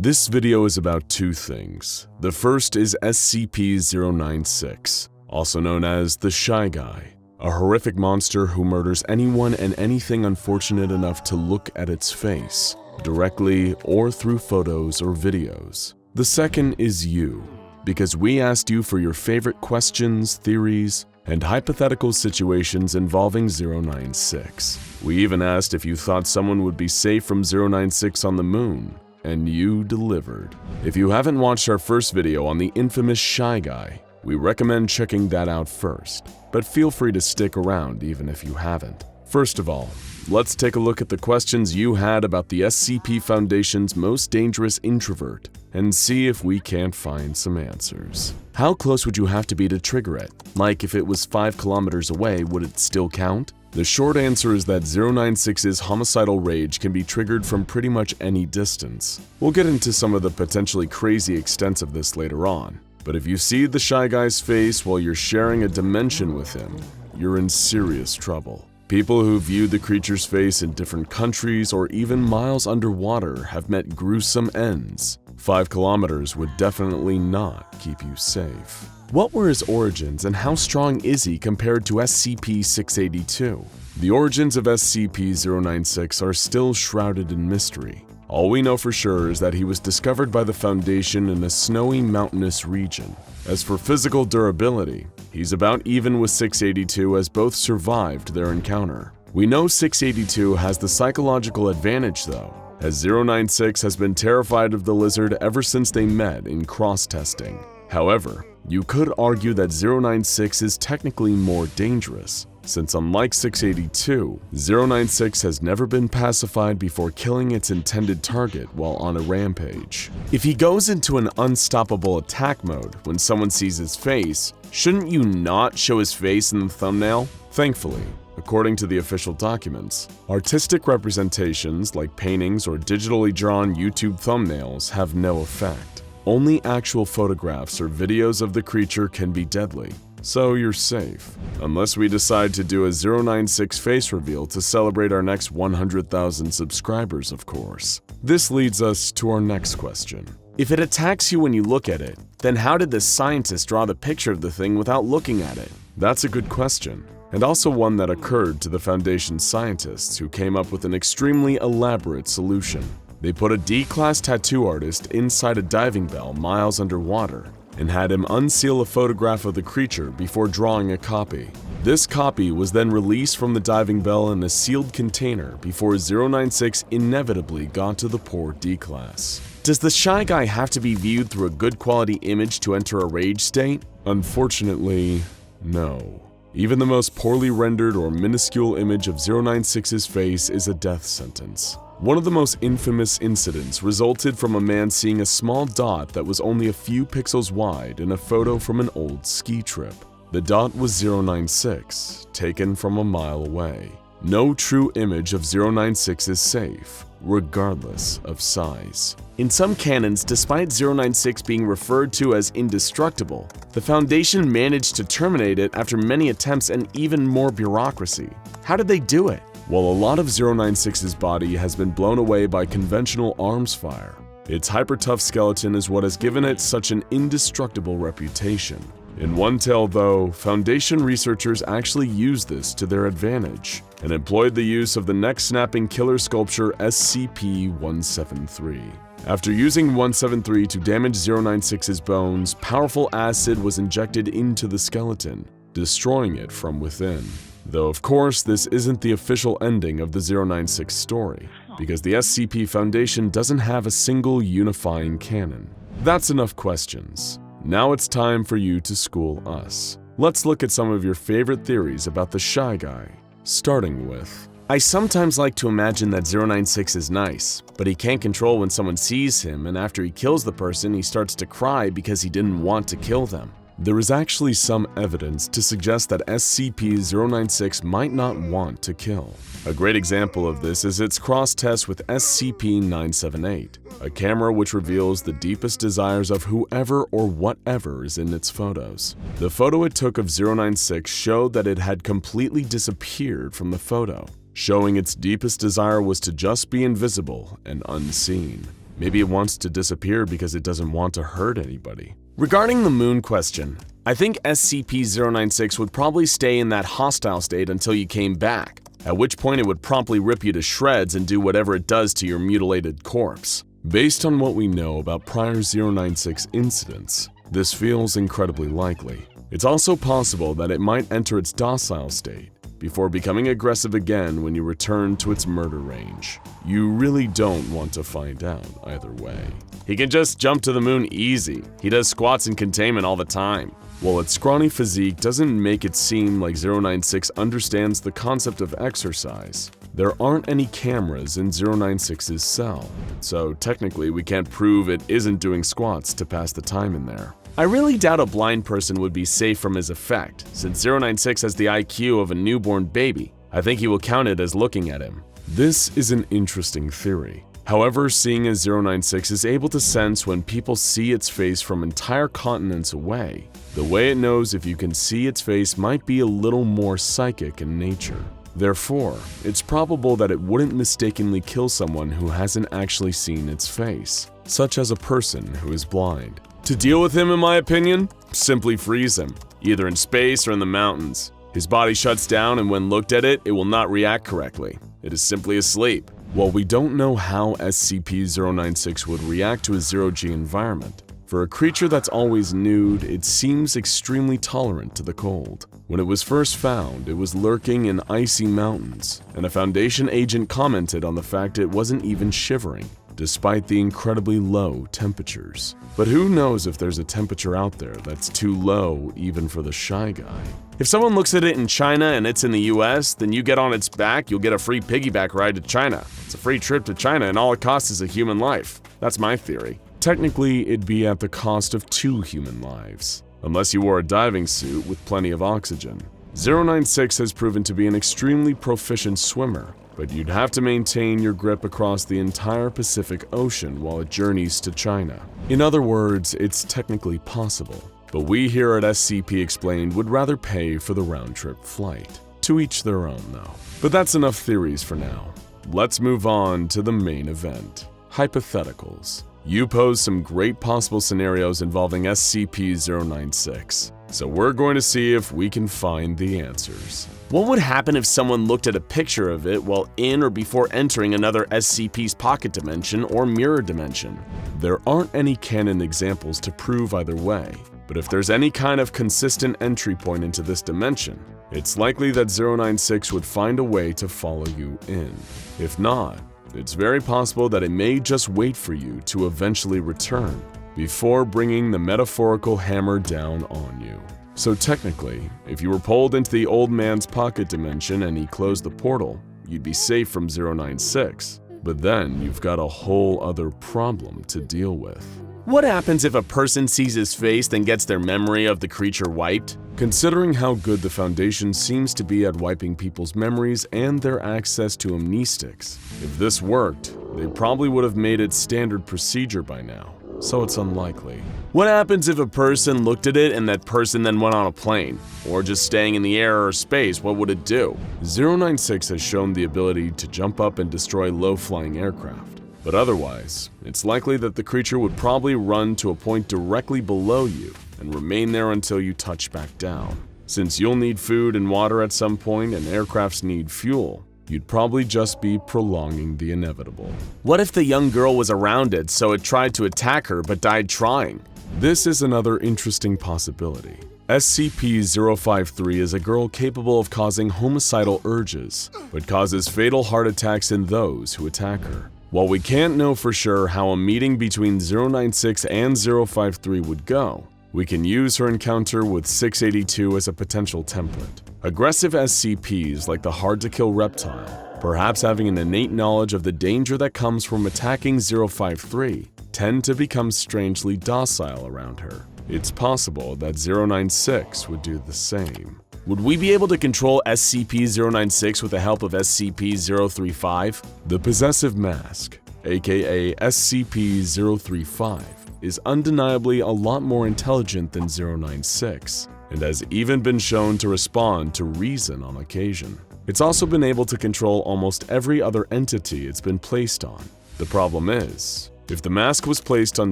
This video is about two things. The first is SCP-096, also known as the Shy Guy, a horrific monster who murders anyone and anything unfortunate enough to look at its face, directly or through photos or videos. The second is you, because we asked you for your favorite questions, theories, and hypothetical situations involving 096. We even asked if you thought someone would be safe from 096 on the moon, and you delivered. If you haven't watched our first video on the infamous Shy Guy, we recommend checking that out first, but feel free to stick around even if you haven't. First of all, let's take a look at the questions you had about the SCP Foundation's most dangerous introvert and see if we can't find some answers. How close would you have to be to trigger it? Like if it was 5 kilometers away, would it still count? The short answer is that 096's homicidal rage can be triggered from pretty much any distance. We'll get into some of the potentially crazy extents of this later on, but if you see the Shy Guy's face while you're sharing a dimension with him, you're in serious trouble. People who viewed the creature's face in different countries or even miles underwater have met gruesome ends. 5 kilometers would definitely not keep you safe. What were his origins and how strong is he compared to SCP-682? The origins of SCP-096 are still shrouded in mystery. All we know for sure is that he was discovered by the Foundation in a snowy mountainous region. As for physical durability, he's about even with 682 as both survived their encounter. We know 682 has the psychological advantage though, as 096 has been terrified of the lizard ever since they met in cross-testing. However, you could argue that 096 is technically more dangerous, since unlike 682, 096 has never been pacified before killing its intended target while on a rampage. If he goes into an unstoppable attack mode when someone sees his face, shouldn't you not show his face in the thumbnail? Thankfully, according to the official documents, artistic representations like paintings or digitally drawn YouTube thumbnails have no effect. Only actual photographs or videos of the creature can be deadly, so you're safe. Unless we decide to do a 096 face reveal to celebrate our next 100,000 subscribers, of course. This leads us to our next question. If it attacks you when you look at it, then how did the scientist draw the picture of the thing without looking at it? That's a good question, and also one that occurred to the Foundation's scientists who came up with an extremely elaborate solution. They put a D-class tattoo artist inside a diving bell miles underwater and had him unseal a photograph of the creature before drawing a copy. This copy was then released from the diving bell in a sealed container before 096 inevitably got to the poor D-class. Does the Shy Guy have to be viewed through a good quality image to enter a rage state? Unfortunately, no. Even the most poorly rendered or minuscule image of 096's face is a death sentence. One of the most infamous incidents resulted from a man seeing a small dot that was only a few pixels wide in a photo from an old ski trip. The dot was 096, taken from a mile away. No true image of 096 is safe, regardless of size. In some canons, despite 096 being referred to as indestructible, the Foundation managed to terminate it after many attempts and even more bureaucracy. How did they do it? While a lot of 096's body has been blown away by conventional arms fire, its hyper-tough skeleton is what has given it such an indestructible reputation. In one tale though, Foundation researchers actually used this to their advantage and employed the use of the neck-snapping killer sculpture SCP-173. After using 173 to damage 096's bones, powerful acid was injected into the skeleton, destroying it from within. Though of course this isn't the official ending of the 096 story, because the SCP Foundation doesn't have a single unifying canon. That's enough questions. Now it's time for you to school us. Let's look at some of your favorite theories about the Shy Guy, starting with: I sometimes like to imagine that 096 is nice, but he can't control when someone sees him, and after he kills the person he starts to cry because he didn't want to kill them. There is actually some evidence to suggest that SCP-096 might not want to kill. A great example of this is its cross-test with SCP-978, a camera which reveals the deepest desires of whoever or whatever is in its photos. The photo it took of 096 showed that it had completely disappeared from the photo, showing its deepest desire was to just be invisible and unseen. Maybe it wants to disappear because it doesn't want to hurt anybody. Regarding the moon question, I think SCP-096 would probably stay in that hostile state until you came back, at which point it would promptly rip you to shreds and do whatever it does to your mutilated corpse. Based on what we know about prior 096 incidents, this feels incredibly likely. It's also possible that it might enter its docile state before becoming aggressive again when you return to its murder range. You really don't want to find out either way. He can just jump to the moon easy. He does squats in containment all the time. While its scrawny physique doesn't make it seem like 096 understands the concept of exercise, there aren't any cameras in 096's cell, so technically we can't prove it isn't doing squats to pass the time in there. I really doubt a blind person would be safe from his effect, since 096 has the IQ of a newborn baby. I think he will count it as looking at him. This is an interesting theory. However, seeing as 096 is able to sense when people see its face from entire continents away, the way it knows if you can see its face might be a little more psychic in nature. Therefore, it's probable that it wouldn't mistakenly kill someone who hasn't actually seen its face, such as a person who is blind. To deal with him, in my opinion, simply freeze him, either in space or in the mountains. His body shuts down, and when looked at it will not react correctly. It is simply asleep. While we don't know how SCP-096 would react to a zero-G environment, for a creature that's always nude, it seems extremely tolerant to the cold. When it was first found, it was lurking in icy mountains, and a Foundation agent commented on the fact it wasn't even shivering, despite the incredibly low temperatures. But who knows if there's a temperature out there that's too low even for the Shy Guy. If someone looks at it in China and it's in the US, then you get on its back, you'll get a free piggyback ride to China. It's a free trip to China and all it costs is a human life. That's my theory. Technically, it'd be at the cost of 2 human lives, unless you wore a diving suit with plenty of oxygen. 096 has proven to be an extremely proficient swimmer, but you'd have to maintain your grip across the entire Pacific Ocean while it journeys to China. In other words, it's technically possible, but we here at SCP Explained would rather pay for the round-trip flight. To each their own, though. But that's enough theories for now. Let's move on to the main event. Hypotheticals. You pose some great possible scenarios involving SCP-096, so we're going to see if we can find the answers. What would happen if someone looked at a picture of it while in or before entering another SCP's pocket dimension or mirror dimension? There aren't any canon examples to prove either way, but if there's any kind of consistent entry point into this dimension, it's likely that 096 would find a way to follow you in. If not, it's very possible that it may just wait for you to eventually return before bringing the metaphorical hammer down on you. So technically, if you were pulled into the old man's pocket dimension and he closed the portal, you'd be safe from 096. But then you've got a whole other problem to deal with. What happens if a person sees his face then gets their memory of the creature wiped? Considering how good the Foundation seems to be at wiping people's memories and their access to amnestics, if this worked, they probably would have made it standard procedure by now, so it's unlikely. What happens if a person looked at it and that person then went on a plane? Or just staying in the air or space, what would it do? 096 has shown the ability to jump up and destroy low-flying aircraft. But otherwise, it's likely that the creature would probably run to a point directly below you and remain there until you touch back down. Since you'll need food and water at some point and aircrafts need fuel, you'd probably just be prolonging the inevitable. What if the young girl was around it, so it tried to attack her but died trying? This is another interesting possibility. SCP-053 is a girl capable of causing homicidal urges, but causes fatal heart attacks in those who attack her. While we can't know for sure how a meeting between 096 and 053 would go, we can use her encounter with 682 as a potential template. Aggressive SCPs like the hard-to-kill reptile, perhaps having an innate knowledge of the danger that comes from attacking 053, tend to become strangely docile around her. It's possible that 096 would do the same. Would we be able to control SCP-096 with the help of SCP-035? The Possessive Mask, aka SCP-035, is undeniably a lot more intelligent than 096, and has even been shown to respond to reason on occasion. It's also been able to control almost every other entity it's been placed on. The problem is, If the mask was placed on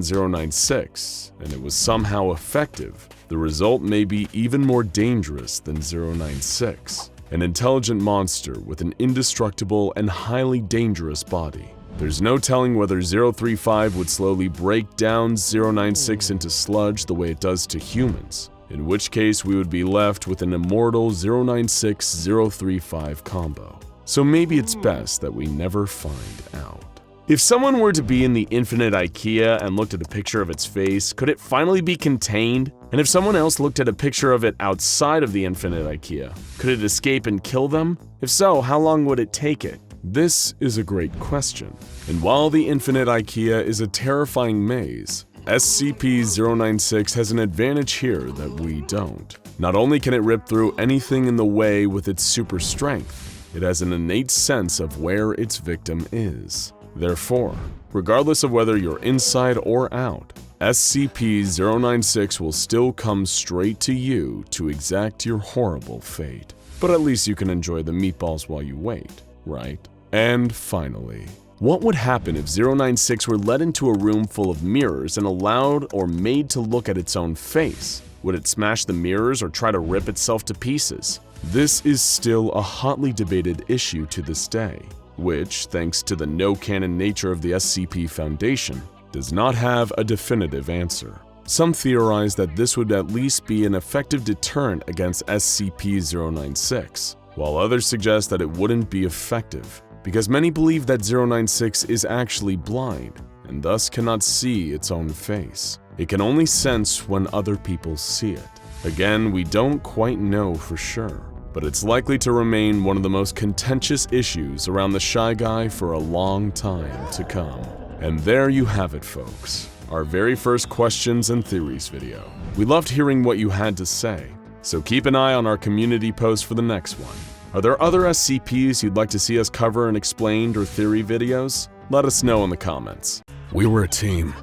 096 and it was somehow effective, the result may be even more dangerous than 096, an intelligent monster with an indestructible and highly dangerous body. There's no telling whether 035 would slowly break down 096 into sludge the way it does to humans, in which case we would be left with an immortal 096-035 combo. So maybe it's best that we never find out. If someone were to be in the infinite IKEA and looked at a picture of its face, could it finally be contained? And if someone else looked at a picture of it outside of the infinite IKEA, could it escape and kill them? If so, how long would it take it? This is a great question. And while the infinite IKEA is a terrifying maze, SCP-096 has an advantage here that we don't. Not only can it rip through anything in the way with its super strength, it has an innate sense of where its victim is. Therefore, regardless of whether you're inside or out, SCP-096 will still come straight to you to exact your horrible fate. But at least you can enjoy the meatballs while you wait, right? And finally, what would happen if 096 were led into a room full of mirrors and allowed or made to look at its own face? Would it smash the mirrors or try to rip itself to pieces? This is still a hotly debated issue to this day, which, thanks to the no-canon nature of the SCP Foundation, does not have a definitive answer. Some theorize that this would at least be an effective deterrent against SCP-096, while others suggest that it wouldn't be effective, because many believe that 096 is actually blind, and thus cannot see its own face. It can only sense when other people see it. Again, we don't quite know for sure, but it's likely to remain one of the most contentious issues around the Shy Guy for a long time to come. And there you have it, folks, our very first questions and theories video. We loved hearing what you had to say, so keep an eye on our community post for the next one. Are there other SCPs you'd like to see us cover in explained or theory videos? Let us know in the comments. We were a team,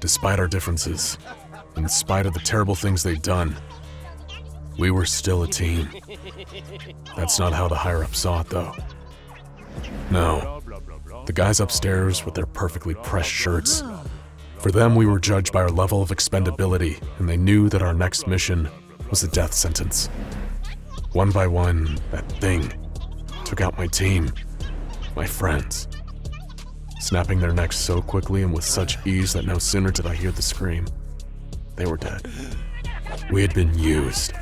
despite our differences, in spite of the terrible things they'd done. We were still a team. That's not how the higher-ups saw it, though. No. The guys upstairs with their perfectly pressed shirts. For them, we were judged by our level of expendability, and they knew that our next mission was a death sentence. One by one, that thing took out my team, my friends, snapping their necks so quickly and with such ease that no sooner did I hear the scream, they were dead. We had been used.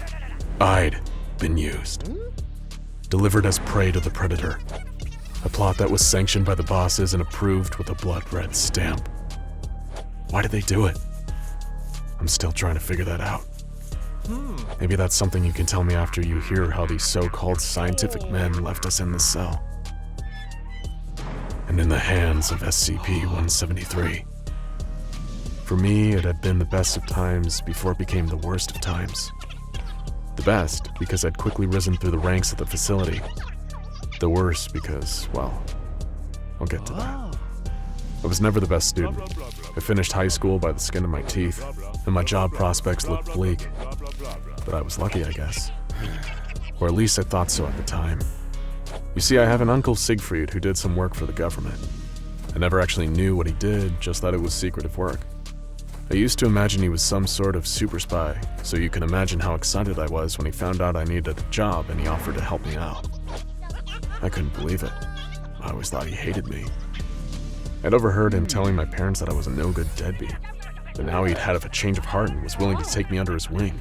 I'd been used. Delivered as prey to the Predator. A plot that was sanctioned by the bosses and approved with a blood-red stamp. Why did they do it? I'm still trying to figure that out. Maybe that's something you can tell me after you hear how these so-called scientific men left us in this cell. And in the hands of SCP-173. For me, it had been the best of times before it became the worst of times. The best, because I'd quickly risen through the ranks of the facility. The worst because, well, I'll get to that. I was never the best student. I finished high school by the skin of my teeth, and my job prospects looked bleak. But I was lucky, I guess. Or at least I thought so at the time. You see, I have an uncle Siegfried who did some work for the government. I never actually knew what he did, just that it was secretive work. I used to imagine he was some sort of super spy, so you can imagine how excited I was when he found out I needed a job and he offered to help me out. I couldn't believe it. I always thought he hated me. I'd overheard him telling my parents that I was a no-good deadbeat, but now he'd had a change of heart and was willing to take me under his wing.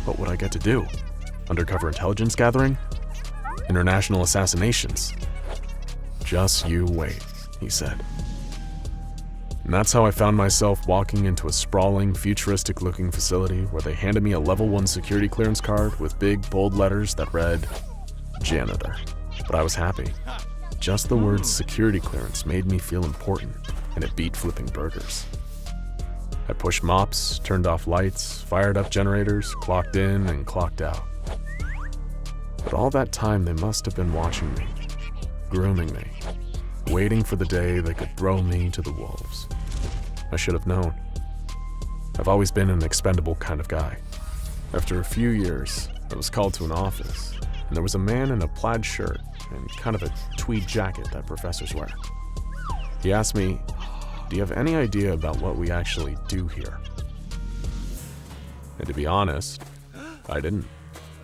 What would I get to do? Undercover intelligence gathering? International assassinations? Just you wait, he said. And that's how I found myself walking into a sprawling, futuristic-looking facility where they handed me a level 1 security clearance card with big, bold letters that read, Janitor. But I was happy. Just the word security clearance made me feel important, and it beat flipping burgers. I pushed mops, turned off lights, fired up generators, clocked in, and clocked out. But all that time they must have been watching me, grooming me, waiting for the day they could throw me to the wolves. I should have known. I've always been an expendable kind of guy. After a few years, I was called to an office, and there was a man in a plaid shirt and kind of a tweed jacket that professors wear. He asked me, Do you have any idea about what we actually do here? And to be honest, I didn't.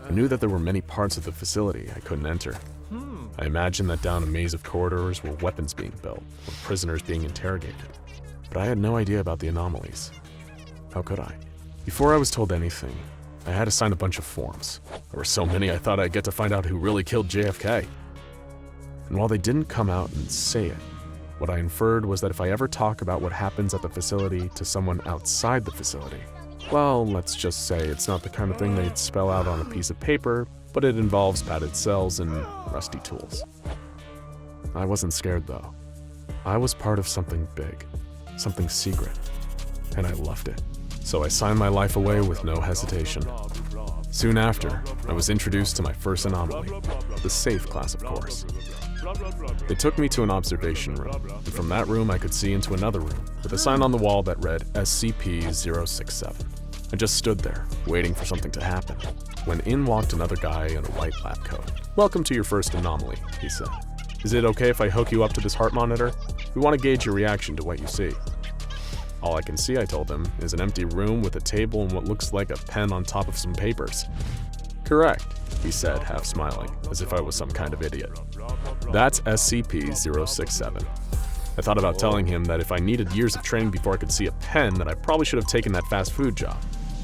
I knew that there were many parts of the facility I couldn't enter. I imagined that down a maze of corridors were weapons being built, or prisoners being interrogated. But I had no idea about the anomalies. How could I? Before I was told anything, I had to sign a bunch of forms. There were so many I thought I'd get to find out who really killed JFK. And while they didn't come out and say it, what I inferred was that if I ever talk about what happens at the facility to someone outside the facility, well, let's just say it's not the kind of thing they'd spell out on a piece of paper, but it involves padded cells and rusty tools. I wasn't scared though. I was part of something big, something secret, and I loved it. So I signed my life away with no hesitation. Soon after, I was introduced to my first anomaly, the safe class, of course. They took me to an observation room, and from that room I could see into another room with a sign on the wall that read SCP-067. I just stood there, waiting for something to happen, when in walked another guy in a white lab coat. "Welcome to your first anomaly," he said. "Is it okay if I hook you up to this heart monitor? We want to gauge your reaction to what you see." "All I can see," I told him, "is an empty room with a table and what looks like a pen on top of some papers." "Correct," he said, half smiling, as if I was some kind of idiot. "That's SCP-067. I thought about telling him that if I needed years of training before I could see a pen, that I probably should have taken that fast food job.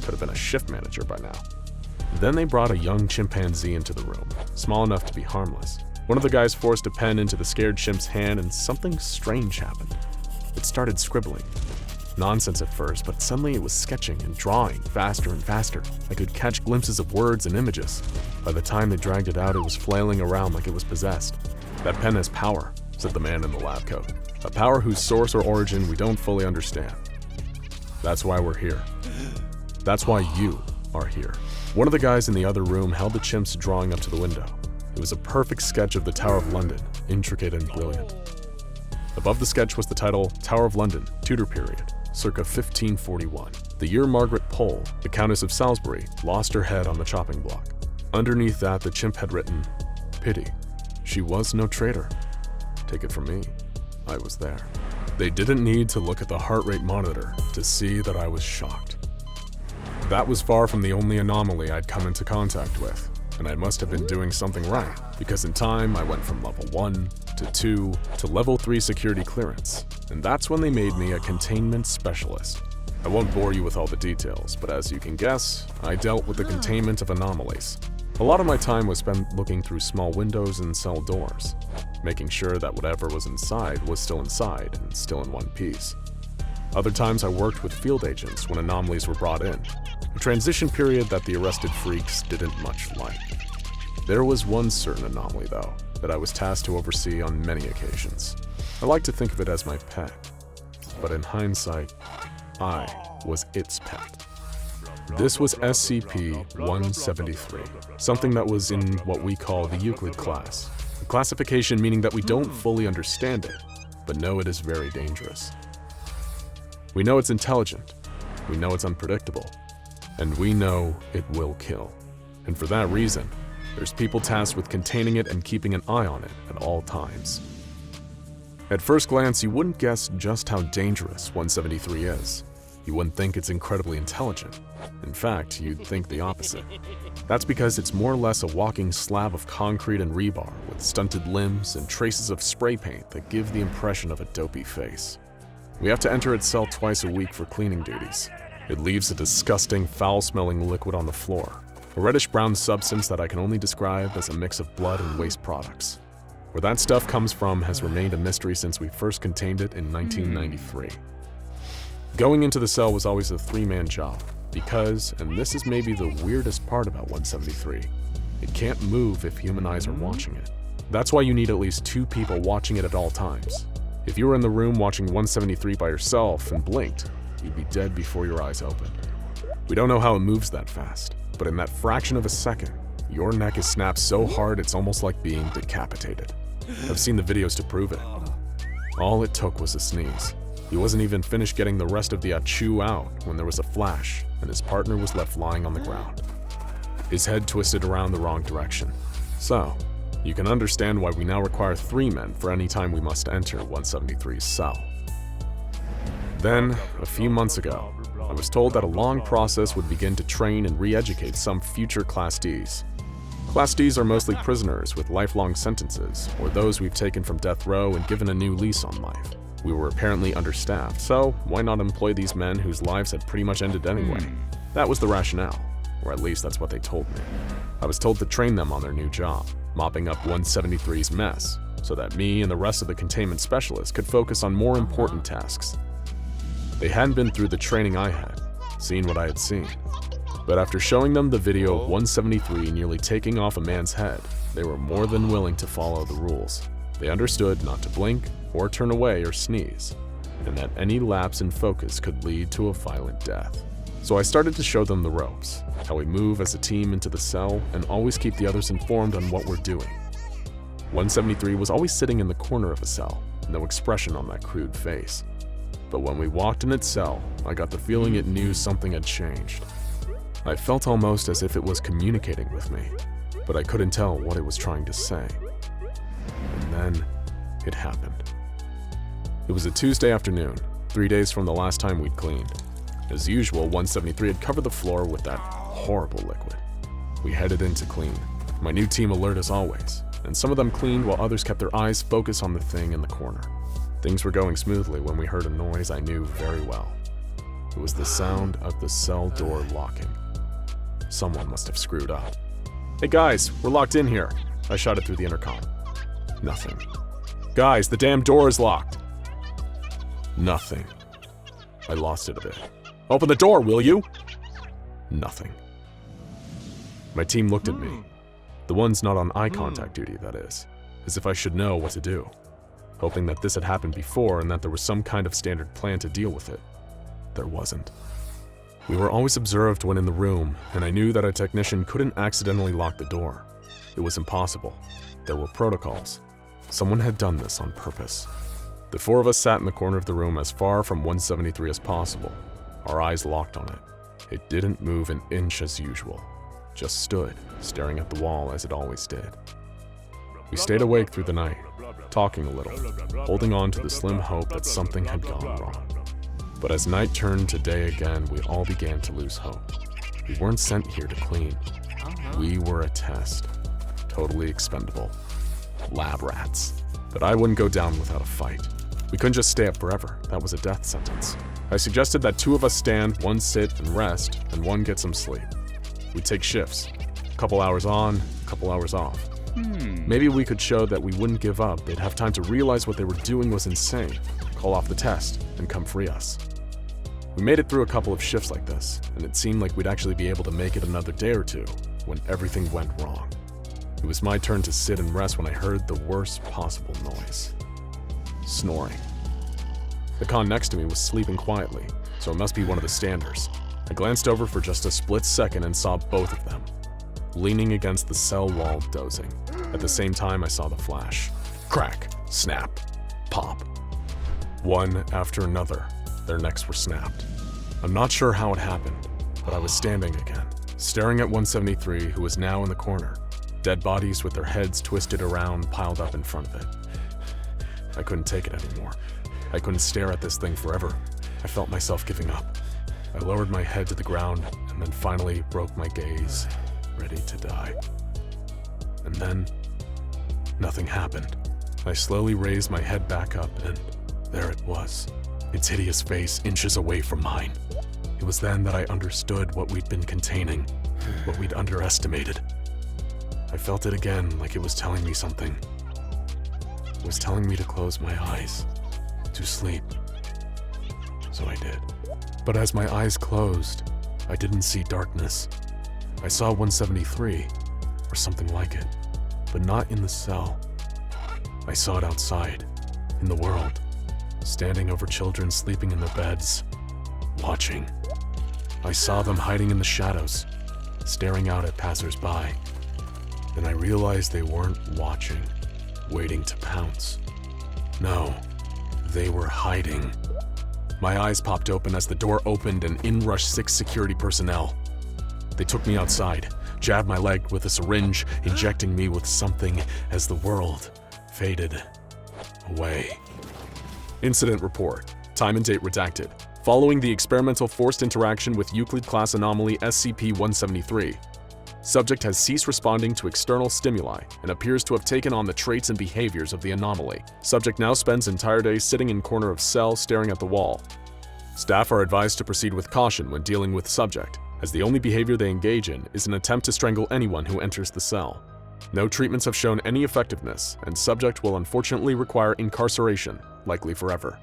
Could have been a shift manager by now. Then they brought a young chimpanzee into the room, small enough to be harmless. One of the guys forced a pen into the scared chimp's hand and something strange happened. It started scribbling. Nonsense at first, but suddenly it was sketching and drawing faster and faster. I could catch glimpses of words and images. By the time they dragged it out, it was flailing around like it was possessed. "That pen has power," said the man in the lab coat. "A power whose source or origin we don't fully understand. That's why we're here. That's why you are here." One of the guys in the other room held the chimp's drawing up to the window. It was a perfect sketch of the Tower of London, intricate and brilliant. Above the sketch was the title, "Tower of London, Tudor Period, circa 1541. The year Margaret Pole, the Countess of Salisbury, lost her head on the chopping block." Underneath that, the chimp had written, "Pity, she was no traitor. Take it from me, I was there." They didn't need to look at the heart rate monitor to see that I was shocked. That was far from the only anomaly I'd come into contact with, and I must have been doing something right, because in time I went from level 1 to 2 to level 3 security clearance, and that's when they made me a containment specialist. I won't bore you with all the details, but as you can guess, I dealt with the containment of anomalies. A lot of my time was spent looking through small windows and cell doors, making sure that whatever was inside was still inside and still in one piece. Other times I worked with field agents when anomalies were brought in, a transition period that the arrested freaks didn't much like. There was one certain anomaly, though, that I was tasked to oversee on many occasions. I like to think of it as my pet, but in hindsight, I was its pet. This was SCP-173, something that was in what we call the Euclid class, a classification meaning that we don't fully understand it, but know it is very dangerous. We know it's intelligent, we know it's unpredictable, and we know it will kill. And for that reason, there's people tasked with containing it and keeping an eye on it at all times. At first glance, you wouldn't guess just how dangerous 173 is. You wouldn't think it's incredibly intelligent. In fact, you'd think the opposite. That's because it's more or less a walking slab of concrete and rebar with stunted limbs and traces of spray paint that give the impression of a dopey face. We have to enter its cell twice a week for cleaning duties. It leaves a disgusting, foul-smelling liquid on the floor, a reddish-brown substance that I can only describe as a mix of blood and waste products. Where that stuff comes from has remained a mystery since we first contained it in 1993. Going into the cell was always a three-man job, because, and this is maybe the weirdest part about 173, it can't move if human eyes are watching it. That's why you need at least 2 people watching it at all times. If you were in the room watching 173 by yourself and blinked, you'd be dead before your eyes opened. We don't know how it moves that fast, but in that fraction of a second, your neck is snapped so hard it's almost like being decapitated. I've seen the videos to prove it. All it took was a sneeze. He wasn't even finished getting the rest of the achoo out when there was a flash and his partner was left lying on the ground. His head twisted around the wrong direction. So, you can understand why we now require 3 men for any time we must enter 173's cell. Then, a few months ago, I was told that a long process would begin to train and re-educate some future Class Ds. Class Ds are mostly prisoners with lifelong sentences, or those we've taken from death row and given a new lease on life. We were apparently understaffed, so why not employ these men whose lives had pretty much ended anyway? That was the rationale, or at least that's what they told me. I was told to train them on their new job, mopping up 173's mess, so that me and the rest of the containment specialists could focus on more important tasks. They hadn't been through the training I had, seen what I had seen. But after showing them the video of 173 nearly taking off a man's head, they were more than willing to follow the rules. They understood not to blink or turn away or sneeze, and that any lapse in focus could lead to a violent death. So I started to show them the ropes, how we move as a team into the cell and always keep the others informed on what we're doing. 173 was always sitting in the corner of a cell, no expression on that crude face. But when we walked in its cell, I got the feeling it knew something had changed. I felt almost as if it was communicating with me, but I couldn't tell what it was trying to say. And then, it happened. It was a Tuesday afternoon, 3 days from the last time we'd cleaned. As usual, 173 had covered the floor with that horrible liquid. We headed in to clean, my new team alert as always, and some of them cleaned while others kept their eyes focused on the thing in the corner. Things were going smoothly when we heard a noise I knew very well. It was the sound of the cell door locking. Someone must have screwed up. "Hey guys, we're locked in here," I shouted through the intercom. Nothing. "Guys, the damn door is locked." Nothing. I lost it a bit. "Open the door, will you?" Nothing. My team looked at me. The ones not on eye contact duty, that is, as if I should know what to do, hoping that this had happened before and that there was some kind of standard plan to deal with it. There wasn't. We were always observed when in the room, and I knew that a technician couldn't accidentally lock the door. It was impossible. There were protocols. Someone had done this on purpose. The four of us sat in the corner of the room as far from 173 as possible, our eyes locked on it. It didn't move an inch as usual, just stood, staring at the wall as it always did. We stayed awake through the night, talking a little, holding on to the slim hope that something had gone wrong. But as night turned to day again, we all began to lose hope. We weren't sent here to clean. We were a test, totally expendable. Lab rats. But I wouldn't go down without a fight. We couldn't just stay up forever. That was a death sentence. I suggested that 2 of us stand, 1 sit and rest, and 1 get some sleep. We'd take shifts. A couple hours on, a couple hours off. Maybe we could show that we wouldn't give up. They'd have time to realize what they were doing was insane, call off the test, and come free us. We made it through a couple of shifts like this, and it seemed like we'd actually be able to make it another day or two when everything went wrong. It was my turn to sit and rest when I heard the worst possible noise. Snoring. The con next to me was sleeping quietly, so it must be one of the standers. I glanced over for just a split second and saw both of them, leaning against the cell wall dozing. At the same time, I saw the flash. Crack, snap, pop. One after another, their necks were snapped. I'm not sure how it happened, but I was standing again, staring at 173, who was now in the corner. Dead bodies with their heads twisted around piled up in front of it. I couldn't take it anymore. I couldn't stare at this thing forever. I felt myself giving up. I lowered my head to the ground and then finally broke my gaze, ready to die. And then, nothing happened. I slowly raised my head back up and there it was, its hideous face inches away from mine. It was then that I understood what we'd been containing, what we'd underestimated. I felt it again, like it was telling me something. It was telling me to close my eyes, to sleep. So I did. But as my eyes closed, I didn't see darkness. I saw 173, or something like it, but not in the cell. I saw it outside, in the world, standing over children sleeping in their beds, watching. I saw them hiding in the shadows, staring out at passers-by. Then I realized they weren't watching, waiting to pounce. No, they were hiding. My eyes popped open as the door opened and in rushed 6 security personnel. They took me outside, jabbed my leg with a syringe, injecting me with something as the world faded away. Incident report. Time and date redacted. Following the experimental forced interaction with Euclid class anomaly SCP-173, subject has ceased responding to external stimuli and appears to have taken on the traits and behaviors of the anomaly. Subject now spends entire day sitting in corner of cell staring at the wall. Staff are advised to proceed with caution when dealing with subject, as the only behavior they engage in is an attempt to strangle anyone who enters the cell. No treatments have shown any effectiveness, and subject will unfortunately require incarceration, likely forever.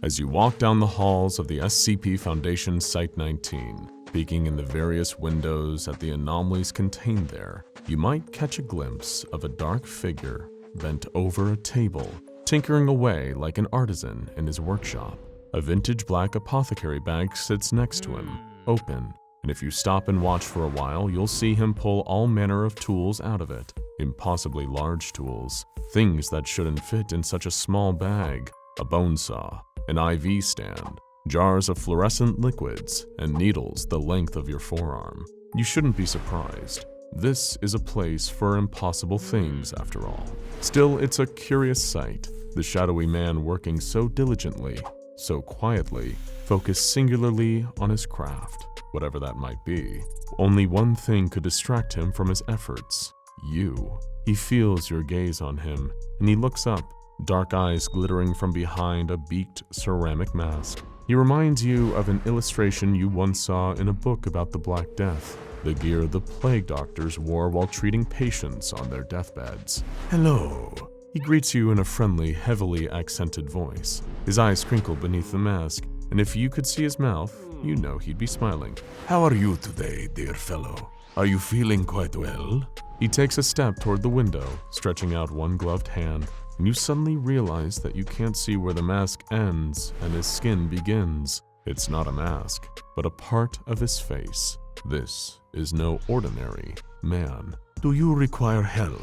As you walk down the halls of the SCP Foundation Site-19, peeking in the various windows at the anomalies contained there, you might catch a glimpse of a dark figure bent over a table, tinkering away like an artisan in his workshop. A vintage black apothecary bag sits next to him, open, and if you stop and watch for a while, you'll see him pull all manner of tools out of it. Impossibly large tools, things that shouldn't fit in such a small bag. A bone saw, an IV stand, jars of fluorescent liquids, and needles the length of your forearm. You shouldn't be surprised. This is a place for impossible things, after all. Still, it's a curious sight. The shadowy man working so diligently, so quietly, focused singularly on his craft, whatever that might be. Only one thing could distract him from his efforts. You. He feels your gaze on him, and he looks up, dark eyes glittering from behind a beaked ceramic mask. He reminds you of an illustration you once saw in a book about the Black Death, the gear the plague doctors wore while treating patients on their deathbeds. Hello. He greets you in a friendly, heavily accented voice. His eyes crinkle beneath the mask, and if you could see his mouth, you know he'd be smiling. How are you today, dear fellow? Are you feeling quite well? He takes a step toward the window, stretching out one gloved hand, and you suddenly realize that you can't see where the mask ends and his skin begins. It's not a mask, but a part of his face. This is no ordinary man. Do you require help?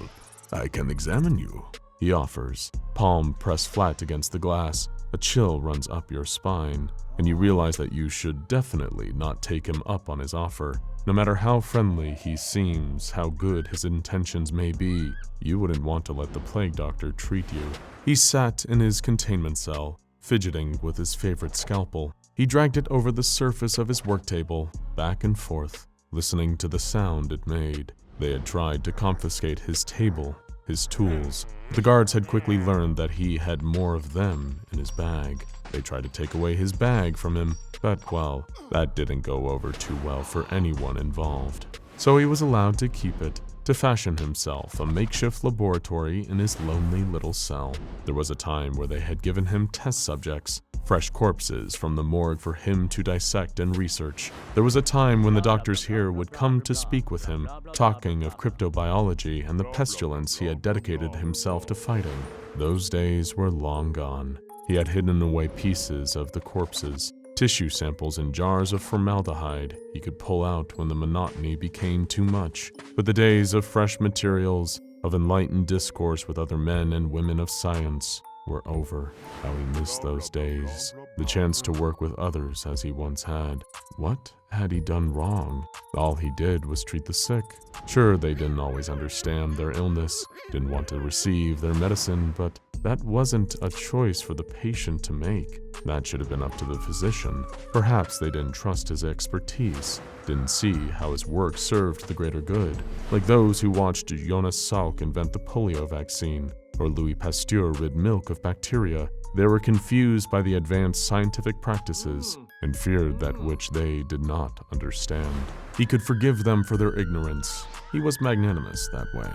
I can examine you, he offers, palm pressed flat against the glass. A chill runs up your spine, and you realize that you should definitely not take him up on his offer. No matter how friendly he seems, how good his intentions may be, you wouldn't want to let the plague doctor treat you. He sat in his containment cell, fidgeting with his favorite scalpel. He dragged it over the surface of his work table, back and forth, listening to the sound it made. They had tried to confiscate his table, his tools. The guards had quickly learned that he had more of them in his bag. They tried to take away his bag from him, but, well, that didn't go over too well for anyone involved. So he was allowed to keep it, to fashion himself a makeshift laboratory in his lonely little cell. There was a time where they had given him test subjects, fresh corpses from the morgue for him to dissect and research. There was a time when the doctors here would come to speak with him, talking of cryptobiology and the pestilence he had dedicated himself to fighting. Those days were long gone. He had hidden away pieces of the corpses, tissue samples in jars of formaldehyde he could pull out when the monotony became too much. But the days of fresh materials, of enlightened discourse with other men and women of science, were over. How he missed those days. The chance to work with others as he once had. What had he done wrong? All he did was treat the sick. Sure, they didn't always understand their illness, didn't want to receive their medicine, but that wasn't a choice for the patient to make. That should have been up to the physician. Perhaps they didn't trust his expertise, didn't see how his work served the greater good, like those who watched Jonas Salk invent the polio vaccine, or Louis Pasteur rid milk of bacteria. They were confused by the advanced scientific practices and feared that which they did not understand. He could forgive them for their ignorance. He was magnanimous that way.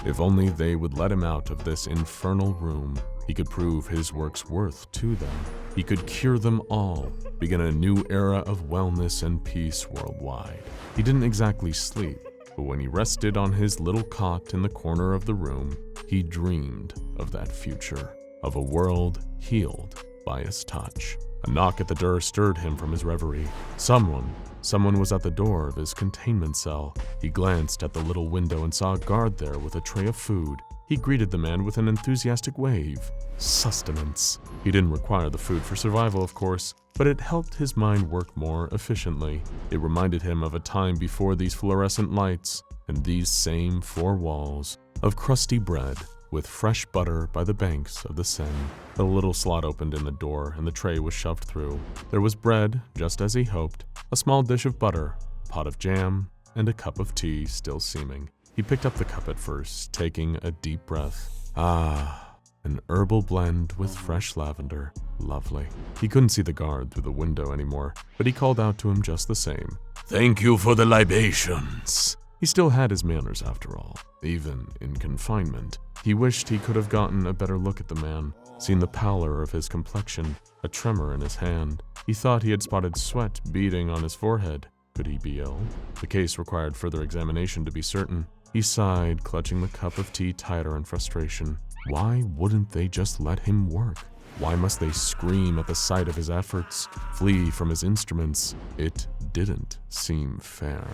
If only they would let him out of this infernal room, he could prove his work's worth to them. He could cure them all, begin a new era of wellness and peace worldwide. He didn't exactly sleep, but when he rested on his little cot in the corner of the room, he dreamed of that future, of a world healed by his touch. A knock at the door stirred him from his reverie. Someone was at the door of his containment cell. He glanced at the little window and saw a guard there with a tray of food. He greeted the man with an enthusiastic wave. Sustenance. He didn't require the food for survival, of course, but it helped his mind work more efficiently. It reminded him of a time before these fluorescent lights and these same four walls, of crusty bread, with fresh butter by the banks of the Seine. A little slot opened in the door and the tray was shoved through. There was bread, just as he hoped, a small dish of butter, a pot of jam, and a cup of tea still steaming. He picked up the cup at first, taking a deep breath. Ah, an herbal blend with fresh lavender. Lovely. He couldn't see the guard through the window anymore, but he called out to him just the same. "Thank you for the libations." He still had his manners after all, even in confinement. He wished he could have gotten a better look at the man, seen the pallor of his complexion, a tremor in his hand. He thought he had spotted sweat beading on his forehead. Could he be ill? The case required further examination to be certain. He sighed, clutching the cup of tea tighter in frustration. Why wouldn't they just let him work? Why must they scream at the sight of his efforts, flee from his instruments? It didn't seem fair.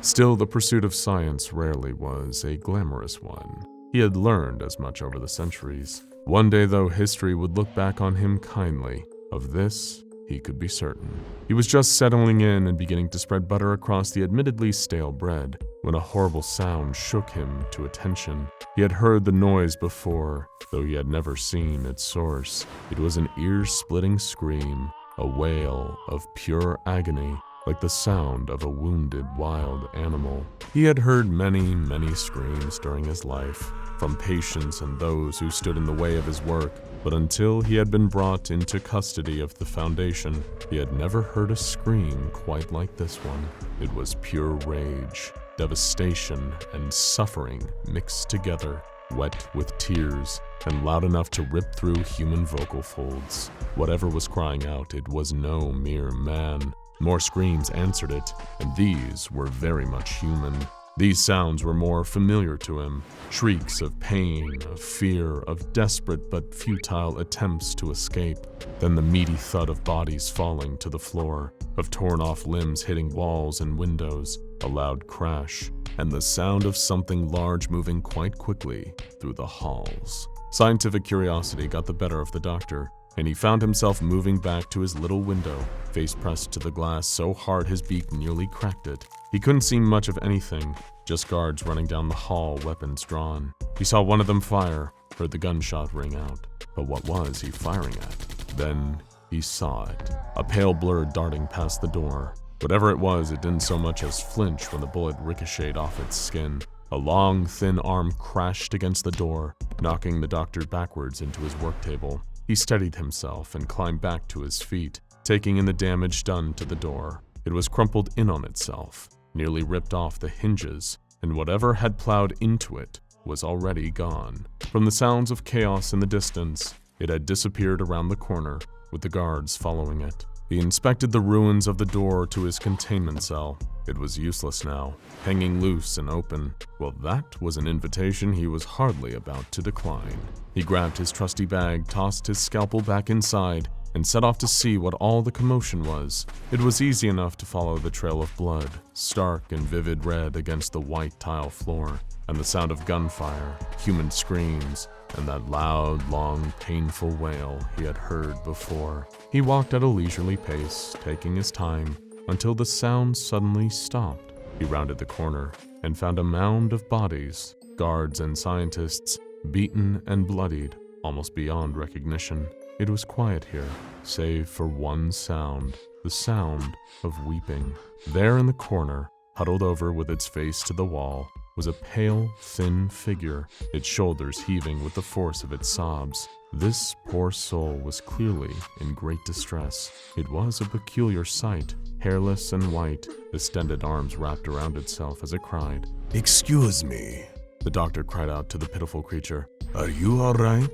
Still, the pursuit of science rarely was a glamorous one. He had learned as much over the centuries. One day, though, history would look back on him kindly. Of this, he could be certain. He was just settling in and beginning to spread butter across the admittedly stale bread when a horrible sound shook him to attention. He had heard the noise before, though he had never seen its source. It was an ear-splitting scream, a wail of pure agony, like the sound of a wounded wild animal. He had heard many, many screams during his life, from patients and those who stood in the way of his work, but until he had been brought into custody of the Foundation, he had never heard a scream quite like this one. It was pure rage, devastation, and suffering mixed together, wet with tears, and loud enough to rip through human vocal folds. Whatever was crying out, it was no mere man. More screams answered it, and these were very much human. These sounds were more familiar to him, shrieks of pain, of fear, of desperate but futile attempts to escape, than the meaty thud of bodies falling to the floor, of torn-off limbs hitting walls and windows, a loud crash, and the sound of something large moving quite quickly through the halls. Scientific curiosity got the better of the doctor, and he found himself moving back to his little window, face pressed to the glass so hard his beak nearly cracked it. He couldn't see much of anything, just guards running down the hall, weapons drawn. He saw one of them fire, heard the gunshot ring out. But what was he firing at? Then he saw it, a pale blur darting past the door. Whatever it was, it didn't so much as flinch when the bullet ricocheted off its skin. A long, thin arm crashed against the door, knocking the doctor backwards into his work table. He steadied himself and climbed back to his feet, taking in the damage done to the door. It was crumpled in on itself, nearly ripped off the hinges, and whatever had plowed into it was already gone. From the sounds of chaos in the distance, it had disappeared around the corner, with the guards following it. He inspected the ruins of the door to his containment cell. It was useless now, hanging loose and open. Well, that was an invitation he was hardly about to decline. He grabbed his trusty bag, tossed his scalpel back inside, and set off to see what all the commotion was. It was easy enough to follow the trail of blood, stark and vivid red against the white tile floor, and the sound of gunfire, human screams, and that loud, long, painful wail he had heard before. He walked at a leisurely pace, taking his time, until the sound suddenly stopped. He rounded the corner and found a mound of bodies, guards and scientists, beaten and bloodied, almost beyond recognition. It was quiet here, save for one sound, the sound of weeping. There in the corner, huddled over with its face to the wall, was a pale, thin figure, its shoulders heaving with the force of its sobs. This poor soul was clearly in great distress. It was a peculiar sight, hairless and white, distended arms wrapped around itself as it cried. "Excuse me," the doctor cried out to the pitiful creature. "Are you all right?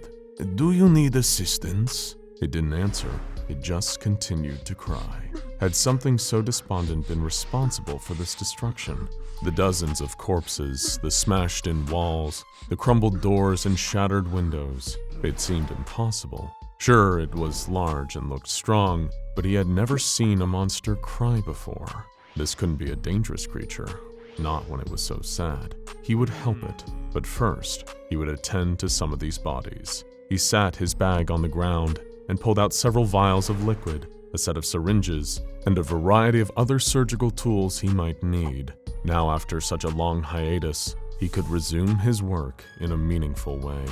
Do you need assistance?" It didn't answer. It just continued to cry. Had something so despondent been responsible for this destruction? The dozens of corpses, the smashed-in walls, the crumbled doors and shattered windows. It seemed impossible. Sure, it was large and looked strong, but he had never seen a monster cry before. This couldn't be a dangerous creature, not when it was so sad. He would help it, but first, he would attend to some of these bodies. He sat his bag on the ground and pulled out several vials of liquid, a set of syringes, and a variety of other surgical tools he might need. Now, after such a long hiatus, he could resume his work in a meaningful way.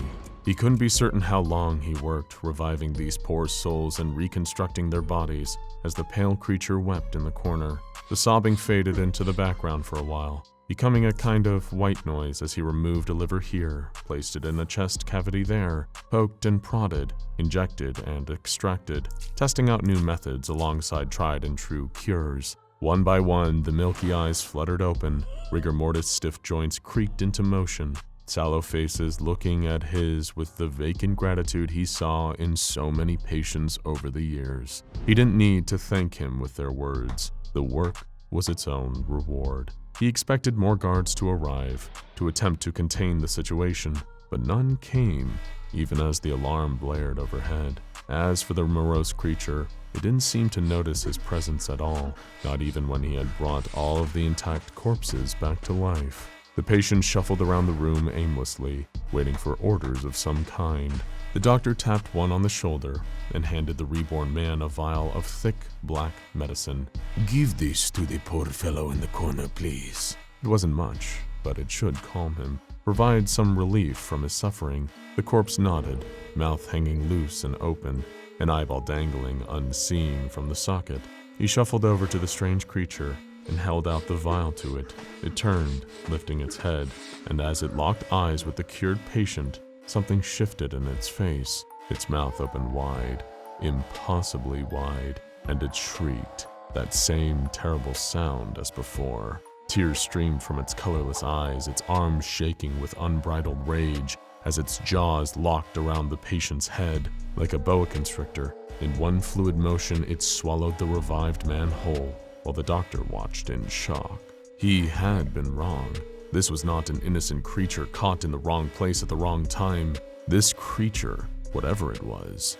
He couldn't be certain how long he worked reviving these poor souls and reconstructing their bodies as the pale creature wept in the corner. The sobbing faded into the background for a while, becoming a kind of white noise as he removed a liver here, placed it in a chest cavity there, poked and prodded, injected and extracted, testing out new methods alongside tried and true cures. One by one, the milky eyes fluttered open, rigor mortis stiff joints creaked into motion, sallow faces looking at his with the vacant gratitude he saw in so many patients over the years. He didn't need to thank him with their words. The work was its own reward. He expected more guards to arrive, to attempt to contain the situation, but none came, even as the alarm blared overhead. As for the morose creature, it didn't seem to notice his presence at all, not even when he had brought all of the intact corpses back to life. The patient shuffled around the room aimlessly, waiting for orders of some kind. The doctor tapped one on the shoulder and handed the reborn man a vial of thick, black medicine. "Give this to the poor fellow in the corner, please." It wasn't much, but it should calm him, provide some relief from his suffering. The corpse nodded, mouth hanging loose and open, an eyeball dangling unseen from the socket. He shuffled over to the strange creature and held out the vial to it. It turned, lifting its head, and as it locked eyes with the cured patient, something shifted in its face. Its mouth opened wide, impossibly wide, and it shrieked, that same terrible sound as before. Tears streamed from its colorless eyes, its arms shaking with unbridled rage as its jaws locked around the patient's head. Like a boa constrictor, in one fluid motion it swallowed the revived man whole, while the doctor watched in shock. He had been wrong. This was not an innocent creature caught in the wrong place at the wrong time. This creature, whatever it was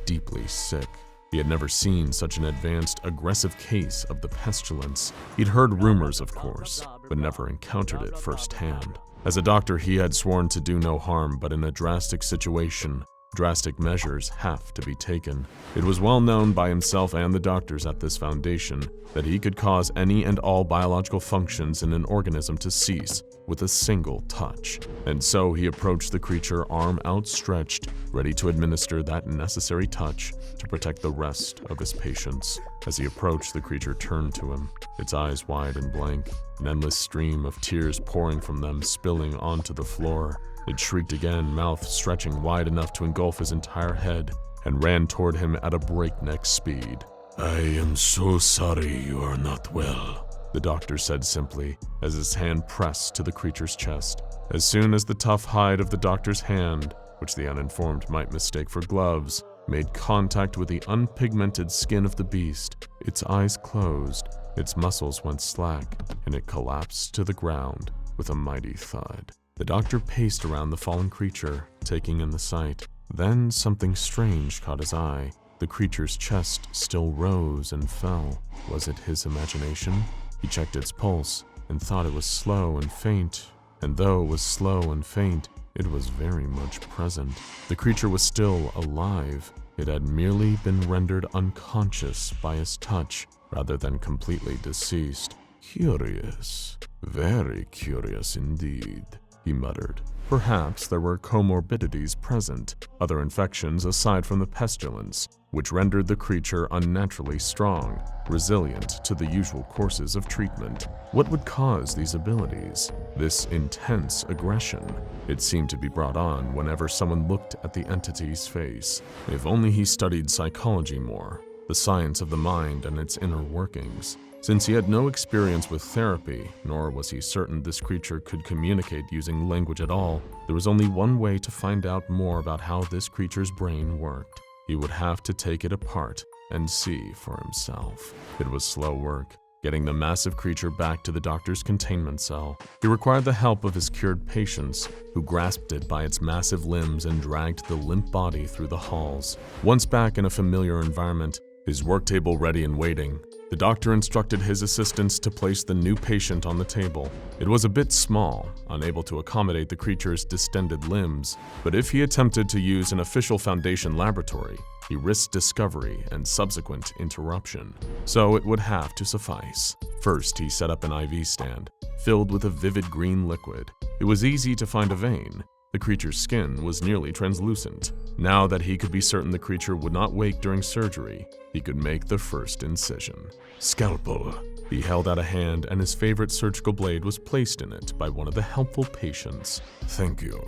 deeply sick. He had never seen such an advanced, aggressive case of the pestilence. He'd heard rumors, of course, but never encountered it firsthand. As a doctor, he had sworn to do no harm, but in a drastic situation, drastic measures have to be taken. It was well known by himself and the doctors at this foundation that he could cause any and all biological functions in an organism to cease with a single touch. And so he approached the creature, arm outstretched, ready to administer that necessary touch to protect the rest of his patients. As he approached, the creature turned to him, its eyes wide and blank, an endless stream of tears pouring from them, spilling onto the floor. It shrieked again, mouth stretching wide enough to engulf his entire head, and ran toward him at a breakneck speed. "I am so sorry you are not well," the doctor said simply, as his hand pressed to the creature's chest. As soon as the tough hide of the doctor's hand, which the uninformed might mistake for gloves, made contact with the unpigmented skin of the beast, its eyes closed, its muscles went slack, and it collapsed to the ground with a mighty thud. The doctor paced around the fallen creature, taking in the sight. Then something strange caught his eye. The creature's chest still rose and fell. Was it his imagination? He checked its pulse and thought it was slow and faint. And though it was slow and faint, it was very much present. The creature was still alive. It had merely been rendered unconscious by his touch, rather than completely deceased. "Curious, very curious indeed," he muttered. Perhaps there were comorbidities present, other infections aside from the pestilence, which rendered the creature unnaturally strong, resilient to the usual courses of treatment. What would cause these abilities? This intense aggression? It seemed to be brought on whenever someone looked at the entity's face. If only he studied psychology more, the science of the mind and its inner workings. Since he had no experience with therapy, nor was he certain this creature could communicate using language at all, there was only one way to find out more about how this creature's brain worked. He would have to take it apart and see for himself. It was slow work, getting the massive creature back to the doctor's containment cell. He required the help of his cured patients, who grasped it by its massive limbs and dragged the limp body through the halls. Once back in a familiar environment, his work table ready and waiting, the doctor instructed his assistants to place the new patient on the table. It was a bit small, unable to accommodate the creature's distended limbs, but if he attempted to use an official Foundation laboratory, he risked discovery and subsequent interruption. So it would have to suffice. First, he set up an IV stand, filled with a vivid green liquid. It was easy to find a vein. The creature's skin was nearly translucent. Now that he could be certain the creature would not wake during surgery, he could make the first incision. Scalpel. He held out a hand and his favorite surgical blade was placed in it by one of the helpful patients. Thank you.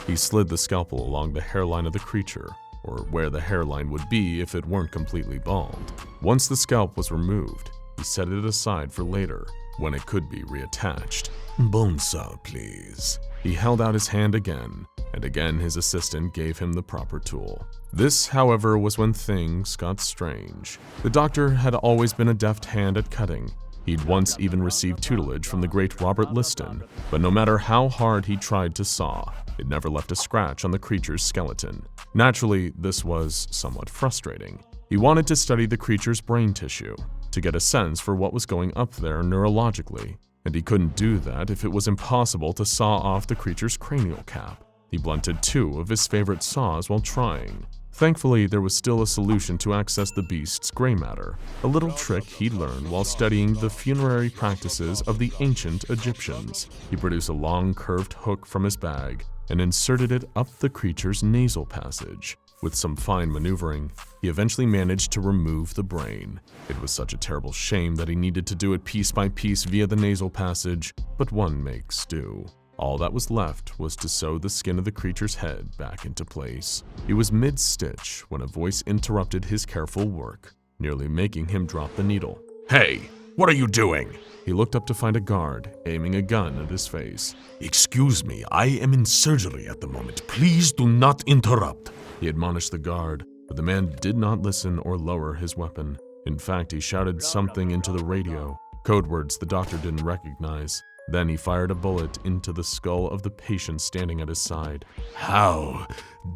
He slid the scalpel along the hairline of the creature, or where the hairline would be if it weren't completely bald. Once the scalp was removed, he set it aside for later, when it could be reattached. Bone saw, please. He held out his hand again, and again his assistant gave him the proper tool. This, however, was when things got strange. The doctor had always been a deft hand at cutting. He'd once even received tutelage from the great Robert Liston, but no matter how hard he tried to saw, it never left a scratch on the creature's skeleton. Naturally, this was somewhat frustrating. He wanted to study the creature's brain tissue, to get a sense for what was going up there neurologically, and he couldn't do that if it was impossible to saw off the creature's cranial cap. He blunted 2 of his favorite saws while trying. Thankfully, there was still a solution to access the beast's gray matter, a little trick he'd learned while studying the funerary practices of the ancient Egyptians. He produced a long curved hook from his bag and inserted it up the creature's nasal passage. With some fine maneuvering, he eventually managed to remove the brain. It was such a terrible shame that he needed to do it piece by piece via the nasal passage, but one makes do. All that was left was to sew the skin of the creature's head back into place. He was mid-stitch when a voice interrupted his careful work, nearly making him drop the needle. Hey, what are you doing? He looked up to find a guard, aiming a gun at his face. Excuse me, I am in surgery at the moment. Please do not interrupt. He admonished the guard, but the man did not listen or lower his weapon. In fact, he shouted something into the radio, code words the doctor didn't recognize. Then he fired a bullet into the skull of the patient standing at his side. How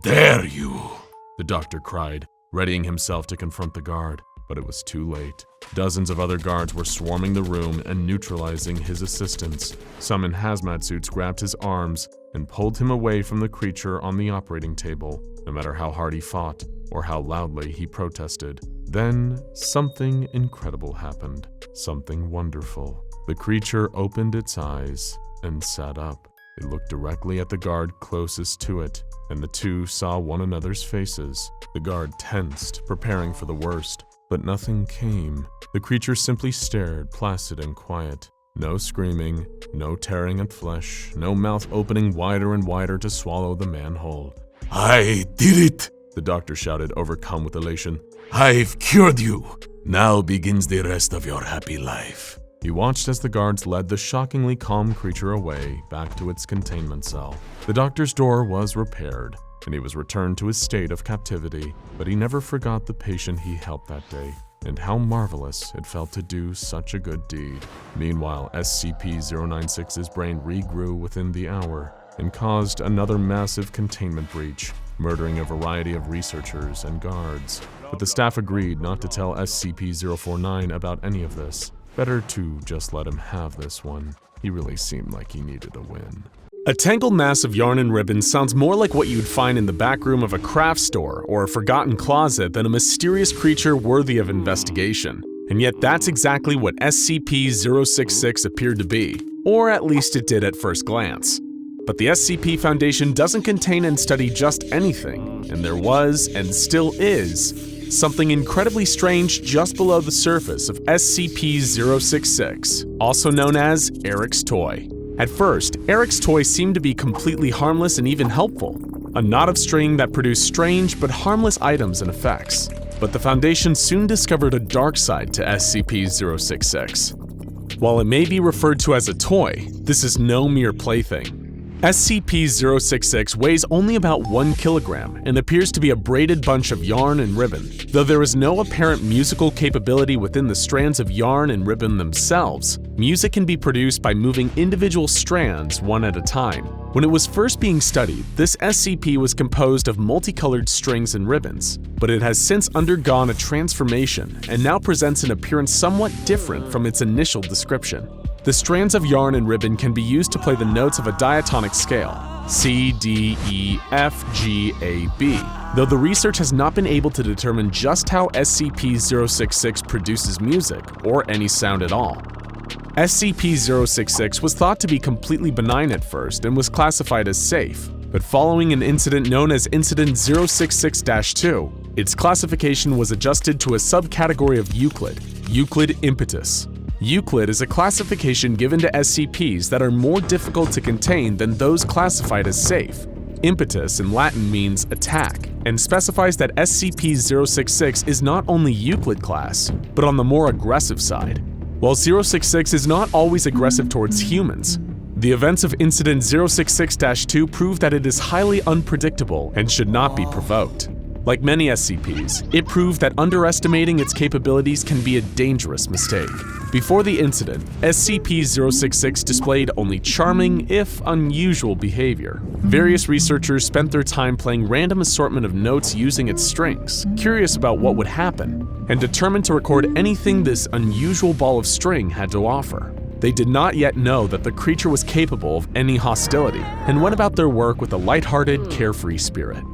dare you? The doctor cried, readying himself to confront the guard, but it was too late. Dozens of other guards were swarming the room and neutralizing his assistants. Some in hazmat suits grabbed his arms and pulled him away from the creature on the operating table, no matter how hard he fought or how loudly he protested. Then something incredible happened, something wonderful. The creature opened its eyes and sat up. It looked directly at the guard closest to it, and the two saw one another's faces. The guard tensed, preparing for the worst, but nothing came. The creature simply stared, placid and quiet. No screaming, no tearing at flesh, no mouth opening wider and wider to swallow the man whole. I did it! The doctor shouted, overcome with elation. I've cured you! Now begins the rest of your happy life. He watched as the guards led the shockingly calm creature away, back to its containment cell. The doctor's door was repaired, and he was returned to his state of captivity, but he never forgot the patient he helped that day, and how marvelous it felt to do such a good deed. Meanwhile, SCP-096's brain regrew within the hour, and caused another massive containment breach, murdering a variety of researchers and guards. But the staff agreed not to tell SCP-049 about any of this. Better to just let him have this one. He really seemed like he needed a win. A tangled mass of yarn and ribbon sounds more like what you'd find in the back room of a craft store or a forgotten closet than a mysterious creature worthy of investigation. And yet that's exactly what SCP-066 appeared to be, or at least it did at first glance. But the SCP Foundation doesn't contain and study just anything, and there was, and still is, something incredibly strange just below the surface of SCP-066, also known as Eric's Toy. At first, Eric's Toy seemed to be completely harmless and even helpful, a knot of string that produced strange but harmless items and effects. But the Foundation soon discovered a dark side to SCP-066. While it may be referred to as a toy, this is no mere plaything. SCP-066 weighs only about 1 kilogram and appears to be a braided bunch of yarn and ribbon. Though there is no apparent musical capability within the strands of yarn and ribbon themselves, music can be produced by moving individual strands one at a time. When it was first being studied, this SCP was composed of multicolored strings and ribbons, but it has since undergone a transformation and now presents an appearance somewhat different from its initial description. The strands of yarn and ribbon can be used to play the notes of a diatonic scale, C, D, E, F, G, A, B, though the research has not been able to determine just how SCP-066 produces music, or any sound at all. SCP-066 was thought to be completely benign at first and was classified as safe, but following an incident known as Incident 066-2, its classification was adjusted to a subcategory of Euclid, Euclid Impetus. Euclid is a classification given to SCPs that are more difficult to contain than those classified as safe. Impetus in Latin means attack, and specifies that SCP-066 is not only Euclid class, but on the more aggressive side. While 066 is not always aggressive towards humans, the events of Incident 066-2 prove that it is highly unpredictable and should not be provoked. Like many SCPs, it proved that underestimating its capabilities can be a dangerous mistake. Before the incident, SCP-066 displayed only charming, if unusual, behavior. Various researchers spent their time playing random assortment of notes using its strings, curious about what would happen, and determined to record anything this unusual ball of string had to offer. They did not yet know that the creature was capable of any hostility, and went about their work with a lighthearted, carefree spirit.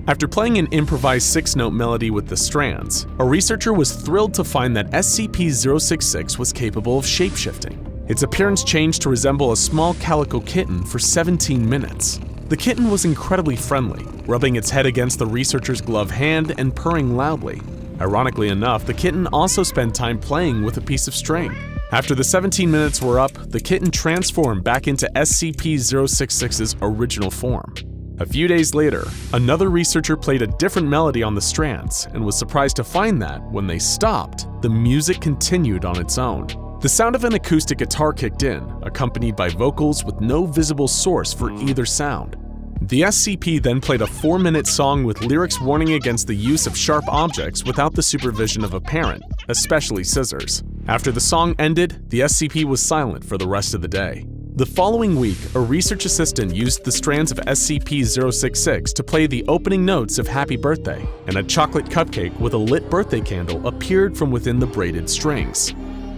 After playing an improvised 6-note melody with the strands, a researcher was thrilled to find that SCP-066 was capable of shapeshifting. Its appearance changed to resemble a small calico kitten for 17 minutes. The kitten was incredibly friendly, rubbing its head against the researcher's gloved hand and purring loudly. Ironically enough, the kitten also spent time playing with a piece of string. After the 17 minutes were up, the kitten transformed back into SCP-066's original form. A few days later, another researcher played a different melody on the strands and was surprised to find that, when they stopped, the music continued on its own. The sound of an acoustic guitar kicked in, accompanied by vocals with no visible source for either sound. The SCP then played a 4-minute song with lyrics warning against the use of sharp objects without the supervision of a parent, especially scissors. After the song ended, the SCP was silent for the rest of the day. The following week, a research assistant used the strands of SCP-066 to play the opening notes of Happy Birthday, and a chocolate cupcake with a lit birthday candle appeared from within the braided strings.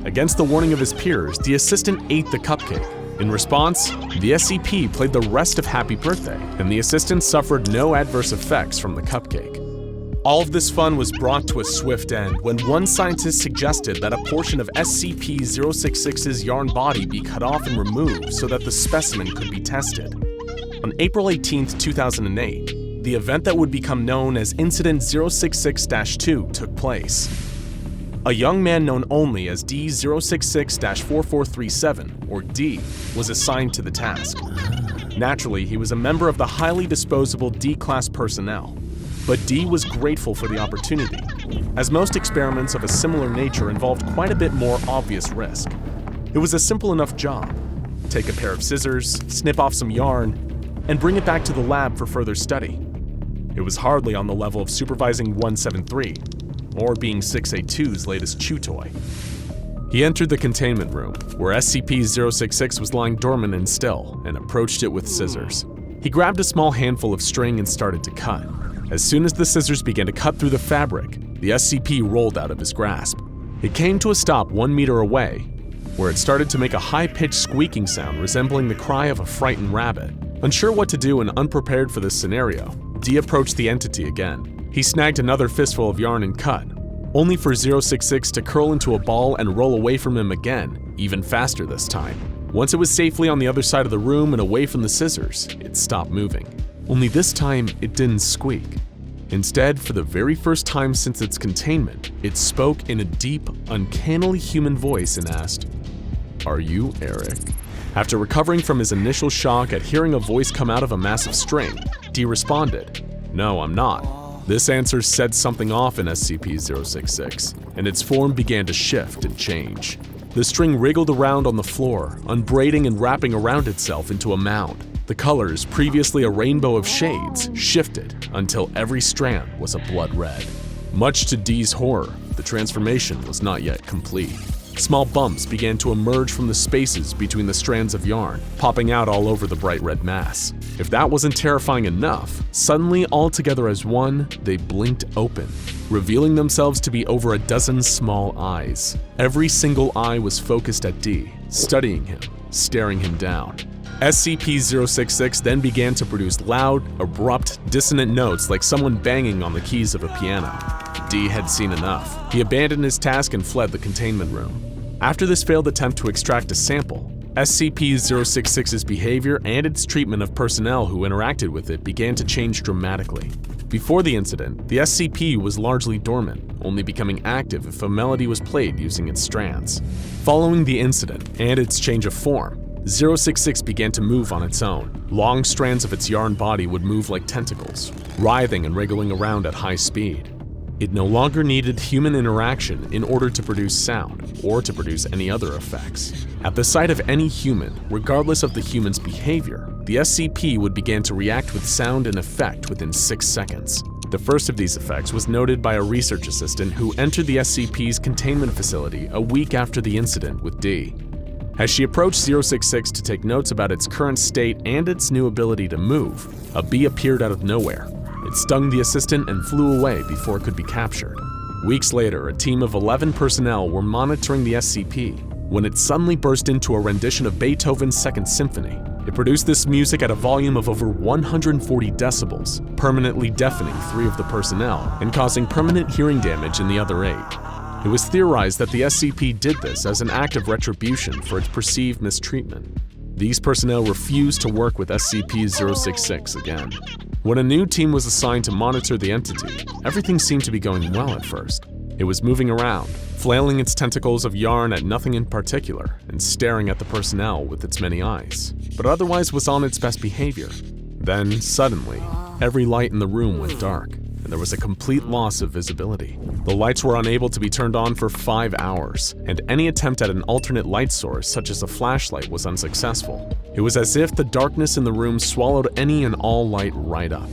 Against the warning of his peers, the assistant ate the cupcake. In response, the SCP played the rest of Happy Birthday, and the assistant suffered no adverse effects from the cupcake. All of this fun was brought to a swift end when one scientist suggested that a portion of SCP-066's yarn body be cut off and removed so that the specimen could be tested. On April 18, 2008, the event that would become known as Incident 066-2 took place. A young man known only as D-066-4437, or D, was assigned to the task. Naturally, he was a member of the highly disposable D-class personnel. But D was grateful for the opportunity, as most experiments of a similar nature involved quite a bit more obvious risk. It was a simple enough job. Take a pair of scissors, snip off some yarn, and bring it back to the lab for further study. It was hardly on the level of supervising 173, or being 682's latest chew toy. He entered the containment room, where SCP-066 was lying dormant and still, and approached it with scissors. He grabbed a small handful of string and started to cut. As soon as the scissors began to cut through the fabric, the SCP rolled out of his grasp. It came to a stop 1 meter away, where it started to make a high-pitched squeaking sound resembling the cry of a frightened rabbit. Unsure what to do and unprepared for this scenario, D approached the entity again. He snagged another fistful of yarn and cut, only for 066 to curl into a ball and roll away from him again, even faster this time. Once it was safely on the other side of the room and away from the scissors, it stopped moving. Only this time, it didn't squeak. Instead, for the very first time since its containment, it spoke in a deep, uncannily human voice and asked, "Are you Eric?" After recovering from his initial shock at hearing a voice come out of a massive string, D responded, "No, I'm not." This answer set something off in SCP-066, and its form began to shift and change. The string wriggled around on the floor, unbraiding and wrapping around itself into a mound. The colors, previously a rainbow of shades, shifted until every strand was a blood red. Much to D's horror, the transformation was not yet complete. Small bumps began to emerge from the spaces between the strands of yarn, popping out all over the bright red mass. If that wasn't terrifying enough, suddenly all together as one, they blinked open, revealing themselves to be over a dozen small eyes. Every single eye was focused at D, studying him, staring him down. SCP-066 then began to produce loud, abrupt, dissonant notes like someone banging on the keys of a piano. D had seen enough. He abandoned his task and fled the containment room. After this failed attempt to extract a sample, SCP-066's behavior and its treatment of personnel who interacted with it began to change dramatically. Before the incident, the SCP was largely dormant, only becoming active if a melody was played using its strands. Following the incident and its change of form, 066 began to move on its own. Long strands of its yarn body would move like tentacles, writhing and wriggling around at high speed. It no longer needed human interaction in order to produce sound or to produce any other effects. At the sight of any human, regardless of the human's behavior, the SCP would begin to react with sound and effect within 6 seconds. The first of these effects was noted by a research assistant who entered the SCP's containment facility a week after the incident with D. As she approached 066 to take notes about its current state and its new ability to move, a bee appeared out of nowhere. It stung the assistant and flew away before it could be captured. Weeks later, a team of 11 personnel were monitoring the SCP when it suddenly burst into a rendition of Beethoven's Second Symphony. It produced this music at a volume of over 140 decibels, permanently deafening 3 of the personnel and causing permanent hearing damage in the other 8. It was theorized that the SCP did this as an act of retribution for its perceived mistreatment. These personnel refused to work with SCP-066 again. When a new team was assigned to monitor the entity, everything seemed to be going well at first. It was moving around, flailing its tentacles of yarn at nothing in particular, and staring at the personnel with its many eyes, but otherwise was on its best behavior. Then, suddenly, every light in the room went dark, and there was a complete loss of visibility. The lights were unable to be turned on for 5 hours, and any attempt at an alternate light source, such as a flashlight, was unsuccessful. It was as if the darkness in the room swallowed any and all light right up.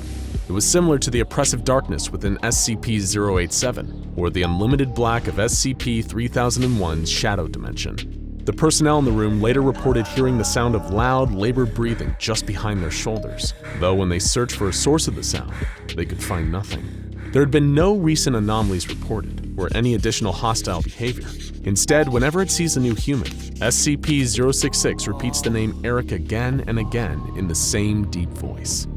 It was similar to the oppressive darkness within SCP-087, or the unlimited black of SCP-3001's Shadow Dimension. The personnel in the room later reported hearing the sound of loud, labored breathing just behind their shoulders, though when they searched for a source of the sound, they could find nothing. There had been no recent anomalies reported, or any additional hostile behavior. Instead, whenever it sees a new human, SCP-066 repeats the name Eric again and again in the same deep voice.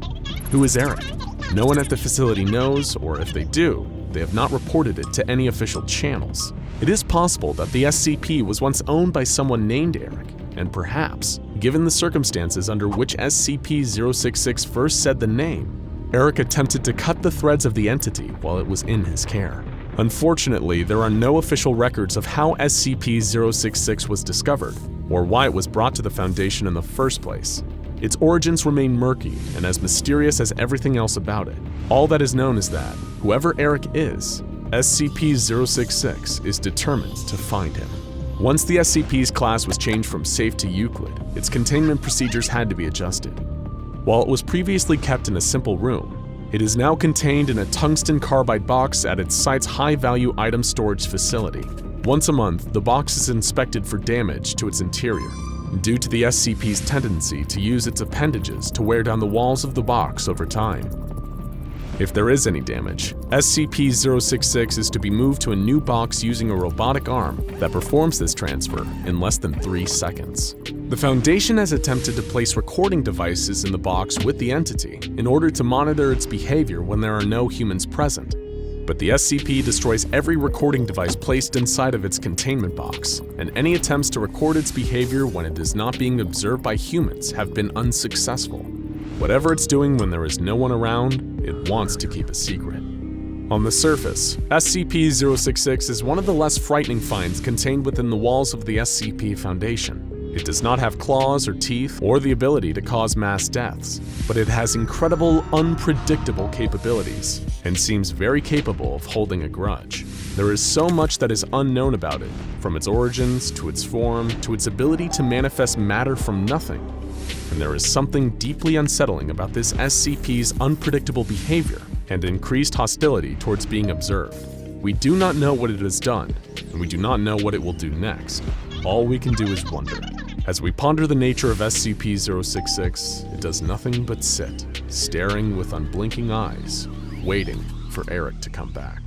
Who is Eric? No one at the facility knows, or if they do, they have not reported it to any official channels. It is possible that the SCP was once owned by someone named Eric, and perhaps, given the circumstances under which SCP-066 first said the name, Eric attempted to cut the threads of the entity while it was in his care. Unfortunately, there are no official records of how SCP-066 was discovered, or why it was brought to the Foundation in the first place. Its origins remain murky and as mysterious as everything else about it. All that is known is that, whoever Eric is, SCP-066 is determined to find him. Once the SCP's class was changed from safe to Euclid, its containment procedures had to be adjusted. While it was previously kept in a simple room, it is now contained in a tungsten carbide box at its site's high-value item storage facility. Once a month, the box is inspected for damage to its interior, due to the SCP's tendency to use its appendages to wear down the walls of the box over time. If there is any damage, SCP-066 is to be moved to a new box using a robotic arm that performs this transfer in less than 3 seconds. The Foundation has attempted to place recording devices in the box with the entity in order to monitor its behavior when there are no humans present. But the SCP destroys every recording device placed inside of its containment box, and any attempts to record its behavior when it is not being observed by humans have been unsuccessful. Whatever it's doing when there is no one around, it wants to keep a secret. On the surface, SCP-066 is one of the less frightening finds contained within the walls of the SCP Foundation. It does not have claws or teeth or the ability to cause mass deaths, but it has incredible, unpredictable capabilities and seems very capable of holding a grudge. There is so much that is unknown about it, from its origins to its form to its ability to manifest matter from nothing. And there is something deeply unsettling about this SCP's unpredictable behavior and increased hostility towards being observed. We do not know what it has done, and we do not know what it will do next. All we can do is wonder. As we ponder the nature of SCP-066, it does nothing but sit, staring with unblinking eyes, waiting for Eric to come back.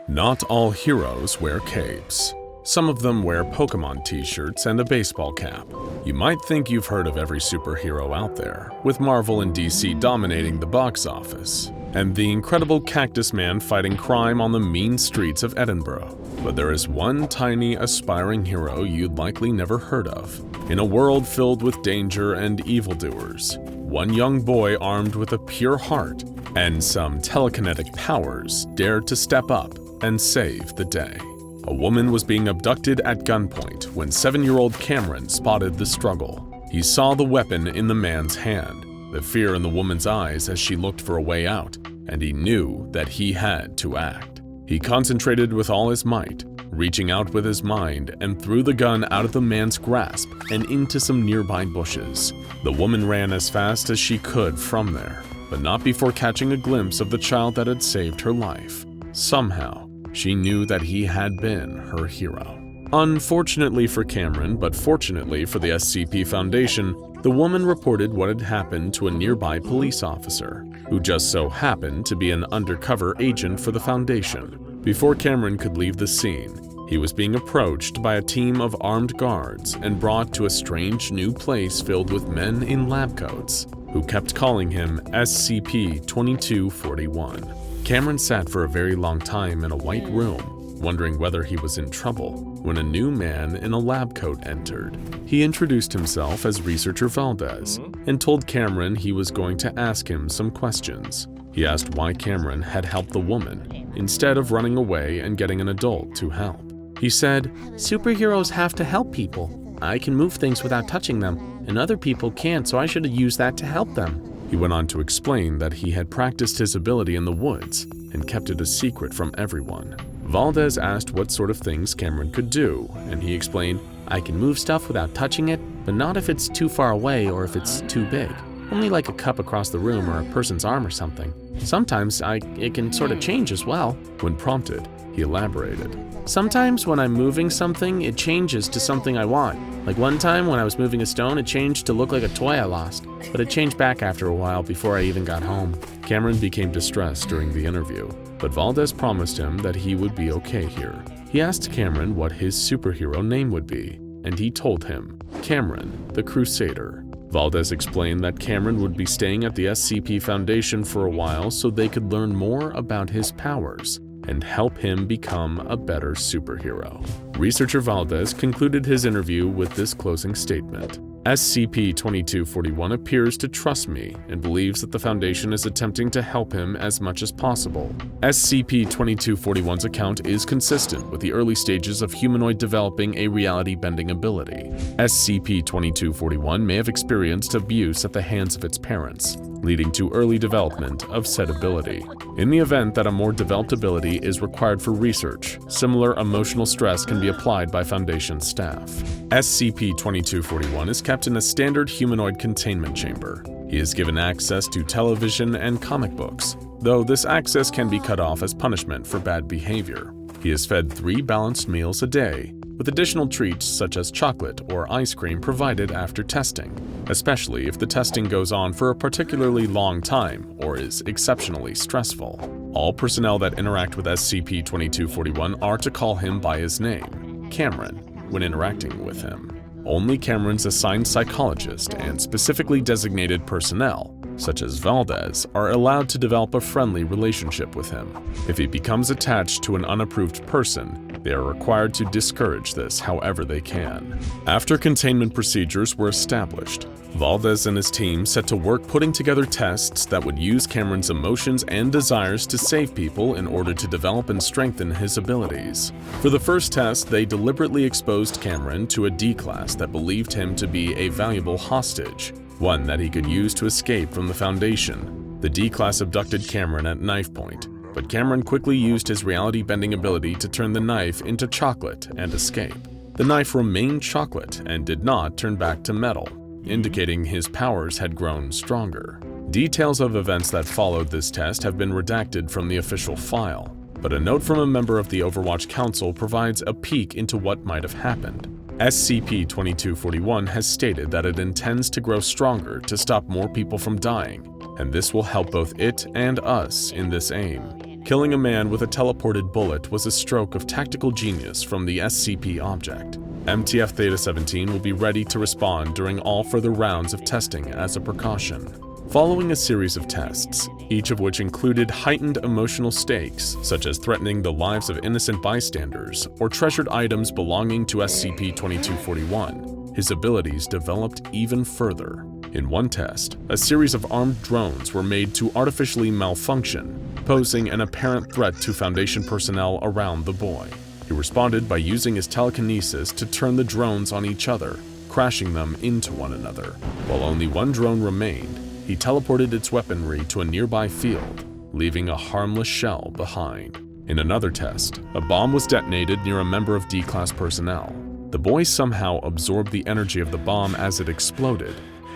Not all heroes wear capes. Some of them wear Pokemon t-shirts and a baseball cap. You might think you've heard of every superhero out there, with Marvel and DC dominating the box office, and the incredible Cactus Man fighting crime on the mean streets of Edinburgh. But there is one tiny aspiring hero you'd likely never heard of. In a world filled with danger and evildoers, one young boy armed with a pure heart and some telekinetic powers dared to step up and save the day. A woman was being abducted at gunpoint when 7-year-old Cameron spotted the struggle. He saw the weapon in the man's hand, the fear in the woman's eyes as she looked for a way out, and he knew that he had to act. He concentrated with all his might, reaching out with his mind, and threw the gun out of the man's grasp and into some nearby bushes. The woman ran as fast as she could from there, but not before catching a glimpse of the child that had saved her life. Somehow, she knew that he had been her hero. Unfortunately for Cameron, but fortunately for the SCP Foundation, the woman reported what had happened to a nearby police officer, who just so happened to be an undercover agent for the Foundation. Before Cameron could leave the scene, he was being approached by a team of armed guards and brought to a strange new place filled with men in lab coats, who kept calling him SCP-2241. Cameron sat for a very long time in a white room, wondering whether he was in trouble, when a new man in a lab coat entered. He introduced himself as Researcher Valdez and told Cameron he was going to ask him some questions. He asked why Cameron had helped the woman, instead of running away and getting an adult to help. He said, "Superheroes have to help people. I can move things without touching them, and other people can't, so I should have used that to help them." He went on to explain that he had practiced his ability in the woods and kept it a secret from everyone. Valdez asked what sort of things Cameron could do, and he explained, "I can move stuff without touching it, but not if it's too far away or if it's too big. Only like a cup across the room or a person's arm or something. Sometimes it can sort of change as well." When prompted, he elaborated. "Sometimes when I'm moving something, it changes to something I want. Like one time when I was moving a stone, it changed to look like a toy I lost, but it changed back after a while before I even got home." Cameron became distressed during the interview, but Valdez promised him that he would be okay here. He asked Cameron what his superhero name would be, and he told him, Cameron the Crusader. Valdez explained that Cameron would be staying at the SCP Foundation for a while so they could learn more about his powers and help him become a better superhero. Researcher Valdez concluded his interview with this closing statement. SCP-2241 appears to trust me and believes that the Foundation is attempting to help him as much as possible. SCP-2241's account is consistent with the early stages of humanoid developing a reality-bending ability. SCP-2241 may have experienced abuse at the hands of its parents, leading to early development of said ability. In the event that a more developed ability is required for research, similar emotional stress can be applied by Foundation staff. SCP-2241 is kept in a standard humanoid containment chamber. He is given access to television and comic books, though this access can be cut off as punishment for bad behavior. He is fed 3 balanced meals a day, with additional treats such as chocolate or ice cream provided after testing, especially if the testing goes on for a particularly long time or is exceptionally stressful. All personnel that interact with SCP-2241 are to call him by his name, Cameron, when interacting with him. Only Cameron's assigned psychologist and specifically designated personnel, such as Valdez, are allowed to develop a friendly relationship with him. If he becomes attached to an unapproved person, they are required to discourage this however they can. After containment procedures were established, Valdez and his team set to work putting together tests that would use Cameron's emotions and desires to save people in order to develop and strengthen his abilities. For the first test, they deliberately exposed Cameron to a D-class that believed him to be a valuable hostage, one that he could use to escape from the Foundation. The D-class abducted Cameron at knife point, but Cameron quickly used his reality-bending ability to turn the knife into chocolate and escape. The knife remained chocolate and did not turn back to metal, indicating his powers had grown stronger. Details of events that followed this test have been redacted from the official file, but a note from a member of the Overwatch Council provides a peek into what might have happened. SCP-2241 has stated that it intends to grow stronger to stop more people from dying, and this will help both it and us in this aim. Killing a man with a teleported bullet was a stroke of tactical genius from the SCP object. MTF Theta-17 will be ready to respond during all further rounds of testing as a precaution. Following a series of tests, each of which included heightened emotional stakes, such as threatening the lives of innocent bystanders or treasured items belonging to SCP-2241, his abilities developed even further. In one test, a series of armed drones were made to artificially malfunction, posing an apparent threat to Foundation personnel around the boy. He responded by using his telekinesis to turn the drones on each other, crashing them into one another. While only one drone remained, he teleported its weaponry to a nearby field, leaving a harmless shell behind. In another test, a bomb was detonated near a member of D-Class personnel. The boy somehow absorbed the energy of the bomb as it exploded,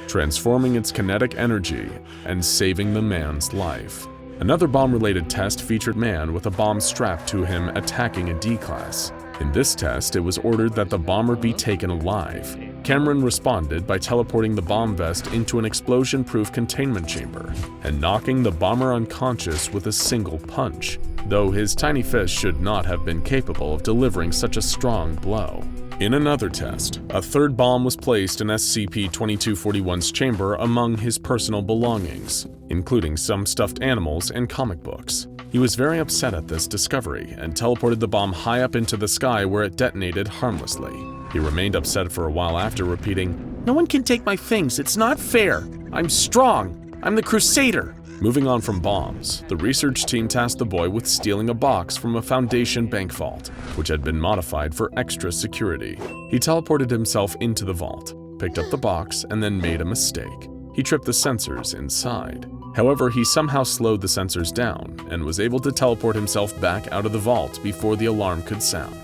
transforming its kinetic energy and saving the man's life. Another bomb-related test featured man with a bomb strapped to him attacking a D-Class. In this test, it was ordered that the bomber be taken alive. Cameron responded by teleporting the bomb vest into an explosion-proof containment chamber and knocking the bomber unconscious with a single punch, though his tiny fist should not have been capable of delivering such a strong blow. In another test, a third bomb was placed in SCP-2241's chamber among his personal belongings, including some stuffed animals and comic books. He was very upset at this discovery and teleported the bomb high up into the sky where it detonated harmlessly. He remained upset for a while after, repeating, "No one can take my things, it's not fair. I'm strong. I'm the Crusader." Moving on from bombs, the research team tasked the boy with stealing a box from a Foundation bank vault, which had been modified for extra security. He teleported himself into the vault, picked up the box, and then made a mistake. He tripped the sensors inside. However, he somehow slowed the sensors down and was able to teleport himself back out of the vault before the alarm could sound.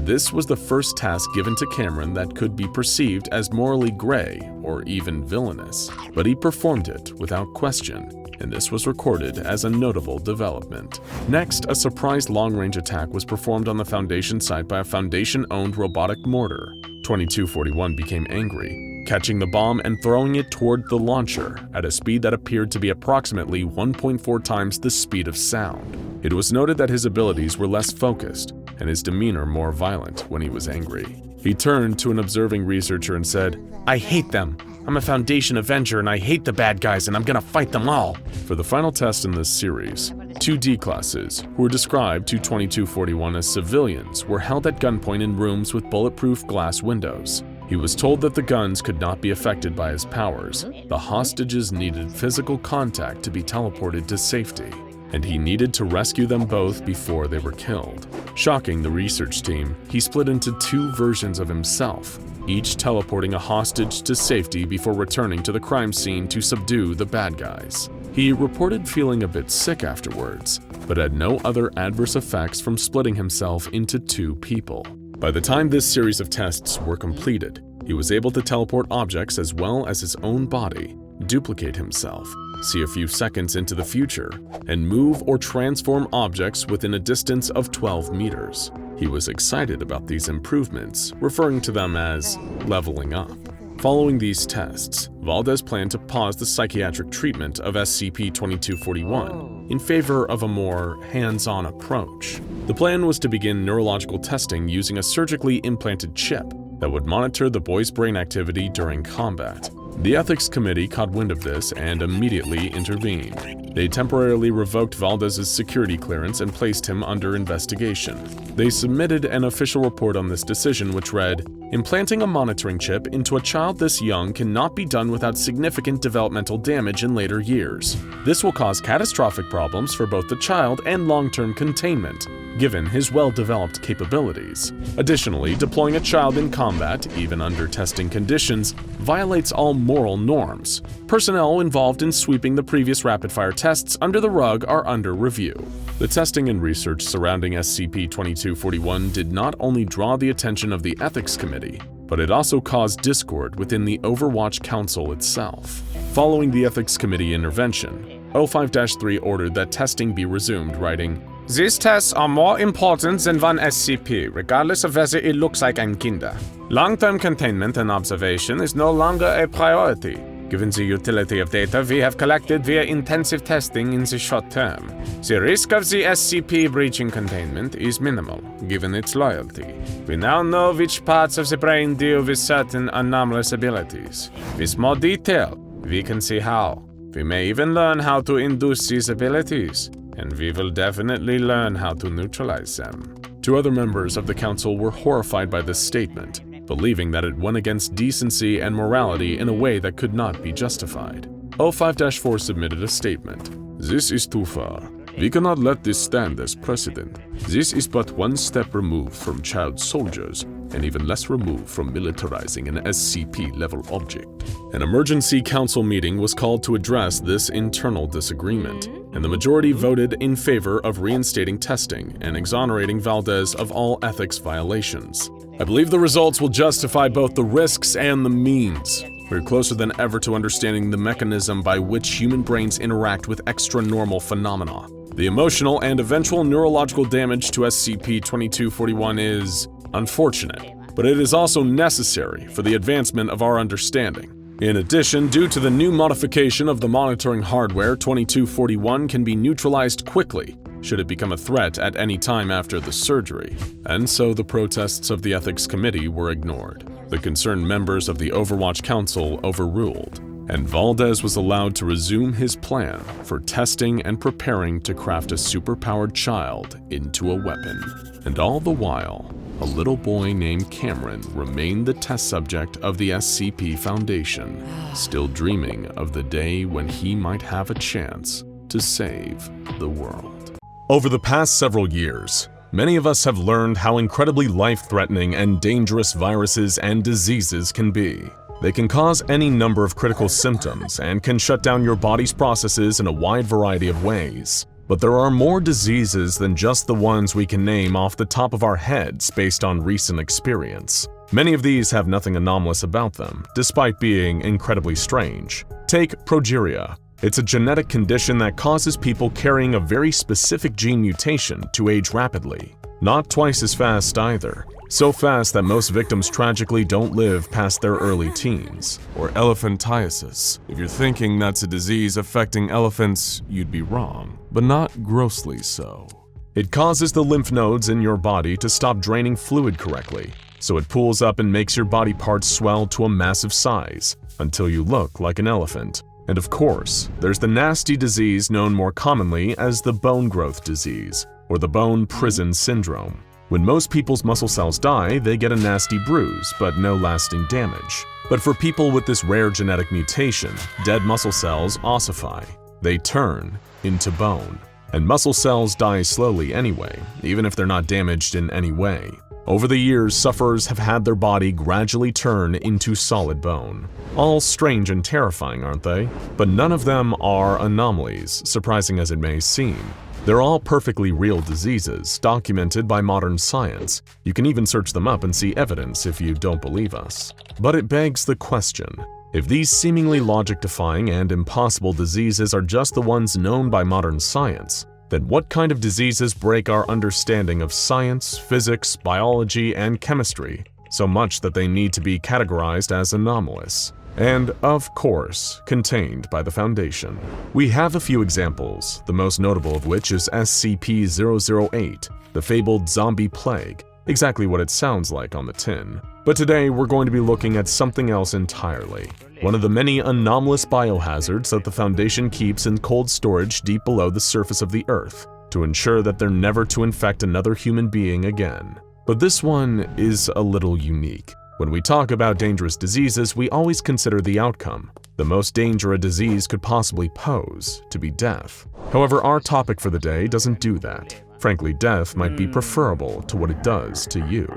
This was the first task given to Cameron that could be perceived as morally gray or even villainous, but he performed it without question, and this was recorded as a notable development. Next, a surprise long-range attack was performed on the Foundation site by a Foundation-owned robotic mortar. 2241 became angry, catching the bomb and throwing it toward the launcher at a speed that appeared to be approximately 1.4 times the speed of sound. It was noted that his abilities were less focused and his demeanor more violent when he was angry. He turned to an observing researcher and said, "I hate them. I'm a Foundation Avenger and I hate the bad guys and I'm gonna fight them all." For the final test in this series, 2 D-Classes, who were described to 2241 as civilians, were held at gunpoint in rooms with bulletproof glass windows. He was told that the guns could not be affected by his powers. The hostages needed physical contact to be teleported to safety, and he needed to rescue them both before they were killed. Shocking the research team, he split into 2 versions of himself, each teleporting a hostage to safety before returning to the crime scene to subdue the bad guys. He reported feeling a bit sick afterwards, but had no other adverse effects from splitting himself into 2 people. By the time this series of tests were completed, he was able to teleport objects as well as his own body, duplicate himself, see a few seconds into the future, and move or transform objects within a distance of 12 meters. He was excited about these improvements, referring to them as leveling up. Following these tests, Valdez planned to pause the psychiatric treatment of SCP-2241 in favor of a more hands-on approach. The plan was to begin neurological testing using a surgically implanted chip that would monitor the boy's brain activity during combat. The ethics committee caught wind of this and immediately intervened. They temporarily revoked Valdez's security clearance and placed him under investigation. They submitted an official report on this decision which read, "Implanting a monitoring chip into a child this young cannot be done without significant developmental damage in later years. This will cause catastrophic problems for both the child and long-term containment, given his well-developed capabilities. Additionally, deploying a child in combat, even under testing conditions, violates all moral norms. Personnel involved in sweeping the previous rapid-fire tests under the rug are under review." The testing and research surrounding SCP-2241 did not only draw the attention of the Ethics Committee, but it also caused discord within the Overwatch Council itself. Following the Ethics Committee intervention, 05-3 ordered that testing be resumed, writing, "These tests are more important than one SCP, regardless of whether it looks like ein Kinder. Long-term containment and observation is no longer a priority, given the utility of data we have collected via intensive testing in the short term. The risk of the SCP breaching containment is minimal, given its loyalty. We now know which parts of the brain deal with certain anomalous abilities. With more detail, we can see how. We may even learn how to induce these abilities, and we will definitely learn how to neutralize them. Two other members of the council were horrified by this statement, believing that it went against decency and morality in a way that could not be justified. O5-4 submitted a statement. This is too far. We cannot let this stand as precedent. This is but one step removed from child soldiers, and even less removed from militarizing an SCP-level object. An emergency council meeting was called to address this internal disagreement, and the majority voted in favor of reinstating testing and exonerating Valdez of all ethics violations. I believe the results will justify both the risks and the means. We're closer than ever to understanding the mechanism by which human brains interact with extra-normal phenomena. The emotional and eventual neurological damage to SCP-2241 is unfortunate, but it is also necessary for the advancement of our understanding. In addition, due to the new modification of the monitoring hardware, 2241 can be neutralized quickly should it become a threat at any time after the surgery, and so the protests of the Ethics Committee were ignored. The concerned members of the Overwatch Council overruled, and Valdez was allowed to resume his plan for testing and preparing to craft a superpowered child into a weapon. And all the while, a little boy named Cameron remained the test subject of the SCP Foundation, still dreaming of the day when he might have a chance to save the world. Over the past several years, many of us have learned how incredibly life-threatening and dangerous viruses and diseases can be. They can cause any number of critical symptoms and can shut down your body's processes in a wide variety of ways. But there are more diseases than just the ones we can name off the top of our heads based on recent experience. Many of these have nothing anomalous about them, despite being incredibly strange. Take progeria. It's a genetic condition that causes people carrying a very specific gene mutation to age rapidly. Not twice as fast either. So fast that most victims tragically don't live past their early teens. Or elephantiasis. If you're thinking that's a disease affecting elephants, you'd be wrong, but not grossly so. It causes the lymph nodes in your body to stop draining fluid correctly, so it pools up and makes your body parts swell to a massive size, until you look like an elephant. And of course, there's the nasty disease known more commonly as the bone growth disease, or the bone prison syndrome. When most people's muscle cells die, they get a nasty bruise, but no lasting damage. But for people with this rare genetic mutation, dead muscle cells ossify. They turn into bone. And muscle cells die slowly anyway, even if they're not damaged in any way. Over the years, sufferers have had their body gradually turn into solid bone. All strange and terrifying, aren't they? But none of them are anomalies, surprising as it may seem. They're all perfectly real diseases, documented by modern science. You can even search them up and see evidence if you don't believe us. But it begs the question, if these seemingly logic-defying and impossible diseases are just the ones known by modern science, then what kind of diseases break our understanding of science, physics, biology, and chemistry so much that they need to be categorized as anomalous? And, of course, contained by the Foundation. We have a few examples, the most notable of which is SCP-008, the fabled zombie plague, exactly what it sounds like on the tin. But today we're going to be looking at something else entirely. One of the many anomalous biohazards that the Foundation keeps in cold storage deep below the surface of the Earth, to ensure that they're never to infect another human being again. But this one is a little unique. When we talk about dangerous diseases, we always consider the outcome, the most danger a disease could possibly pose, to be death. However, our topic for the day doesn't do that. Frankly, death might be preferable to what it does to you.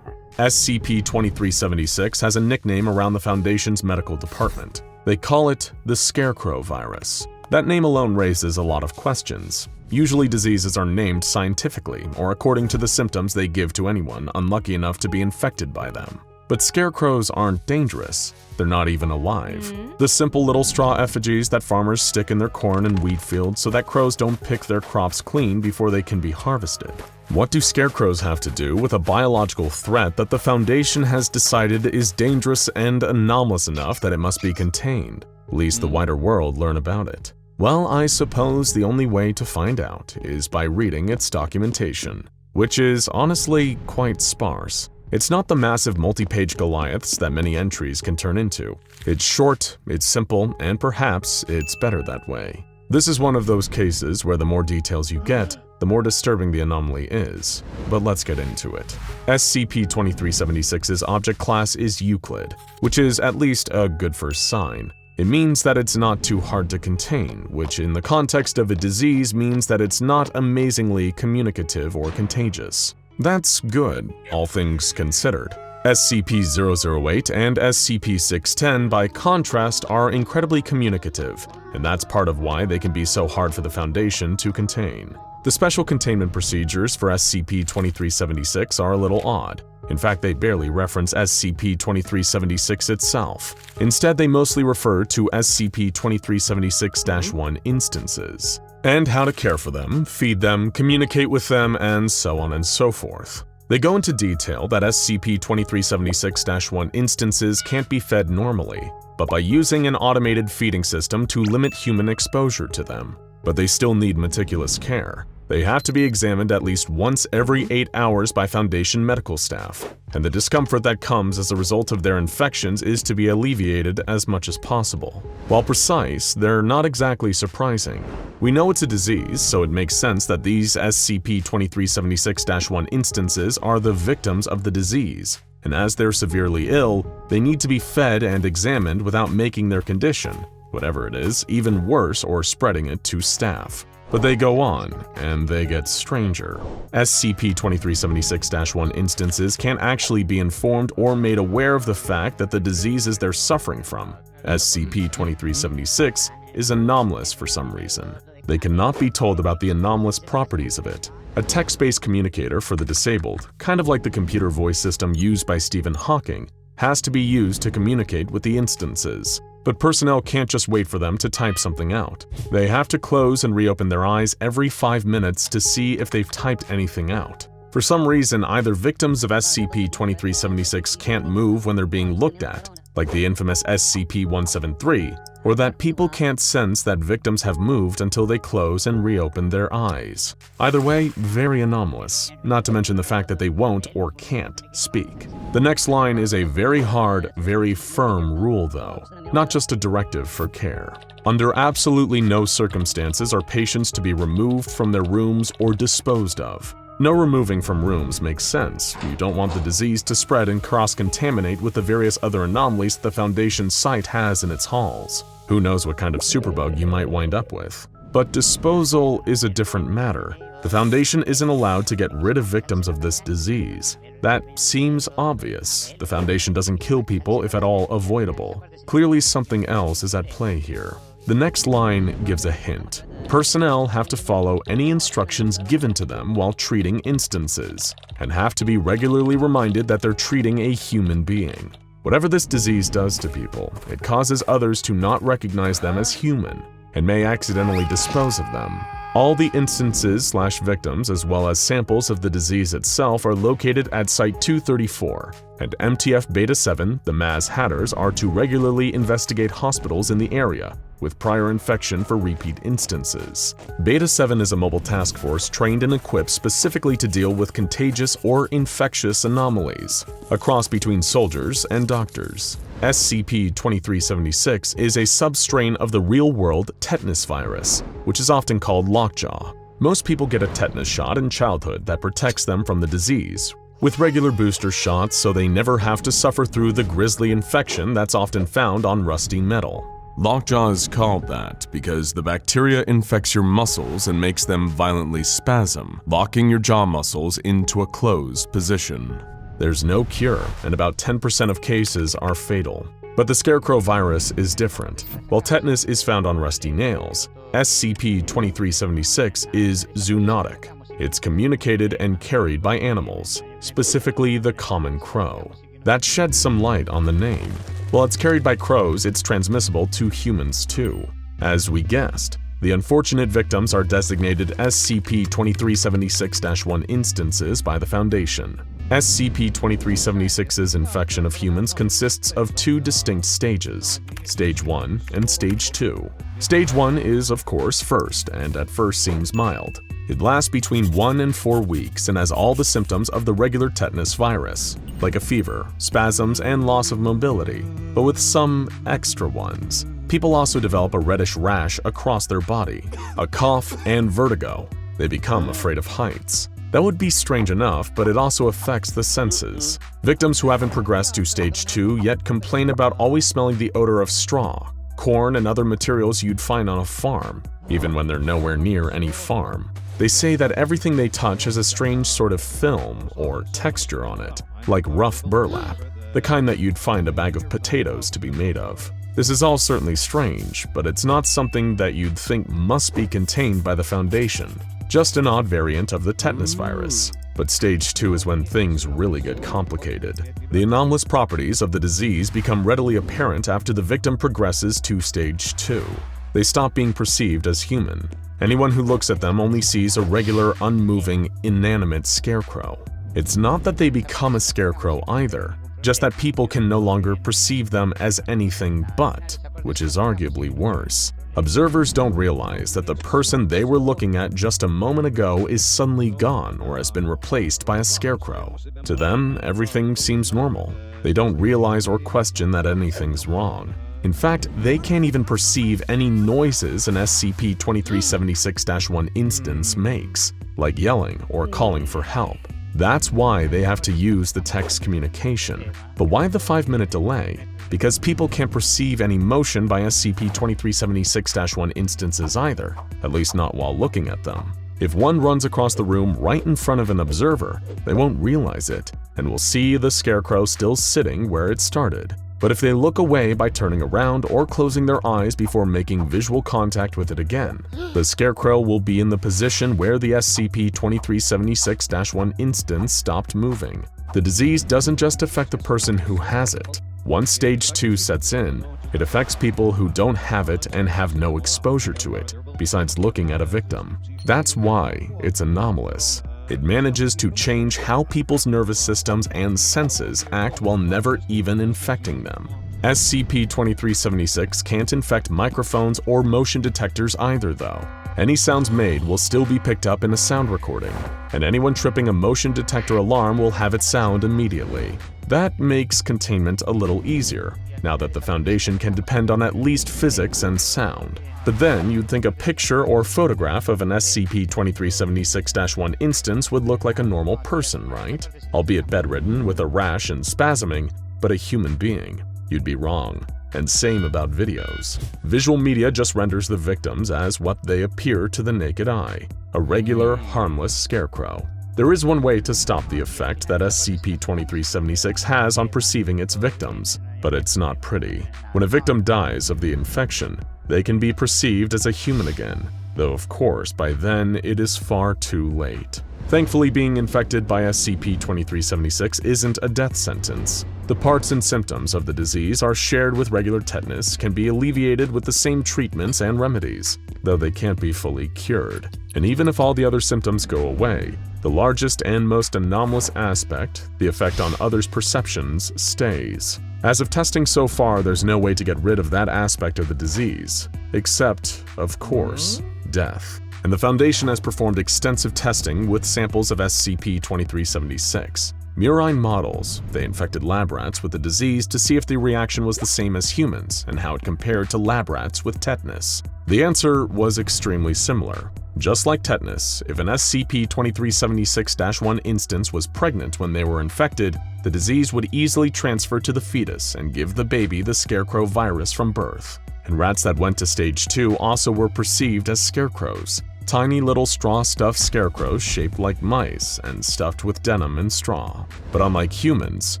SCP-2376 has a nickname around the Foundation's medical department. They call it the Scarecrow virus. That name alone raises a lot of questions. Usually diseases are named scientifically or according to the symptoms they give to anyone unlucky enough to be infected by them. But scarecrows aren't dangerous. They're not even alive. The simple little straw effigies that farmers stick in their corn and wheat fields so that crows don't pick their crops clean before they can be harvested. What do scarecrows have to do with a biological threat that the Foundation has decided is dangerous and anomalous enough that it must be contained? At least the wider world learn about it. Well, I suppose the only way to find out is by reading its documentation, which is honestly quite sparse. It's not the massive multi-page Goliaths that many entries can turn into. It's short, it's simple, and perhaps it's better that way. This is one of those cases where the more details you get, the more disturbing the anomaly is. But let's get into it. SCP-2376's object class is Euclid, which is at least a good first sign. It means that it's not too hard to contain, which in the context of a disease means that it's not amazingly communicative or contagious. That's good, all things considered. SCP-008 and SCP-610, by contrast, are incredibly communicative, and that's part of why they can be so hard for the Foundation to contain. The special containment procedures for SCP-2376 are a little odd. In fact, they barely reference SCP-2376 itself. Instead, they mostly refer to SCP-2376-1 instances, and how to care for them, feed them, communicate with them, and so on and so forth. They go into detail that SCP-2376-1 instances can't be fed normally, but by using an automated feeding system to limit human exposure to them. But they still need meticulous care. They have to be examined at least once every 8 hours by Foundation medical staff, and the discomfort that comes as a result of their infections is to be alleviated as much as possible. While precise, they're not exactly surprising. We know it's a disease, so it makes sense that these SCP-2376-1 instances are the victims of the disease, and as they're severely ill, they need to be fed and examined without making their condition, whatever it is, even worse or spreading it to staff. But they go on, and they get stranger. SCP-2376-1 instances can't actually be informed or made aware of the fact that the diseases they're suffering from. SCP-2376 is anomalous for some reason. They cannot be told about the anomalous properties of it. A text-based communicator for the disabled, kind of like the computer voice system used by Stephen Hawking, has to be used to communicate with the instances. But personnel can't just wait for them to type something out. They have to close and reopen their eyes every 5 minutes to see if they've typed anything out. For some reason, either victims of SCP-2376 can't move when they're being looked at, like the infamous SCP-173, or that people can't sense that victims have moved until they close and reopen their eyes. Either way, very anomalous, not to mention the fact that they won't or can't speak. The next line is a very hard, very firm rule though, not just a directive for care. Under absolutely no circumstances are patients to be removed from their rooms or disposed of. No removing from rooms makes sense. You don't want the disease to spread and cross-contaminate with the various other anomalies the Foundation's site has in its halls. Who knows what kind of superbug you might wind up with. But disposal is a different matter. The Foundation isn't allowed to get rid of victims of this disease. That seems obvious. The Foundation doesn't kill people if at all avoidable. Clearly something else is at play here. The next line gives a hint. Personnel have to follow any instructions given to them while treating instances, and have to be regularly reminded that they're treating a human being. Whatever this disease does to people, it causes others to not recognize them as human, and may accidentally dispose of them. All the instances/victims, as well as samples of the disease itself, are located at Site-234, and MTF Beta-7, the Maz Hatters, are to regularly investigate hospitals in the area, with prior infection for repeat instances. Beta-7 is a mobile task force trained and equipped specifically to deal with contagious or infectious anomalies, a cross between soldiers and doctors. SCP-2376 is a substrain of the real-world tetanus virus, which is often called lockjaw. Most people get a tetanus shot in childhood that protects them from the disease, with regular booster shots so they never have to suffer through the grisly infection that's often found on rusty metal. Lockjaw is called that because the bacteria infects your muscles and makes them violently spasm, locking your jaw muscles into a closed position. There's no cure, and about 10% of cases are fatal. But the scarecrow virus is different. While tetanus is found on rusty nails, SCP-2376 is zoonotic. It's communicated and carried by animals, specifically the common crow. That sheds some light on the name. While it's carried by crows, it's transmissible to humans too. As we guessed, the unfortunate victims are designated SCP-2376-1 instances by the Foundation. SCP-2376's infection of humans consists of two distinct stages, Stage 1 and Stage 2. Stage 1 is, of course, first, and at first seems mild. It lasts between 1 and 4 weeks and has all the symptoms of the regular tetanus virus, like a fever, spasms, and loss of mobility, but with some extra ones. People also develop a reddish rash across their body, a cough, and vertigo. They become afraid of heights. That would be strange enough, but it also affects the senses. Victims who haven't progressed to stage 2 yet complain about always smelling the odor of straw, corn, and other materials you'd find on a farm, even when they're nowhere near any farm. They say that everything they touch has a strange sort of film or texture on it, like rough burlap, the kind that you'd find a bag of potatoes to be made of. This is all certainly strange, but it's not something that you'd think must be contained by the Foundation, just an odd variant of the tetanus virus. But stage 2 is when things really get complicated. The anomalous properties of the disease become readily apparent after the victim progresses to stage 2. They stop being perceived as human. Anyone who looks at them only sees a regular, unmoving, inanimate scarecrow. It's not that they become a scarecrow either, just that people can no longer perceive them as anything but, which is arguably worse. Observers don't realize that the person they were looking at just a moment ago is suddenly gone or has been replaced by a scarecrow. To them, everything seems normal. They don't realize or question that anything's wrong. In fact, they can't even perceive any noises an SCP-2376-1 instance makes, like yelling or calling for help. That's why they have to use the text communication. But why the 5-minute delay? Because people can't perceive any motion by SCP-2376-1 instances either, at least not while looking at them. If one runs across the room right in front of an observer, they won't realize it, and will see the scarecrow still sitting where it started. But if they look away by turning around or closing their eyes before making visual contact with it again, the scarecrow will be in the position where the SCP-2376-1 instance stopped moving. The disease doesn't just affect the person who has it. Once stage 2 sets in, it affects people who don't have it and have no exposure to it, besides looking at a victim. That's why it's anomalous. It manages to change how people's nervous systems and senses act while never even infecting them. SCP-2376 can't infect microphones or motion detectors either though. Any sounds made will still be picked up in a sound recording, and anyone tripping a motion detector alarm will have it sound immediately. That makes containment a little easier, now that the Foundation can depend on at least physics and sound. But then you'd think a picture or photograph of an SCP-2376-1 instance would look like a normal person, right? Albeit bedridden with a rash and spasming, but a human being. You'd be wrong. And same about videos. Visual media just renders the victims as what they appear to the naked eye, a regular, harmless scarecrow. There is one way to stop the effect that SCP-2376 has on perceiving its victims, but it's not pretty. When a victim dies of the infection, they can be perceived as a human again, though of course by then it is far too late. Thankfully, being infected by SCP-2376 isn't a death sentence. The parts and symptoms of the disease are shared with regular tetanus, can be alleviated with the same treatments and remedies, though they can't be fully cured. And even if all the other symptoms go away, the largest and most anomalous aspect, the effect on others' perceptions, stays. As of testing so far, there's no way to get rid of that aspect of the disease, except, of course, death. And the Foundation has performed extensive testing with samples of SCP-2376. Murine models, they infected lab rats with the disease to see if the reaction was the same as humans and how it compared to lab rats with tetanus. The answer was extremely similar. Just like tetanus, if an SCP-2376-1 instance was pregnant when they were infected, the disease would easily transfer to the fetus and give the baby the scarecrow virus from birth. And rats that went to stage 2 also were perceived as scarecrows. Tiny little straw-stuffed scarecrows shaped like mice and stuffed with denim and straw. But unlike humans,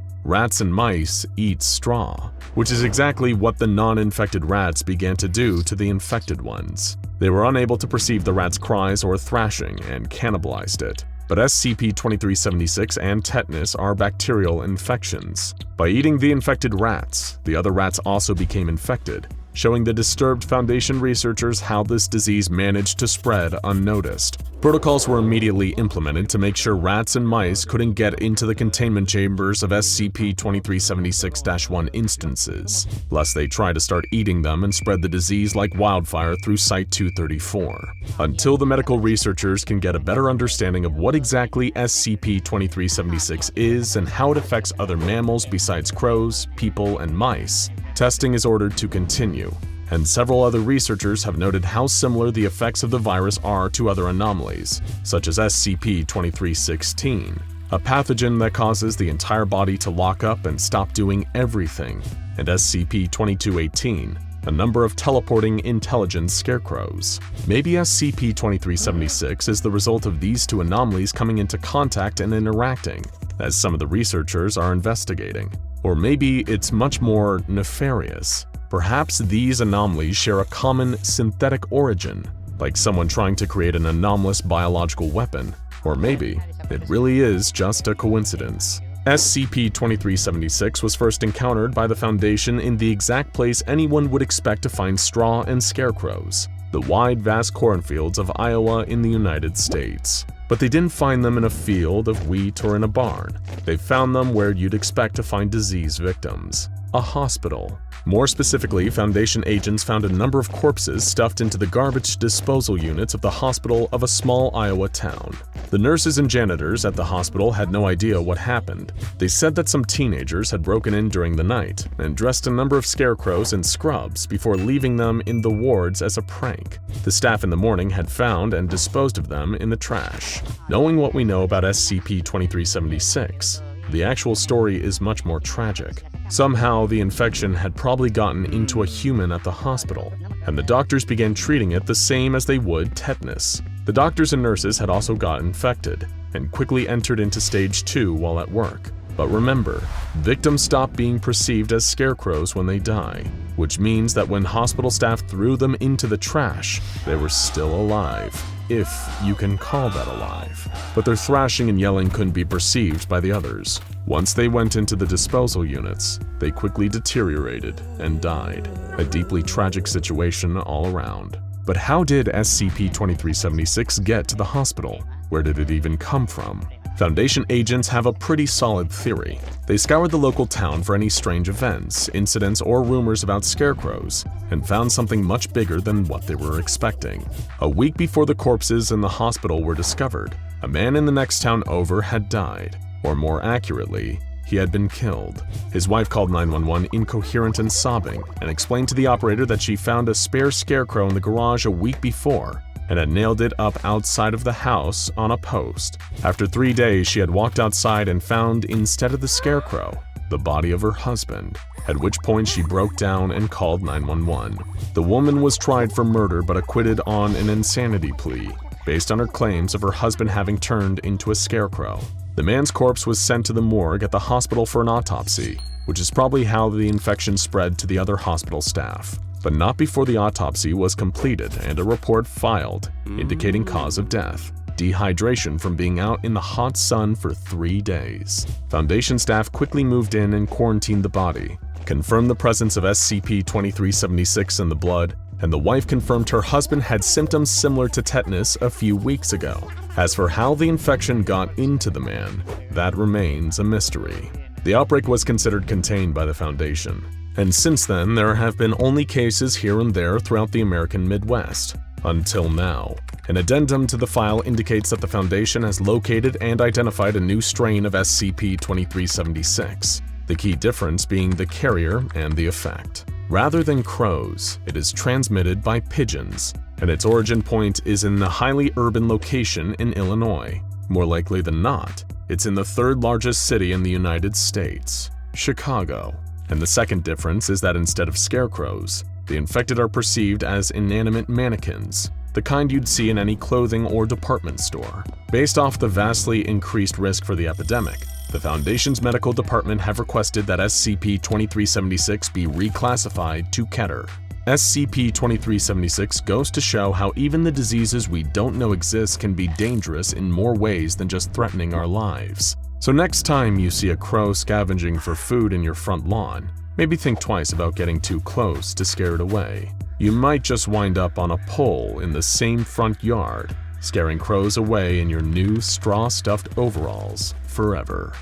rats and mice eat straw, which is exactly what the non-infected rats began to do to the infected ones. They were unable to perceive the rat's cries or thrashing and cannibalized it. But SCP-2376 and tetanus are bacterial infections. By eating the infected rats, the other rats also became infected, showing the disturbed Foundation researchers how this disease managed to spread unnoticed. Protocols were immediately implemented to make sure rats and mice couldn't get into the containment chambers of SCP-2376-1 instances, lest they try to start eating them and spread the disease like wildfire through Site-234. Until the medical researchers can get a better understanding of what exactly SCP-2376 is and how it affects other mammals besides crows, people, and mice, testing is ordered to continue. And several other researchers have noted how similar the effects of the virus are to other anomalies, such as SCP-2316, a pathogen that causes the entire body to lock up and stop doing everything, and SCP-2218, a number of teleporting intelligence scarecrows. Maybe SCP-2376 is the result of these two anomalies coming into contact and interacting, as some of the researchers are investigating. Or maybe it's much more nefarious. Perhaps these anomalies share a common synthetic origin, like someone trying to create an anomalous biological weapon. Or maybe it really is just a coincidence. SCP-2376 was first encountered by the Foundation in the exact place anyone would expect to find straw and scarecrows, the wide, vast cornfields of Iowa in the United States. But they didn't find them in a field of wheat or in a barn. They found them where you'd expect to find disease victims: a hospital. More specifically, Foundation agents found a number of corpses stuffed into the garbage disposal units of the hospital of a small Iowa town. The nurses and janitors at the hospital had no idea what happened. They said that some teenagers had broken in during the night and dressed a number of scarecrows in scrubs before leaving them in the wards as a prank. The staff in the morning had found and disposed of them in the trash. Knowing what we know about SCP-2376, the actual story is much more tragic. Somehow, the infection had probably gotten into a human at the hospital, and the doctors began treating it the same as they would tetanus. The doctors and nurses had also got infected, and quickly entered into stage 2 while at work. But remember, victims stop being perceived as scarecrows when they die, which means that when hospital staff threw them into the trash, they were still alive. If you can call that alive. But their thrashing and yelling couldn't be perceived by the others. Once they went into the disposal units, they quickly deteriorated and died. A deeply tragic situation all around. But how did SCP-2376 get to the hospital? Where did it even come from? Foundation agents have a pretty solid theory. They scoured the local town for any strange events, incidents, or rumors about scarecrows, and found something much bigger than what they were expecting. A week before the corpses in the hospital were discovered, a man in the next town over had died, or more accurately, he had been killed. His wife called 911 incoherent and sobbing, and explained to the operator that she found a spare scarecrow in the garage a week before, and had nailed it up outside of the house on a post. After 3 days, she had walked outside and found, instead of the scarecrow, the body of her husband, at which point she broke down and called 911. The woman was tried for murder but acquitted on an insanity plea, based on her claims of her husband having turned into a scarecrow. The man's corpse was sent to the morgue at the hospital for an autopsy, which is probably how the infection spread to the other hospital staff. But not before the autopsy was completed and a report filed indicating cause of death: dehydration from being out in the hot sun for 3 days. Foundation staff quickly moved in and quarantined the body, confirmed the presence of SCP-2376 in the blood, and the wife confirmed her husband had symptoms similar to tetanus a few weeks ago. As for how the infection got into the man, that remains a mystery. The outbreak was considered contained by the Foundation, and since then there have been only cases here and there throughout the American Midwest, until now. An addendum to the file indicates that the Foundation has located and identified a new strain of SCP-2376, the key difference being the carrier and the effect. Rather than crows, it is transmitted by pigeons, and its origin point is in a highly urban location in Illinois. More likely than not, it's in the third largest city in the United States, Chicago. And the second difference is that instead of scarecrows, the infected are perceived as inanimate mannequins, the kind you'd see in any clothing or department store. Based off the vastly increased risk for the epidemic, the Foundation's medical department have requested that SCP-2376 be reclassified to Keter. SCP-2376 goes to show how even the diseases we don't know exist can be dangerous in more ways than just threatening our lives. So next time you see a crow scavenging for food in your front lawn, maybe think twice about getting too close to scare it away. You might just wind up on a pole in the same front yard, scaring crows away in your new straw-stuffed overalls forever.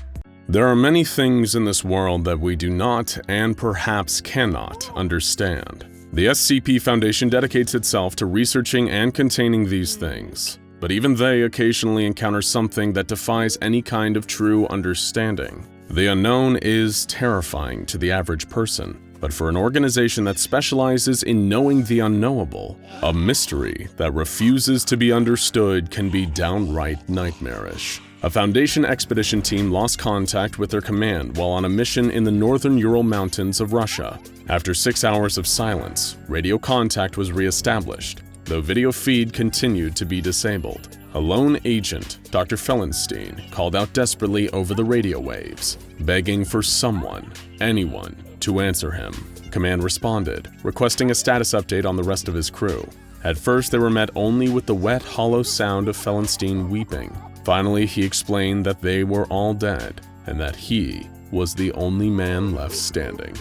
There are many things in this world that we do not and perhaps cannot understand. The SCP Foundation dedicates itself to researching and containing these things, but even they occasionally encounter something that defies any kind of true understanding. The unknown is terrifying to the average person, but for an organization that specializes in knowing the unknowable, a mystery that refuses to be understood can be downright nightmarish. A Foundation expedition team lost contact with their command while on a mission in the northern Ural Mountains of Russia. After 6 hours of silence, radio contact was re-established, though video feed continued to be disabled. A lone agent, Dr. Fellenstein, called out desperately over the radio waves, begging for someone, anyone, to answer him. Command responded, requesting a status update on the rest of his crew. At first, they were met only with the wet, hollow sound of Fellenstein weeping. Finally, he explained that they were all dead, and that he was the only man left standing.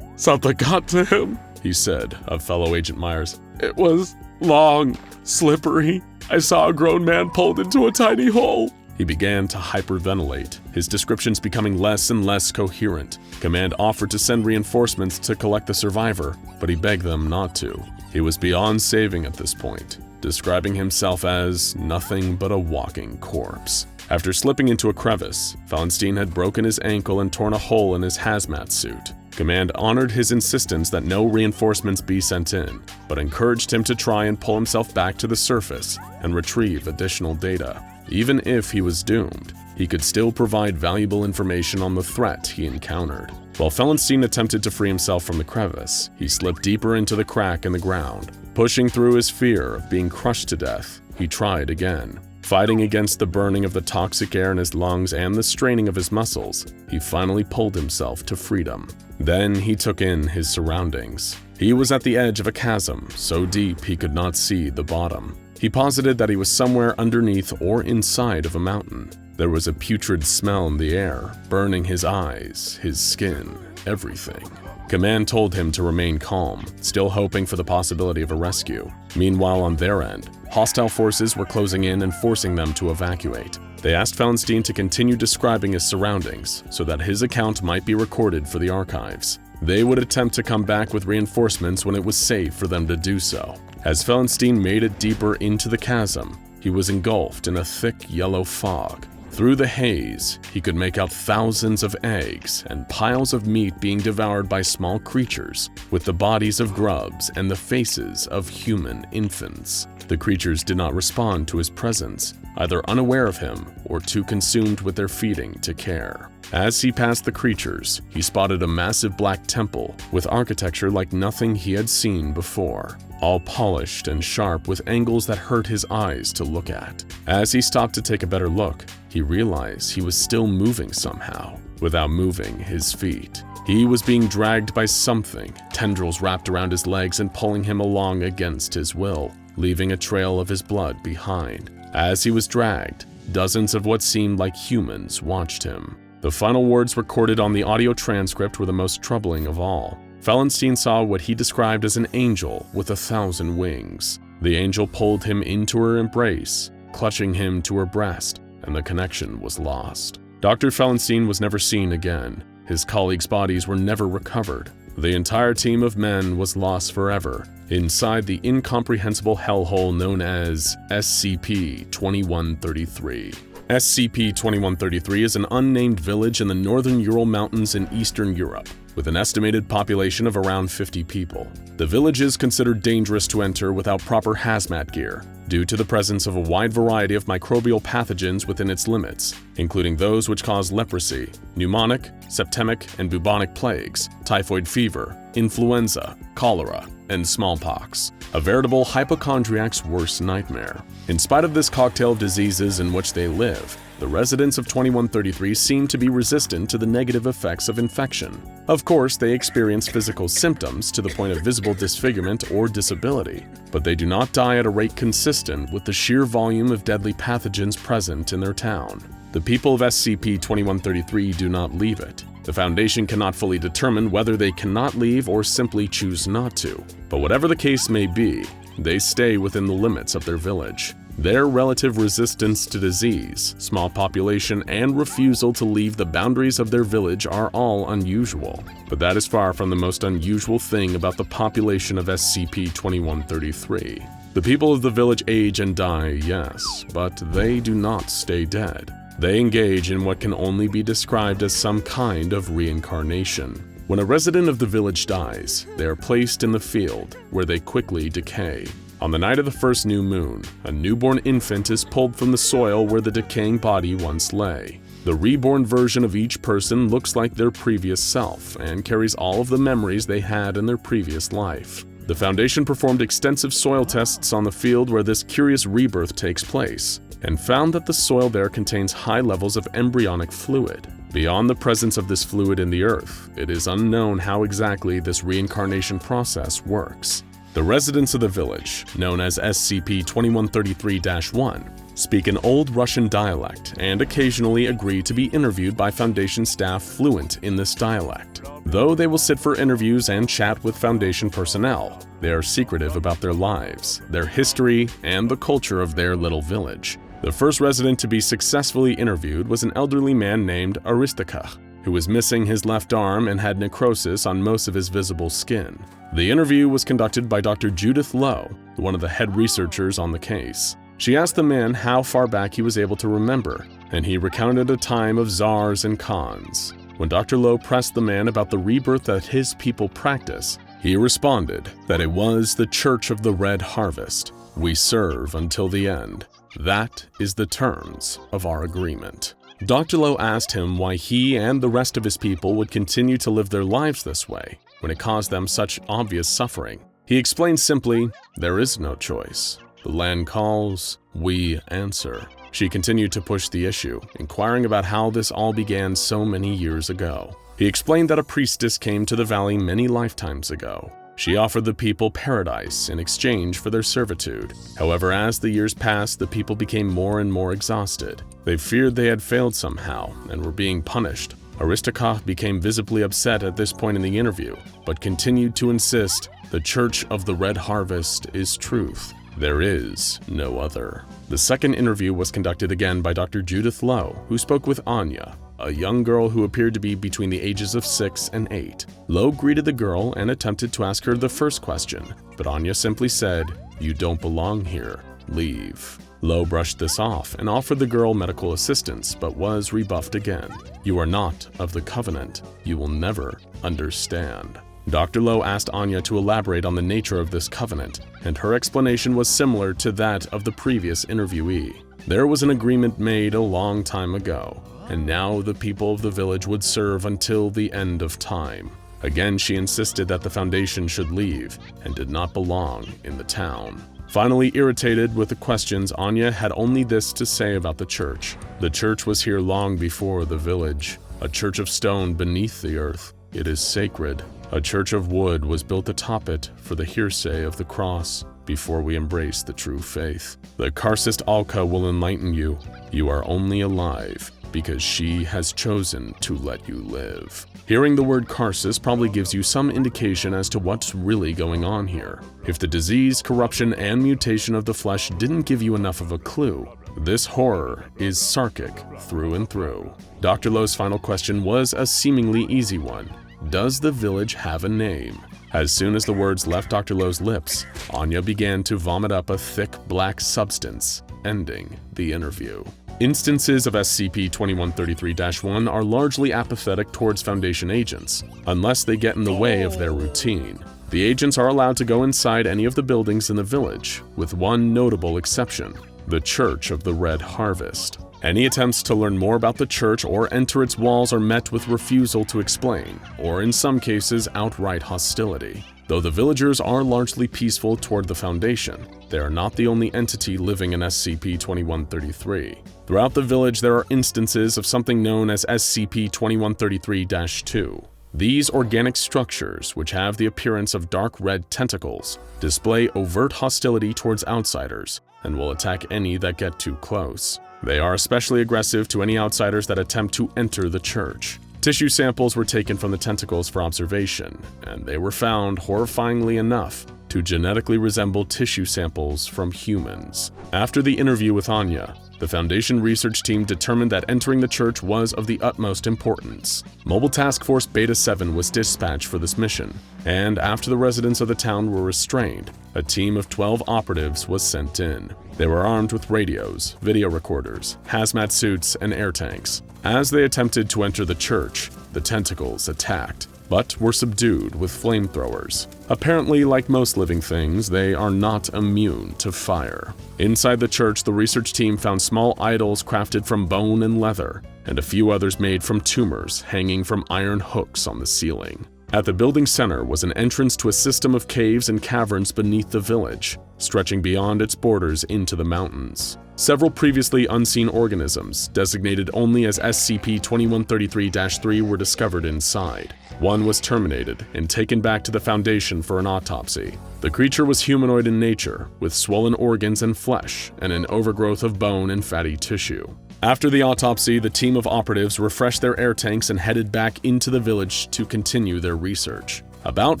Something got to him, he said of fellow Agent Myers. It was long, slippery. I saw a grown man pulled into a tiny hole. He began to hyperventilate, his descriptions becoming less and less coherent. Command offered to send reinforcements to collect the survivor, but he begged them not to. He was beyond saving at this point, describing himself as nothing but a walking corpse. After slipping into a crevice, Fellenstein had broken his ankle and torn a hole in his hazmat suit. Command honored his insistence that no reinforcements be sent in, but encouraged him to try and pull himself back to the surface and retrieve additional data. Even if he was doomed, he could still provide valuable information on the threat he encountered. While Fellenstein attempted to free himself from the crevice, he slipped deeper into the crack in the ground. Pushing through his fear of being crushed to death, he tried again. Fighting against the burning of the toxic air in his lungs and the straining of his muscles, he finally pulled himself to freedom. Then he took in his surroundings. He was at the edge of a chasm, so deep he could not see the bottom. He posited that he was somewhere underneath or inside of a mountain. There was a putrid smell in the air, burning his eyes, his skin, everything. Command told him to remain calm, still hoping for the possibility of a rescue. Meanwhile, on their end, hostile forces were closing in and forcing them to evacuate. They asked Fellenstein to continue describing his surroundings so that his account might be recorded for the archives. They would attempt to come back with reinforcements when it was safe for them to do so. As Fellenstein made it deeper into the chasm, he was engulfed in a thick yellow fog. Through the haze, he could make out thousands of eggs and piles of meat being devoured by small creatures, with the bodies of grubs and the faces of human infants. The creatures did not respond to his presence, either unaware of him or too consumed with their feeding to care. As he passed the creatures, he spotted a massive black temple with architecture like nothing he had seen before, all polished and sharp with angles that hurt his eyes to look at. As he stopped to take a better look, he realized he was still moving somehow, without moving his feet. He was being dragged by something, tendrils wrapped around his legs and pulling him along against his will, leaving a trail of his blood behind. As he was dragged, dozens of what seemed like humans watched him. The final words recorded on the audio transcript were the most troubling of all. Fellenstein saw what he described as an angel with 1,000 wings. The angel pulled him into her embrace, clutching him to her breast, and the connection was lost. Dr. Fellenstein was never seen again. His colleagues' bodies were never recovered. The entire team of men was lost forever, inside the incomprehensible hellhole known as SCP-2133. SCP-2133 is an unnamed village in the northern Ural Mountains in Eastern Europe, with an estimated population of around 50 people. The village is considered dangerous to enter without proper hazmat gear, due to the presence of a wide variety of microbial pathogens within its limits, including those which cause leprosy, pneumonic, septemic, and bubonic plagues, typhoid fever, influenza, cholera, and smallpox, a veritable hypochondriac's worst nightmare. In spite of this cocktail of diseases in which they live, the residents of 2133 seem to be resistant to the negative effects of infection. Of course, they experience physical symptoms to the point of visible disfigurement or disability, but they do not die at a rate consistent with the sheer volume of deadly pathogens present in their town. The people of SCP-2133 do not leave it. The Foundation cannot fully determine whether they cannot leave or simply choose not to, but whatever the case may be, they stay within the limits of their village. Their relative resistance to disease, small population, and refusal to leave the boundaries of their village are all unusual. But that is far from the most unusual thing about the population of SCP-2133. The people of the village age and die, yes, but they do not stay dead. They engage in what can only be described as some kind of reincarnation. When a resident of the village dies, they are placed in the field, where they quickly decay. On the night of the first new moon, a newborn infant is pulled from the soil where the decaying body once lay. The reborn version of each person looks like their previous self and carries all of the memories they had in their previous life. The Foundation performed extensive soil tests on the field where this curious rebirth takes place, and found that the soil there contains high levels of embryonic fluid. Beyond the presence of this fluid in the earth, it is unknown how exactly this reincarnation process works. The residents of the village, known as SCP-2133-1, speak an Old Russian dialect and occasionally agree to be interviewed by Foundation staff fluent in this dialect. Though they will sit for interviews and chat with Foundation personnel, they are secretive about their lives, their history, and the culture of their little village. The first resident to be successfully interviewed was an elderly man named Aristakach, who was missing his left arm and had necrosis on most of his visible skin. The interview was conducted by Dr. Judith Lowe, one of the head researchers on the case. She asked the man how far back he was able to remember, and he recounted a time of czars and khans. When Dr. Lowe pressed the man about the rebirth that his people practice, he responded that it was the Church of the Red Harvest. We serve until the end. That is the terms of our agreement. Dr. Lowe asked him why he and the rest of his people would continue to live their lives this way when it caused them such obvious suffering. He explained simply, there is no choice. The land calls, we answer. She continued to push the issue, inquiring about how this all began so many years ago. He explained that a priestess came to the valley many lifetimes ago. She offered the people paradise in exchange for their servitude. However, as the years passed, the people became more and more exhausted. They feared they had failed somehow and were being punished. Aristakach became visibly upset at this point in the interview, but continued to insist the Church of the Red Harvest is truth. There is no other. The second interview was conducted again by Dr. Judith Lowe, who spoke with Anya, a young girl who appeared to be between the ages of 6 and 8. Lowe greeted the girl and attempted to ask her the first question, but Anya simply said, "You don't belong here. Leave." Lowe brushed this off and offered the girl medical assistance, but was rebuffed again. "You are not of the Covenant. You will never understand." Dr. Lowe asked Anya to elaborate on the nature of this covenant, and her explanation was similar to that of the previous interviewee. There was an agreement made a long time ago, and now the people of the village would serve until the end of time. Again, she insisted that the Foundation should leave and did not belong in the town. Finally irritated with the questions, Anya had only this to say about the church. The church was here long before the village, a church of stone beneath the earth. It is sacred. A church of wood was built atop it for the hearsay of the cross before we embrace the true faith. The Karcist Alka will enlighten you. You are only alive because she has chosen to let you live. Hearing the word Karcist probably gives you some indication as to what's really going on here. If the disease, corruption, and mutation of the flesh didn't give you enough of a clue, this horror is Sarkic through and through. Dr. Lowe's final question was a seemingly easy one. Does the village have a name? As soon as the words left Dr. Lowe's lips, Anya began to vomit up a thick black substance, ending the interview. Instances of SCP-2133-1 are largely apathetic towards Foundation agents, unless they get in the way of their routine. The agents are allowed to go inside any of the buildings in the village, with one notable exception, the Church of the Red Harvest. Any attempts to learn more about the church or enter its walls are met with refusal to explain, or in some cases, outright hostility. Though the villagers are largely peaceful toward the Foundation, they are not the only entity living in SCP-2133. Throughout the village, there are instances of something known as SCP-2133-2. These organic structures, which have the appearance of dark red tentacles, display overt hostility towards outsiders and will attack any that get too close. They are especially aggressive to any outsiders that attempt to enter the church. Tissue samples were taken from the tentacles for observation, and they were found, horrifyingly enough, to genetically resemble tissue samples from humans. After the interview with Anya, the Foundation research team determined that entering the church was of the utmost importance. Mobile Task Force Beta 7 was dispatched for this mission, and after the residents of the town were restrained, a team of 12 operatives was sent in. They were armed with radios, video recorders, hazmat suits, and air tanks. As they attempted to enter the church, the tentacles attacked, but were subdued with flamethrowers. Apparently, like most living things, they are not immune to fire. Inside the church, the research team found small idols crafted from bone and leather, and a few others made from tumors hanging from iron hooks on the ceiling. At the building center was an entrance to a system of caves and caverns beneath the village, stretching beyond its borders into the mountains. Several previously unseen organisms, designated only as SCP-2133-3, were discovered inside. One was terminated and taken back to the Foundation for an autopsy. The creature was humanoid in nature, with swollen organs and flesh, and an overgrowth of bone and fatty tissue. After the autopsy, the team of operatives refreshed their air tanks and headed back into the village to continue their research. About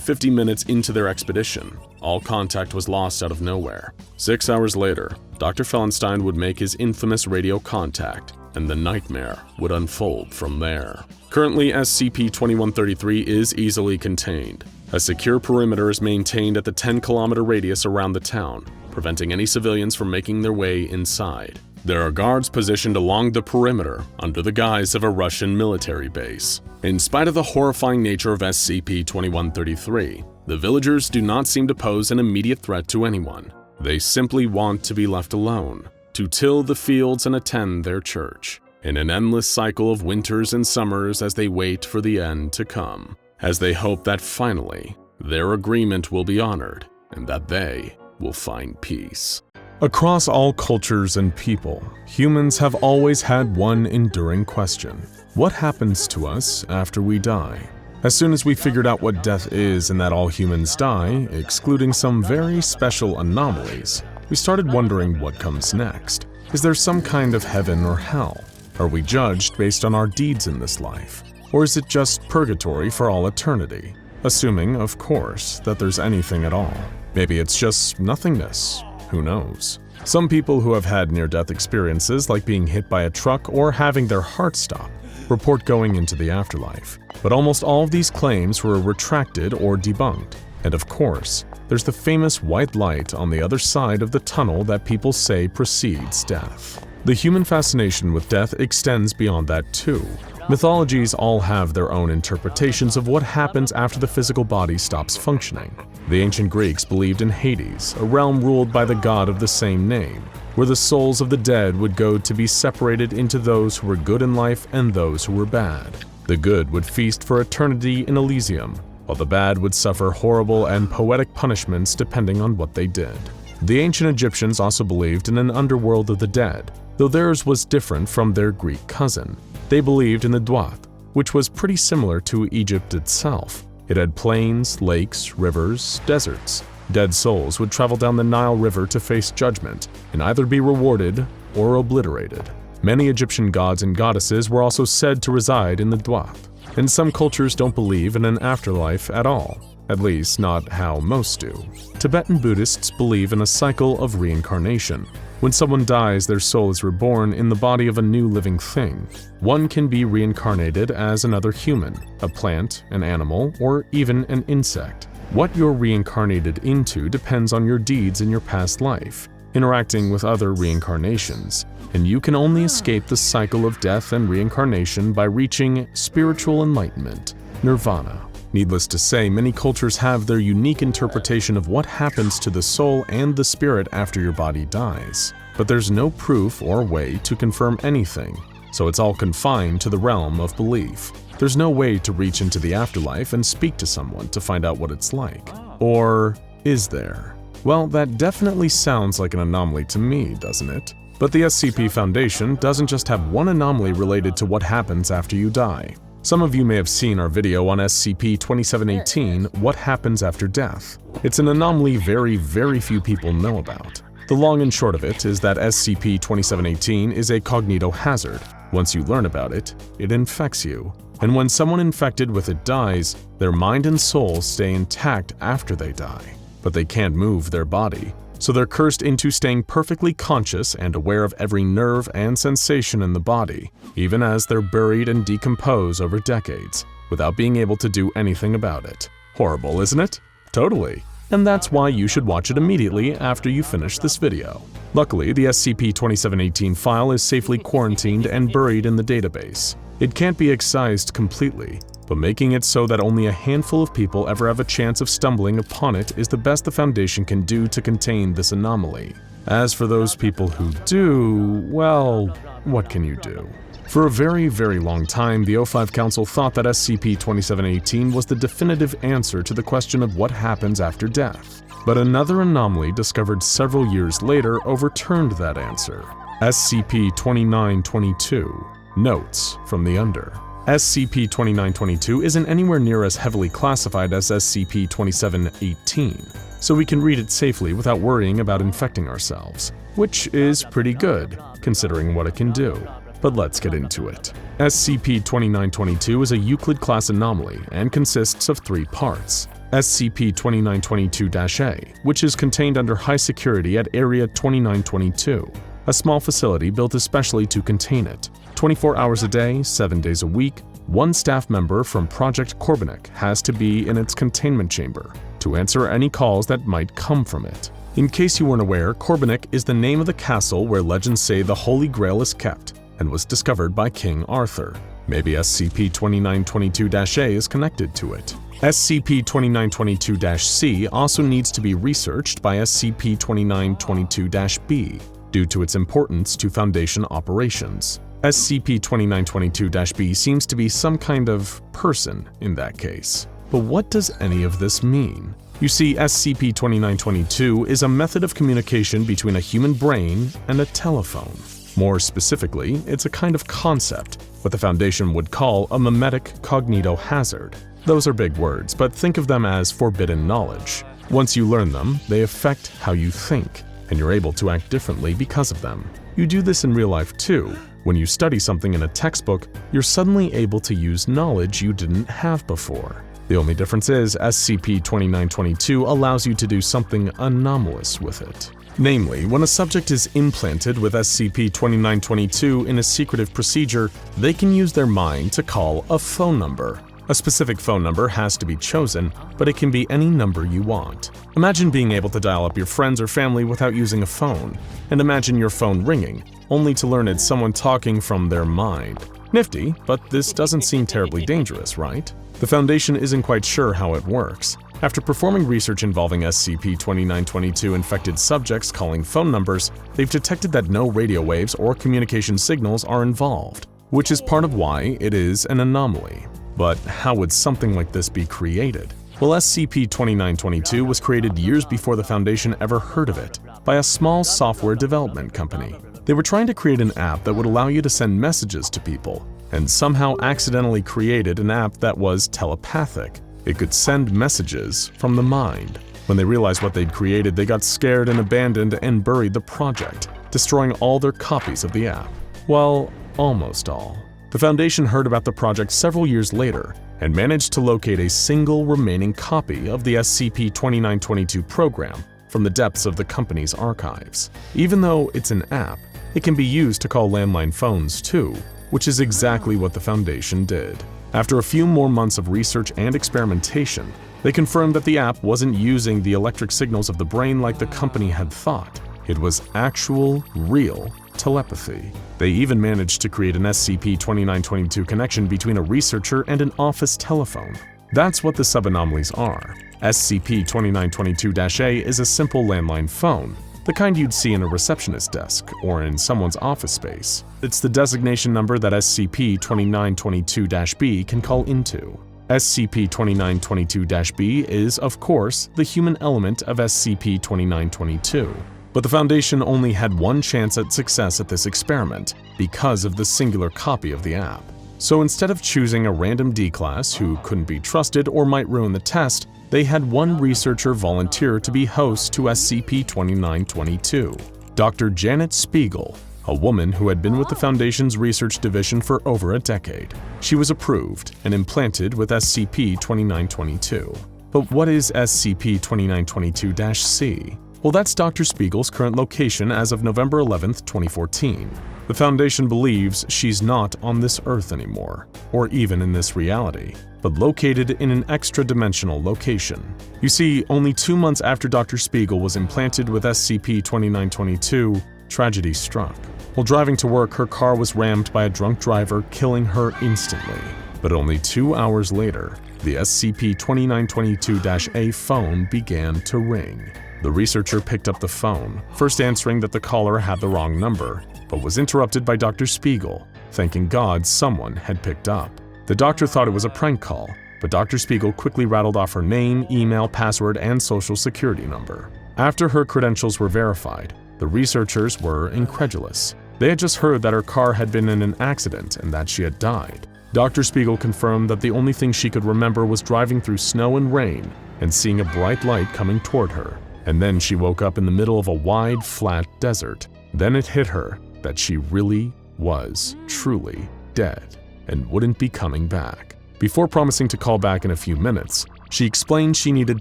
50 minutes into their expedition, all contact was lost out of nowhere. 6 hours later, Dr. Fellenstein would make his infamous radio contact, and the nightmare would unfold from there. Currently, SCP-2133 is easily contained. A secure perimeter is maintained at the 10-kilometer radius around the town, preventing any civilians from making their way inside. There are guards positioned along the perimeter under the guise of a Russian military base. In spite of the horrifying nature of SCP-2133, the villagers do not seem to pose an immediate threat to anyone. They simply want to be left alone, to till the fields and attend their church, in an endless cycle of winters and summers as they wait for the end to come, as they hope that finally their agreement will be honored and that they will find peace. Across all cultures and people, humans have always had one enduring question. What happens to us after we die? As soon as we figured out what death is and that all humans die, excluding some very special anomalies, we started wondering what comes next. Is there some kind of heaven or hell? Are we judged based on our deeds in this life? Or is it just purgatory for all eternity? Assuming, of course, that there's anything at all. Maybe it's just nothingness. Who knows? Some people who have had near-death experiences, like being hit by a truck or having their heart stop, report going into the afterlife. But almost all of these claims were retracted or debunked. And of course, there's the famous white light on the other side of the tunnel that people say precedes death. The human fascination with death extends beyond that too. Mythologies all have their own interpretations of what happens after the physical body stops functioning. The ancient Greeks believed in Hades, a realm ruled by the god of the same name, where the souls of the dead would go to be separated into those who were good in life and those who were bad. The good would feast for eternity in Elysium, while the bad would suffer horrible and poetic punishments depending on what they did. The ancient Egyptians also believed in an underworld of the dead, though theirs was different from their Greek cousin. They believed in the Duat, which was pretty similar to Egypt itself. It had plains, lakes, rivers, deserts. Dead souls would travel down the Nile River to face judgment and either be rewarded or obliterated. Many Egyptian gods and goddesses were also said to reside in the Duat, and some cultures don't believe in an afterlife at all, at least not how most do. Tibetan Buddhists believe in a cycle of reincarnation. When someone dies, their soul is reborn in the body of a new living thing. One can be reincarnated as another human, a plant, an animal, or even an insect. What you're reincarnated into depends on your deeds in your past life, interacting with other reincarnations, and you can only escape the cycle of death and reincarnation by reaching spiritual enlightenment, nirvana. Needless to say, many cultures have their unique interpretation of what happens to the soul and the spirit after your body dies. But there's no proof or way to confirm anything, so it's all confined to the realm of belief. There's no way to reach into the afterlife and speak to someone to find out what it's like. Or is there? Well, that definitely sounds like an anomaly to me, doesn't it? But the SCP Foundation doesn't just have one anomaly related to what happens after you die. Some of you may have seen our video on SCP-2718, What Happens After Death. It's an anomaly very few people know about. The long and short of it is that SCP-2718 is a cognitohazard. Once you learn about it, it infects you. And when someone infected with it dies, their mind and soul stay intact after they die. but they can't move their body. So they're cursed into staying perfectly conscious and aware of every nerve and sensation in the body, even as they're buried and decompose over decades, without being able to do anything about it. Horrible, isn't it? Totally. And that's why you should watch it immediately after you finish this video. Luckily, the SCP-2718 file is safely quarantined and buried in the database. It can't be excised completely, but making it so that only a handful of people ever have a chance of stumbling upon it is the best the Foundation can do to contain this anomaly. As for those people who do, well, what can you do? For a very, very long time, the O5 Council thought that SCP-2718 was the definitive answer to the question of what happens after death. But another anomaly discovered several years later overturned that answer. SCP-2922. Notes from the Under. SCP-2922 isn't anywhere near as heavily classified as SCP-2718, so we can read it safely without worrying about infecting ourselves, which is pretty good, considering what it can do. But let's get into it. SCP-2922 is a Euclid class anomaly and consists of 3 parts. SCP-2922-A, which is contained under high security at Area 2922, a small facility built especially to contain it. 24 hours a day, 7 days a week, 1 staff member from Project Corbinic has to be in its containment chamber to answer any calls that might come from it. In case you weren't aware, Corbinic is the name of the castle where legends say the Holy Grail is kept, and was discovered by King Arthur. Maybe SCP-2922-A is connected to it. SCP-2922-C also needs to be researched by SCP-2922-B due to its importance to Foundation operations. SCP-2922-B seems to be some kind of person in that case. But what does any of this mean? You see, SCP-2922 is a method of communication between a human brain and a telephone. More specifically, it's a kind of concept, what the Foundation would call a mimetic cognitohazard. Those are big words, but think of them as forbidden knowledge. Once you learn them, they affect how you think, and you're able to act differently because of them. You do this in real life too. When you study something in a textbook, you're suddenly able to use knowledge you didn't have before. The only difference is SCP-2922 allows you to do something anomalous with it. Namely, when a subject is implanted with SCP-2922 in a secretive procedure, they can use their mind to call a phone number. A specific phone number has to be chosen, but it can be any number you want. Imagine being able to dial up your friends or family without using a phone, and imagine your phone ringing, only to learn it's someone talking from their mind. Nifty, but this doesn't seem terribly dangerous, right? The Foundation isn't quite sure how it works. After performing research involving SCP-2922 infected subjects calling phone numbers, they've detected that no radio waves or communication signals are involved, which is part of why it is an anomaly. But how would something like this be created? Well, SCP-2922 was created years before the Foundation ever heard of it, by a small software development company. They were trying to create an app that would allow you to send messages to people, and somehow accidentally created an app that was telepathic. It could send messages from the mind. When they realized what they'd created, they got scared and abandoned and buried the project, destroying all their copies of the app. Well, almost all. The Foundation heard about the project several years later and managed to locate a single remaining copy of the SCP-2922 program from the depths of the company's archives. Even though it's an app, it can be used to call landline phones too, which is exactly what the Foundation did. After a few more months of research and experimentation, they confirmed that the app wasn't using the electric signals of the brain like the company had thought. It was actual, real telepathy. They even managed to create an SCP-2922 connection between a researcher and an office telephone. That's what the sub-anomalies are. SCP-2922-A is a simple landline phone, the kind you'd see in a receptionist desk or in someone's office space. It's the designation number that SCP-2922-B can call into. SCP-2922-B is, of course, the human element of SCP-2922. But the Foundation only had one chance at success at this experiment because of the singular copy of the app. So instead of choosing a random D-class who couldn't be trusted or might ruin the test, they had one researcher volunteer to be host to SCP-2922, Dr. Janet Spiegel, a woman who had been with the Foundation's research division for over a decade. She was approved and implanted with SCP-2922. But what is SCP-2922-C? Well, that's Dr. Spiegel's current location as of November 11th, 2014. The Foundation believes she's not on this Earth anymore, or even in this reality, but located in an extra-dimensional location. You see, only 2 months after Dr. Spiegel was implanted with SCP-2922, tragedy struck. While driving to work, her car was rammed by a drunk driver, killing her instantly. But only 2 hours later, the SCP-2922-A phone began to ring. The researcher picked up the phone, first answering that the caller had the wrong number, but was interrupted by Dr. Spiegel, thanking God someone had picked up. The doctor thought it was a prank call, but Dr. Spiegel quickly rattled off her name, email, password, and social security number. After her credentials were verified, the researchers were incredulous. They had just heard that her car had been in an accident and that she had died. Dr. Spiegel confirmed that the only thing she could remember was driving through snow and rain and seeing a bright light coming toward her. And then she woke up in the middle of a wide, flat desert. Then it hit her that she really was truly dead and wouldn't be coming back. Before promising to call back in a few minutes, she explained she needed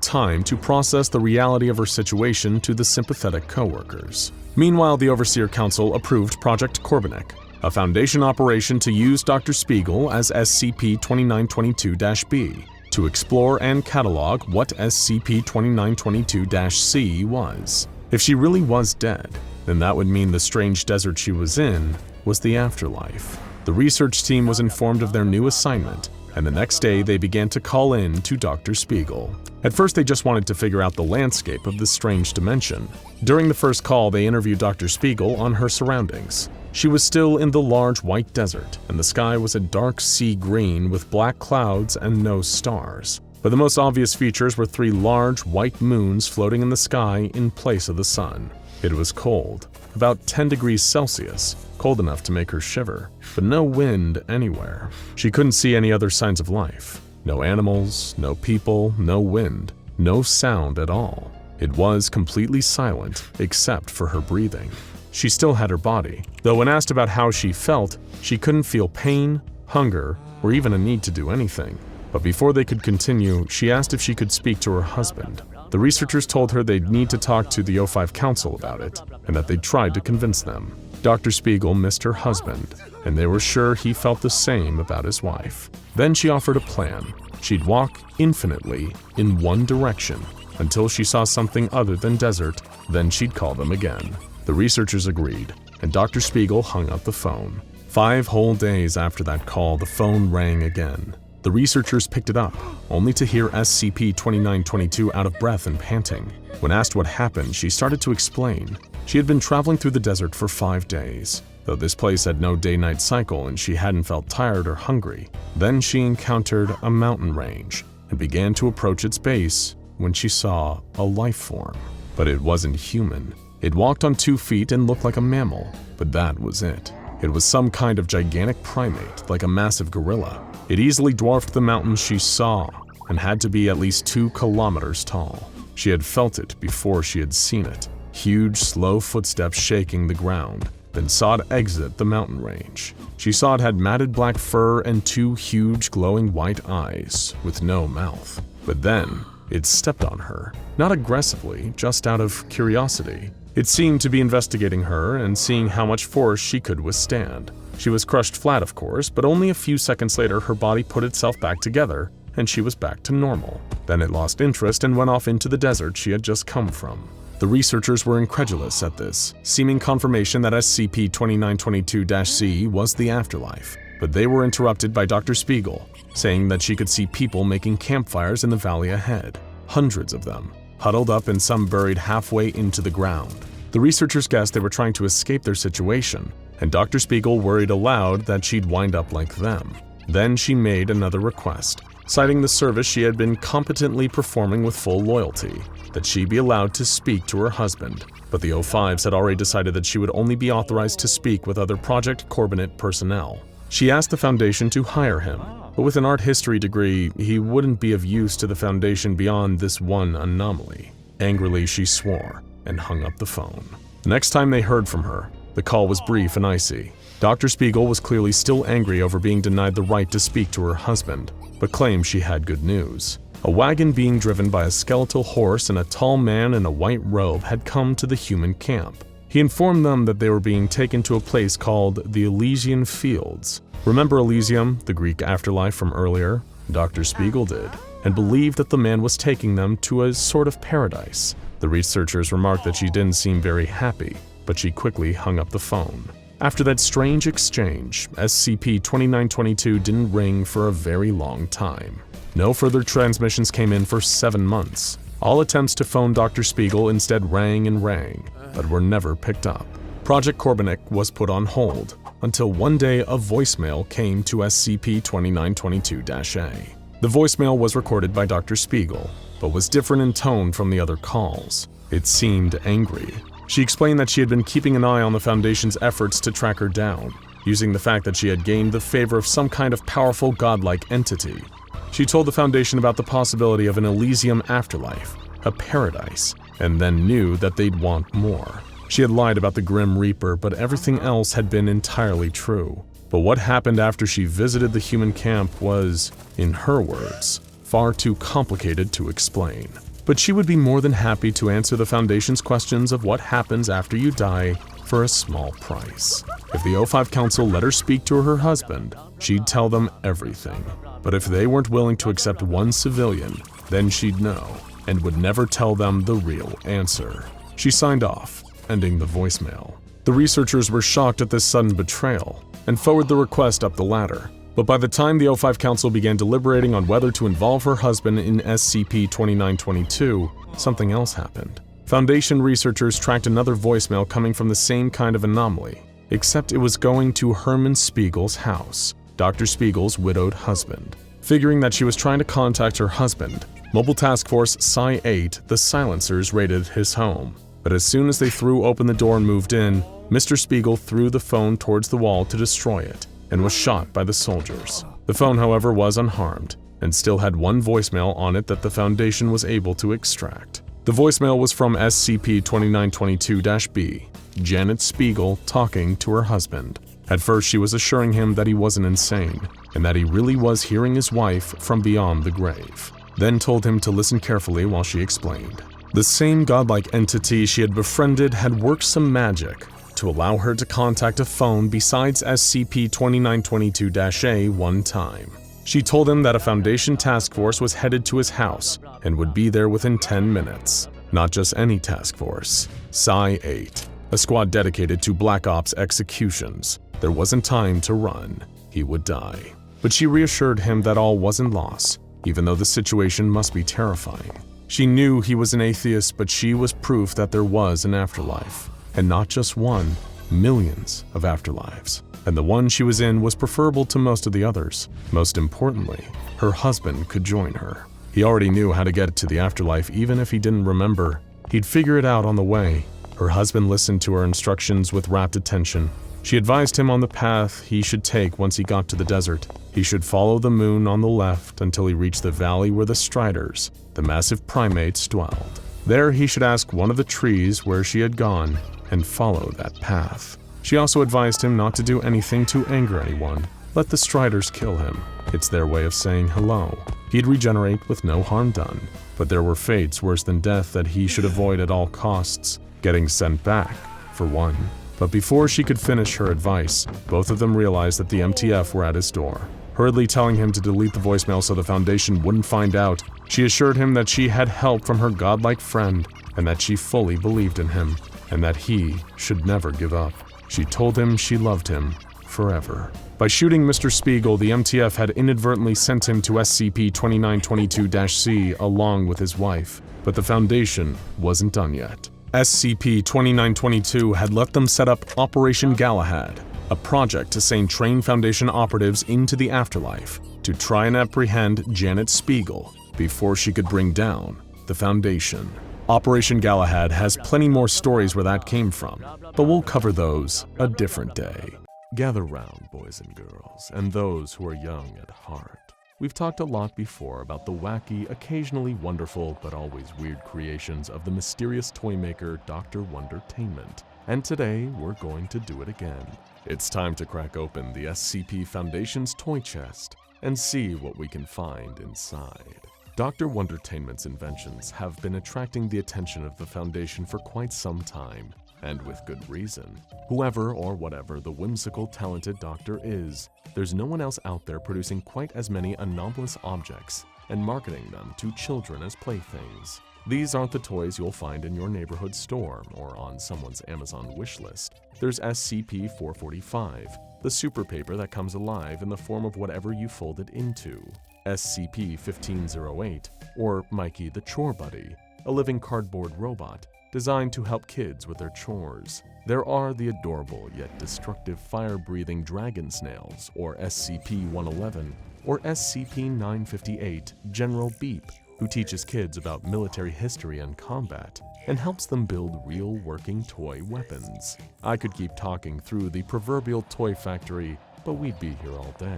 time to process the reality of her situation to the sympathetic coworkers. Meanwhile, the Overseer Council approved Project Korbanek, a Foundation operation to use Dr. Spiegel as SCP-2922-B, to explore and catalog what SCP-2922-C was. If she really was dead, then that would mean the strange desert she was in was the afterlife. The research team was informed of their new assignment, and the next day they began to call in to Dr. Spiegel. At first they just wanted to figure out the landscape of this strange dimension. During the first call, they interviewed Dr. Spiegel on her surroundings. She was still in the large white desert, and the sky was a dark sea green with black clouds and no stars. But the most obvious features were 3 large white moons floating in the sky in place of the sun. It was cold, about 10 degrees Celsius, cold enough to make her shiver, but no wind anywhere. She couldn't see any other signs of life. No animals, no people, no wind, no sound at all. It was completely silent except for her breathing. She still had her body, though when asked about how she felt, she couldn't feel pain, hunger, or even a need to do anything. But before they could continue, she asked if she could speak to her husband. The researchers told her they'd need to talk to the O5 Council about it, and that they'd tried to convince them. Dr. Spiegel missed her husband, and they were sure he felt the same about his wife. Then she offered a plan. She'd walk infinitely in one direction until she saw something other than desert, then she'd call them again. The researchers agreed, and Dr. Spiegel hung up the phone. 5 whole days after that call, the phone rang again. The researchers picked it up, only to hear SCP-2922 out of breath and panting. When asked what happened, she started to explain. She had been traveling through the desert for 5 days, though this place had no day-night cycle and she hadn't felt tired or hungry. Then she encountered a mountain range and began to approach its base when she saw a life form. But it wasn't human. It walked on 2 feet and looked like a mammal, but that was it. It was some kind of gigantic primate, like a massive gorilla. It easily dwarfed the mountains she saw and had to be at least 2 kilometers tall. She had felt it before she had seen it. Huge, slow footsteps shaking the ground, then saw it exit the mountain range. She saw it had matted black fur and 2 huge glowing white eyes with no mouth. But then, it stepped on her, not aggressively, just out of curiosity. It seemed to be investigating her and seeing how much force she could withstand. She was crushed flat, of course, but only a few seconds later her body put itself back together and she was back to normal. Then it lost interest and went off into the desert she had just come from. The researchers were incredulous at this, seeming confirmation that SCP-2922-C was the afterlife. But they were interrupted by Dr. Spiegel, saying that she could see people making campfires in the valley ahead. Hundreds of them, huddled up and some buried halfway into the ground. The researchers guessed they were trying to escape their situation, and Dr. Spiegel worried aloud that she'd wind up like them. Then she made another request, citing the service she had been competently performing with full loyalty, that she be allowed to speak to her husband. But the O5s had already decided that she would only be authorized to speak with other Project Korbanek personnel. She asked the Foundation to hire him, but with an art history degree, he wouldn't be of use to the Foundation beyond this one anomaly. Angrily, she swore and hung up the phone. The next time they heard from her, the call was brief and icy. Dr. Spiegel was clearly still angry over being denied the right to speak to her husband, but claimed she had good news. A wagon being driven by a skeletal horse and a tall man in a white robe had come to the human camp. He informed them that they were being taken to a place called the Elysian Fields. Remember Elysium, the Greek afterlife from earlier? Dr. Spiegel did, and believed that the man was taking them to a sort of paradise. The researchers remarked that she didn't seem very happy, but she quickly hung up the phone. After that strange exchange, SCP-2922 didn't ring for a very long time. No further transmissions came in for 7 months. All attempts to phone Dr. Spiegel instead rang and rang, but were never picked up. Project Korbanik was put on hold, until one day a voicemail came to SCP-2922-A. The voicemail was recorded by Dr. Spiegel, but was different in tone from the other calls. It seemed angry. She explained that she had been keeping an eye on the Foundation's efforts to track her down, using the fact that she had gained the favor of some kind of powerful godlike entity. She told the Foundation about the possibility of an Elysium afterlife, a paradise, and then knew that they'd want more. She had lied about the Grim Reaper, but everything else had been entirely true. But what happened after she visited the human camp was, in her words, far too complicated to explain. But she would be more than happy to answer the Foundation's questions of what happens after you die for a small price. If the O5 Council let her speak to her husband, she'd tell them everything. But if they weren't willing to accept one civilian, then she'd know, and would never tell them the real answer. She signed off, ending the voicemail. The researchers were shocked at this sudden betrayal, and forwarded the request up the ladder. But by the time the O5 Council began deliberating on whether to involve her husband in SCP-2922, something else happened. Foundation researchers tracked another voicemail coming from the same kind of anomaly, except it was going to Herman Spiegel's house, Dr. Spiegel's widowed husband. Figuring that she was trying to contact her husband, Mobile Task Force Psi-8, the Silencers, raided his home. But as soon as they threw open the door and moved in, Mr. Spiegel threw the phone towards the wall to destroy it, and was shot by the soldiers. The phone, however, was unharmed, and still had one voicemail on it that the Foundation was able to extract. The voicemail was from SCP-2922-B, Janet Spiegel talking to her husband. At first, she was assuring him that he wasn't insane, and that he really was hearing his wife from beyond the grave. Then told him to listen carefully while she explained. The same godlike entity she had befriended had worked some magic to allow her to contact a phone besides SCP-2922-A one time. She told him that a Foundation task force was headed to his house and would be there within 10 minutes. Not just any task force, Psi-8, a squad dedicated to Black Ops executions. There wasn't time to run. He would die. But she reassured him that all wasn't lost, even though the situation must be terrifying. She knew he was an atheist, but she was proof that there was an afterlife. And not just one, millions of afterlives. And the one she was in was preferable to most of the others. Most importantly, her husband could join her. He already knew how to get to the afterlife even if he didn't remember. He'd figure it out on the way. Her husband listened to her instructions with rapt attention. She advised him on the path he should take once he got to the desert. He should follow the moon on the left until he reached the valley where the Striders, the massive primates, dwelled. There he should ask one of the trees where she had gone and follow that path. She also advised him not to do anything to anger anyone. Let the Striders kill him. It's their way of saying hello. He'd regenerate with no harm done. But there were fates worse than death that he should avoid at all costs. Getting sent back, for one. But before she could finish her advice, both of them realized that the MTF were at his door. Hurriedly telling him to delete the voicemail so the Foundation wouldn't find out, she assured him that she had help from her godlike friend and that she fully believed in him, and that he should never give up. She told him she loved him forever. By shooting Mr. Spiegel, the MTF had inadvertently sent him to SCP-2922-C along with his wife, but the Foundation wasn't done yet. SCP-2922 had let them set up Operation Galahad, a project to send trained Foundation operatives into the afterlife to try and apprehend Janet Spiegel before she could bring down the Foundation. Operation Galahad has plenty more stories where that came from, but we'll cover those a different day. Gather round, boys and girls, and those who are young at heart. We've talked a lot before about the wacky, occasionally wonderful, but always weird creations of the mysterious toy maker Dr. Wondertainment, and today we're going to do it again. It's time to crack open the SCP Foundation's toy chest and see what we can find inside. Dr. Wondertainment's inventions have been attracting the attention of the Foundation for quite some time, and with good reason. Whoever or whatever the whimsical, talented doctor is, there's no one else out there producing quite as many anomalous objects and marketing them to children as playthings. These aren't the toys you'll find in your neighborhood store or on someone's Amazon wish list. There's SCP-445, the super paper that comes alive in the form of whatever you fold it into. SCP-1508, or Mikey the Chore Buddy, a living cardboard robot designed to help kids with their chores. There are the adorable yet destructive fire-breathing dragon snails, or SCP-111, or SCP-958 General Beep, who teaches kids about military history and combat, and helps them build real working toy weapons. I could keep talking through the proverbial toy factory, but we'd be here all day.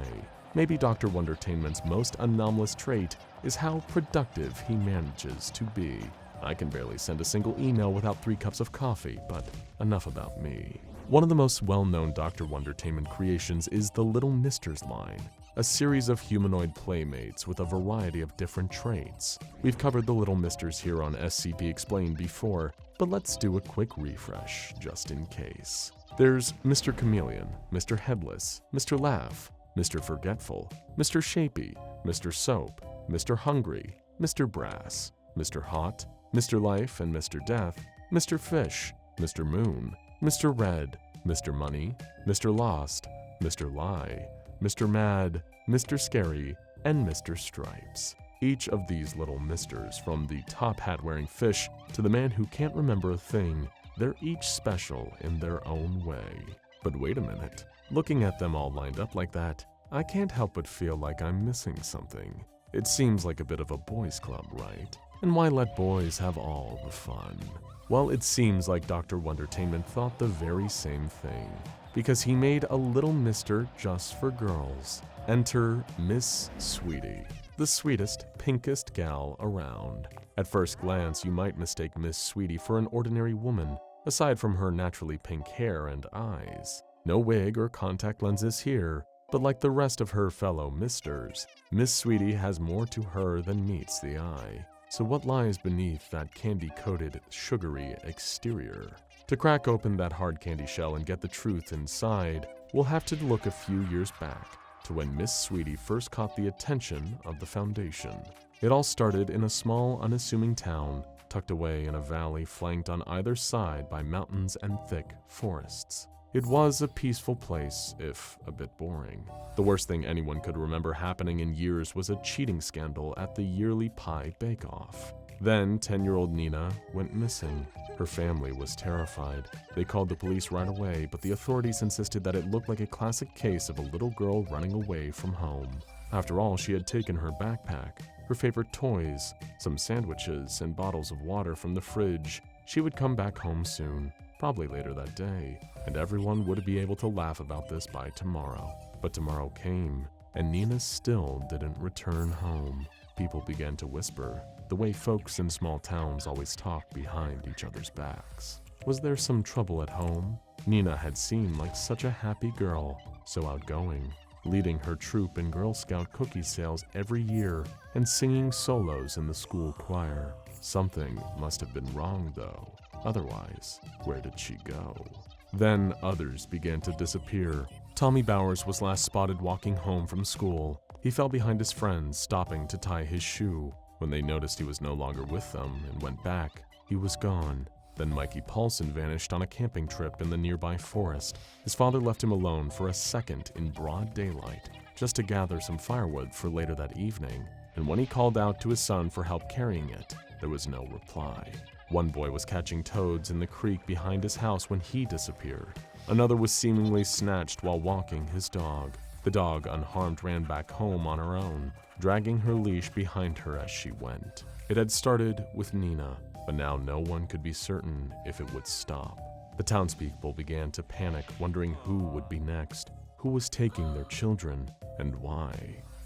Maybe Dr. Wondertainment's most anomalous trait is how productive he manages to be. I can barely send a single email without 3 cups of coffee, but enough about me. One of the most well-known Dr. Wondertainment creations is the Little Misters line, a series of humanoid playmates with a variety of different traits. We've covered the Little Misters here on SCP Explained before, but let's do a quick refresh, just in case. There's Mr. Chameleon, Mr. Headless, Mr. Laugh, Mr. Forgetful, Mr. Shapey, Mr. Soap, Mr. Hungry, Mr. Brass, Mr. Hot, Mr. Life and Mr. Death, Mr. Fish, Mr. Moon, Mr. Red, Mr. Money, Mr. Lost, Mr. Lie, Mr. Mad, Mr. Scary, and Mr. Stripes. Each of these little misters, from the top hat-wearing fish to the man who can't remember a thing, they're each special in their own way. But wait a minute, looking at them all lined up like that, I can't help but feel like I'm missing something. It seems like a bit of a boys' club, right? And why let boys have all the fun? Well, it seems like Dr. Wondertainment thought the very same thing, because he made a little mister just for girls. Enter Miss Sweetie, the sweetest, pinkest gal around. At first glance, you might mistake Miss Sweetie for an ordinary woman, aside from her naturally pink hair and eyes. No wig or contact lenses here, but like the rest of her fellow misters, Miss Sweetie has more to her than meets the eye. So what lies beneath that candy-coated, sugary exterior? To crack open that hard candy shell and get the truth inside, we'll have to look a few years back to when Miss Sweetie first caught the attention of the Foundation. It all started in a small, unassuming town tucked away in a valley flanked on either side by mountains and thick forests. It was a peaceful place, if a bit boring. The worst thing anyone could remember happening in years was a cheating scandal at the yearly pie bake-off. Then, 10-year-old Nina went missing. Her family was terrified. They called the police right away, but the authorities insisted that it looked like a classic case of a little girl running away from home. After all, she had taken her backpack, her favorite toys, some sandwiches, and bottles of water from the fridge. She would come back home soon, probably later that day, and everyone would be able to laugh about this by tomorrow. But tomorrow came, and Nina still didn't return home. People began to whisper, the way folks in small towns always talk behind each other's backs. Was there some trouble at home? Nina had seemed like such a happy girl, so outgoing, leading her troop in Girl Scout cookie sales every year and singing solos in the school choir. Something must have been wrong, though. Otherwise, where did she go? Then others began to disappear. Tommy Bowers was last spotted walking home from school. He fell behind his friends, stopping to tie his shoe. When they noticed he was no longer with them and went back, he was gone. Then Mikey Paulson vanished on a camping trip in the nearby forest. His father left him alone for a second in broad daylight, just to gather some firewood for later that evening. And when he called out to his son for help carrying it, there was no reply. One boy was catching toads in the creek behind his house when he disappeared. Another was seemingly snatched while walking his dog. The dog, unharmed, ran back home on her own, dragging her leash behind her as she went. It had started with Nina, but now no one could be certain if it would stop. The townspeople began to panic, wondering who would be next, who was taking their children, and why.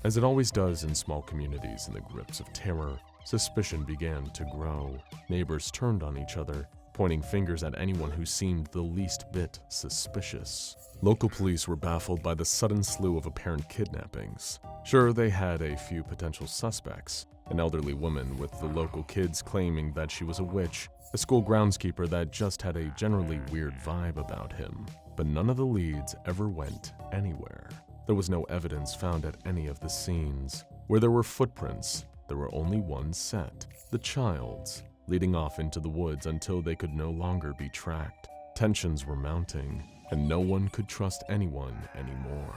As it always does in small communities in the grips of terror, suspicion began to grow. Neighbors turned on each other, pointing fingers at anyone who seemed the least bit suspicious. Local police were baffled by the sudden slew of apparent kidnappings. Sure, they had a few potential suspects, an elderly woman with the local kids claiming that she was a witch, a school groundskeeper that just had a generally weird vibe about him. But none of the leads ever went anywhere. There was no evidence found at any of the scenes. Where there were footprints, there were only one set, the child's, leading off into the woods until they could no longer be tracked. Tensions were mounting, and no one could trust anyone anymore.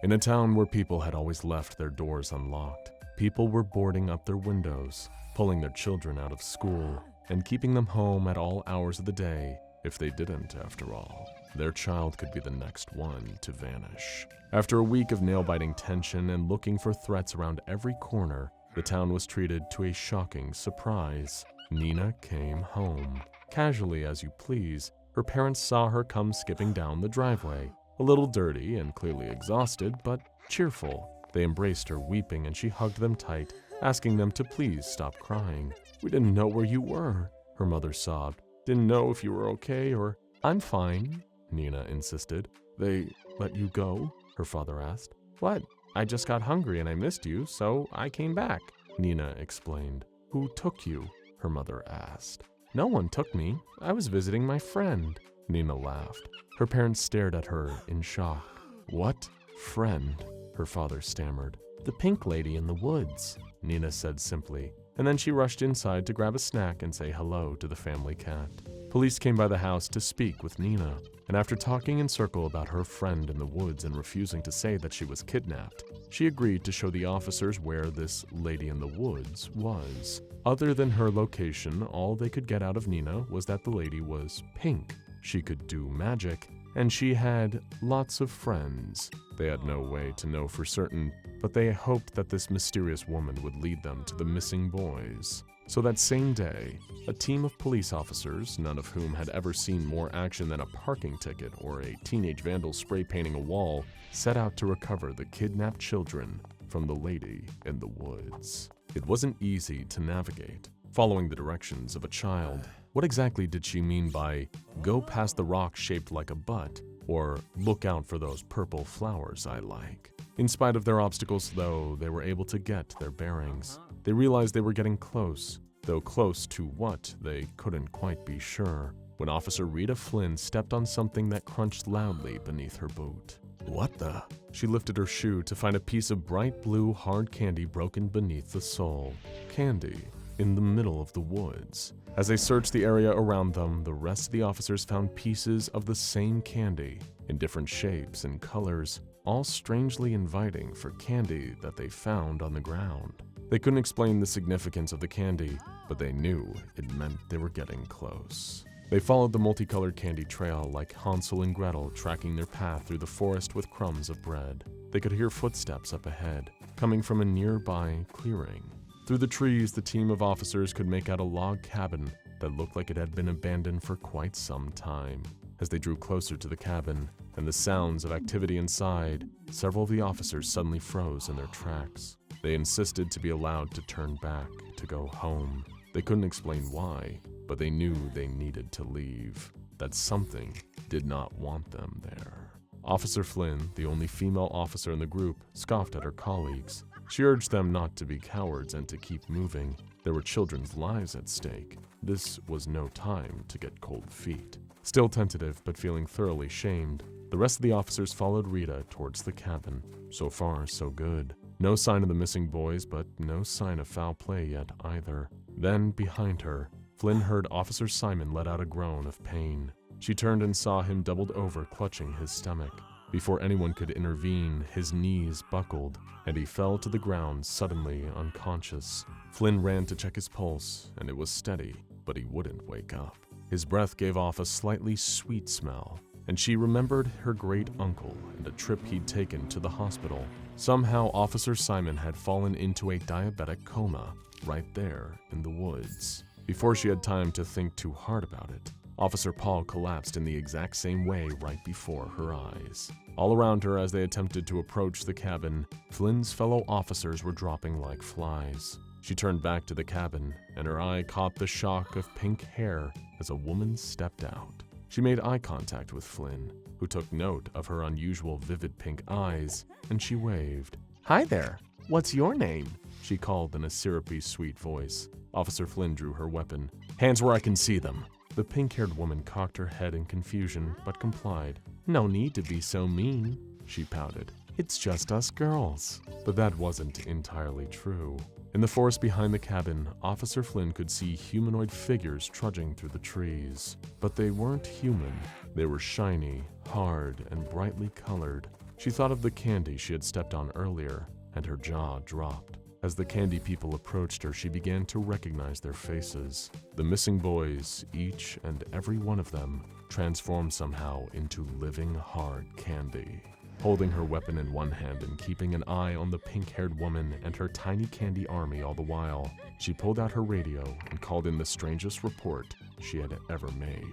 In a town where people had always left their doors unlocked, people were boarding up their windows, pulling their children out of school, and keeping them home at all hours of the day. If they didn't, after all, their child could be the next one to vanish. After a week of nail-biting tension and looking for threats around every corner, the town was treated to a shocking surprise. Nina came home. Casually as you please, her parents saw her come skipping down the driveway, a little dirty and clearly exhausted, but cheerful. They embraced her weeping and she hugged them tight, asking them to please stop crying. "We didn't know where you were," her mother sobbed. "Didn't know if you were okay or..." "I'm fine," Nina insisted. "They let you go?" her father asked. "What? I just got hungry and I missed you, so I came back," Nina explained. "Who took you?" her mother asked. "No one took me. I was visiting my friend," Nina laughed. Her parents stared at her in shock. "What friend?" her father stammered. "The pink lady in the woods," Nina said simply, and then she rushed inside to grab a snack and say hello to the family cat. Police came by the house to speak with Nina, and after talking in circle about her friend in the woods and refusing to say that she was kidnapped, she agreed to show the officers where this lady in the woods was. Other than her location, all they could get out of Nina was that the lady was pink. She could do magic, and she had lots of friends. They had no way to know for certain, but they hoped that this mysterious woman would lead them to the missing boys. So that same day, a team of police officers, none of whom had ever seen more action than a parking ticket or a teenage vandal spray painting a wall, set out to recover the kidnapped children from the lady in the woods. It wasn't easy to navigate, following the directions of a child. What exactly did she mean by, "Go past the rock shaped like a butt," or "Look out for those purple flowers I like"? In spite of their obstacles, though, they were able to get their bearings. They realized they were getting close, though close to what, they couldn't quite be sure, when Officer Rita Flynn stepped on something that crunched loudly beneath her boot. "What the?" She lifted her shoe to find a piece of bright blue hard candy broken beneath the sole. Candy in the middle of the woods. As they searched the area around them, the rest of the officers found pieces of the same candy in different shapes and colors, all strangely inviting for candy that they found on the ground. They couldn't explain the significance of the candy, but they knew it meant they were getting close. They followed the multicolored candy trail like Hansel and Gretel tracking their path through the forest with crumbs of bread. They could hear footsteps up ahead, coming from a nearby clearing. Through the trees, the team of officers could make out a log cabin that looked like it had been abandoned for quite some time. As they drew closer to the cabin and the sounds of activity inside, several of the officers suddenly froze in their tracks. They insisted to be allowed to turn back, to go home. They couldn't explain why, but they knew they needed to leave, that something did not want them there. Officer Flynn, the only female officer in the group, scoffed at her colleagues. She urged them not to be cowards and to keep moving. There were children's lives at stake. This was no time to get cold feet. Still tentative but feeling thoroughly shamed, the rest of the officers followed Rita towards the cabin. So far, so good. No sign of the missing boys, but no sign of foul play yet either. Then, behind her, Flynn heard Officer Simon let out a groan of pain. She turned and saw him doubled over, clutching his stomach. Before anyone could intervene, his knees buckled, and he fell to the ground suddenly unconscious. Flynn ran to check his pulse, and it was steady, but he wouldn't wake up. His breath gave off a slightly sweet smell, and she remembered her great uncle and a trip he'd taken to the hospital. Somehow, Officer Simon had fallen into a diabetic coma right there in the woods. Before she had time to think too hard about it, Officer Paul collapsed in the exact same way right before her eyes. All around her as they attempted to approach the cabin, Flynn's fellow officers were dropping like flies. She turned back to the cabin, and her eye caught the shock of pink hair as a woman stepped out. She made eye contact with Flynn, who took note of her unusual vivid pink eyes, and she waved. "Hi there." "What's your name?" she called in a syrupy, sweet voice. Officer Flynn drew her weapon. "Hands where I can see them." The pink-haired woman cocked her head in confusion, but complied. "No need to be so mean," she pouted. "It's just us girls." But that wasn't entirely true. In the forest behind the cabin, Officer Flynn could see humanoid figures trudging through the trees. But they weren't human. They were shiny, hard, and brightly colored. She thought of the candy she had stepped on earlier, and her jaw dropped. As the candy people approached her, she began to recognize their faces. The missing boys, each and every one of them, transformed somehow into living hard candy. Holding her weapon in one hand and keeping an eye on the pink-haired woman and her tiny candy army all the while, she pulled out her radio and called in the strangest report she had ever made.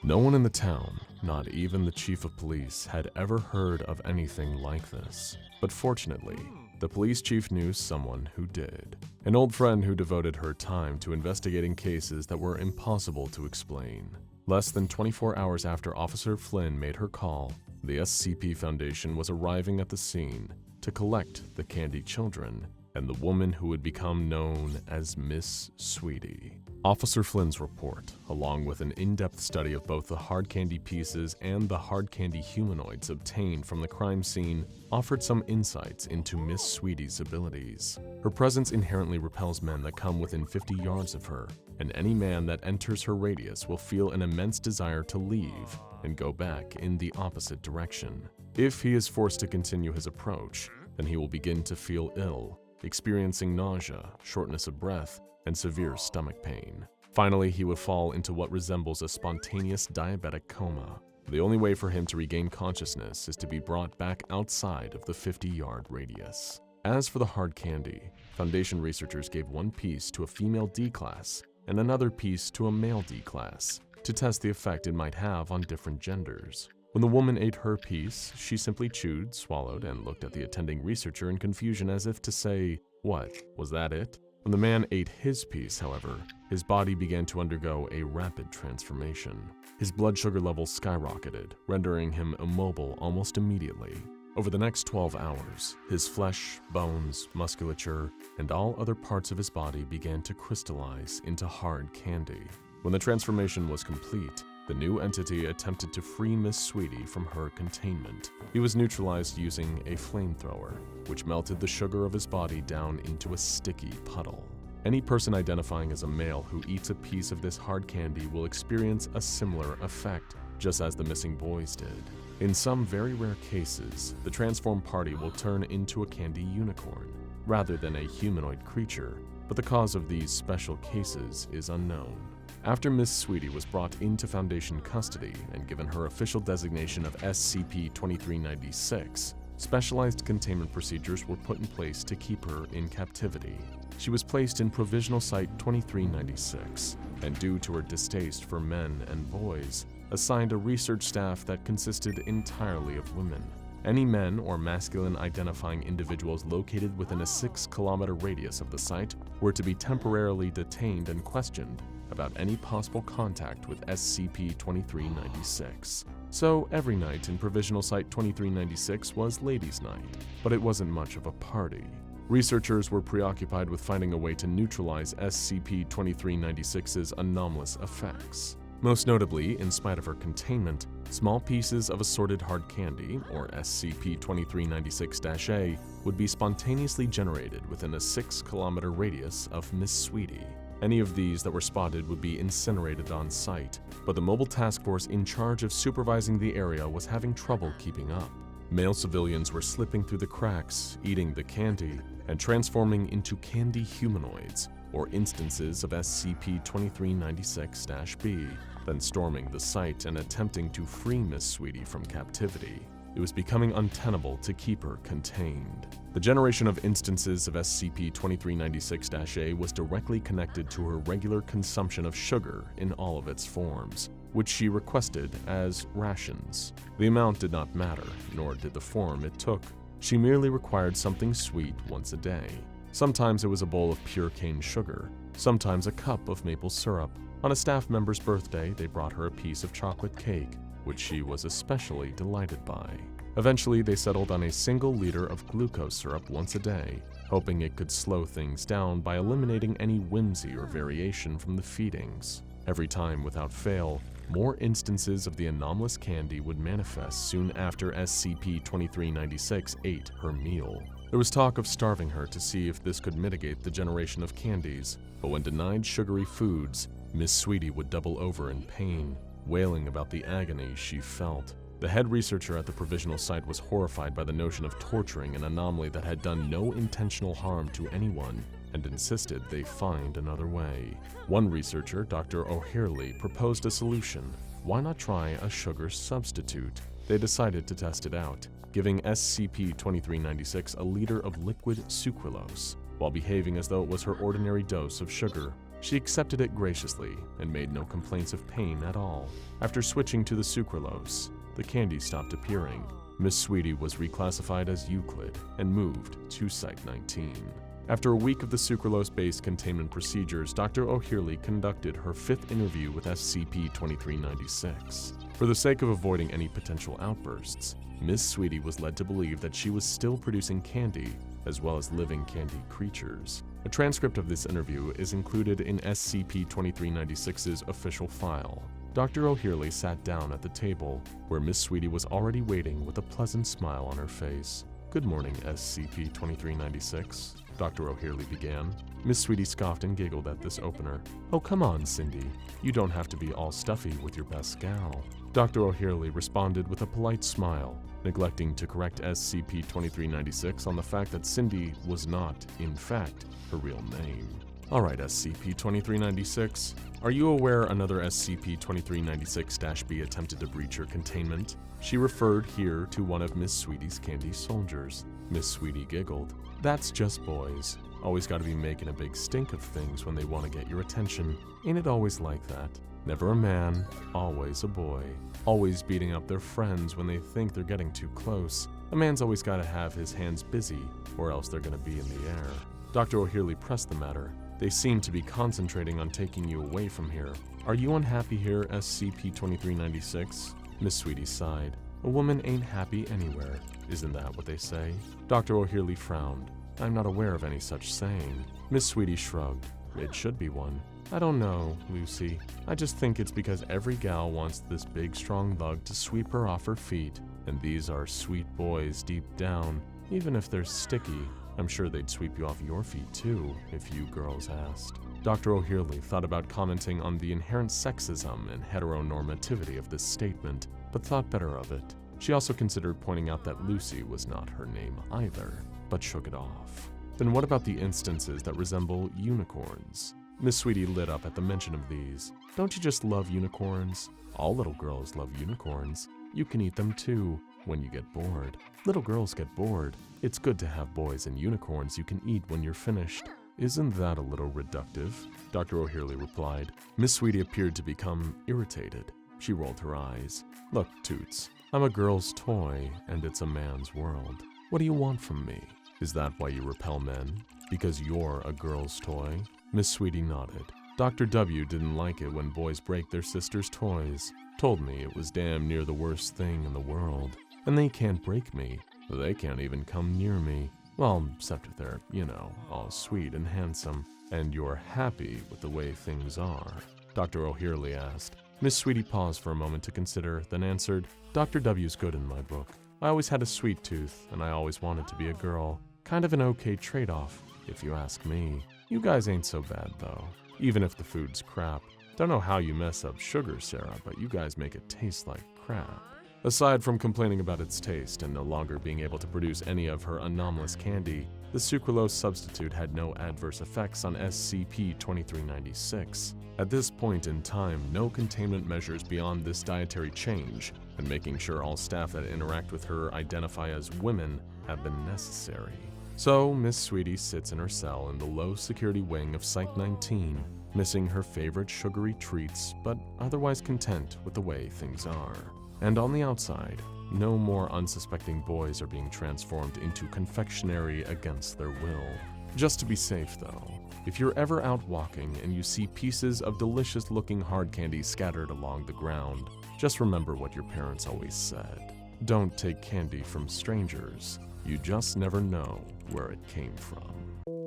No one in the town, not even the chief of police, had ever heard of anything like this. But fortunately, the police chief knew someone who did. An old friend who devoted her time to investigating cases that were impossible to explain. Less than 24 hours after Officer Flynn made her call, the SCP Foundation was arriving at the scene to collect the candy children and the woman who would become known as Miss Sweetie. Officer Flynn's report, along with an in-depth study of both the hard candy pieces and the hard candy humanoids obtained from the crime scene, offered some insights into Miss Sweetie's abilities. Her presence inherently repels men that come within 50 yards of her, and any man that enters her radius will feel an immense desire to leave and go back in the opposite direction. If he is forced to continue his approach, then he will begin to feel ill, experiencing nausea, shortness of breath, and severe stomach pain. Finally, he would fall into what resembles a spontaneous diabetic coma. The only way for him to regain consciousness is to be brought back outside of the 50-yard radius. As for the hard candy, Foundation researchers gave one piece to a female D-class and another piece to a male D-class to test the effect it might have on different genders. When the woman ate her piece, she simply chewed, swallowed, and looked at the attending researcher in confusion as if to say, "What, was that it?" When the man ate his piece, however, his body began to undergo a rapid transformation. His blood sugar levels skyrocketed, rendering him immobile almost immediately. Over the next 12 hours, his flesh, bones, musculature, and all other parts of his body began to crystallize into hard candy. When the transformation was complete, the new entity attempted to free Miss Sweetie from her containment. He was neutralized using a flamethrower, which melted the sugar of his body down into a sticky puddle. Any person identifying as a male who eats a piece of this hard candy will experience a similar effect, just as the missing boys did. In some very rare cases, the transformed party will turn into a candy unicorn, rather than a humanoid creature, but the cause of these special cases is unknown. After Miss Sweetie was brought into Foundation custody and given her official designation of SCP-2396, specialized containment procedures were put in place to keep her in captivity. She was placed in Provisional Site 2396, and due to her distaste for men and boys, assigned a research staff that consisted entirely of women. Any men or masculine identifying individuals located within a 6-kilometer radius of the site were to be temporarily detained and questioned about any possible contact with SCP-2396. So every night in Provisional Site 2396 was Ladies' Night, but it wasn't much of a party. Researchers were preoccupied with finding a way to neutralize SCP-2396's anomalous effects. Most notably, in spite of her containment, small pieces of assorted hard candy, or SCP-2396-A, would be spontaneously generated within a 6-kilometer radius of Miss Sweetie. Any of these that were spotted would be incinerated on site, but the mobile task force in charge of supervising the area was having trouble keeping up. Male civilians were slipping through the cracks, eating the candy, and transforming into candy humanoids, or instances of SCP-2396-B, then storming the site and attempting to free Miss Sweetie from captivity. It was becoming untenable to keep her contained. The generation of instances of SCP-2396-A was directly connected to her regular consumption of sugar in all of its forms, which she requested as rations. The amount did not matter, nor did the form it took. She merely required something sweet once a day. Sometimes it was a bowl of pure cane sugar, sometimes a cup of maple syrup. On a staff member's birthday, they brought her a piece of chocolate cake, which she was especially delighted by. Eventually, they settled on a single liter of glucose syrup once a day, hoping it could slow things down by eliminating any whimsy or variation from the feedings. Every time, without fail, more instances of the anomalous candy would manifest soon after SCP-2396 ate her meal. There was talk of starving her to see if this could mitigate the generation of candies, but when denied sugary foods, Miss Sweetie would double over in pain, wailing about the agony she felt. The head researcher at the provisional site was horrified by the notion of torturing an anomaly that had done no intentional harm to anyone, and insisted they find another way. One researcher, Dr. O'Hurley, proposed a solution. Why not try a sugar substitute? They decided to test it out, giving SCP-2396 a liter of liquid sucralose. While behaving as though it was her ordinary dose of sugar, she accepted it graciously and made no complaints of pain at all. After switching to the sucralose, the candy stopped appearing. Miss Sweetie was reclassified as Euclid and moved to Site 19. After a week of the sucralose-based containment procedures, Dr. O'Hurley conducted her 5th interview with SCP-2396. For the sake of avoiding any potential outbursts, Miss Sweetie was led to believe that she was still producing candy, as well as living candy creatures. A transcript of this interview is included in SCP-2396's official file. Dr. O'Hurley sat down at the table, where Miss Sweetie was already waiting with a pleasant smile on her face. "Good morning, SCP-2396, Dr. O'Hurley began. Miss Sweetie scoffed and giggled at this opener. "Oh, come on, Cindy. You don't have to be all stuffy with your best gal." Dr. O'Hurley responded with a polite smile, neglecting to correct SCP-2396 on the fact that Cindy was not, in fact, her real name. "All right, SCP-2396, are you aware another SCP-2396-B attempted to breach your containment?" She referred here to one of Miss Sweetie's candy soldiers. Miss Sweetie giggled. "That's just boys. Always gotta be making a big stink of things when they want to get your attention. Ain't it always like that? Never a man, always a boy. Always beating up their friends when they think they're getting too close. A man's always gotta have his hands busy, or else they're gonna be in the air." Dr. O'Hurley pressed the matter. "They seem to be concentrating on taking you away from here. Are you unhappy here, SCP-2396? Miss Sweetie sighed. "A woman ain't happy anywhere. Isn't that what they say?" Dr. O'Hurley frowned. "I'm not aware of any such saying." Miss Sweetie shrugged. "It should be one." "I don't know, Lucy. I just think it's because every gal wants this big strong lug to sweep her off her feet. And these are sweet boys deep down. Even if they're sticky, I'm sure they'd sweep you off your feet too, if you girls asked." Dr. O'Hurley thought about commenting on the inherent sexism and heteronormativity of this statement, but thought better of it. She also considered pointing out that Lucy was not her name either, but shook it off. "Then what about the instances that resemble unicorns?" Miss Sweetie lit up at the mention of these. "Don't you just love unicorns? All little girls love unicorns. You can eat them too, when you get bored. Little girls get bored. It's good to have boys and unicorns you can eat when you're finished." "Isn't that a little reductive?" Dr. O'Hurley replied. Miss Sweetie appeared to become irritated. She rolled her eyes. "Look, Toots, I'm a girl's toy, and it's a man's world. What do you want from me? Is that why you repel men? Because you're a girl's toy?" Miss Sweetie nodded. "Dr. W didn't like it when boys break their sisters' toys. Told me it was damn near the worst thing in the world. And they can't break me. They can't even come near me. Well, except if they're, all sweet and handsome. And you're happy with the way things are?" Dr. O'Hurley asked. Miss Sweetie paused for a moment to consider, then answered, "Dr. W's good in my book. I always had a sweet tooth, and I always wanted to be a girl. Kind of an okay trade-off, if you ask me. You guys ain't so bad, though. Even if the food's crap. Don't know how you mess up sugar, Sarah, but you guys make it taste like crap." Aside from complaining about its taste and no longer being able to produce any of her anomalous candy, the sucralose substitute had no adverse effects on SCP-2396. At this point in time, no containment measures beyond this dietary change, and making sure all staff that interact with her identify as women have been necessary. So, Miss Sweetie sits in her cell in the low-security wing of Site 19, missing her favorite sugary treats, but otherwise content with the way things are. And on the outside, no more unsuspecting boys are being transformed into confectionery against their will. Just to be safe, though, if you're ever out walking and you see pieces of delicious-looking hard candy scattered along the ground, just remember what your parents always said. don't take candy from strangers. You just never know where it came from.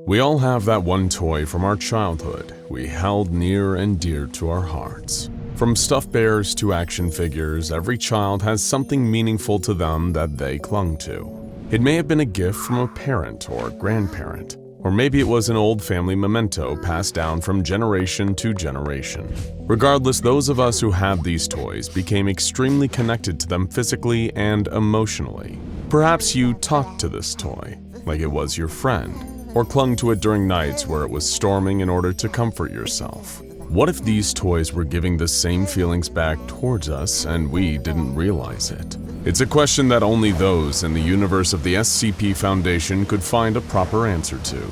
We all have that one toy from our childhood we held near and dear to our hearts. From stuffed bears to action figures, every child has something meaningful to them that they clung to. It may have been a gift from a parent or grandparent, or maybe it was an old family memento passed down from generation to generation. Regardless, those of us who had these toys became extremely connected to them physically and emotionally. Perhaps you talked to this toy like it was your friend, or clung to it during nights where it was storming in order to comfort yourself. What if these toys were giving the same feelings back towards us and we didn't realize it? It's a question that only those in the universe of the SCP Foundation could find a proper answer to.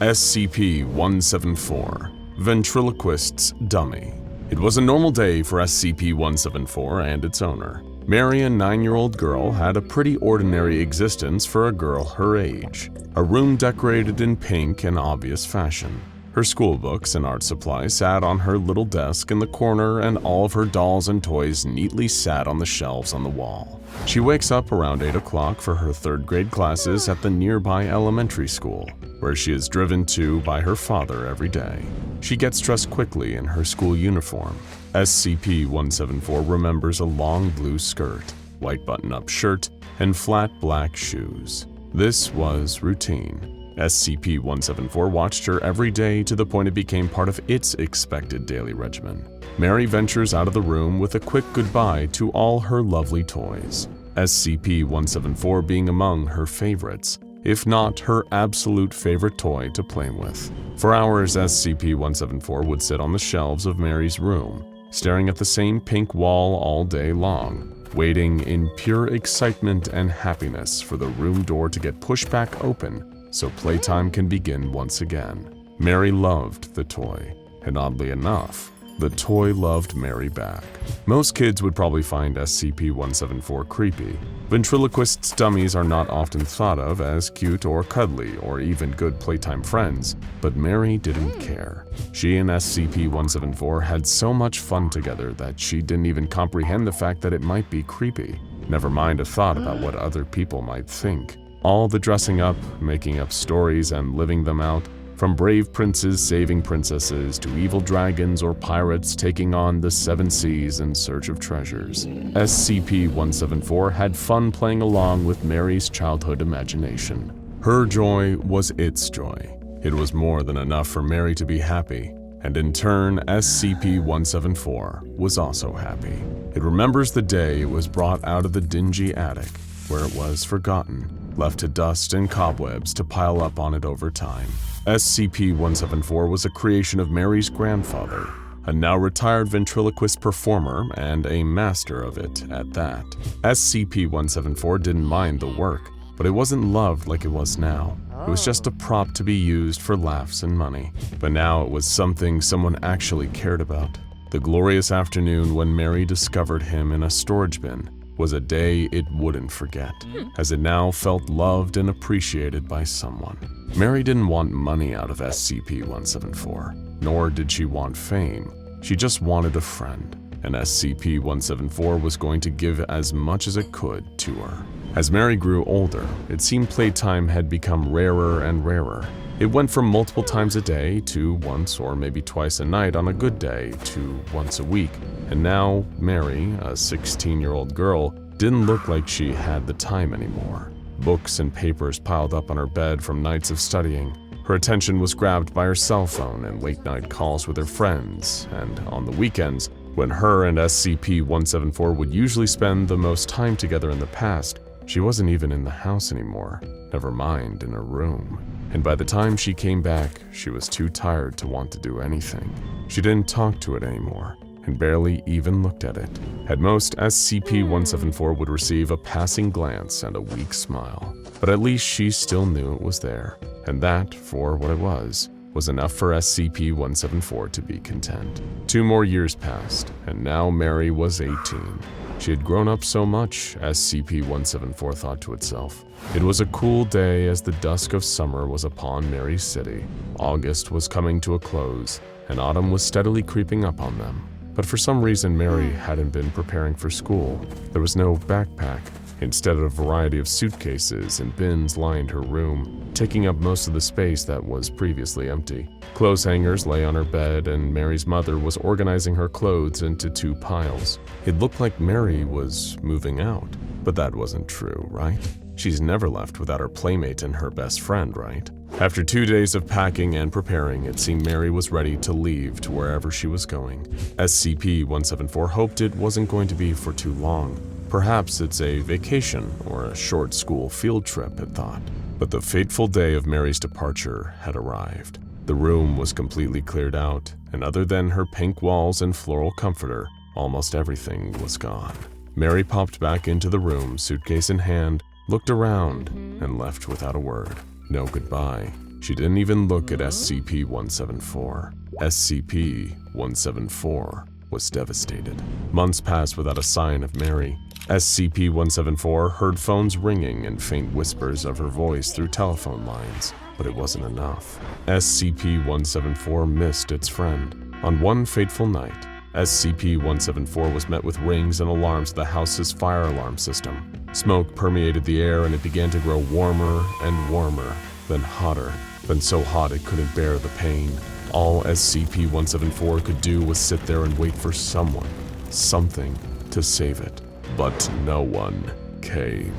SCP-174, Ventriloquist's Dummy. It was a normal day for SCP-174 and its owner. Mary, a 9-year-old girl, had a pretty ordinary existence for a girl her age. A room decorated in pink in obvious fashion. Her school books and art supplies sat on her little desk in the corner, and all of her dolls and toys neatly sat on the shelves on the wall. She wakes up around 8 o'clock for her 3rd grade classes at the nearby elementary school, where she is driven to by her father every day. She gets dressed quickly in her school uniform. SCP-174 remembers a long blue skirt, white button-up shirt, and flat black shoes. This was routine. SCP-174 watched her every day to the point it became part of its expected daily regimen. Mary ventures out of the room with a quick goodbye to all her lovely toys, SCP-174 being among her favorites, if not her absolute favorite toy to play with. For hours, SCP-174 would sit on the shelves of Mary's room, staring at the same pink wall all day long, waiting in pure excitement and happiness for the room door to get pushed back open so playtime can begin once again. Mary loved the toy, and oddly enough, the toy loved Mary back. Most kids would probably find SCP-174 creepy. Ventriloquist's dummies are not often thought of as cute or cuddly or even good playtime friends, but Mary didn't care. She and SCP-174 had so much fun together that she didn't even comprehend the fact that it might be creepy, never mind a thought about what other people might think. All the dressing up, making up stories, and living them out, from brave princes saving princesses to evil dragons or pirates taking on the 7 seas in search of treasures. SCP-174 had fun playing along with Mary's childhood imagination. Her joy was its joy. It was more than enough for Mary to be happy, and in turn, SCP-174 was also happy. It remembers the day it was brought out of the dingy attic, where it was forgotten, left to dust and cobwebs to pile up on it over time. SCP-174 was a creation of Mary's grandfather, a now retired ventriloquist performer and a master of it at that. SCP-174 didn't mind the work, but it wasn't loved like it was now. It was just a prop to be used for laughs and money. But now it was something someone actually cared about. The glorious afternoon when Mary discovered him in a storage bin was a day it wouldn't forget, as it now felt loved and appreciated by someone. Mary didn't want money out of SCP-174, nor did she want fame. She just wanted a friend, and SCP-174 was going to give as much as it could to her. As Mary grew older, it seemed playtime had become rarer and rarer. It went from multiple times a day to once or maybe twice a night on a good day to once a week. And now Mary, a 16-year-old girl, didn't look like she had the time anymore. Books and papers piled up on her bed from nights of studying. Her attention was grabbed by her cell phone and late-night calls with her friends, and on the weekends, when her and SCP-174 would usually spend the most time together in the past, she wasn't even in the house anymore, never mind in her room. And by the time she came back, she was too tired to want to do anything. She didn't talk to it anymore, and barely even looked at it. At most, SCP-174 would receive a passing glance and a weak smile. But at least she still knew it was there, and that, for what it was enough for SCP-174 to be content. 2 more years passed, and now Mary was 18. She had grown up so much, SCP-174 thought to itself. It was a cool day as the dusk of summer was upon Mary's city. August was coming to a close, and autumn was steadily creeping up on them. But for some reason, Mary hadn't been preparing for school. There was no backpack, Instead, a variety of suitcases and bins lined her room, taking up most of the space that was previously empty. Clothes hangers lay on her bed, and Mary's mother was organizing her clothes into 2 piles. It looked like Mary was moving out, but that wasn't true, right? She's never left without her playmate and her best friend, right? After 2 days of packing and preparing, it seemed Mary was ready to leave to wherever she was going. SCP-174 hoped it wasn't going to be for too long. Perhaps it's a vacation or a short school field trip, it thought. But the fateful day of Mary's departure had arrived. The room was completely cleared out, and other than her pink walls and floral comforter, almost everything was gone. Mary popped back into the room, suitcase in hand, looked around, and left without a word. No goodbye. She didn't even look at SCP-174. SCP-174 was devastated. Months passed without a sign of Mary. SCP-174 heard phones ringing and faint whispers of her voice through telephone lines, but it wasn't enough. SCP-174 missed its friend. On one fateful night, SCP-174 was met with rings and alarms of the house's fire alarm system. Smoke permeated the air and it began to grow warmer and warmer, then hotter, then so hot it couldn't bear the pain. All SCP-174 could do was sit there and wait for someone, something, to save it. But no one came.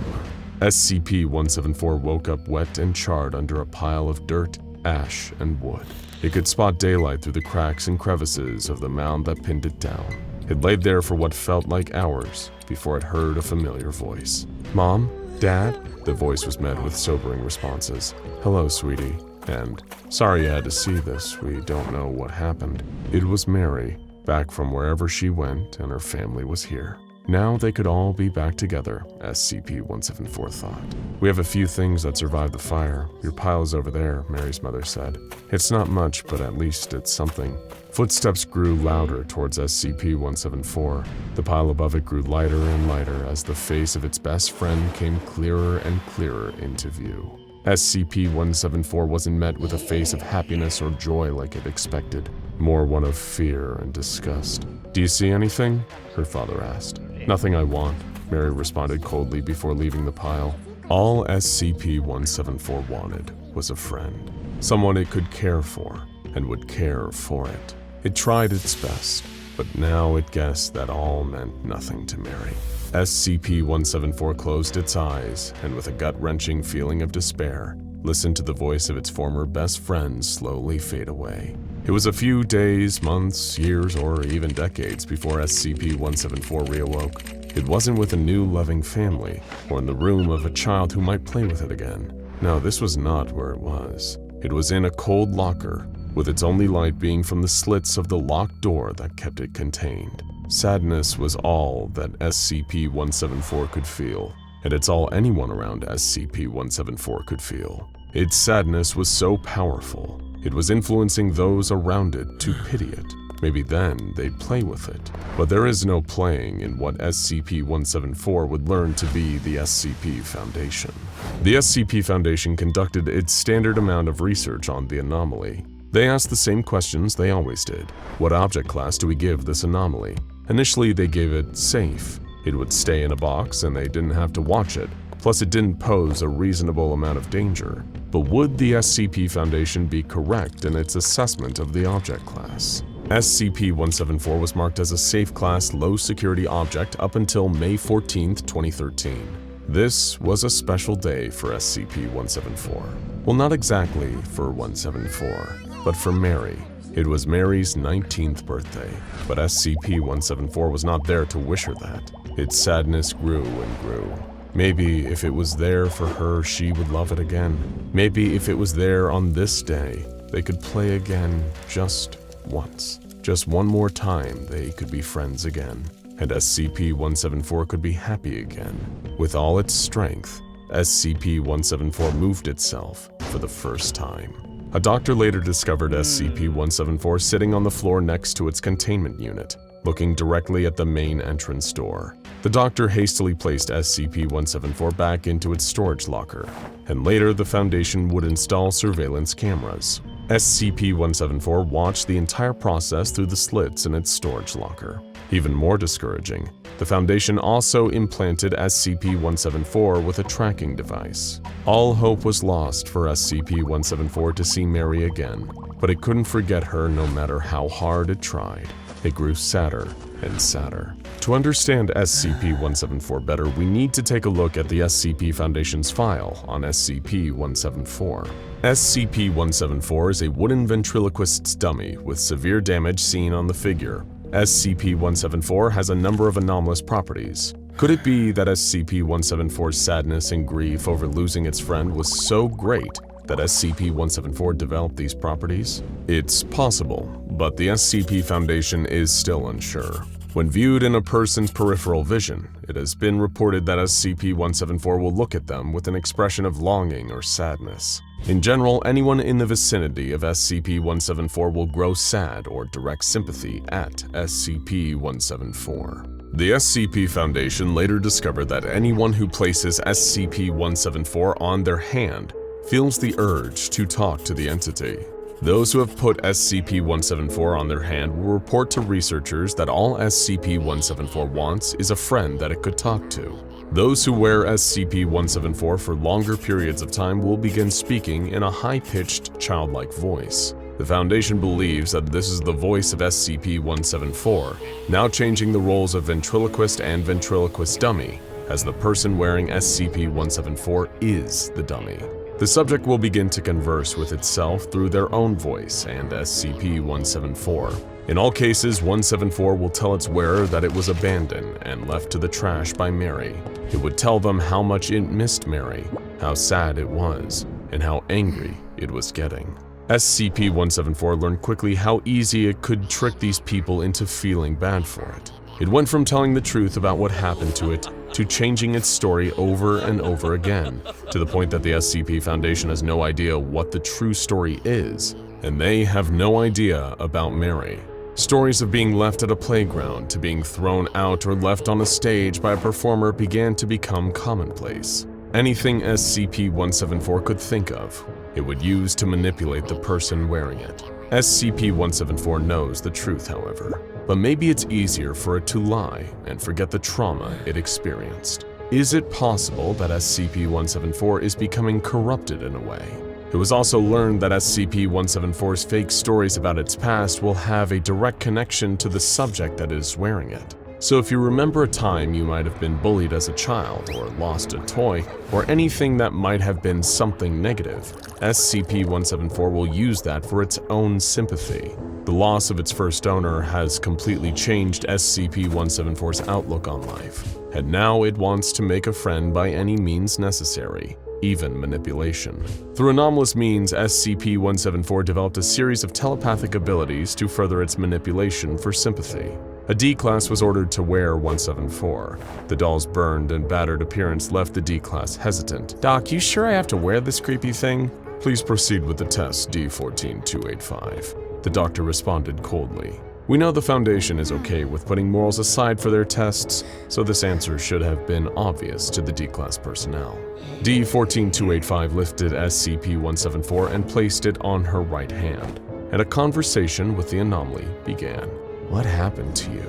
SCP-174 woke up wet and charred under a pile of dirt, ash, and wood. It could spot daylight through the cracks and crevices of the mound that pinned it down. It laid there for what felt like hours before it heard a familiar voice. "Mom? Dad?" The voice was met with sobering responses. "Hello, sweetie," and "Sorry you had to see this, we don't know what happened." It was Mary, back from wherever she went, and her family was here. Now they could all be back together, SCP-174 thought. "We have a few things that survived the fire. Your pile is over there," Mary's mother said. "It's not much, but at least it's something." Footsteps grew louder towards SCP-174. The pile above it grew lighter and lighter as the face of its best friend came clearer and clearer into view. SCP-174 wasn't met with a face of happiness or joy like it expected, more one of fear and disgust. "Do you see anything?" her father asked. "Nothing I want," Mary responded coldly before leaving the pile. All SCP-174 wanted was a friend, someone it could care for and would care for it. It tried its best, but now it guessed that all meant nothing to Mary. SCP-174 closed its eyes and, with a gut-wrenching feeling of despair, listened to the voice of its former best friend slowly fade away. It was a few days, months, years, or even decades before SCP-174 reawoke. It wasn't with a new loving family, or in the room of a child who might play with it again. No, this was not where it was. It was in a cold locker, with its only light being from the slits of the locked door that kept it contained. Sadness was all that SCP-174 could feel, and it's all anyone around SCP-174 could feel. Its sadness was so powerful, it was influencing those around it to pity it. Maybe then they'd play with it. But there is no playing in what SCP-174 would learn to be the SCP Foundation. The SCP Foundation conducted its standard amount of research on the anomaly. They asked the same questions they always did. What object class do we give this anomaly? Initially, they gave it safe. It would stay in a box and they didn't have to watch it. Plus, it didn't pose a reasonable amount of danger. But would the SCP Foundation be correct in its assessment of the object class? SCP-174 was marked as a safe class low security object up until May 14, 2013. This was a special day for SCP-174. Well, not exactly for 174, but for Mary. It was Mary's 19th birthday, but SCP-174 was not there to wish her that. Its sadness grew and grew. Maybe if it was there for her, she would love it again. Maybe if it was there on this day, they could play again just once. Just one more time, they could be friends again. And SCP-174 could be happy again. With all its strength, SCP-174 moved itself for the first time. A doctor later discovered SCP-174 sitting on the floor next to its containment unit, looking directly at the main entrance door. The doctor hastily placed SCP-174 back into its storage locker, and later the Foundation would install surveillance cameras. SCP-174 watched the entire process through the slits in its storage locker. Even more discouraging, The Foundation also implanted SCP-174 with a tracking device. All hope was lost for SCP-174 to see Mary again, but it couldn't forget her no matter how hard it tried. It grew sadder and sadder. To understand SCP-174 better, we need to take a look at the SCP Foundation's file on SCP-174. SCP-174 is a wooden ventriloquist's dummy with severe damage seen on the figure. SCP-174 has a number of anomalous properties. Could it be that SCP-174's sadness and grief over losing its friend was so great that SCP-174 developed these properties? It's possible, but the SCP Foundation is still unsure. When viewed in a person's peripheral vision, it has been reported that SCP-174 will look at them with an expression of longing or sadness. In general, anyone in the vicinity of SCP-174 will grow sad or direct sympathy at SCP-174. The SCP Foundation later discovered that anyone who places SCP-174 on their hand feels the urge to talk to the entity. Those who have put SCP-174 on their hand will report to researchers that all SCP-174 wants is a friend that it could talk to. Those who wear SCP-174 for longer periods of time will begin speaking in a high-pitched, childlike voice. The Foundation believes that this is the voice of SCP-174, now changing the roles of ventriloquist and ventriloquist dummy, as the person wearing SCP-174 is the dummy. The subject will begin to converse with itself through their own voice and SCP-174. In all cases, 174 will tell its wearer that it was abandoned and left to the trash by Mary. It would tell them how much it missed Mary, how sad it was, and how angry it was getting. SCP-174 learned quickly how easy it could trick these people into feeling bad for it. It went from telling the truth about what happened to it to changing its story over and over again, to the point that the SCP Foundation has no idea what the true story is, and they have no idea about Mary. Stories of being left at a playground to being thrown out or left on a stage by a performer began to become commonplace. Anything SCP-174 could think of, it would use to manipulate the person wearing it. SCP-174 knows the truth, however, but maybe it's easier for it to lie and forget the trauma it experienced. Is it possible that SCP-174 is becoming corrupted in a way? It was also learned that SCP-174's fake stories about its past will have a direct connection to the subject that is wearing it. So if you remember a time you might have been bullied as a child, or lost a toy, or anything that might have been something negative, SCP-174 will use that for its own sympathy. The loss of its first owner has completely changed SCP-174's outlook on life, and now it wants to make a friend by any means necessary, even manipulation. Through anomalous means, SCP-174 developed a series of telepathic abilities to further its manipulation for sympathy. A D-Class was ordered to wear 174. The doll's burned and battered appearance left the D-Class hesitant. "Doc, you sure I have to wear this creepy thing?" "Please proceed with the test, D-14285. The doctor responded coldly. We know the Foundation is okay with putting morals aside for their tests, so this answer should have been obvious to the D-Class personnel. D-14285 lifted SCP-174 and placed it on her right hand, and a conversation with the anomaly began. "What happened to you?"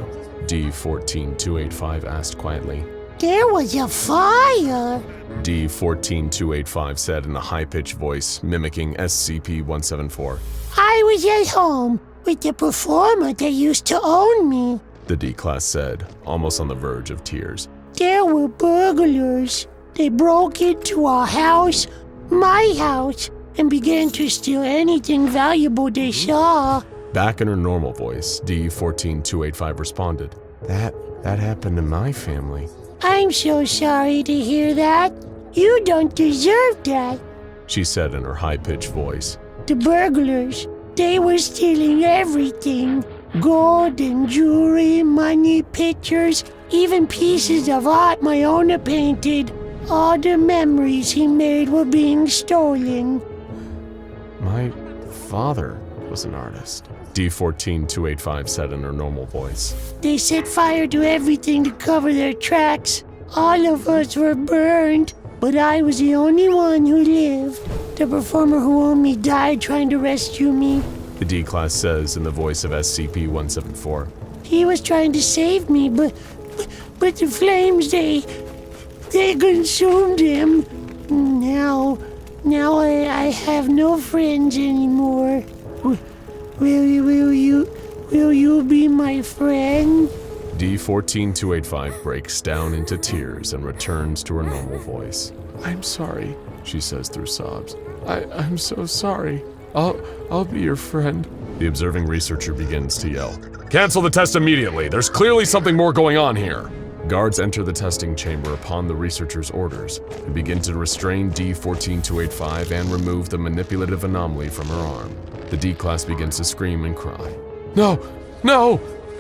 D-14285 asked quietly. "There was a fire," D-14285 said in a high-pitched voice, mimicking SCP-174. "I was at home with the performer that used to own me. The D-Class said, almost on the verge of tears. There were burglars. They broke into our house, my house, and began to steal anything valuable they saw." Back in her normal voice, D-14285 responded, That happened to my family." "I'm so sorry to hear that. You don't deserve that," she said in her high-pitched voice. "The burglars, they were stealing everything. Gold and jewelry, money, pictures, even pieces of art my owner painted. All the memories he made were being stolen." My father was an artist, D-14285 said in her normal voice. "They set fire to everything to cover their tracks. All of us were burned, but I was the only one who lived. The performer who owned me died trying to rescue me," the D-Class says in the voice of SCP-174. "He was trying to save me, but but the flames, they consumed him. Now I have no friends anymore. Will you be my friend? D14285 breaks down into tears and returns to her normal voice. I'm sorry, she says through sobs. I'm so sorry. I'll be your friend. The observing researcher begins to yell, "Cancel the test immediately! There's clearly something more going on here!" Guards enter the testing chamber upon the researcher's orders and begin to restrain D14285 and remove the manipulative anomaly from her arm. The D-class begins to scream and cry. No!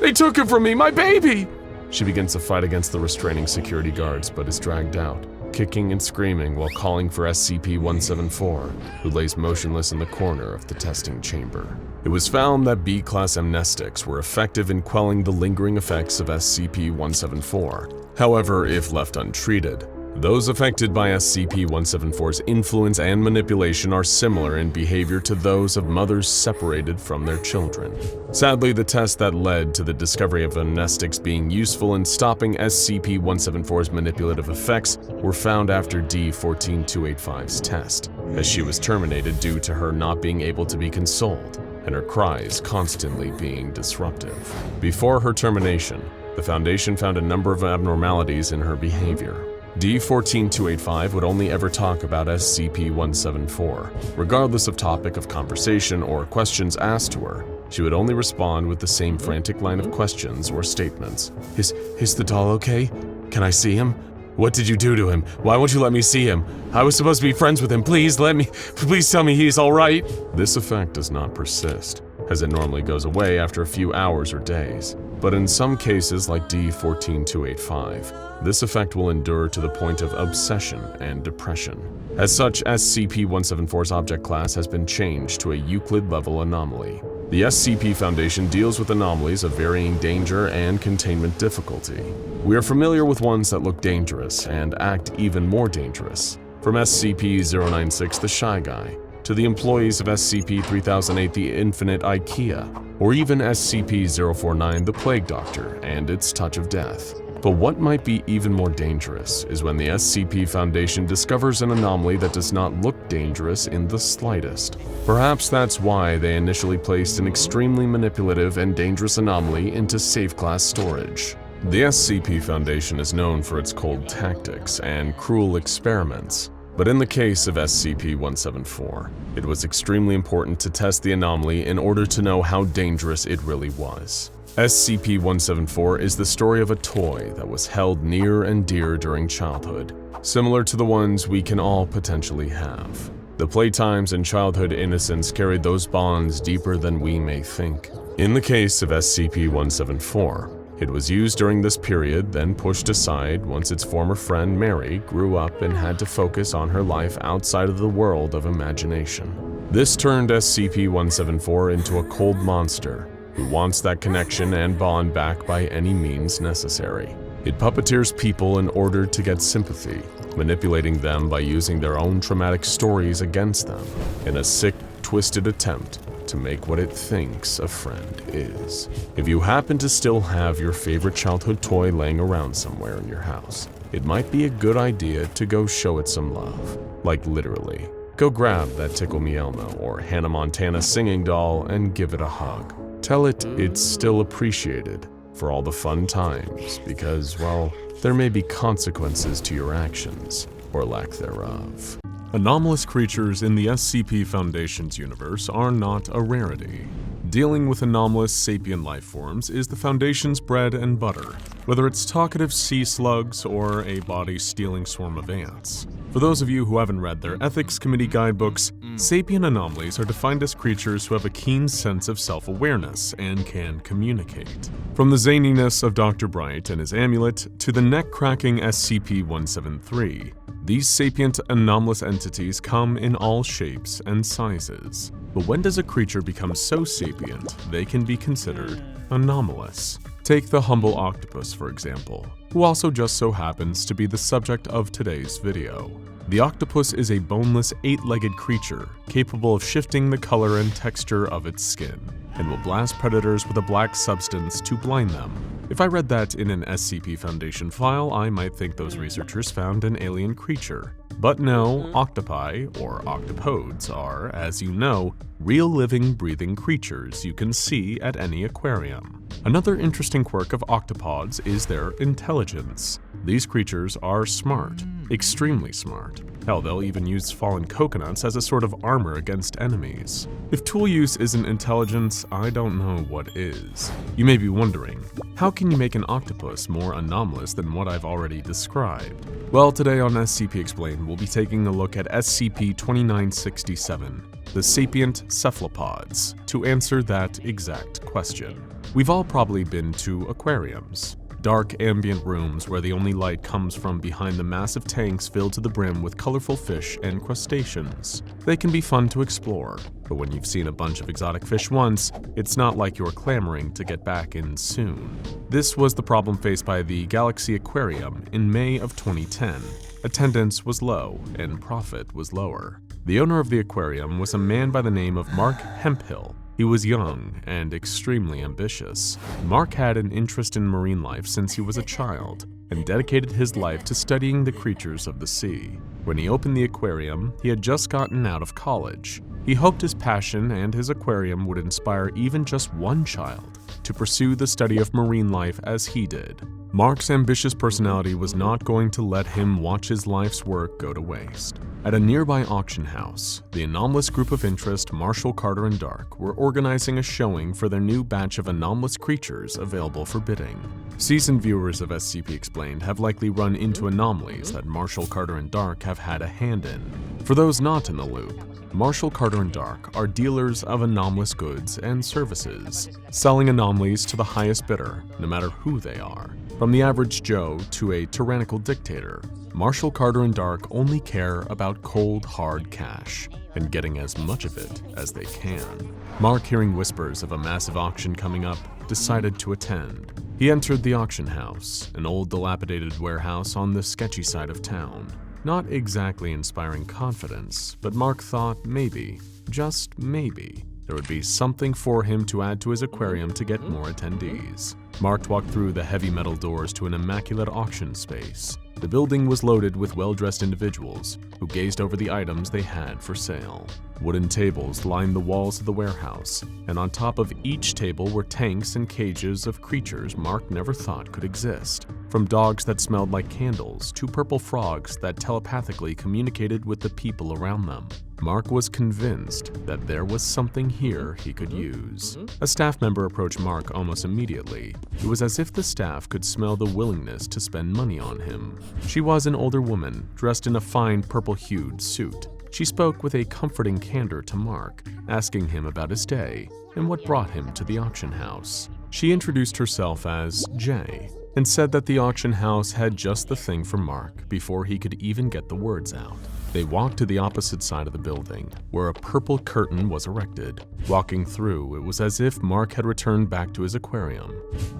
They took him from me, my baby! She begins to fight against the restraining security guards, but is dragged out, kicking and screaming while calling for SCP-174, who lays motionless in the corner of the testing chamber. It was found that B-class amnestics were effective in quelling the lingering effects of SCP-174. However, if left untreated, those affected by SCP-174's influence and manipulation are similar in behavior to those of mothers separated from their children. Sadly, the tests that led to the discovery of amnestics being useful in stopping SCP-174's manipulative effects were found after D14285's test, as she was terminated due to her not being able to be consoled and her cries constantly being disruptive. Before her termination, the Foundation found a number of abnormalities in her behavior. D14285 would only ever talk about SCP-174. Regardless of topic of conversation or questions asked to her, she would only respond with the same frantic line of questions or statements. Is the doll okay? Can I see him? What did you do to him? Why won't you let me see him? I was supposed to be friends with him. Please tell me he's all right. This effect does not persist, as it normally goes away after a few hours or days. But in some cases, like D14285, this effect will endure to the point of obsession and depression. As such, SCP-174's object class has been changed to a Euclid-level anomaly. The SCP Foundation deals with anomalies of varying danger and containment difficulty. We are familiar with ones that look dangerous and act even more dangerous, from SCP-096 the Shy Guy, to the employees of SCP-3008 the Infinite IKEA, or even SCP-049 the Plague Doctor and its Touch of Death. But what might be even more dangerous is when the SCP Foundation discovers an anomaly that does not look dangerous in the slightest. Perhaps that's why they initially placed an extremely manipulative and dangerous anomaly into safe class storage. The SCP Foundation is known for its cold tactics and cruel experiments. But in the case of SCP-174, it was extremely important to test the anomaly in order to know how dangerous it really was. SCP-174 is the story of a toy that was held near and dear during childhood, similar to the ones we can all potentially have. The playtimes and childhood innocence carried those bonds deeper than we may think. In the case of SCP-174, it was used during this period, then pushed aside once its former friend Mary grew up and had to focus on her life outside of the world of imagination. This turned SCP-174 into a cold monster who wants that connection and bond back by any means necessary. It puppeteers people in order to get sympathy, manipulating them by using their own traumatic stories against them in a sick, twisted attempt to make what it thinks a friend is. If you happen to still have your favorite childhood toy laying around somewhere in your house, it might be a good idea to go show it some love. Like literally. Go grab that Tickle Me Elmo or Hannah Montana singing doll and give it a hug. Tell it it's still appreciated for all the fun times because, well, there may be consequences to your actions or lack thereof. Anomalous creatures in the SCP Foundation's universe are not a rarity. Dealing with anomalous sapient life forms is the Foundation's bread and butter, whether it's talkative sea slugs or a body-stealing swarm of ants. For those of you who haven't read their Ethics Committee guidebooks, sapient anomalies are defined as creatures who have a keen sense of self-awareness and can communicate. From the zaniness of Dr. Bright and his amulet to the neck-cracking SCP-173, these sapient anomalous entities come in all shapes and sizes. But when does a creature become so sapient they can be considered anomalous? Take the humble octopus, for example, who also just so happens to be the subject of today's video. The octopus is a boneless, 8-legged creature capable of shifting the color and texture of its skin, and will blast predators with a black substance to blind them. If I read that in an SCP Foundation file, I might think those researchers found an alien creature. But no, octopi, or octopods, are, as you know, real living, breathing creatures you can see at any aquarium. Another interesting quirk of octopods is their intelligence. These creatures are smart, extremely smart. Hell, they'll even use fallen coconuts as a sort of armor against enemies. If tool use isn't intelligence, I don't know what is. You may be wondering, how can you make an octopus more anomalous than what I've already described? Well, today on SCP Explained, we'll be taking a look at SCP-2967, the sapient cephalopods, to answer that exact question. We've all probably been to aquariums. Dark, ambient rooms where the only light comes from behind the massive tanks filled to the brim with colorful fish and crustaceans. They can be fun to explore, but when you've seen a bunch of exotic fish once, it's not like you're clamoring to get back in soon. This was the problem faced by the Galaxy Aquarium in May of 2010. Attendance was low, and profit was lower. The owner of the aquarium was a man by the name of Mark Hemphill. He was young and extremely ambitious. Mark had an interest in marine life since he was a child and dedicated his life to studying the creatures of the sea. When he opened the aquarium, he had just gotten out of college. He hoped his passion and his aquarium would inspire even just one child to pursue the study of marine life as he did. Mark's ambitious personality was not going to let him watch his life's work go to waste. At a nearby auction house, the anomalous group of interest Marshall, Carter, and Dark were organizing a showing for their new batch of anomalous creatures available for bidding. Seasoned viewers of SCP Explained have likely run into anomalies that Marshall, Carter, and Dark have had a hand in. For those not in the loop, Marshall, Carter, and Dark are dealers of anomalous goods and services, selling anomalies to the highest bidder, no matter who they are. From the average Joe to a tyrannical dictator, Marshall, Carter, and Dark only care about cold, hard cash and getting as much of it as they can. Mark, hearing whispers of a massive auction coming up, decided to attend. He entered the auction house, an old dilapidated warehouse on the sketchy side of town. Not exactly inspiring confidence, but Mark thought maybe, just maybe, there would be something for him to add to his aquarium to get more attendees. Mark walked through the heavy metal doors to an immaculate auction space. The building was loaded with well-dressed individuals who gazed over the items they had for sale. Wooden tables lined the walls of the warehouse, and on top of each table were tanks and cages of creatures Mark never thought could exist. From dogs that smelled like candles to purple frogs that telepathically communicated with the people around them. Mark was convinced that there was something here he could use. A staff member approached Mark almost immediately. It was as if the staff could smell the willingness to spend money on him. She was an older woman, dressed in a fine purple-hued suit. She spoke with a comforting candor to Mark, asking him about his day and what brought him to the auction house. She introduced herself as Jay and said that the auction house had just the thing for Mark before he could even get the words out. They walked to the opposite side of the building, where a purple curtain was erected. Walking through, it was as if Mark had returned back to his aquarium.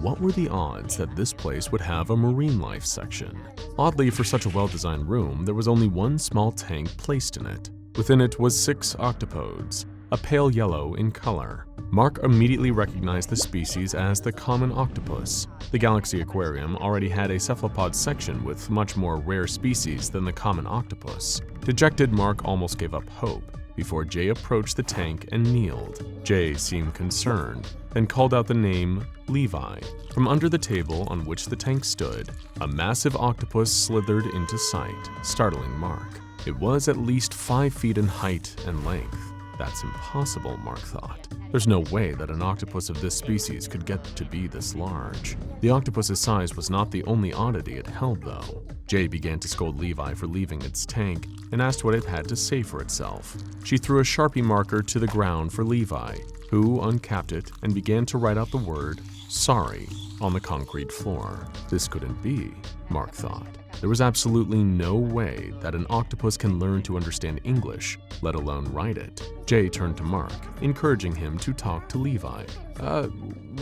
What were the odds that this place would have a marine life section? Oddly, for such a well-designed room, there was only one small tank placed in it. Within it was 6 octopods, a pale yellow in color. Mark immediately recognized the species as the common octopus. The Galaxy Aquarium already had a cephalopod section with much more rare species than the common octopus. Dejected, Mark almost gave up hope before Jay approached the tank and kneeled. Jay seemed concerned, then called out the name Levi. From under the table on which the tank stood, a massive octopus slithered into sight, startling Mark. It was at least 5 feet in height and length. That's impossible, Mark thought. There's no way that an octopus of this species could get to be this large. The octopus's size was not the only oddity it held, though. Jay began to scold Levi for leaving its tank and asked what it had to say for itself. She threw a Sharpie marker to the ground for Levi, who uncapped it and began to write out the word, "sorry," on the concrete floor. This couldn't be, Mark thought. There was absolutely no way that an octopus can learn to understand English, let alone write it. Jay turned to Mark, encouraging him to talk to Levi.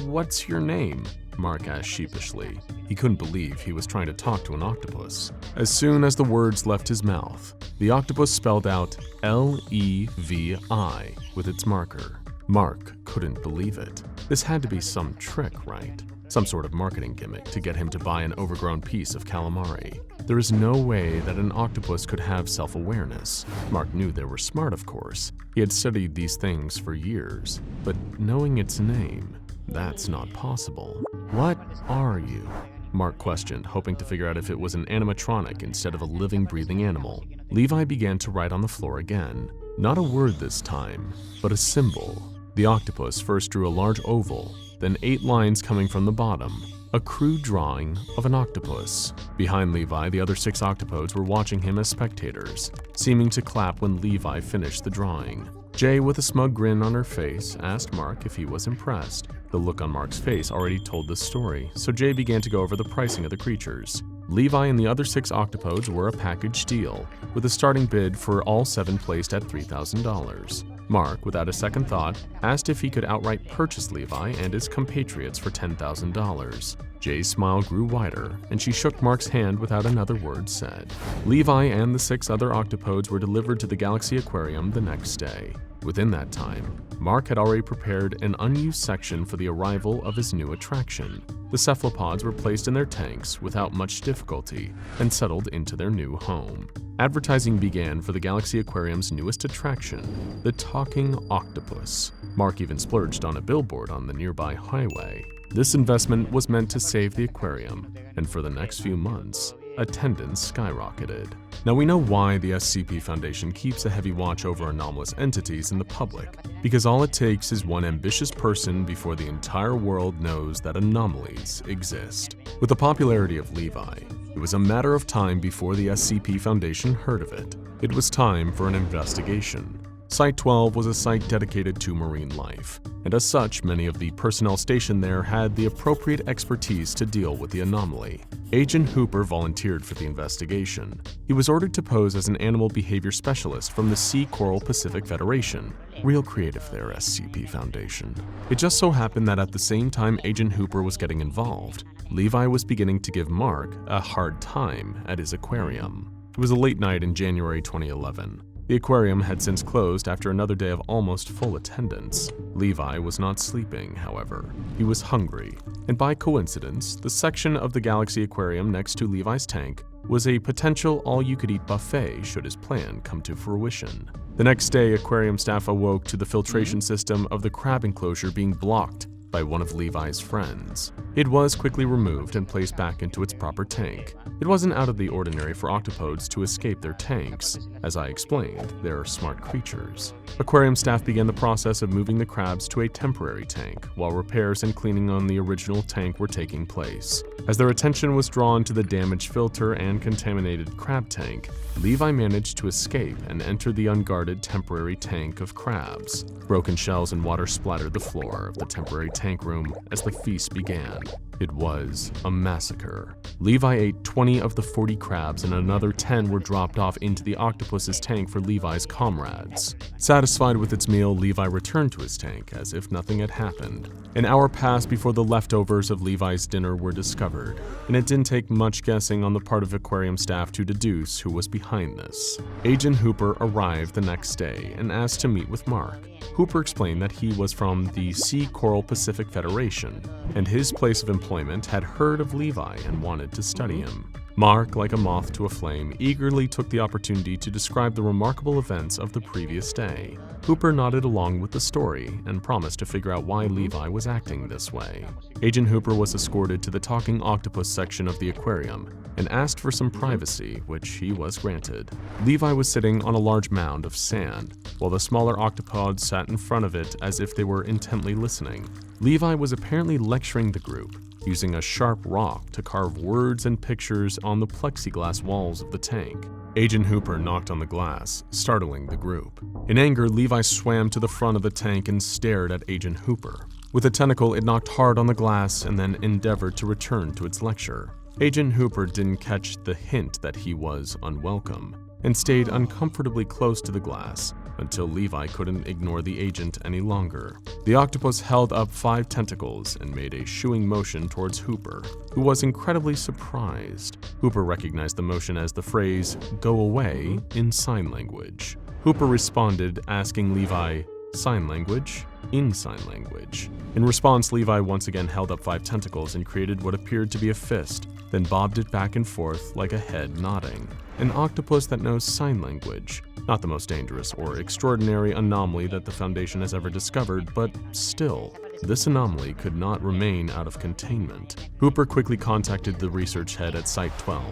What's your name?" Mark asked sheepishly. He couldn't believe he was trying to talk to an octopus. As soon as the words left his mouth, the octopus spelled out Levi with its marker. Mark couldn't believe it. This had to be some trick, right? some sort of marketing gimmick to get him to buy an overgrown piece of calamari. There is no way that an octopus could have self-awareness. Mark knew they were smart, of course. He had studied these things for years, but knowing its name, that's not possible. What are you? Mark questioned, hoping to figure out if it was an animatronic instead of a living, breathing animal. Levi began to write on the floor again. Not a word this time, but a symbol. The octopus first drew a large oval, then 8 lines coming from the bottom. A crude drawing of an octopus. Behind Levi, the other 6 octopodes were watching him as spectators, seeming to clap when Levi finished the drawing. Jay, with a smug grin on her face, asked Mark if he was impressed. The look on Mark's face already told the story, so Jay began to go over the pricing of the creatures. Levi and the other 6 octopodes were a package deal, with a starting bid for all 7 placed at $3,000. Mark, without a second thought, asked if he could outright purchase Levi and his compatriots for $10,000. Jay's smile grew wider, and she shook Mark's hand without another word said. Levi and the 6 other octopodes were delivered to the Galaxy Aquarium the next day. Within that time, Mark had already prepared an unused section for the arrival of his new attraction. The cephalopods were placed in their tanks without much difficulty and settled into their new home. Advertising began for the Galaxy Aquarium's newest attraction, the talking octopus. Mark even splurged on a billboard on the nearby highway. This investment was meant to save the aquarium, and for the next few months, attendance skyrocketed. Now we know why the SCP Foundation keeps a heavy watch over anomalous entities in the public, because all it takes is one ambitious person before the entire world knows that anomalies exist. With the popularity of Levi, it was a matter of time before the SCP Foundation heard of it. It was time for an investigation. Site 12 was a site dedicated to marine life, and as such, many of the personnel stationed there had the appropriate expertise to deal with the anomaly. Agent Hooper volunteered for the investigation. He was ordered to pose as an animal behavior specialist from the Sea Coral Pacific Federation. Real creative there, SCP Foundation. It just so happened that at the same time Agent Hooper was getting involved, Levi was beginning to give Mark a hard time at his aquarium. It was a late night in January 2011. The aquarium had since closed after another day of almost full attendance. Levi was not sleeping, however. He was hungry, and by coincidence, the section of the Galaxy Aquarium next to Levi's tank was a potential all-you-could-eat buffet should his plan come to fruition. The next day, aquarium staff awoke to the filtration system of the crab enclosure being blocked by one of Levi's friends. It was quickly removed and placed back into its proper tank. It wasn't out of the ordinary for octopodes to escape their tanks. As I explained, they're smart creatures. Aquarium staff began the process of moving the crabs to a temporary tank, while repairs and cleaning on the original tank were taking place. As their attention was drawn to the damaged filter and contaminated crab tank, Levi managed to escape and enter the unguarded temporary tank of crabs. Broken shells and water splattered the floor of the temporary tank room as the feast began. It was a massacre. Levi ate 20 of the 40 crabs and another 10 were dropped off into the octopus's tank for Levi's comrades. Satisfied with its meal, Levi returned to his tank as if nothing had happened. An hour passed before the leftovers of Levi's dinner were discovered, and it didn't take much guessing on the part of aquarium staff to deduce who was behind this. Agent Hooper arrived the next day and asked to meet with Mark. Hooper explained that he was from the Sea Coral Pacific Federation, and his place of employment had heard of Levi and wanted to study him. Mark, like a moth to a flame, eagerly took the opportunity to describe the remarkable events of the previous day. Hooper nodded along with the story and promised to figure out why Levi was acting this way. Agent Hooper was escorted to the talking octopus section of the aquarium and asked for some privacy, which he was granted. Levi was sitting on a large mound of sand, while the smaller octopods sat in front of it as if they were intently listening. Levi was apparently lecturing the group, using a sharp rock to carve words and pictures on the plexiglass walls of the tank. Agent Hooper knocked on the glass, startling the group. In anger, Levi swam to the front of the tank and stared at Agent Hooper. With a tentacle, it knocked hard on the glass and then endeavored to return to its lecture. Agent Hooper didn't catch the hint that he was unwelcome, and stayed uncomfortably close to the glass until Levi couldn't ignore the agent any longer. The octopus held up 5 tentacles and made a shooing motion towards Hooper, who was incredibly surprised. Hooper recognized the motion as the phrase, "go away," in sign language. Hooper responded, asking Levi, sign language, in sign language. In response, Levi once again held up 5 tentacles and created what appeared to be a fist, then bobbed it back and forth like a head nodding. An octopus that knows sign language. Not the most dangerous or extraordinary anomaly that the Foundation has ever discovered, but still, this anomaly could not remain out of containment. Hooper quickly contacted the research head at Site-12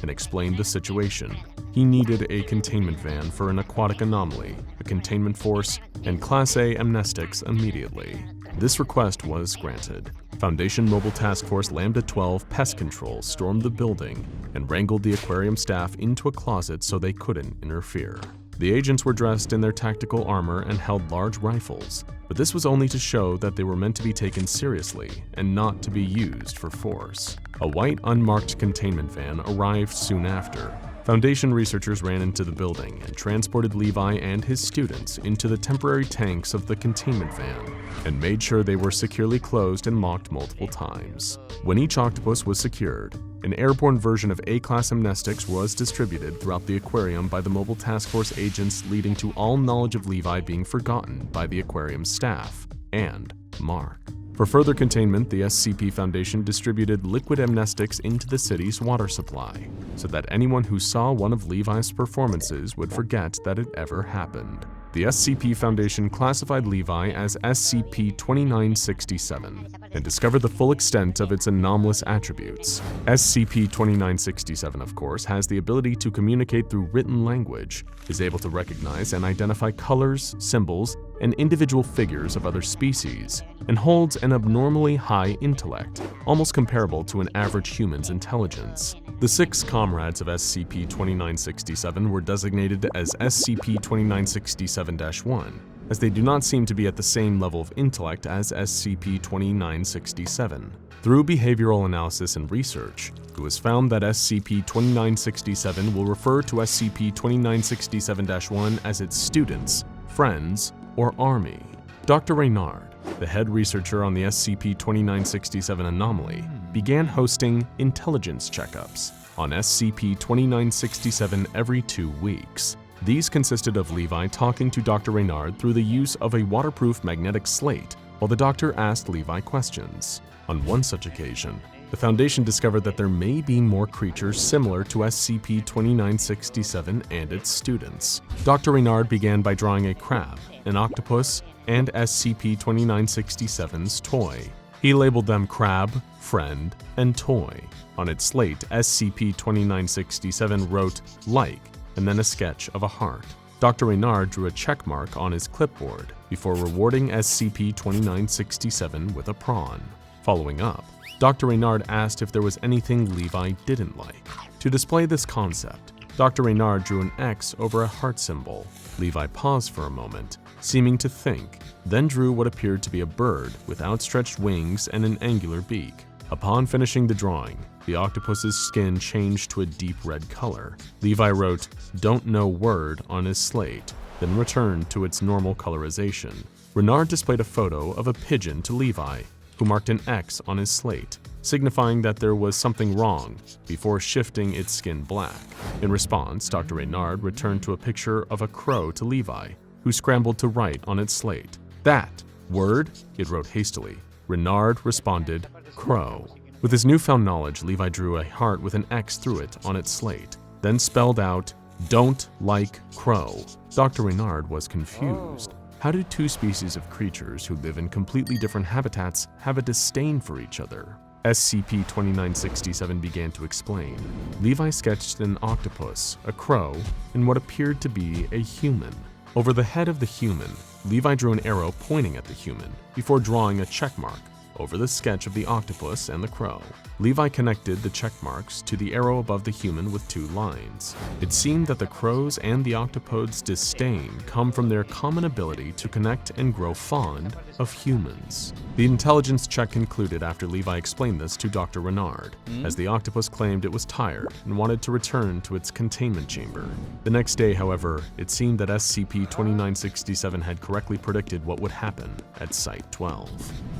and explained the situation. He needed a containment van for an aquatic anomaly, a containment force, and Class A amnestics immediately. This request was granted. Foundation Mobile Task Force Lambda-12 Pest Control stormed the building and wrangled the aquarium staff into a closet so they couldn't interfere. The agents were dressed in their tactical armor and held large rifles, but this was only to show that they were meant to be taken seriously and not to be used for force. A white unmarked containment van arrived soon after. Foundation researchers ran into the building and transported Levi and his students into the temporary tanks of the containment van and made sure they were securely closed and locked multiple times. When each octopus was secured, an airborne version of A-class amnestics was distributed throughout the aquarium by the Mobile Task Force agents, leading to all knowledge of Levi being forgotten by the aquarium staff and Mark. For further containment, the SCP Foundation distributed liquid amnestics into the city's water supply, so that anyone who saw one of Levi's performances would forget that it ever happened. The SCP Foundation classified Levi as SCP-2967 and discovered the full extent of its anomalous attributes. SCP-2967, of course, has the ability to communicate through written language, is able to recognize and identify colors, symbols, and individual figures of other species, and holds an abnormally high intellect, almost comparable to an average human's intelligence. The 6 comrades of SCP-2967 were designated as SCP-2967-1, as they do not seem to be at the same level of intellect as SCP-2967. Through behavioral analysis and research, it was found that SCP-2967 will refer to SCP-2967-1 as its students, friends, or army. Dr. Reynard, the head researcher on the SCP-2967 anomaly, began hosting intelligence checkups on SCP-2967 every 2 weeks. These consisted of Levi talking to Dr. Reynard through the use of a waterproof magnetic slate, while the doctor asked Levi questions. On one such occasion, the Foundation discovered that there may be more creatures similar to SCP-2967 and its students. Dr. Reynard began by drawing a crab, an octopus, and SCP-2967's toy. He labeled them Crab, Friend, and Toy. On its slate, SCP-2967 wrote, "like," and then a sketch of a heart. Dr. Reynard drew a check mark on his clipboard before rewarding SCP-2967 with a prawn. Following up, Dr. Reynard asked if there was anything Levi didn't like. To display this concept, Dr. Reynard drew an X over a heart symbol. Levi paused for a moment, seeming to think, then drew what appeared to be a bird with outstretched wings and an angular beak. Upon finishing the drawing, the octopus's skin changed to a deep red color. Levi wrote, "Don't know word" on his slate, then returned to its normal colorization. Reynard displayed a photo of a pigeon to Levi, who marked an X on his slate, signifying that there was something wrong, before shifting its skin black. In response, Dr. Reynard returned to a picture of a crow to Levi, who scrambled to write on its slate. "That word," it wrote hastily. Reynard responded, "Crow." With his newfound knowledge, Levi drew a heart with an X through it on its slate, then spelled out, "Don't like crow." Dr. Reynard was confused. How do 2 species of creatures who live in completely different habitats have a disdain for each other? SCP-2967 began to explain. Levi sketched an octopus, a crow, and what appeared to be a human. Over the head of the human, Levi drew an arrow pointing at the human, before drawing a check mark over the sketch of the octopus and the crow. Levi connected the check marks to the arrow above the human with 2 lines. It seemed that the crows and the octopod's disdain come from their common ability to connect and grow fond of humans. The intelligence check concluded after Levi explained this to Dr. Reynard, as the octopus claimed it was tired and wanted to return to its containment chamber. The next day, however, it seemed that SCP-2967 had correctly predicted what would happen at Site-12.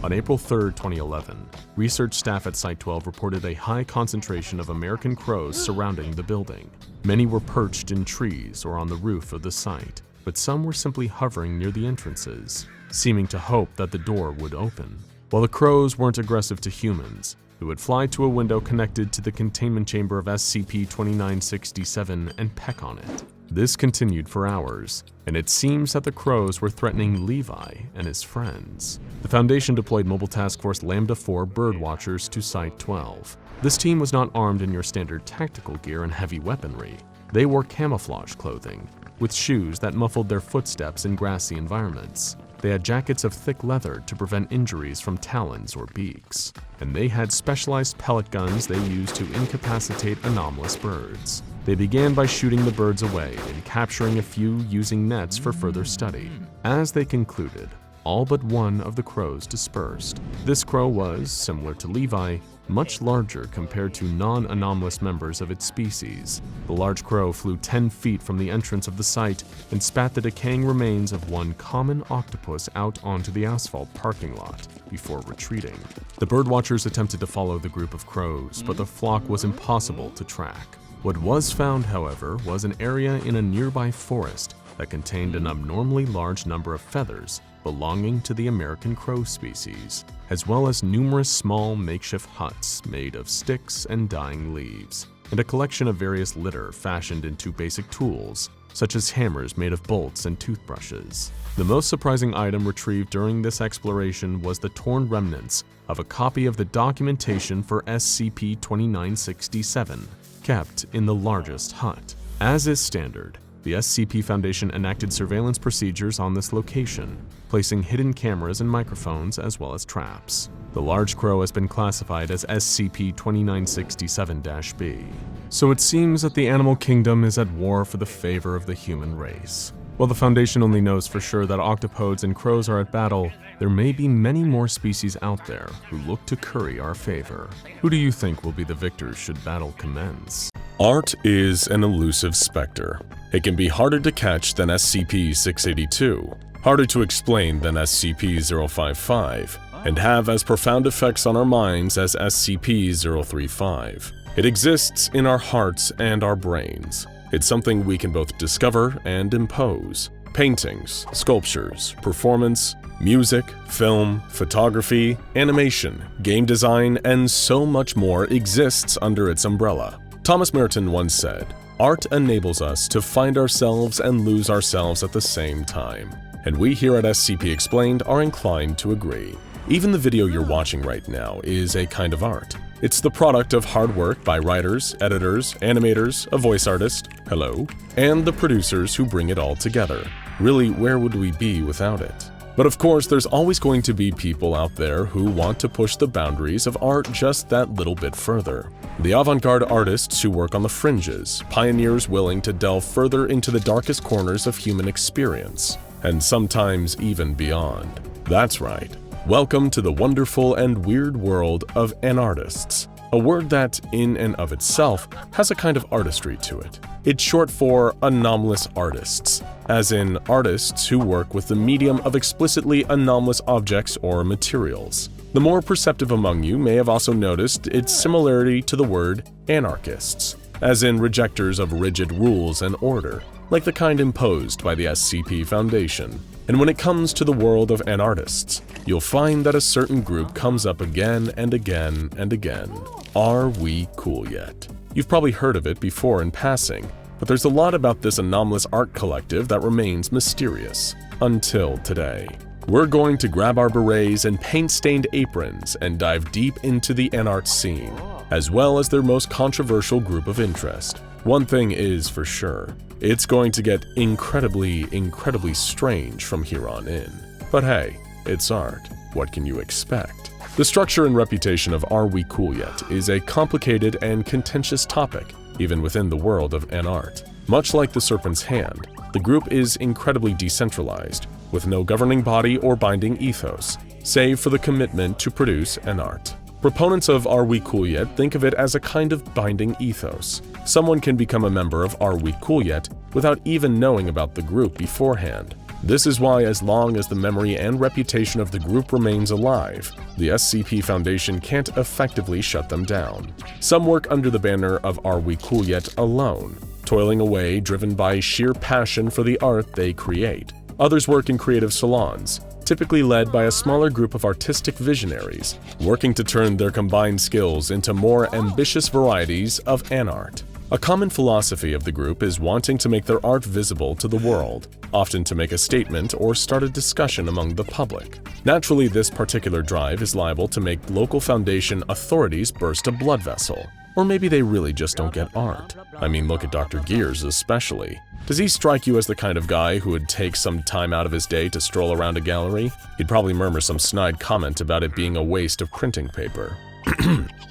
On April 3, 2011, research staff at Site-12 reported a high concentration of American crows surrounding the building. Many were perched in trees or on the roof of the site. but some were simply hovering near the entrances, seeming to hope that the door would open. While the crows weren't aggressive to humans, it would fly to a window connected to the containment chamber of SCP-2967 and peck on it. This continued for hours, and it seems that the crows were threatening Levi and his friends. The Foundation deployed Mobile Task Force Lambda-4 birdwatchers to Site-12. This team was not armed in your standard tactical gear and heavy weaponry. They wore camouflage clothing, with shoes that muffled their footsteps in grassy environments. They had jackets of thick leather to prevent injuries from talons or beaks, and they had specialized pellet guns they used to incapacitate anomalous birds. They began by shooting the birds away and capturing a few using nets for further study. As they concluded, all but one of the crows dispersed. This crow was, similar to Levi, much larger compared to non-anomalous members of its species. The large crow flew 10 feet from the entrance of the site and spat the decaying remains of one common octopus out onto the asphalt parking lot before retreating. The birdwatchers attempted to follow the group of crows, but the flock was impossible to track. What was found, however, was an area in a nearby forest that contained an abnormally large number of feathers belonging to the American crow species, as well as numerous small makeshift huts made of sticks and dying leaves, and a collection of various litter fashioned into basic tools, such as hammers made of bolts and toothbrushes. The most surprising item retrieved during this exploration was the torn remnants of a copy of the documentation for SCP-2967, kept in the largest hut. As is standard, the SCP Foundation enacted surveillance procedures on this location, placing hidden cameras and microphones as well as traps. The large crow has been classified as SCP-2967-B. So it seems that the animal kingdom is at war for the favor of the human race. While the Foundation only knows for sure that octopodes and crows are at battle, there may be many more species out there who look to curry our favor. Who do you think will be the victors should battle commence? Art is an elusive specter. It can be harder to catch than SCP-682, harder to explain than SCP-055, and have as profound effects on our minds as SCP-035. It exists in our hearts and our brains. It's something we can both discover and impose. Paintings, sculptures, performance, music, film, photography, animation, game design, and so much more exists under its umbrella. Thomas Merton once said, "Art enables us to find ourselves and lose ourselves at the same time." And we here at SCP Explained are inclined to agree. Even the video you're watching right now is a kind of art. It's the product of hard work by writers, editors, animators, a voice artist, hello, and the producers who bring it all together. Really, where would we be without it? But of course, there's always going to be people out there who want to push the boundaries of art just that little bit further. The avant-garde artists who work on the fringes, pioneers willing to delve further into the darkest corners of human experience, and sometimes even beyond. That's right. Welcome to the wonderful and weird world of anartists, a word that, in and of itself, has a kind of artistry to it. It's short for anomalous artists, as in artists who work with the medium of explicitly anomalous objects or materials. The more perceptive among you may have also noticed its similarity to the word anarchists, as in rejectors of rigid rules and order, like the kind imposed by the SCP Foundation. And when it comes to the world of anartists, you'll find that a certain group comes up again and again and again. Are we cool yet? You've probably heard of it before in passing, but there's a lot about this anomalous art collective that remains mysterious, until today. We're going to grab our berets and paint-stained aprons and dive deep into the anart scene, as well as their most controversial group of interest. One thing is for sure, it's going to get incredibly strange from here on in. But hey, it's art. What can you expect? The structure and reputation of Are We Cool Yet is a complicated and contentious topic, even within the world of anart. Much like the Serpent's Hand, the group is incredibly decentralized, with no governing body or binding ethos, save for the commitment to produce anart. Proponents of Are We Cool Yet think of it as a kind of binding ethos. Someone can become a member of Are We Cool Yet without even knowing about the group beforehand. This is why, as long as the memory and reputation of the group remains alive, the SCP Foundation can't effectively shut them down. Some work under the banner of Are We Cool Yet alone, toiling away driven by sheer passion for the art they create. Others work in creative salons, typically led by a smaller group of artistic visionaries, working to turn their combined skills into more ambitious varieties of art. A common philosophy of the group is wanting to make their art visible to the world, often to make a statement or start a discussion among the public. Naturally, this particular drive is liable to make local Foundation authorities burst a blood vessel. Or maybe they really just don't get art. I mean, look at Dr. Gears especially. Does he strike you as the kind of guy who would take some time out of his day to stroll around a gallery? He'd probably murmur some snide comment about it being a waste of printing paper.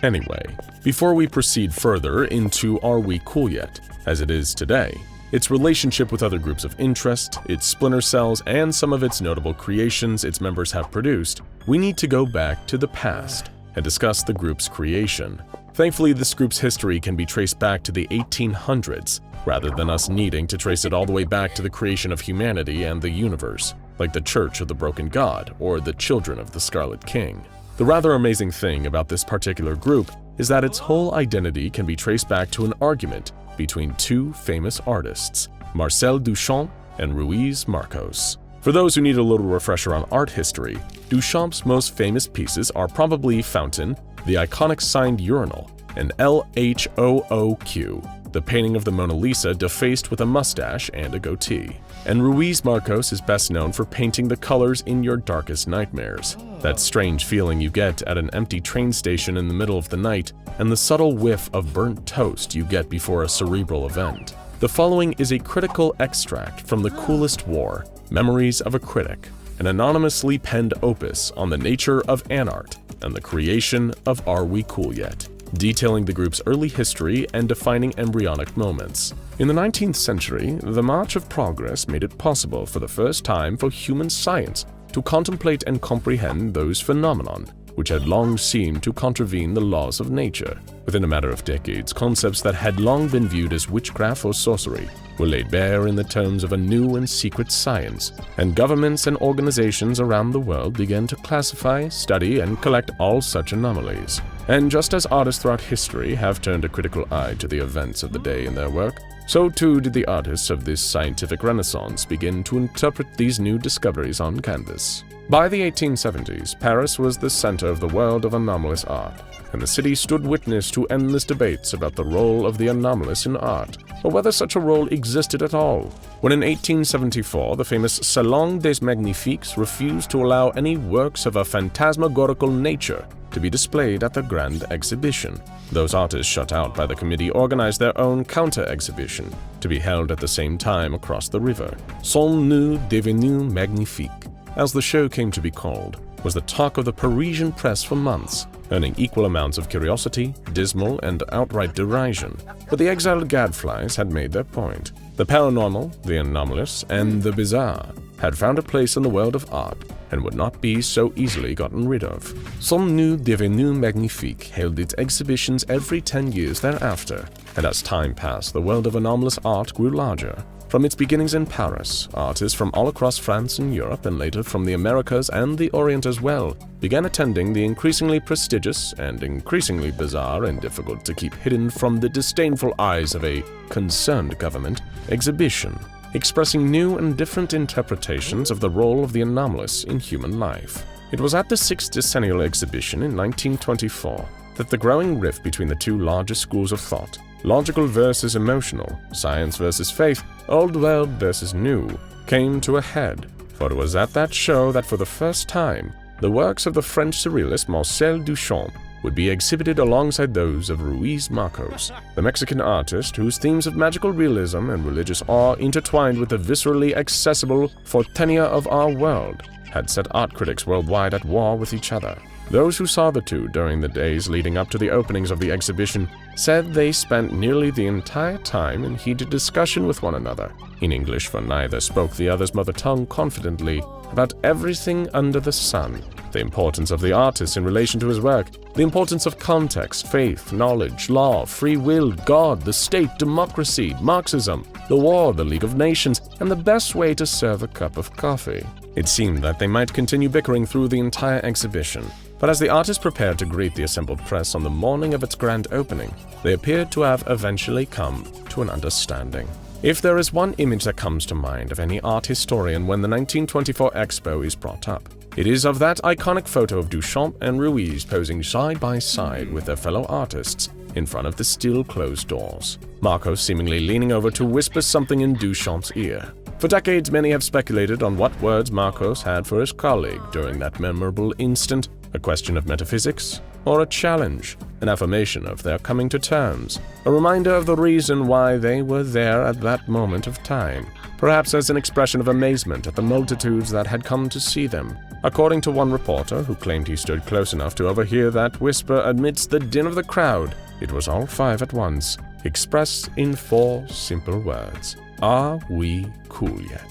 Anyway, before we proceed further into Are We Cool Yet, as it is today, its relationship with other groups of interest, its splinter cells, and some of its notable creations its members have produced, we need to go back to the past and discuss the group's creation. Thankfully, this group's history can be traced back to the 1800s, rather than us needing to trace it all the way back to the creation of humanity and the universe, like the Church of the Broken God or the Children of the Scarlet King. The rather amazing thing about this particular group is that its whole identity can be traced back to an argument between two famous artists, Marcel Duchamp and Ruiz Marcos. For those who need a little refresher on art history, Duchamp's most famous pieces are probably Fountain, the iconic signed urinal, and LHOOQ, the painting of the Mona Lisa defaced with a mustache and a goatee. And Ruiz Marcos is best known for painting the colors in your darkest nightmares. That strange feeling you get at an empty train station in the middle of the night, and the subtle whiff of burnt toast you get before a cerebral event. The following is a critical extract from The Coolest War, Memories of a Critic, an anonymously penned opus on the nature of art and the creation of Are We Cool Yet, detailing the group's early history and defining embryonic moments. In the 19th century, the march of progress made it possible for the first time for human science to contemplate and comprehend those phenomena which had long seemed to contravene the laws of nature. Within a matter of decades, concepts that had long been viewed as witchcraft or sorcery were laid bare in the terms of a new and secret science, and governments and organizations around the world began to classify, study, and collect all such anomalies. And just as artists throughout history have turned a critical eye to the events of the day in their work, so too did the artists of this scientific renaissance begin to interpret these new discoveries on canvas. By the 1870s, Paris was the center of the world of anomalous art, and the city stood witness to endless debates about the role of the anomalous in art, or whether such a role existed at all. When in 1874, the famous Salon des Magnifiques refused to allow any works of a phantasmagorical nature to be displayed at the Grand Exhibition. Those artists shut out by the committee organized their own counter-exhibition, to be held at the same time across the river. Sont nous devenus magnifiques, as the show came to be called, was the talk of the Parisian press for months, earning equal amounts of curiosity, dismal, and outright derision. But the exiled gadflies had made their point. The paranormal, the anomalous, and the bizarre had found a place in the world of art and would not be so easily gotten rid of. Sont nous devenus magnifiques held its exhibitions every 10 years thereafter, and as time passed, the world of anomalous art grew larger. From its beginnings in Paris, artists from all across France and Europe, and later from the Americas and the Orient as well, began attending the increasingly prestigious and increasingly bizarre and difficult to keep hidden from the disdainful eyes of a concerned government exhibition, expressing new and different interpretations of the role of the anomalous in human life. It was at the 6th Decennial Exhibition in 1924 that the growing rift between the two largest schools of thought, logical versus emotional, science versus faith, old world versus new, came to a head, for it was at that show that for the first time, the works of the French surrealist Marcel Duchamp would be exhibited alongside those of Ruiz Marcos, the Mexican artist whose themes of magical realism and religious awe intertwined with the viscerally accessible fortenia of our world had set art critics worldwide at war with each other. Those who saw the two during the days leading up to the openings of the exhibition said they spent nearly the entire time in heated discussion with one another, in English for neither spoke the other's mother tongue, confidently about everything under the sun, the importance of the artist in relation to his work, the importance of context, faith, knowledge, law, free will, God, the state, democracy, Marxism, the war, the League of Nations, and the best way to serve a cup of coffee. It seemed that they might continue bickering through the entire exhibition, But as the artist prepared to greet the assembled press on the morning of its grand opening, they appeared to have eventually come to an understanding. If there is one image that comes to mind of any art historian when the 1924 Expo is brought up, it is of that iconic photo of Duchamp and Ruiz posing side by side with their fellow artists in front of the still closed doors. Marcos seemingly leaning over to whisper something in Duchamp's ear. For decades, many have speculated on what words Marcos had for his colleague during that memorable instant, a question of metaphysics, or a challenge, an affirmation of their coming to terms, a reminder of the reason why they were there at that moment of time, perhaps as an expression of amazement at the multitudes that had come to see them. According to one reporter who claimed he stood close enough to overhear that whisper amidst the din of the crowd, it was all five at once, expressed in 4 simple words. Are we cool yet?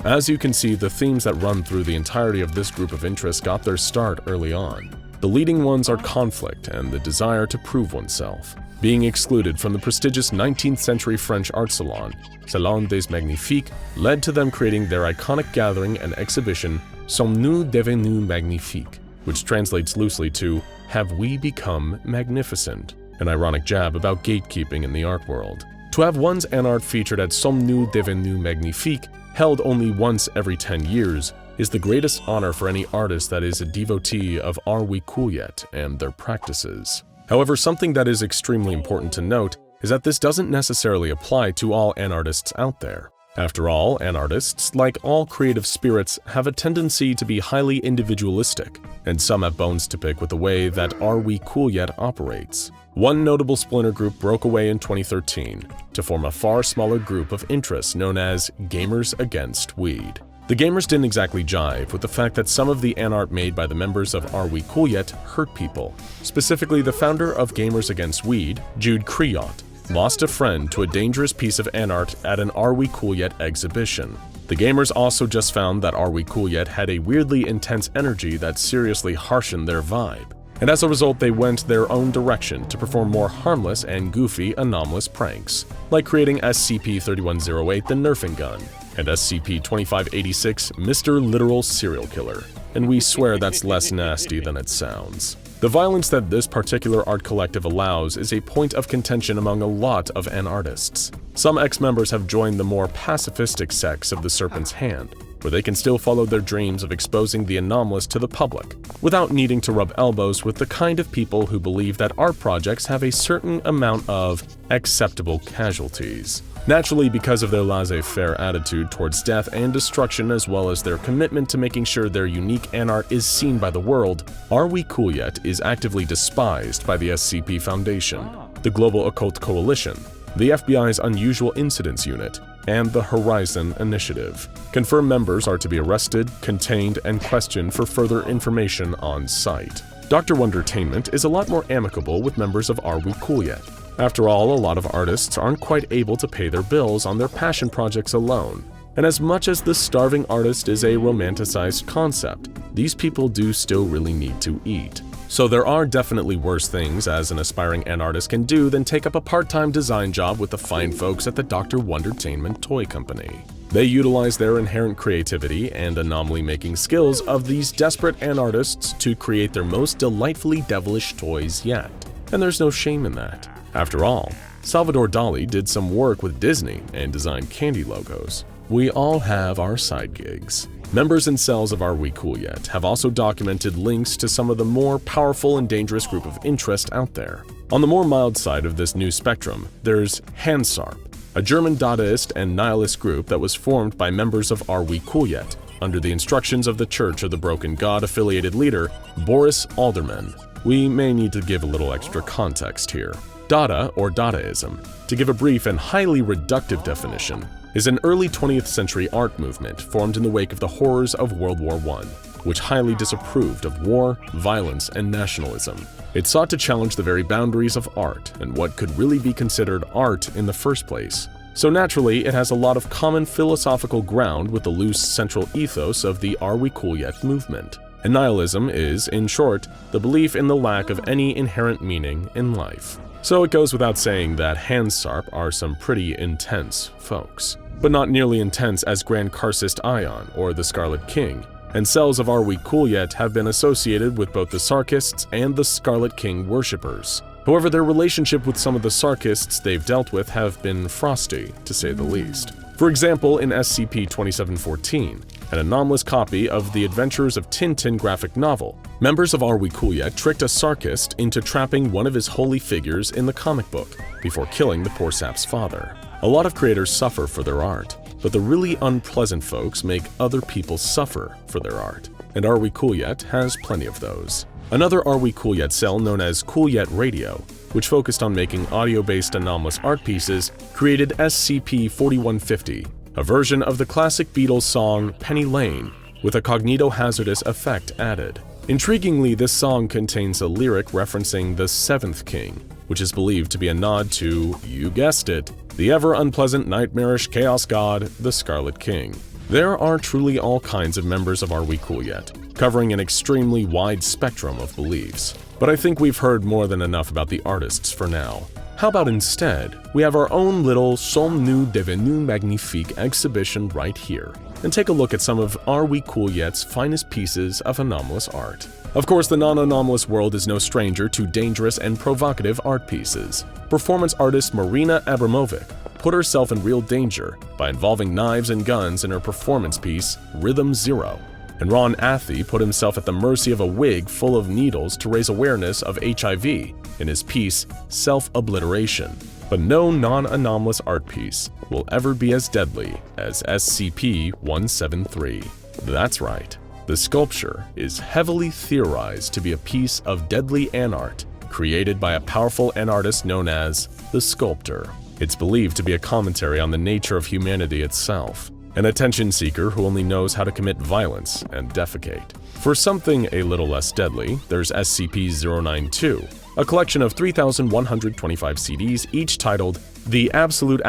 As you can see, the themes that run through the entirety of this group of interests got their start early on. The leading ones are conflict and the desire to prove oneself. Being excluded from the prestigious 19th century French art salon, Salon des Magnifiques, led to them creating their iconic gathering and exhibition Sommes-nous devenus magnifiques, which translates loosely to Have we become magnificent? An ironic jab about gatekeeping in the art world. To have one's art featured at Sommes-nous devenus magnifiques, held only once every 10 years, is the greatest honor for any artist that is a devotee of Are We Cool Yet and their practices. However, something that is extremely important to note is that this doesn't necessarily apply to all artists out there. After all, artists, like all creative spirits, have a tendency to be highly individualistic, and some have bones to pick with the way that Are We Cool Yet operates. One notable splinter group broke away in 2013 to form a far smaller group of interests known as Gamers Against Weed. The gamers didn't exactly jive with the fact that some of the art made by the members of Are We Cool Yet hurt people. Specifically, the founder of Gamers Against Weed, Jude Criot, lost a friend to a dangerous piece of art at an Are We Cool Yet exhibition. The gamers also just found that Are We Cool Yet had a weirdly intense energy that seriously harshened their vibe, and as a result they went their own direction to perform more harmless and goofy anomalous pranks, like creating SCP-3108 the Nerfing Gun, and SCP-2586 Mr. Literal Serial Killer, and we swear that's less nasty than it sounds. The violence that this particular art collective allows is a point of contention among a lot of artists. Some ex-members have joined the more pacifistic sects of the Serpent's Hand, where they can still follow their dreams of exposing the anomalous to the public, without needing to rub elbows with the kind of people who believe that art projects have a certain amount of acceptable casualties. Naturally, because of their laissez-faire attitude towards death and destruction, as well as their commitment to making sure their unique art is seen by the world, Are We Cool Yet is actively despised by the SCP Foundation, the Global Occult Coalition, the FBI's Unusual Incidents Unit, and the Horizon Initiative. Confirmed members are to be arrested, contained, and questioned for further information on site. Dr. Wondertainment is a lot more amicable with members of Are We Cool Yet? After all, a lot of artists aren't quite able to pay their bills on their passion projects alone. And as much as the starving artist is a romanticized concept, these people do still really need to eat. So there are definitely worse things as an aspiring artist can do than take up a part-time design job with the fine folks at the Dr. Wondertainment toy company. They utilize their inherent creativity and anomaly-making skills of these desperate artists to create their most delightfully devilish toys yet. And there's no shame in that. After all, Salvador Dali did some work with Disney and designed candy logos. We all have our side gigs. Members and cells of Are We Cool Yet have also documented links to some of the more powerful and dangerous group of interest out there. On the more mild side of this new spectrum, there's Hansarp, a German Dadaist and nihilist group that was formed by members of Are We Cool Yet, under the instructions of the Church of the Broken God affiliated leader, Boris Alderman. We may need to give a little extra context here. Dada, or Dadaism, to give a brief and highly reductive definition, is an early 20th century art movement formed in the wake of the horrors of World War I, which highly disapproved of war, violence, and nationalism. It sought to challenge the very boundaries of art and what could really be considered art in the first place. So naturally, it has a lot of common philosophical ground with the loose central ethos of the Are We Cool Yet movement. And nihilism is, in short, the belief in the lack of any inherent meaning in life. So it goes without saying that Hansarp are some pretty intense folks. But not nearly intense as Grand Karcist Ion or the Scarlet King, and cells of Are We Cool Yet have been associated with both the Sarkists and the Scarlet King worshippers. However, their relationship with some of the Sarkists they've dealt with have been frosty, to say the least. For example, in SCP-2714, an anomalous copy of The Adventures of Tintin graphic novel, members of Are We Cool Yet tricked a Sarkist into trapping one of his holy figures in the comic book before killing the poor sap's father. A lot of creators suffer for their art, but the really unpleasant folks make other people suffer for their art, and Are We Cool Yet has plenty of those. Another Are We Cool Yet cell known as Cool Yet Radio, which focused on making audio-based anomalous art pieces, created SCP-4150, a version of the classic Beatles song Penny Lane with a cognitohazardous effect added. Intriguingly, this song contains a lyric referencing the Seventh King, which is believed to be a nod to, you guessed it, the ever-unpleasant nightmarish chaos god, the Scarlet King. There are truly all kinds of members of Are We Cool Yet, covering an extremely wide spectrum of beliefs. But I think we've heard more than enough about the artists for now. How about instead, we have our own little Sommes nous devenus magnifiques exhibition right here, and take a look at some of Are We Cool Yet's finest pieces of anomalous art. Of course, the non-anomalous world is no stranger to dangerous and provocative art pieces. Performance artist Marina Abramovic put herself in real danger by involving knives and guns in her performance piece, Rhythm Zero. And Ron Athey put himself at the mercy of a wig full of needles to raise awareness of HIV in his piece, Self-Obliteration. But no non-anomalous art piece will ever be as deadly as SCP-173. That's right, the sculpture is heavily theorized to be a piece of deadly anart created by a powerful anartist known as the Sculptor. It's believed to be a commentary on the nature of humanity itself, an attention seeker who only knows how to commit violence and defecate. For something a little less deadly, there's SCP-092, a collection of 3,125 CDs, each titled The Absolute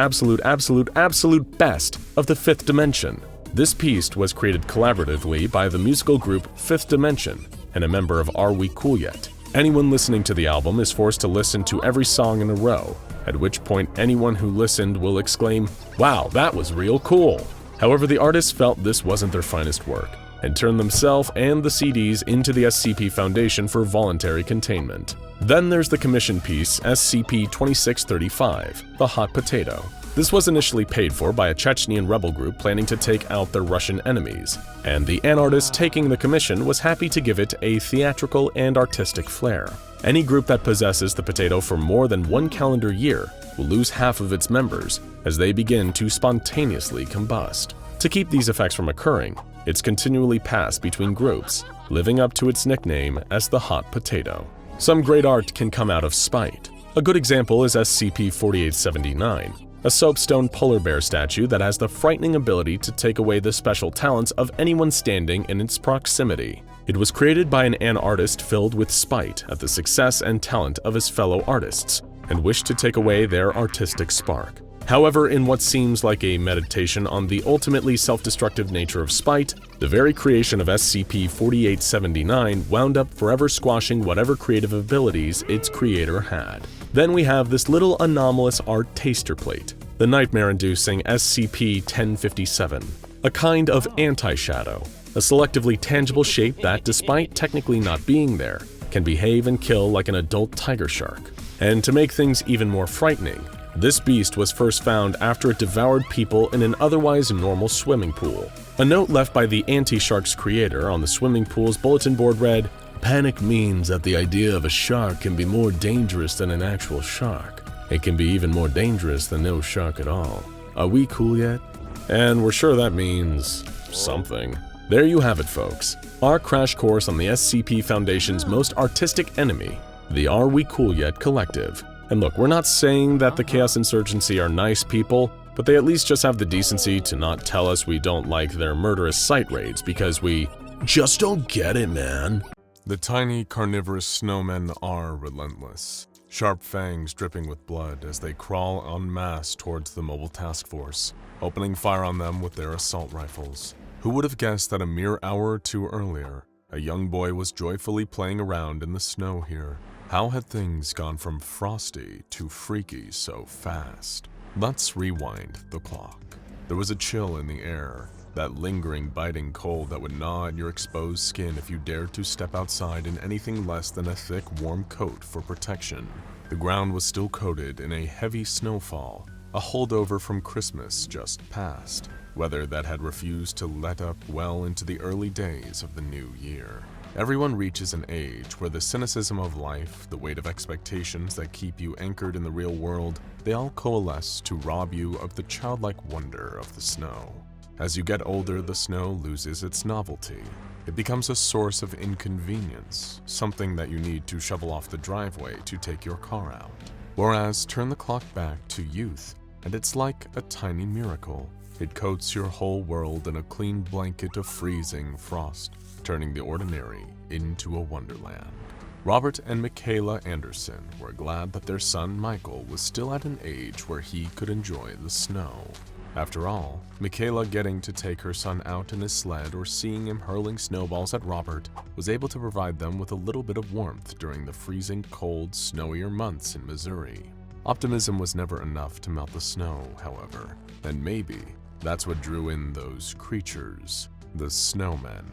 Best of the Fifth Dimension. This piece was created collaboratively by the musical group Fifth Dimension and a member of Are We Cool Yet. Anyone listening to the album is forced to listen to every song in a row, at which point anyone who listened will exclaim, "Wow, that was real cool." However, the artists felt this wasn't their finest work, and turned themselves and the CDs into the SCP Foundation for voluntary containment. Then there's the commission piece SCP-2635, the Hot Potato. This was initially paid for by a Chechenian rebel group planning to take out their Russian enemies, and the anartist taking the commission was happy to give it a theatrical and artistic flair. Any group that possesses the potato for more than 1 calendar year will lose half of its members as they begin to spontaneously combust. To keep these effects from occurring, it's continually passed between groups, living up to its nickname as the Hot Potato. Some great art can come out of spite. A good example is SCP-4879, a soapstone polar bear statue that has the frightening ability to take away the special talents of anyone standing in its proximity. It was created by an artist filled with spite at the success and talent of his fellow artists, and wished to take away their artistic spark. However, in what seems like a meditation on the ultimately self-destructive nature of spite, the very creation of SCP-4879 wound up forever squashing whatever creative abilities its creator had. Then we have this little anomalous art taster plate, the nightmare-inducing SCP-1057, a kind of anti-shadow, a selectively tangible shape that, despite technically not being there, can behave and kill like an adult tiger shark. And to make things even more frightening, this beast was first found after it devoured people in an otherwise normal swimming pool. A note left by the anti-shark's creator on the swimming pool's bulletin board read, "Panic means that the idea of a shark can be more dangerous than an actual shark. It can be even more dangerous than no shark at all. Are we cool yet?" And we're sure that means something. There you have it, folks. Our crash course on the SCP Foundation's most artistic enemy, the Are We Cool Yet Collective. And look, we're not saying that the Chaos Insurgency are nice people, but they at least just have the decency to not tell us we don't like their murderous site raids because we just don't get it, man. The tiny carnivorous snowmen are relentless, sharp fangs dripping with blood as they crawl en masse towards the mobile task force, opening fire on them with their assault rifles. Who would have guessed that a mere hour or two earlier, a young boy was joyfully playing around in the snow here? How had things gone from frosty to freaky so fast? Let's rewind the clock. There was a chill in the air, That lingering, biting cold that would gnaw at your exposed skin if you dared to step outside in anything less than a thick, warm coat for protection. The ground was still coated in a heavy snowfall, a holdover from Christmas just past, weather that had refused to let up well into the early days of the new year. Everyone reaches an age where the cynicism of life, the weight of expectations that keep you anchored in the real world, they all coalesce to rob you of the childlike wonder of the snow. As you get older, the snow loses its novelty. It becomes a source of inconvenience, something that you need to shovel off the driveway to take your car out. Whereas, turn the clock back to youth, and it's like a tiny miracle. It coats your whole world in a clean blanket of freezing frost, turning the ordinary into a wonderland. Robert and Michaela Anderson were glad that their son Michael was still at an age where he could enjoy the snow. After all, Michaela getting to take her son out in his sled or seeing him hurling snowballs at Robert was able to provide them with a little bit of warmth during the freezing cold, snowier months in Missouri. Optimism was never enough to melt the snow, however, and maybe that's what drew in those creatures, the snowmen.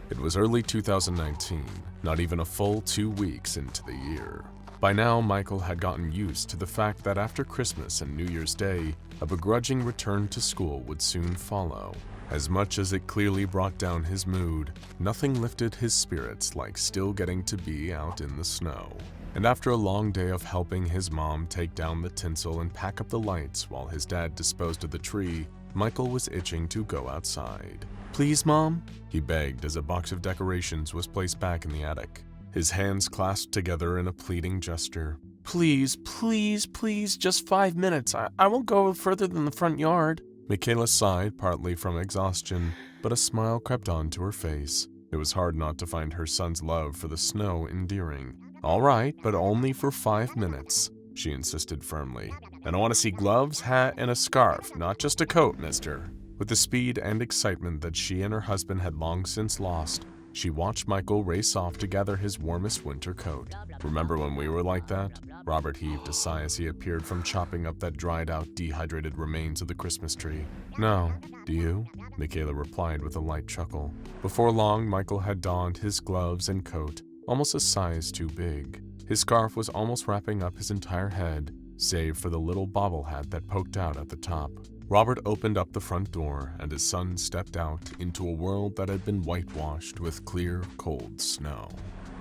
It was early 2019, not even a full 2 weeks into the year. By now, Michael had gotten used to the fact that after Christmas and New Year's Day, a begrudging return to school would soon follow. As much as it clearly brought down his mood, nothing lifted his spirits like still getting to be out in the snow. And after a long day of helping his mom take down the tinsel and pack up the lights while his dad disposed of the tree, Michael was itching to go outside. "Please, Mom?" he begged as a box of decorations was placed back in the attic. His hands clasped together in a pleading gesture. "Please, please, please, just 5 minutes. I won't go further than the front yard." Michaela sighed, partly from exhaustion, but a smile crept onto her face. It was hard not to find her son's love for the snow endearing. "All right, but only for 5 minutes," she insisted firmly. "And I want to see gloves, hat, and a scarf, not just a coat, mister." With the speed and excitement that she and her husband had long since lost, she watched Michael race off to gather his warmest winter coat. "Remember when we were like that?" Robert heaved a sigh as he appeared from chopping up that dried-out, dehydrated remains of the Christmas tree. "No, do you?" Michaela replied with a light chuckle. Before long, Michael had donned his gloves and coat, almost a size too big. His scarf was almost wrapping up his entire head, save for the little bobble hat that poked out at the top. Robert opened up the front door, and his son stepped out into a world that had been whitewashed with clear, cold snow.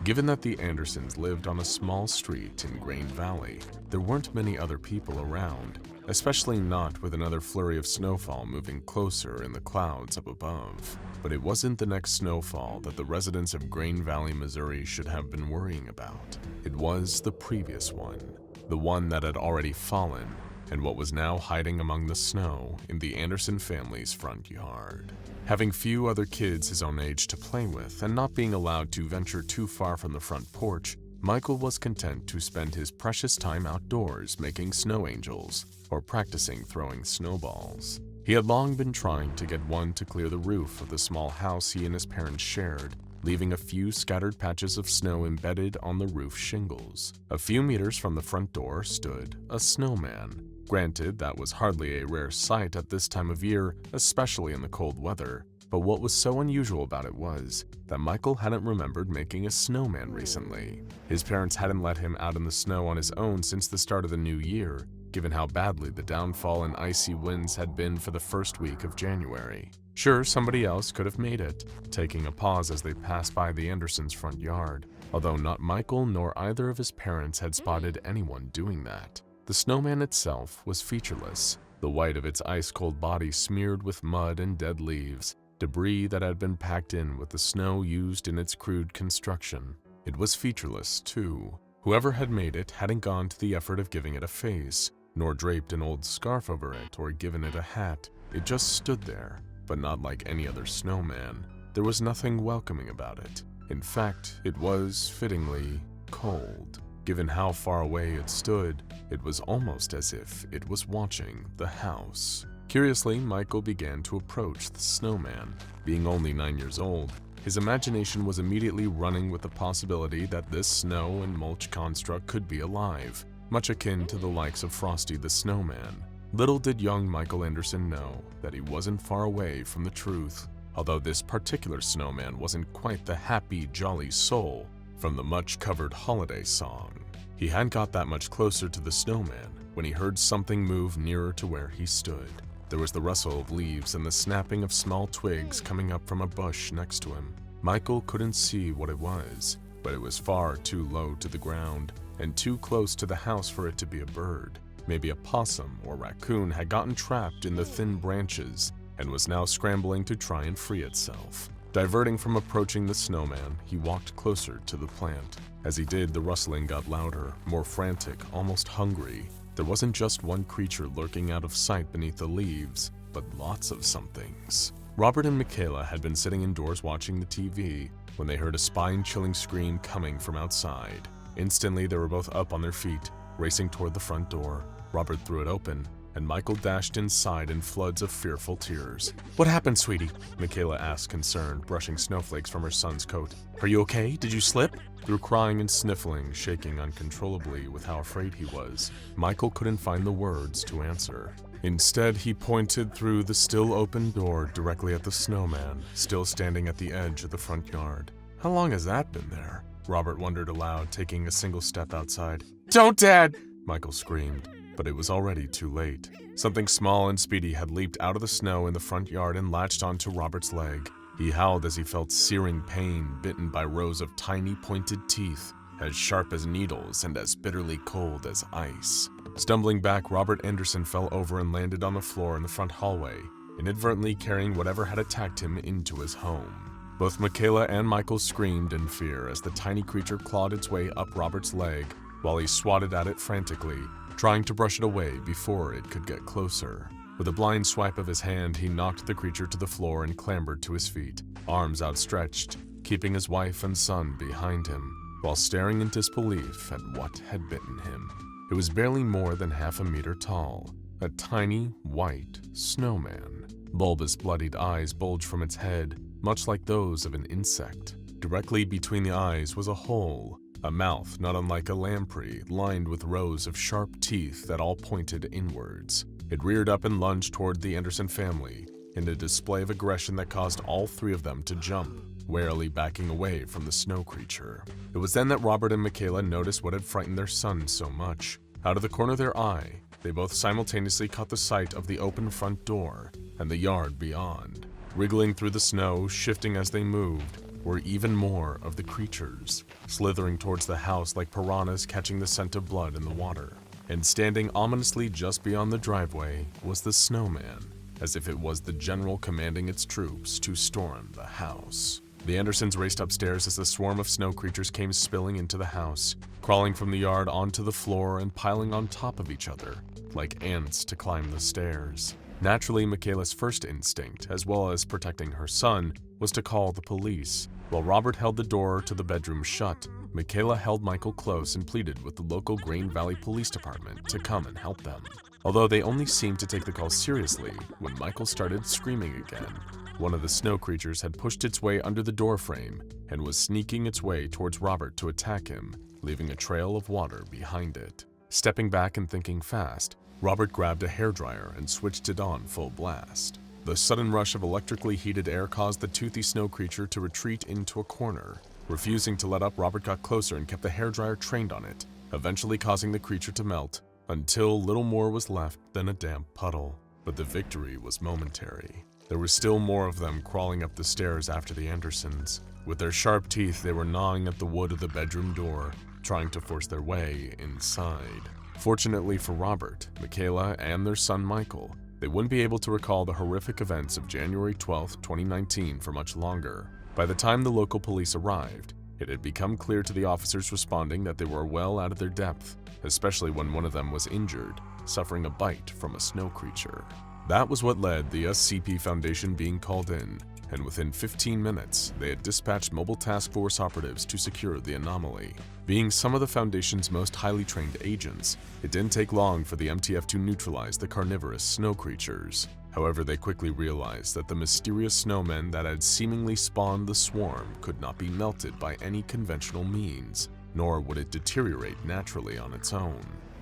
Given that the Andersons lived on a small street in Grain Valley, there weren't many other people around, especially not with another flurry of snowfall moving closer in the clouds up above. But it wasn't the next snowfall that the residents of Grain Valley, Missouri should have been worrying about. It was the previous one, the one that had already fallen, and what was now hiding among the snow in the Anderson family's front yard. Having few other kids his own age to play with and not being allowed to venture too far from the front porch, Michael was content to spend his precious time outdoors making snow angels or practicing throwing snowballs. He had long been trying to get one to clear the roof of the small house he and his parents shared, leaving a few scattered patches of snow embedded on the roof shingles. A few meters from the front door stood a snowman. Granted, that was hardly a rare sight at this time of year, especially in the cold weather, but what was so unusual about it was that Michael hadn't remembered making a snowman recently. His parents hadn't let him out in the snow on his own since the start of the new year, given how badly the downfall and icy winds had been for the first week of January. Sure, somebody else could have made it, taking a pause as they passed by the Andersons' front yard, although not Michael nor either of his parents had spotted anyone doing that. The snowman itself was featureless, the white of its ice-cold body smeared with mud and dead leaves, debris that had been packed in with the snow used in its crude construction. It was featureless, too. Whoever had made it hadn't gone to the effort of giving it a face, nor draped an old scarf over it or given it a hat. It just stood there, but not like any other snowman. There was nothing welcoming about it. In fact, it was, fittingly, cold. Given how far away it stood, it was almost as if it was watching the house. Curiously, Michael began to approach the snowman. Being only 9 years old, his imagination was immediately running with the possibility that this snow and mulch construct could be alive, much akin to the likes of Frosty the Snowman. Little did young Michael Anderson know that he wasn't far away from the truth, although this particular snowman wasn't quite the happy, jolly soul from the much-covered holiday song. He hadn't got that much closer to the snowman when he heard something move nearer to where he stood. There was the rustle of leaves and the snapping of small twigs coming up from a bush next to him. Michael couldn't see what it was, but it was far too low to the ground and too close to the house for it to be a bird. Maybe a possum or raccoon had gotten trapped in the thin branches and was now scrambling to try and free itself. Diverting from approaching the snowman, he walked closer to the plant. As he did, the rustling got louder, more frantic, almost hungry. There wasn't just one creature lurking out of sight beneath the leaves, but lots of somethings. Robert and Michaela had been sitting indoors watching the TV when they heard a spine-chilling scream coming from outside. Instantly, they were both up on their feet, racing toward the front door. Robert threw it open, and Michael dashed inside in floods of fearful tears. "What happened, sweetie?" Michaela asked, concerned, brushing snowflakes from her son's coat. "Are you okay? Did you slip?" Through crying and sniffling, shaking uncontrollably with how afraid he was, Michael couldn't find the words to answer. Instead, he pointed through the still open door directly at the snowman, still standing at the edge of the front yard. "How long has that been there?" Robert wondered aloud, taking a single step outside. "Don't, Dad!" Michael screamed, but it was already too late. Something small and speedy had leaped out of the snow in the front yard and latched onto Robert's leg. He howled as he felt searing pain, bitten by rows of tiny pointed teeth, as sharp as needles and as bitterly cold as ice. Stumbling back, Robert Anderson fell over and landed on the floor in the front hallway, inadvertently carrying whatever had attacked him into his home. Both Michaela and Michael screamed in fear as the tiny creature clawed its way up Robert's leg while he swatted at it frantically, trying to brush it away before it could get closer. With a blind swipe of his hand, he knocked the creature to the floor and clambered to his feet, arms outstretched, keeping his wife and son behind him, while staring in disbelief at what had bitten him. It was barely more than half a meter tall, a tiny, white snowman. Bulbous, bloodied eyes bulged from its head, much like those of an insect. Directly between the eyes was a hole, a mouth not unlike a lamprey, lined with rows of sharp teeth that all pointed inwards. It reared up and lunged toward the Anderson family in a display of aggression that caused all three of them to jump, warily backing away from the snow creature. It was then that Robert and Michaela noticed what had frightened their son so much. Out of the corner of their eye, they both simultaneously caught the sight of the open front door and the yard beyond. Wriggling through the snow, shifting as they moved, were even more of the creatures, slithering towards the house like piranhas catching the scent of blood in the water. And standing ominously just beyond the driveway was the snowman, as if it was the general commanding its troops to storm the house. The Andersons raced upstairs as the swarm of snow creatures came spilling into the house, crawling from the yard onto the floor and piling on top of each other, like ants to climb the stairs. Naturally, Michaela's first instinct, as well as protecting her son, was to call the police. While Robert held the door to the bedroom shut, Michaela held Michael close and pleaded with the local Green Valley Police Department to come and help them. Although they only seemed to take the call seriously when Michael started screaming again. One of the snow creatures had pushed its way under the doorframe and was sneaking its way towards Robert to attack him, leaving a trail of water behind it. Stepping back and thinking fast, Robert grabbed a hairdryer and switched it on full blast. The sudden rush of electrically heated air caused the toothy snow creature to retreat into a corner. Refusing to let up, Robert got closer and kept the hairdryer trained on it, eventually causing the creature to melt until little more was left than a damp puddle. But the victory was momentary. There were still more of them crawling up the stairs after the Andersons. With their sharp teeth, they were gnawing at the wood of the bedroom door, trying to force their way inside. Fortunately for Robert, Michaela, and their son Michael, they wouldn't be able to recall the horrific events of January 12, 2019 for much longer. By the time the local police arrived, it had become clear to the officers responding that they were well out of their depth, especially when one of them was injured, suffering a bite from a snow creature. That was what led the SCP Foundation being called in, and within 15 minutes, they had dispatched mobile task force operatives to secure the anomaly. Being some of the Foundation's most highly trained agents, it didn't take long for the MTF to neutralize the carnivorous snow creatures. However, they quickly realized that the mysterious snowmen that had seemingly spawned the swarm could not be melted by any conventional means, nor would it deteriorate naturally on its own.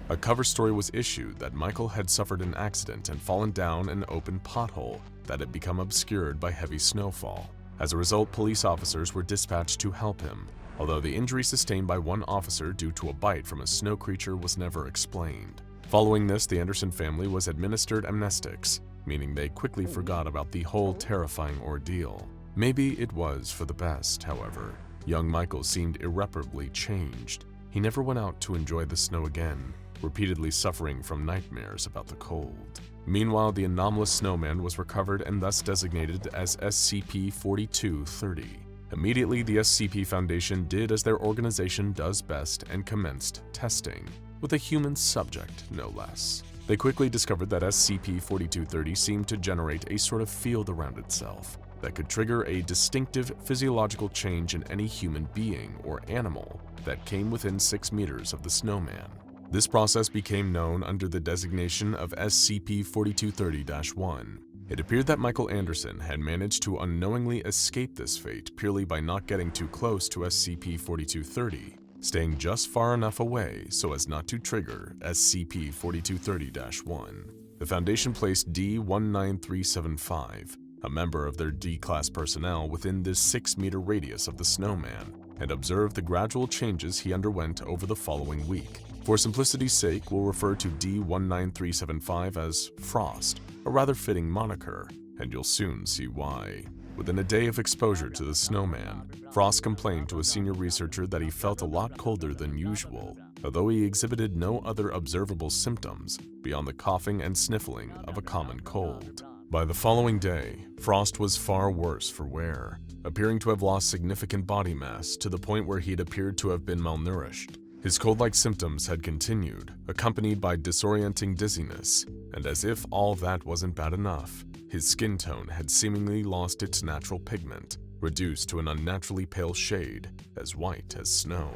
A cover story was issued that Michael had suffered an accident and fallen down an open pothole that had become obscured by heavy snowfall. As a result, police officers were dispatched to help him, although the injury sustained by one officer due to a bite from a snow creature was never explained. Following this, the Anderson family was administered amnestics, meaning they quickly forgot about the whole terrifying ordeal. Maybe it was for the best, however. Young Michael seemed irreparably changed. He never went out to enjoy the snow again, repeatedly suffering from nightmares about the cold. Meanwhile, the anomalous snowman was recovered and thus designated as SCP-4230. Immediately, the SCP Foundation did as their organization does best and commenced testing, with a human subject, no less. They quickly discovered that SCP-4230 seemed to generate a sort of field around itself that could trigger a distinctive physiological change in any human being or animal that came within 6 meters of the snowman. This process became known under the designation of SCP-4230-1. It appeared that Michael Anderson had managed to unknowingly escape this fate purely by not getting too close to SCP-4230, staying just far enough away so as not to trigger SCP-4230-1. The Foundation placed D-19375, a member of their D-Class personnel, within this 6-meter radius of the snowman, and observed the gradual changes he underwent over the following week. For simplicity's sake, we'll refer to D-19375 as Frost, a rather fitting moniker, and you'll soon see why. Within a day of exposure to the snowman, Frost complained to a senior researcher that he felt a lot colder than usual, although he exhibited no other observable symptoms beyond the coughing and sniffling of a common cold. By the following day, Frost was far worse for wear, appearing to have lost significant body mass to the point where he'd appeared to have been malnourished. His cold-like symptoms had continued, accompanied by disorienting dizziness, and as if all that wasn't bad enough, his skin tone had seemingly lost its natural pigment, reduced to an unnaturally pale shade, as white as snow.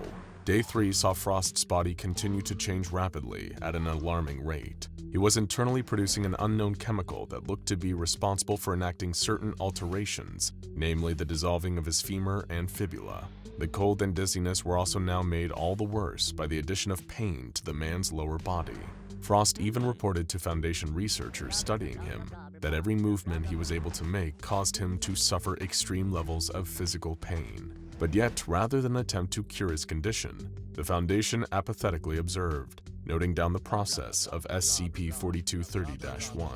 Day 3 saw Frost's body continue to change rapidly at an alarming rate. He was internally producing an unknown chemical that looked to be responsible for enacting certain alterations, namely the dissolving of his femur and fibula. The cold and dizziness were also now made all the worse by the addition of pain to the man's lower body. Frost even reported to Foundation researchers studying him that every movement he was able to make caused him to suffer extreme levels of physical pain. But yet, rather than attempt to cure his condition, the Foundation apathetically observed, noting down the process of SCP-4230-1.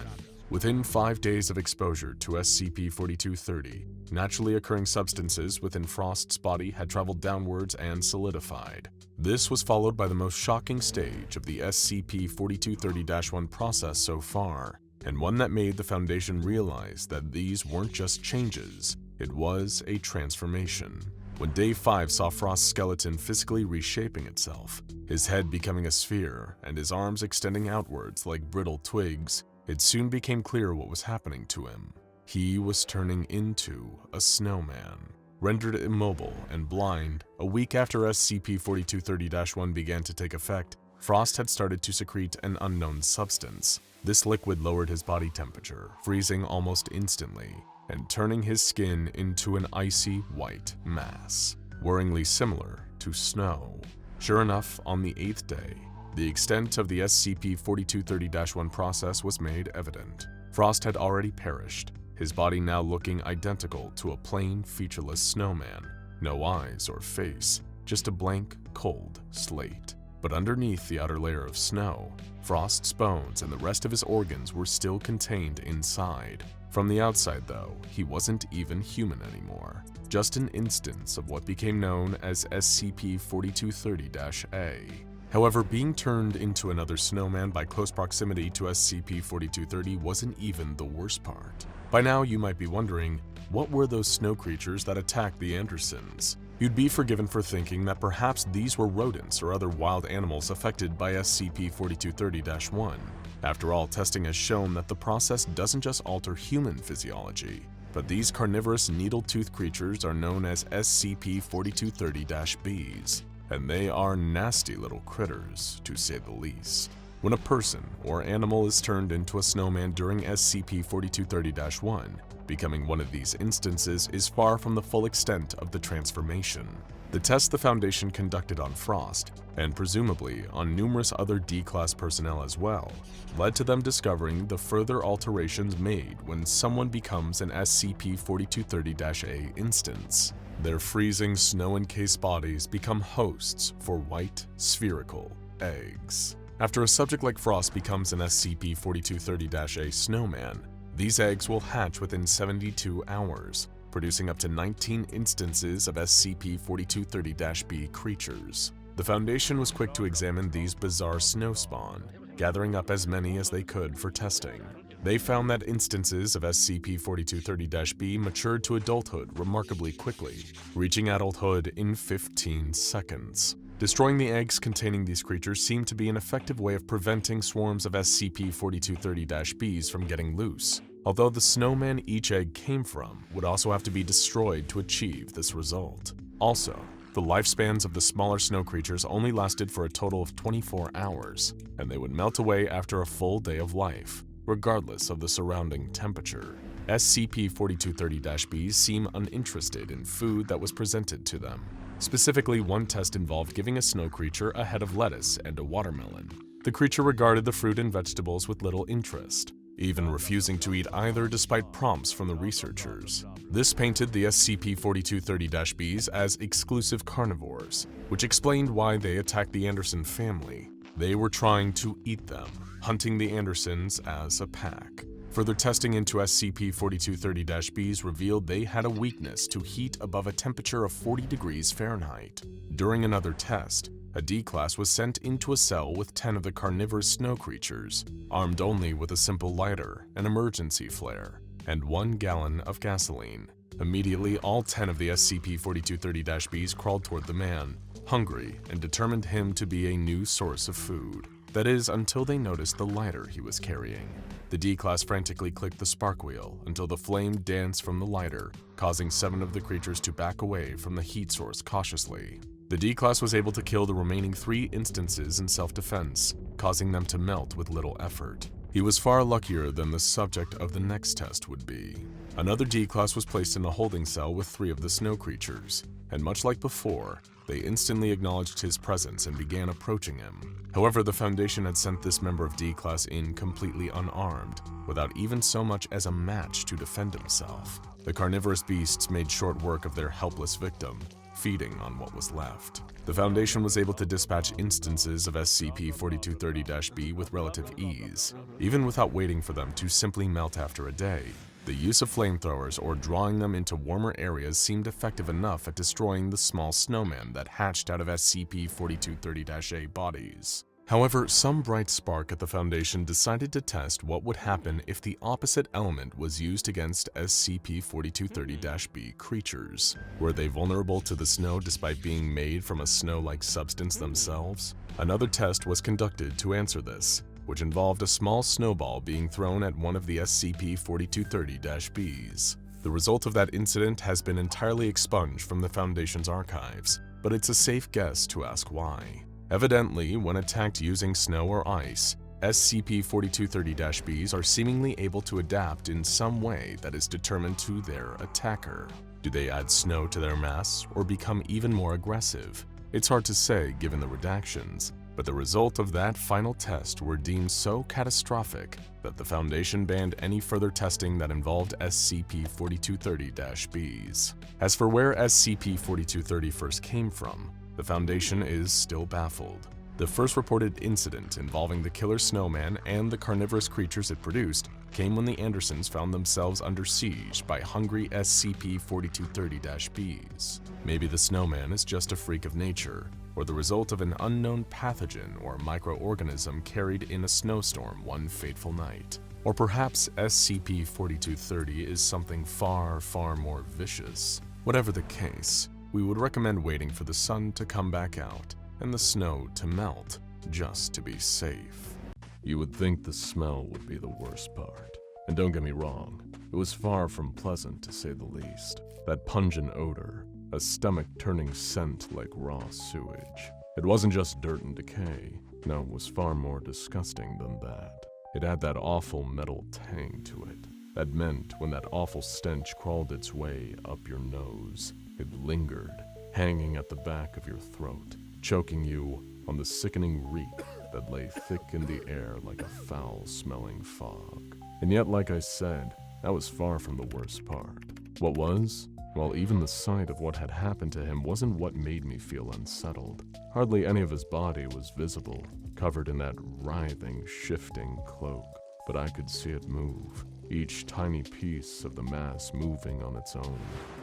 Within 5 days of exposure to SCP-4230, naturally occurring substances within Frost's body had traveled downwards and solidified. This was followed by the most shocking stage of the SCP-4230-1 process so far, and one that made the Foundation realize that these weren't just changes, it was a transformation. When Day 5 saw Frost's skeleton physically reshaping itself, his head becoming a sphere and his arms extending outwards like brittle twigs, it soon became clear what was happening to him. He was turning into a snowman. Rendered immobile and blind, a week after SCP-4230-1 began to take effect, Frost had started to secrete an unknown substance. This liquid lowered his body temperature, freezing almost instantly, and turning his skin into an icy white mass, worryingly similar to snow. Sure enough, on the 8th day, the extent of the SCP-4230-1 process was made evident. Frost had already perished, his body now looking identical to a plain, featureless snowman. No eyes or face, just a blank, cold slate. But underneath the outer layer of snow, Frost's bones and the rest of his organs were still contained inside. From the outside, though, he wasn't even human anymore. Just an instance of what became known as SCP-4230-A. However, being turned into another snowman by close proximity to SCP-4230 wasn't even the worst part. By now, you might be wondering, what were those snow creatures that attacked the Andersons? You'd be forgiven for thinking that perhaps these were rodents or other wild animals affected by SCP-4230-1. After all, testing has shown that the process doesn't just alter human physiology, but these carnivorous needle-toothed creatures are known as SCP-4230-Bs, and they are nasty little critters, to say the least. When a person or animal is turned into a snowman during SCP-4230-1, becoming one of these instances is far from the full extent of the transformation. The tests the Foundation conducted on Frost, and presumably on numerous other D-Class personnel as well, led to them discovering the further alterations made when someone becomes an SCP-4230-A instance. Their freezing, snow-encased bodies become hosts for white, spherical eggs. After a subject like Frost becomes an SCP-4230-A Snowman, these eggs will hatch within 72 hours, producing up to 19 instances of SCP-4230-B creatures. The Foundation was quick to examine these bizarre snow spawn, gathering up as many as they could for testing. They found that instances of SCP-4230-B matured to adulthood remarkably quickly, reaching adulthood in 15 seconds. Destroying the eggs containing these creatures seemed to be an effective way of preventing swarms of SCP-4230-Bs from getting loose, although the snowman each egg came from would also have to be destroyed to achieve this result. Also, the lifespans of the smaller snow creatures only lasted for a total of 24 hours, and they would melt away after a full day of life, regardless of the surrounding temperature. SCP-4230-Bs seem uninterested in food that was presented to them. Specifically, one test involved giving a snow creature a head of lettuce and a watermelon. The creature regarded the fruit and vegetables with little interest, even refusing to eat either despite prompts from the researchers. This painted the SCP-4230-Bs as exclusive carnivores, which explained why they attacked the Anderson family. They were trying to eat them, hunting the Andersons as a pack. Further testing into SCP-4230-Bs revealed they had a weakness to heat above a temperature of 40 degrees Fahrenheit. During another test, a D-Class was sent into a cell with 10 of the carnivorous snow creatures, armed only with a simple lighter, an emergency flare, and 1 gallon of gasoline. Immediately, all 10 of the SCP-4230-Bs crawled toward the man, hungry and determined him to be a new source of food. That is, until they noticed the lighter he was carrying. The D-Class frantically clicked the spark wheel until the flame danced from the lighter, causing 7 of the creatures to back away from the heat source cautiously. The D-Class was able to kill the remaining 3 instances in self-defense, causing them to melt with little effort. He was far luckier than the subject of the next test would be. Another D-Class was placed in a holding cell with 3 of the snow creatures, and much like before, they instantly acknowledged his presence and began approaching him. However, the Foundation had sent this member of D-Class in completely unarmed, without even so much as a match to defend himself. The carnivorous beasts made short work of their helpless victim, feeding on what was left. The Foundation was able to dispatch instances of SCP-4230-B with relative ease, even without waiting for them to simply melt after a day. The use of flamethrowers or drawing them into warmer areas seemed effective enough at destroying the small snowman that hatched out of SCP-4230-A bodies. However, some bright spark at the Foundation decided to test what would happen if the opposite element was used against SCP-4230-B creatures. Were they vulnerable to the snow despite being made from a snow-like substance themselves? Another test was conducted to answer this, which involved a small snowball being thrown at one of the SCP-4230-Bs. The result of that incident has been entirely expunged from the Foundation's archives, but it's a safe guess to ask why. Evidently, when attacked using snow or ice, SCP-4230-Bs are seemingly able to adapt in some way that is determined to their attacker. Do they add snow to their mass or become even more aggressive? It's hard to say given the redactions, but the result of that final test were deemed so catastrophic that the Foundation banned any further testing that involved SCP-4230-Bs. As for where SCP-4230 first came from, the Foundation is still baffled. The first reported incident involving the killer snowman and the carnivorous creatures it produced came when the Andersons found themselves under siege by hungry SCP-4230-Bs. Maybe the snowman is just a freak of nature, or the result of an unknown pathogen or microorganism carried in a snowstorm one fateful night. Or perhaps SCP-4230 is something far, far more vicious. Whatever the case, we would recommend waiting for the sun to come back out and the snow to melt, just to be safe. You would think the smell would be the worst part. And don't get me wrong, it was far from pleasant to say the least. That pungent odor, a stomach-turning scent like raw sewage. It wasn't just dirt and decay. No, it was far more disgusting than that. It had that awful metal tang to it. That meant when that awful stench crawled its way up your nose, it lingered, hanging at the back of your throat, choking you on the sickening reek that lay thick in the air like a foul-smelling fog. And yet, like I said, that was far from the worst part. What was? Well, even the sight of what had happened to him wasn't what made me feel unsettled. Hardly any of his body was visible, covered in that writhing, shifting cloak. But I could see it move, each tiny piece of the mass moving on its own.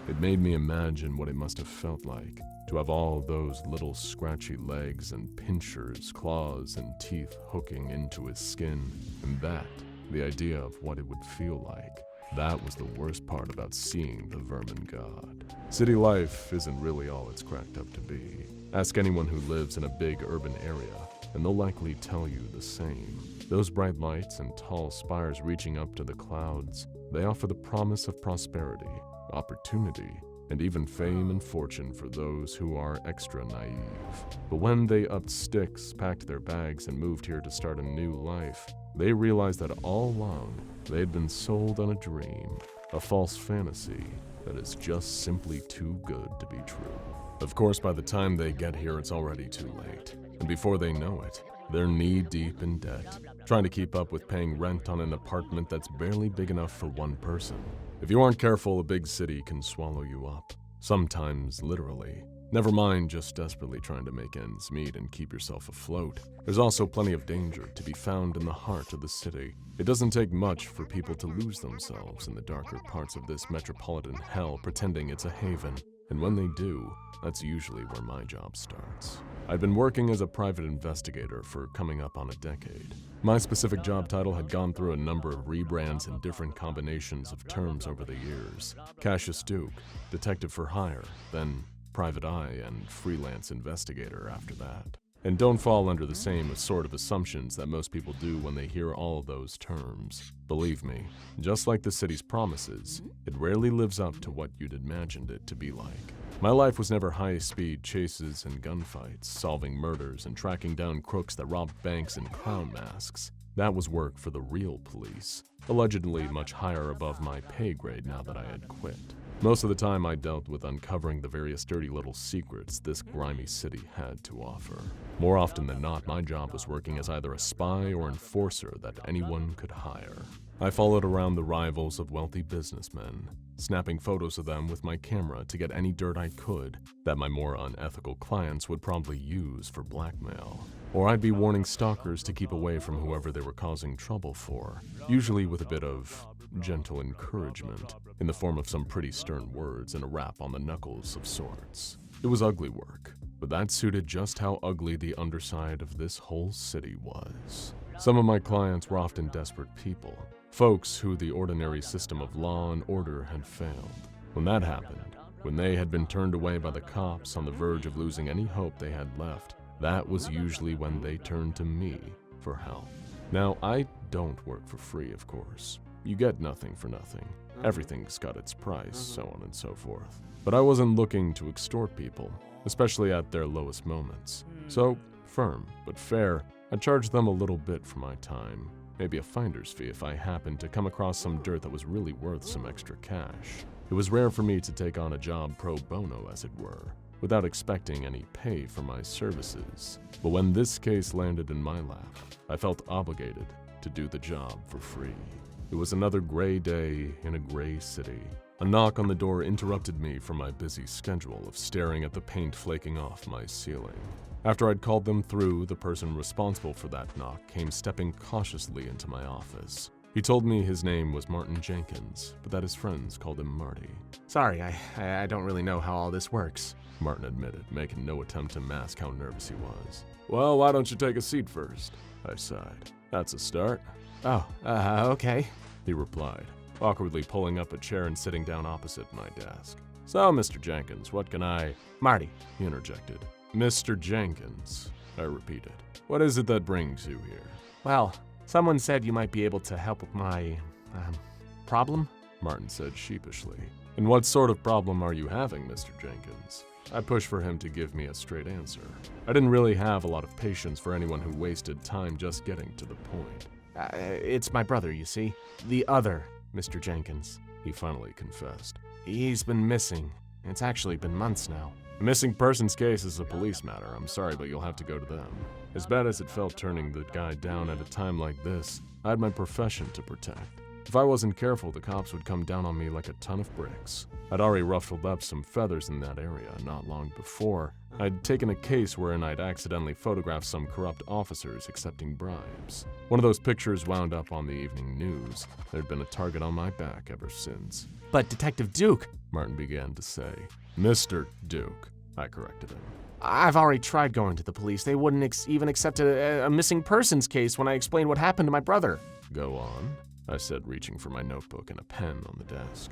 It made me imagine what it must have felt like to have all those little scratchy legs and pincers, claws, and teeth hooking into his skin. And that, the idea of what it would feel like, that was the worst part about seeing the Vermin god. City life isn't really all it's cracked up to be. Ask anyone who lives in a big urban area, and they'll likely tell you the same. Those bright lights and tall spires reaching up to the clouds, they offer the promise of prosperity, opportunity, and even fame and fortune for those who are extra naive. But when they upped sticks, packed their bags, and moved here to start a new life, they realized that all along they had been sold on a dream, a false fantasy that is just simply too good to be true. Of course, by the time they get here, it's already too late. And before they know it, they're knee-deep in debt, trying to keep up with paying rent on an apartment that's barely big enough for one person. If you aren't careful, a big city can swallow you up. Sometimes literally. Never mind just desperately trying to make ends meet and keep yourself afloat. There's also plenty of danger to be found in the heart of the city. It doesn't take much for people to lose themselves in the darker parts of this metropolitan hell pretending it's a haven. And when they do, that's usually where my job starts. I'd been working as a private investigator for coming up on a decade. My specific job title had gone through a number of rebrands and different combinations of terms over the years. Cassius Duke, detective for hire, then private eye and freelance investigator after that. And don't fall under the same sort of assumptions that most people do when they hear all of those terms. Believe me, just like the city's promises, it rarely lives up to what you'd imagined it to be like. My life was never high-speed chases and gunfights, solving murders and tracking down crooks that robbed banks in clown masks. That was work for the real police, allegedly much higher above my pay grade now that I had quit. Most of the time I dealt with uncovering the various dirty little secrets this grimy city had to offer. More often than not, my job was working as either a spy or enforcer that anyone could hire. I followed around the rivals of wealthy businessmen, snapping photos of them with my camera to get any dirt I could that my more unethical clients would probably use for blackmail. Or I'd be warning stalkers to keep away from whoever they were causing trouble for, usually with a bit of gentle encouragement in the form of some pretty stern words and a rap on the knuckles of sorts. It was ugly work, but that suited just how ugly the underside of this whole city was. Some of my clients were often desperate people, folks who the ordinary system of law and order had failed. When that happened, when they had been turned away by the cops on the verge of losing any hope they had left, that was usually when they turned to me for help. Now, I don't work for free, of course. You get nothing for nothing. Everything's got its price, so on and so forth. But I wasn't looking to extort people, especially at their lowest moments. So, firm but fair, I charged them a little bit for my time, maybe a finder's fee if I happened to come across some dirt that was really worth some extra cash. It was rare for me to take on a job pro bono, as it were, without expecting any pay for my services. But when this case landed in my lap, I felt obligated to do the job for free. It was another gray day in a gray city. A knock on the door interrupted me from my busy schedule of staring at the paint flaking off my ceiling. After I'd called them through, the person responsible for that knock came stepping cautiously into my office. He told me his name was Martin Jenkins, but that his friends called him Marty. Sorry, I don't really know how all this works, Martin admitted, making no attempt to mask how nervous he was. Well, why don't you take a seat first? I sighed. That's a start. Oh, okay, he replied, awkwardly pulling up a chair and sitting down opposite my desk. So, Mr. Jenkins, what can I... Marty, he interjected. Mr. Jenkins, I repeated. What is it that brings you here? Well, someone said you might be able to help with my, problem? Martin said sheepishly. And what sort of problem are you having, Mr. Jenkins? I pushed for him to give me a straight answer. I didn't really have a lot of patience for anyone who wasted time just getting to the point. It's my brother, you see. The other Mr. Jenkins, he finally confessed. He's been missing. It's actually been months now. A missing persons case is a police matter. I'm sorry, but you'll have to go to them. As bad as it felt turning the guy down at a time like this, I had my profession to protect. If I wasn't careful, the cops would come down on me like a ton of bricks. I'd already ruffled up some feathers in that area not long before. I'd taken a case wherein I'd accidentally photographed some corrupt officers accepting bribes. One of those pictures wound up on the evening news. There'd been a target on my back ever since. But Detective Duke, Martin began to say. Mr. Duke, I corrected him. I've already tried going to the police. They wouldn't even accept a missing persons case when I explained what happened to my brother. Go on, I said, reaching for my notebook and a pen on the desk.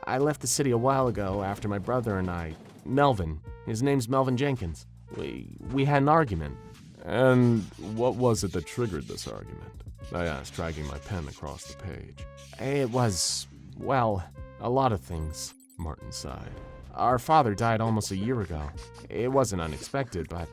I left the city a while ago after my brother and I, Melvin, his name's Melvin Jenkins. We had an argument. And what was it that triggered this argument? I asked, dragging my pen across the page. It was, well, a lot of things, Martin sighed. Our father died almost a year ago. It wasn't unexpected, but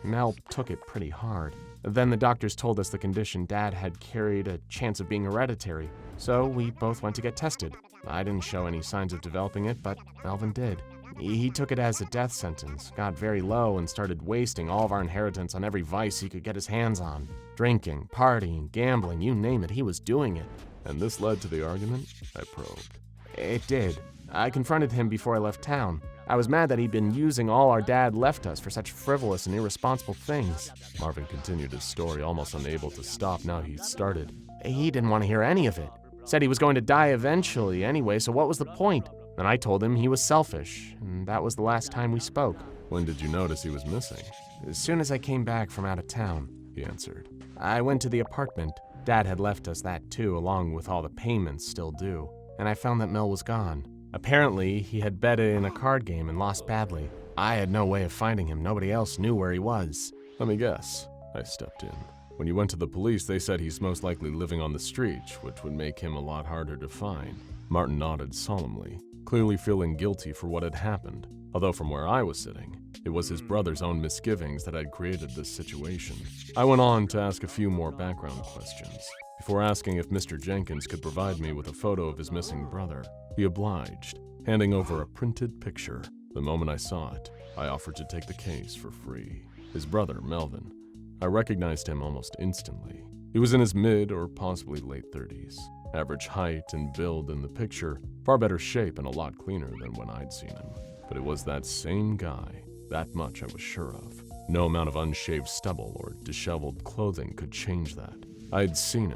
Mel took it pretty hard. Then the doctors told us the condition Dad had carried a chance of being hereditary, so we both went to get tested. I didn't show any signs of developing it, but Melvin did. He took it as a death sentence, got very low, and started wasting all of our inheritance on every vice he could get his hands on. Drinking, partying, gambling, you name it, he was doing it. And this led to the argument? I probed. It did. I confronted him before I left town. I was mad that he'd been using all our dad left us for such frivolous and irresponsible things. Marvin continued his story, almost unable to stop now he'd started. He didn't want to hear any of it. Said he was going to die eventually anyway, so what was the point? And I told him he was selfish, and that was the last time we spoke. When did you notice he was missing? As soon as I came back from out of town, he answered. I went to the apartment. Dad had left us that too, along with all the payments still due. And I found that Mel was gone. Apparently, he had betted in a card game and lost badly. I had no way of finding him. Nobody else knew where he was. Let me guess. I stepped in. When you went to the police, they said he's most likely living on the street, which would make him a lot harder to find. Martin nodded solemnly, clearly feeling guilty for what had happened. Although from where I was sitting, it was his brother's own misgivings that had created this situation. I went on to ask a few more background questions, before asking if Mr. Jenkins could provide me with a photo of his missing brother. He obliged, handing over a printed picture. The moment I saw it, I offered to take the case for free. His brother, Melvin. I recognized him almost instantly. He was in his mid or possibly late 30s. Average height and build in the picture, far better shape and a lot cleaner than when I'd seen him. But it was that same guy. That much I was sure of. No amount of unshaved stubble or disheveled clothing could change that. I'd seen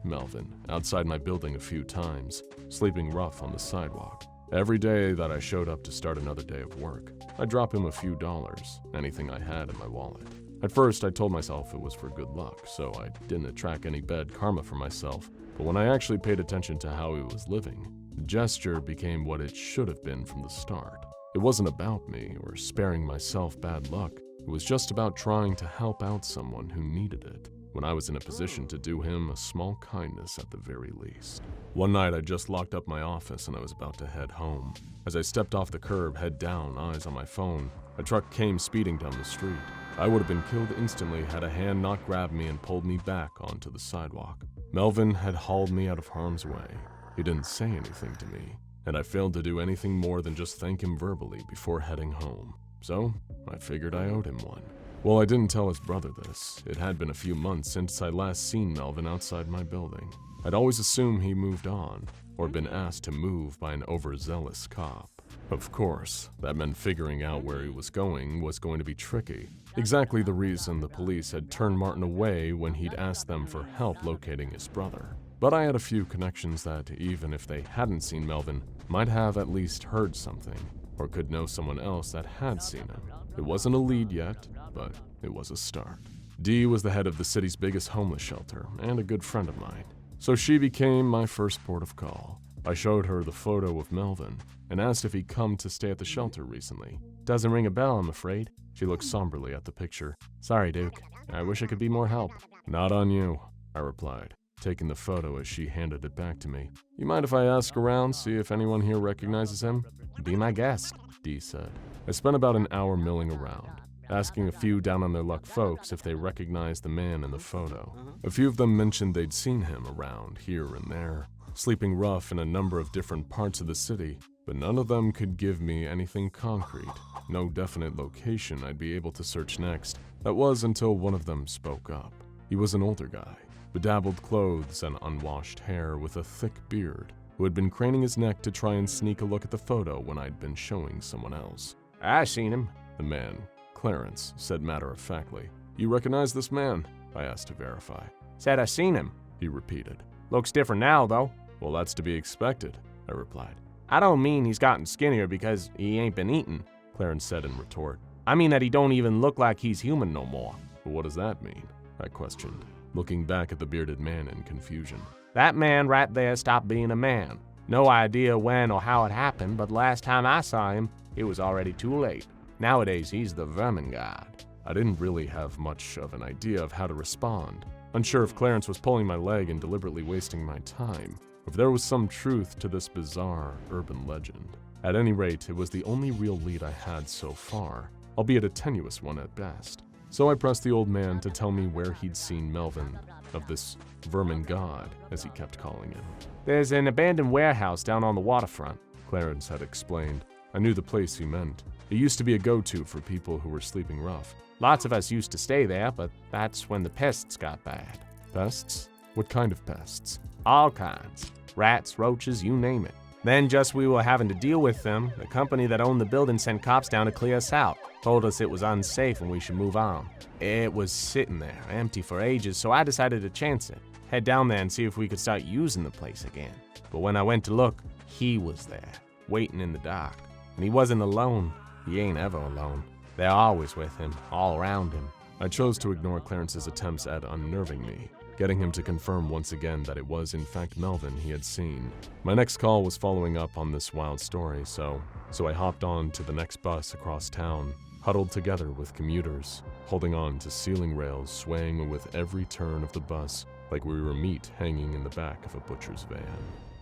Melvin, outside my building a few times, sleeping rough on the sidewalk. Every day that I showed up to start another day of work, I'd drop him a few dollars, anything I had in my wallet. At first, I told myself it was for good luck, so I didn't attract any bad karma for myself. But when I actually paid attention to how he was living, the gesture became what it should have been from the start. It wasn't about me or sparing myself bad luck. It was just about trying to help out someone who needed it, when I was in a position to do him a small kindness at the very least. One night, I just locked up my office and I was about to head home. As I stepped off the curb, head down, eyes on my phone, a truck came speeding down the street. I would have been killed instantly had a hand not grabbed me and pulled me back onto the sidewalk. Melvin had hauled me out of harm's way. He didn't say anything to me, and I failed to do anything more than just thank him verbally before heading home. So, I figured I owed him one. Well, I didn't tell his brother this. It had been a few months since I last seen Melvin outside my building. I'd always assumed he moved on, or been asked to move by an overzealous cop. Of course, that meant figuring out where he was going to be tricky. Exactly the reason the police had turned Martin away when he'd asked them for help locating his brother. But I had a few connections that, even if they hadn't seen Melvin, might have at least heard something, or could know someone else that had seen him. It wasn't a lead yet, but it was a start. Dee was the head of the city's biggest homeless shelter, and a good friend of mine. So she became my first port of call. I showed her the photo of Melvin, and asked if he'd come to stay at the shelter recently. Doesn't ring a bell, I'm afraid. She looked somberly at the picture. Sorry, Duke. I wish I could be more help. Not on you, I replied, taking the photo as she handed it back to me. You mind if I ask around, see if anyone here recognizes him? Be my guest, Dee said. I spent about an hour milling around, asking a few down-on-their-luck folks if they recognized the man in the photo. A few of them mentioned they'd seen him around here and there, sleeping rough in a number of different parts of the city, but none of them could give me anything concrete. no definite location I'd be able to search next. That was until one of them spoke up. He was an older guy, bedabbled clothes and unwashed hair with a thick beard, who had been craning his neck to try and sneak a look at the photo when I'd been showing someone else. I seen him. The man, Clarence, said matter-of-factly. You recognize this man? I asked to verify. Said I seen him. He repeated. Looks different now, though. Well, that's to be expected, I replied. I don't mean he's gotten skinnier because he ain't been eating, Clarence said in retort. I mean that he don't even look like he's human no more. Well, what does that mean? I questioned, looking back at the bearded man in confusion. That man right there stopped being a man. No idea when or how it happened, but last time I saw him, it was already too late. Nowadays, he's the Vermin god. I didn't really have much of an idea of how to respond, unsure if Clarence was pulling my leg and deliberately wasting my time, or if there was some truth to this bizarre urban legend. At any rate, it was the only real lead I had so far, albeit a tenuous one at best. So I pressed the old man to tell me where he'd seen Melvin, of this Vermin god, as he kept calling him. There's an abandoned warehouse down on the waterfront, Clarence had explained. I knew the place he meant. It used to be a go-to for people who were sleeping rough. Lots of us used to stay there, but that's when the pests got bad. Pests? What kind of pests? All kinds. Rats, roaches, you name it. Then just we were having to deal with them, the company that owned the building sent cops down to clear us out. Told us it was unsafe and we should move on. It was sitting there, empty for ages, so I decided to chance it. Head down there and see if we could start using the place again. But when I went to look, he was there, waiting in the dark. And he wasn't alone. He ain't ever alone. They're always with him, all around him. I chose to ignore Clarence's attempts at unnerving me, getting him to confirm once again that it was in fact Melvin he had seen. My next call was following up on this wild story, so I hopped on to the next bus across town, huddled together with commuters, holding on to ceiling rails swaying with every turn of the bus like we were meat hanging in the back of a butcher's van.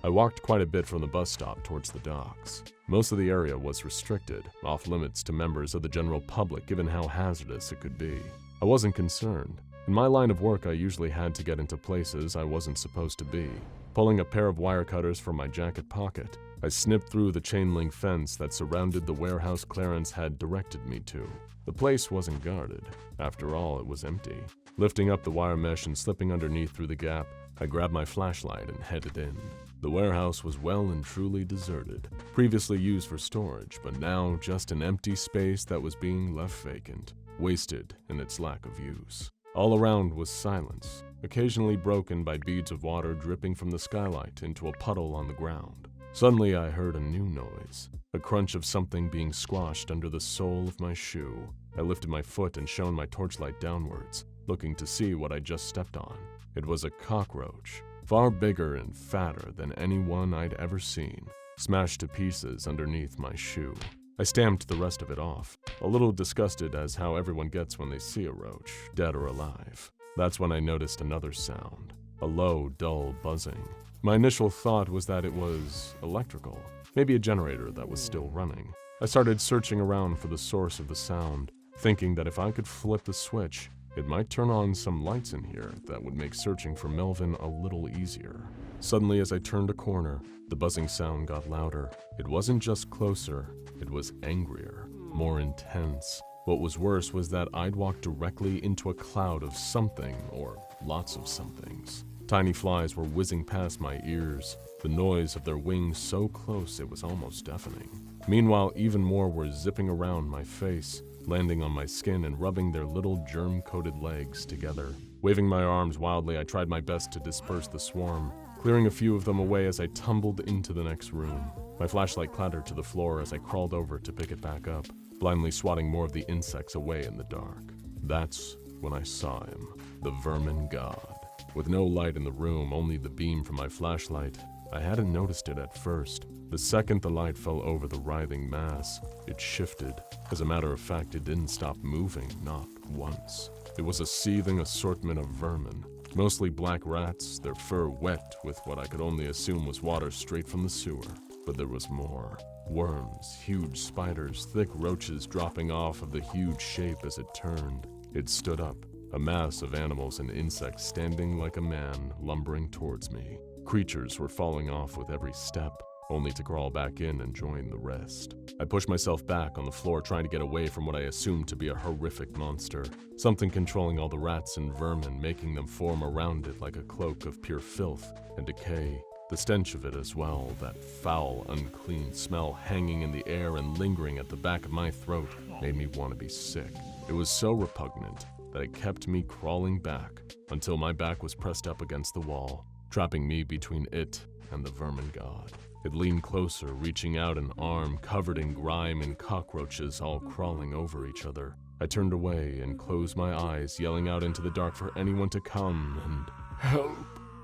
I walked quite a bit from the bus stop towards the docks. Most of the area was restricted, off limits to members of the general public given how hazardous it could be. I wasn't concerned. In my line of work, I usually had to get into places I wasn't supposed to be. Pulling a pair of wire cutters from my jacket pocket, I snipped through the chain-link fence that surrounded the warehouse Clarence had directed me to. The place wasn't guarded. After all, it was empty. Lifting up the wire mesh and slipping underneath through the gap, I grabbed my flashlight and headed in. The warehouse was well and truly deserted, previously used for storage, but now just an empty space that was being left vacant, wasted in its lack of use. All around was silence, occasionally broken by beads of water dripping from the skylight into a puddle on the ground. Suddenly I heard a new noise, a crunch of something being squashed under the sole of my shoe. I lifted my foot and shone my torchlight downwards, looking to see what I just stepped on. It was a cockroach, far bigger and fatter than any one I'd ever seen, smashed to pieces underneath my shoe. I stamped the rest of it off, a little disgusted as how everyone gets when they see a roach, dead or alive. That's when I noticed another sound, a low, dull buzzing. My initial thought was that it was electrical, maybe a generator that was still running. I started searching around for the source of the sound, thinking that if I could flip the switch, it might turn on some lights in here that would make searching for Melvin a little easier. Suddenly, as I turned a corner, the buzzing sound got louder. It wasn't just closer, it was angrier, more intense. What was worse was that I'd walked directly into a cloud of something, or lots of somethings. Tiny flies were whizzing past my ears, the noise of their wings so close it was almost deafening. Meanwhile, even more were zipping around my face, landing on my skin and rubbing their little germ-coated legs together. Waving my arms wildly, I tried my best to disperse the swarm, clearing a few of them away as I tumbled into the next room. My flashlight clattered to the floor as I crawled over to pick it back up, blindly swatting more of the insects away in the dark. That's when I saw him, the Vermin god. With no light in the room, only the beam from my flashlight, I hadn't noticed it at first. The second the light fell over the writhing mass, it shifted. As a matter of fact, it didn't stop moving, not once. It was a seething assortment of vermin, mostly black rats, their fur wet with what I could only assume was water straight from the sewer. But there was more. Worms, huge spiders, thick roaches dropping off of the huge shape as it turned. It stood up, a mass of animals and insects standing like a man, lumbering towards me. Creatures were falling off with every step. only to crawl back in and join the rest. I pushed myself back on the floor, trying to get away from what I assumed to be a horrific monster, something controlling all the rats and vermin, making them form around it like a cloak of pure filth and decay. The stench of it as well, that foul, unclean smell hanging in the air and lingering at the back of my throat, made me want to be sick. It was so repugnant that it kept me crawling back until my back was pressed up against the wall, trapping me between it and the vermin god. It leaned closer, reaching out an arm covered in grime and cockroaches all crawling over each other. I turned away and closed my eyes, yelling out into the dark for anyone to come and help,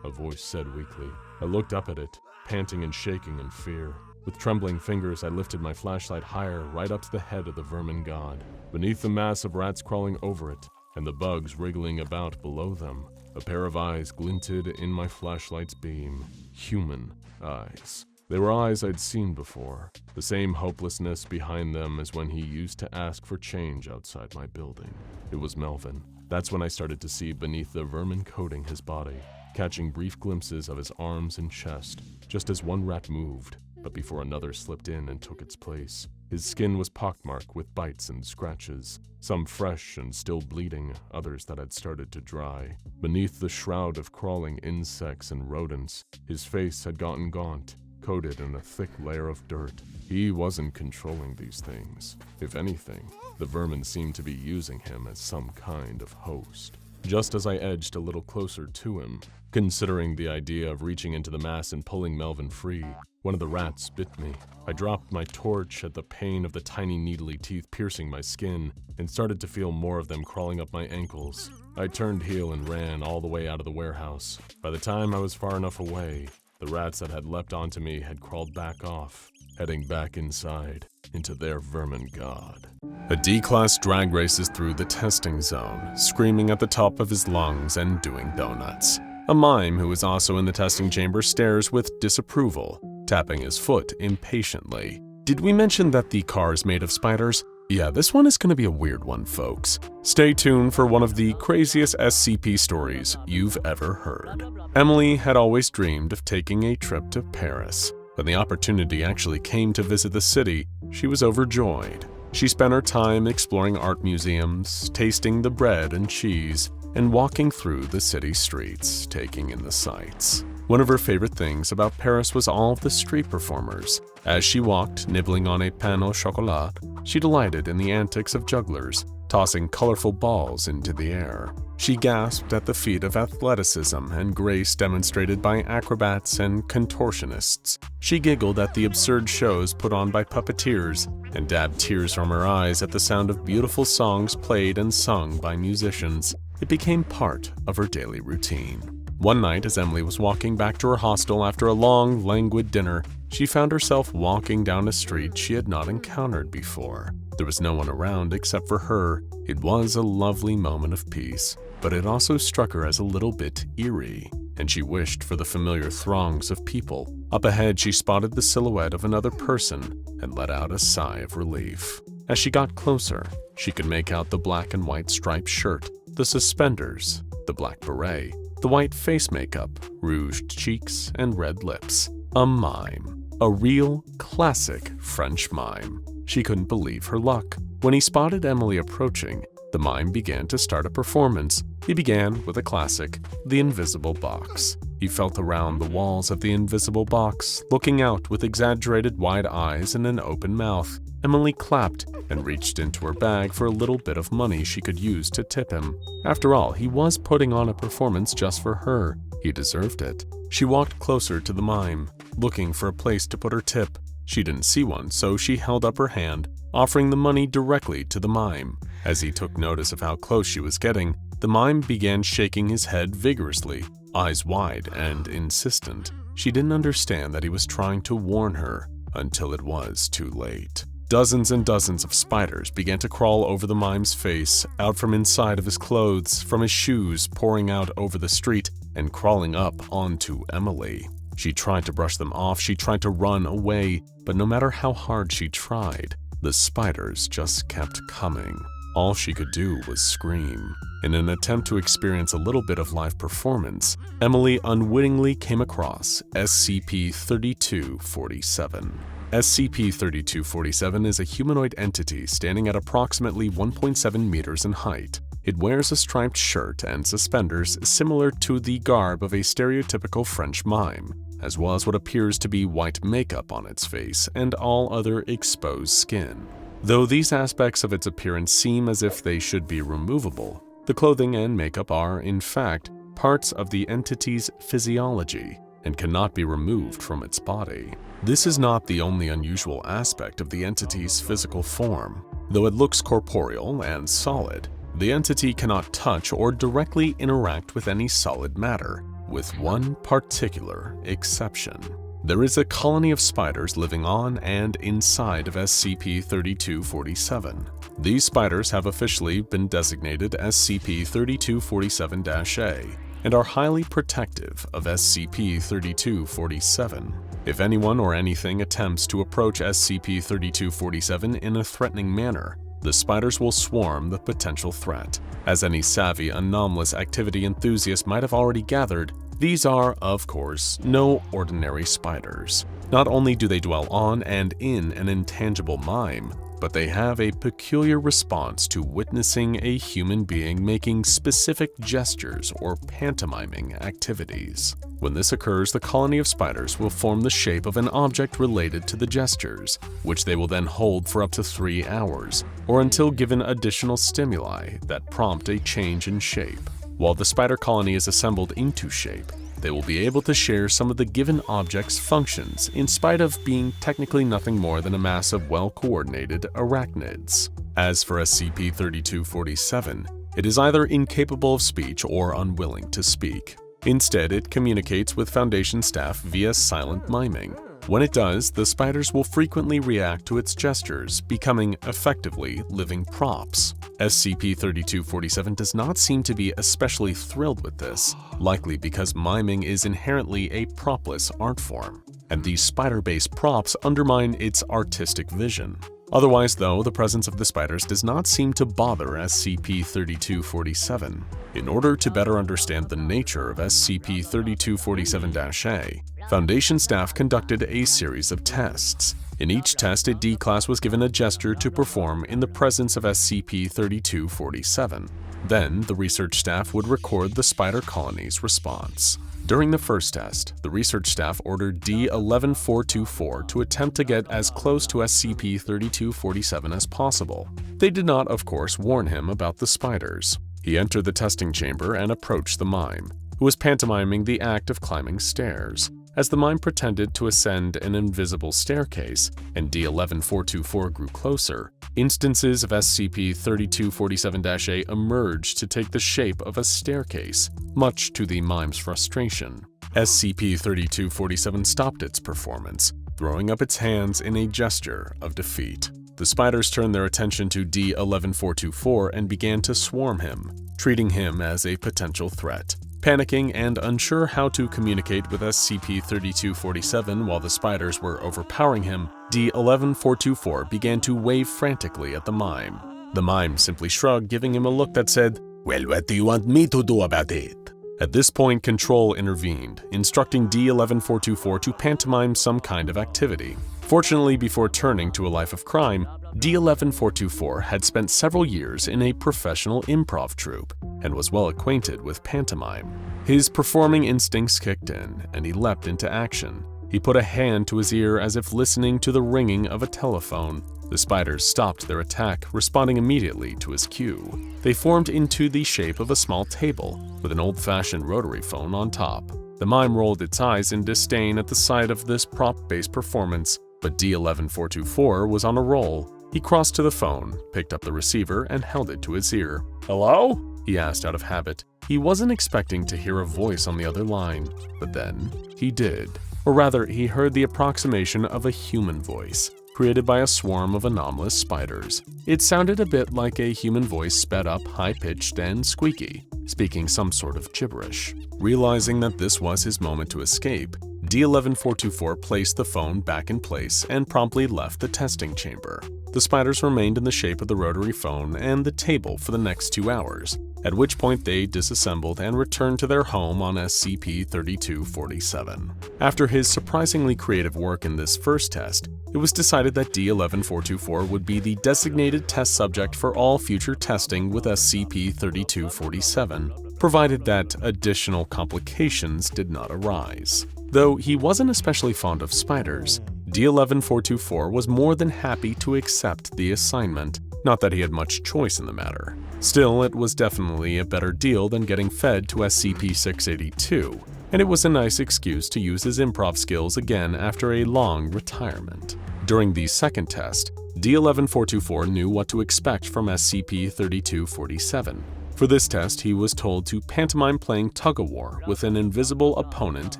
a voice said weakly. I looked up at it, panting and shaking in fear. With trembling fingers, I lifted my flashlight higher, right up to the head of the vermin god. Beneath the mass of rats crawling over it, and the bugs wriggling about below them, a pair of eyes glinted in my flashlight's beam. Human eyes. They were eyes I'd seen before, the same hopelessness behind them as when he used to ask for change outside my building. It was Melvin. That's when I started to see beneath the vermin coating his body, catching brief glimpses of his arms and chest, just as one rat moved, but before another slipped in and took its place. His skin was pockmarked with bites and scratches, some fresh and still bleeding, others that had started to dry. Beneath the shroud of crawling insects and rodents, his face had gotten gaunt, coated in a thick layer of dirt. He wasn't controlling these things. If anything, the vermin seemed to be using him as some kind of host. Just as I edged a little closer to him, considering the idea of reaching into the mass and pulling Melvin free, one of the rats bit me. I dropped my torch at the pain of the tiny needly teeth piercing my skin and started to feel more of them crawling up my ankles. I turned heel and ran all the way out of the warehouse. By the time I was far enough away, the rats that had leapt onto me had crawled back off, heading back inside into their vermin god. A D-class drag races through the testing zone, screaming at the top of his lungs and doing donuts. A mime who is also in the testing chamber stares with disapproval, tapping his foot impatiently. Did we mention that the car is made of spiders? Yeah, this one is going to be a weird one, folks. Stay tuned for one of the craziest SCP stories you've ever heard. Emily had always dreamed of taking a trip to Paris. When the opportunity actually came to visit the city, she was overjoyed. She spent her time exploring art museums, tasting the bread and cheese, and walking through the city streets, taking in the sights. One of her favorite things about Paris was all of the street performers. As she walked, nibbling on a pain au chocolat, she delighted in the antics of jugglers, tossing colorful balls into the air. She gasped at the feat of athleticism and grace demonstrated by acrobats and contortionists. She giggled at the absurd shows put on by puppeteers and dabbed tears from her eyes at the sound of beautiful songs played and sung by musicians. It became part of her daily routine. One night, as Emily was walking back to her hostel after a long, languid dinner, she found herself walking down a street she had not encountered before. There was no one around except for her. It was a lovely moment of peace, but it also struck her as a little bit eerie, and she wished for the familiar throngs of people. Up ahead, she spotted the silhouette of another person and let out a sigh of relief. As she got closer, she could make out the black and white striped shirt, the suspenders, the black beret, the white face makeup, rouged cheeks, and red lips. A mime. A real, classic French mime. She couldn't believe her luck. When he spotted Emily approaching, the mime began to start a performance. He began with a classic, the invisible box. He felt around the walls of the invisible box, looking out with exaggerated wide eyes and an open mouth. Emily clapped and reached into her bag for a little bit of money she could use to tip him. After all, he was putting on a performance just for her. He deserved it. She walked closer to the mime, looking for a place to put her tip. She didn't see one, so she held up her hand, offering the money directly to the mime. As he took notice of how close she was getting, the mime began shaking his head vigorously, eyes wide and insistent. She didn't understand that he was trying to warn her until it was too late. Dozens and dozens of spiders began to crawl over the mime's face, out from inside of his clothes, from his shoes, pouring out over the street, and crawling up onto Emily. She tried to brush them off, she tried to run away, but no matter how hard she tried, the spiders just kept coming. All she could do was scream. In an attempt to experience a little bit of live performance, Emily unwittingly came across SCP-3247. SCP-3247 is a humanoid entity standing at approximately 1.7 meters in height. It wears a striped shirt and suspenders similar to the garb of a stereotypical French mime, as well as what appears to be white makeup on its face and all other exposed skin. Though these aspects of its appearance seem as if they should be removable, the clothing and makeup are, in fact, parts of the entity's physiology and cannot be removed from its body. This is not the only unusual aspect of the entity's physical form. Though it looks corporeal and solid, the entity cannot touch or directly interact with any solid matter, with one particular exception. There is a colony of spiders living on and inside of SCP-3247. These spiders have officially been designated SCP-3247-A and are highly protective of SCP-3247. If anyone or anything attempts to approach SCP-3247 in a threatening manner, the spiders will swarm the potential threat. As any savvy anomalous activity enthusiast might have already gathered, these are, of course, no ordinary spiders. Not only do they dwell on and in an intangible mime, but they have a peculiar response to witnessing a human being making specific gestures or pantomiming activities. When this occurs, the colony of spiders will form the shape of an object related to the gestures, which they will then hold for up to 3 hours, or until given additional stimuli that prompt a change in shape. While the spider colony is assembled into shape, they will be able to share some of the given object's functions in spite of being technically nothing more than a mass of well-coordinated arachnids. As for SCP-3247, it is either incapable of speech or unwilling to speak. Instead, it communicates with Foundation staff via silent miming. When it does, the spiders will frequently react to its gestures, becoming effectively living props. SCP-3247 does not seem to be especially thrilled with this, likely because miming is inherently a propless art form, and these spider-based props undermine its artistic vision. Otherwise, though, the presence of the spiders does not seem to bother SCP-3247. In order to better understand the nature of SCP-3247-A, Foundation staff conducted a series of tests. In each test, a D-Class was given a gesture to perform in the presence of SCP-3247. Then, the research staff would record the spider colony's response. During the first test, the research staff ordered D-11424 to attempt to get as close to SCP-3247 as possible. They did not, of course, warn him about the spiders. He entered the testing chamber and approached the mime, who was pantomiming the act of climbing stairs. As the mime pretended to ascend an invisible staircase and D-11424 grew closer, instances of SCP-3247-A emerged to take the shape of a staircase, much to the mime's frustration. SCP-3247 stopped its performance, throwing up its hands in a gesture of defeat. The spiders turned their attention to D-11424 and began to swarm him, treating him as a potential threat. Panicking and unsure how to communicate with SCP-3247 while the spiders were overpowering him, D-11424 began to wave frantically at the mime. The mime simply shrugged, giving him a look that said, Well, what do you want me to do about it? At this point, Control intervened, instructing D-11424 to pantomime some kind of activity. Fortunately, before turning to a life of crime, D-11424 had spent several years in a professional improv troupe and was well acquainted with pantomime. His performing instincts kicked in, and he leapt into action. He put a hand to his ear as if listening to the ringing of a telephone. The spiders stopped their attack, responding immediately to his cue. They formed into the shape of a small table, with an old-fashioned rotary phone on top. The mime rolled its eyes in disdain at the sight of this prop-based performance, but D-11424 was on a roll. He crossed to the phone, picked up the receiver, and held it to his ear. "Hello?" he asked out of habit. He wasn't expecting to hear a voice on the other line, but then he did. Or rather, he heard the approximation of a human voice, created by a swarm of anomalous spiders. It sounded a bit like a human voice sped up, high-pitched, and squeaky, speaking some sort of gibberish. Realizing that this was his moment to escape, D-11424 placed the phone back in place and promptly left the testing chamber. the spiders remained in the shape of the rotary phone and the table for the next 2 hours, at which point they disassembled and returned to their home on SCP-3247. After his surprisingly creative work in this first test, it was decided that D-11424 would be the designated test subject for all future testing with SCP-3247, provided that additional complications did not arise. Though he wasn't especially fond of spiders, D-11424 was more than happy to accept the assignment, not that he had much choice in the matter. Still, it was definitely a better deal than getting fed to SCP-682, and it was a nice excuse to use his improv skills again after a long retirement. During the second test, D-11424 knew what to expect from SCP-3247. For this test, he was told to pantomime playing tug-of-war with an invisible opponent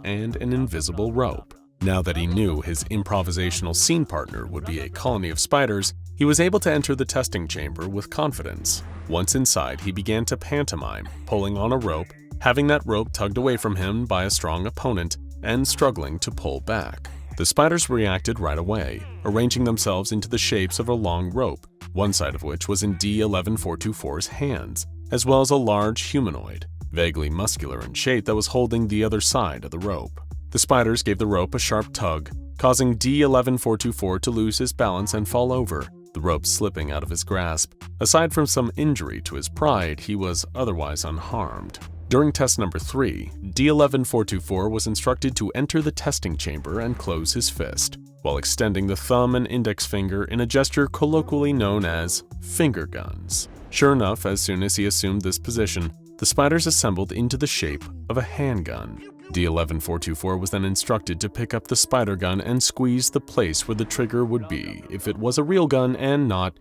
and an invisible rope. Now that he knew his improvisational scene partner would be a colony of spiders, he was able to enter the testing chamber with confidence. Once inside, he began to pantomime, pulling on a rope, having that rope tugged away from him by a strong opponent, and struggling to pull back. The spiders reacted right away, arranging themselves into the shapes of a long rope, one side of which was in D-11424's hands, as well as a large humanoid, vaguely muscular in shape, that was holding the other side of the rope. The spiders gave the rope a sharp tug, causing D-11424 to lose his balance and fall over, the rope slipping out of his grasp. Aside from some injury to his pride, he was otherwise unharmed. During test number 3, D-11424 was instructed to enter the testing chamber and close his fist, while extending the thumb and index finger in a gesture colloquially known as finger guns. Sure enough, as soon as he assumed this position, the spiders assembled into the shape of a handgun. D-11424 was then instructed to pick up the spider gun and squeeze the place where the trigger would be if it was a real gun and not,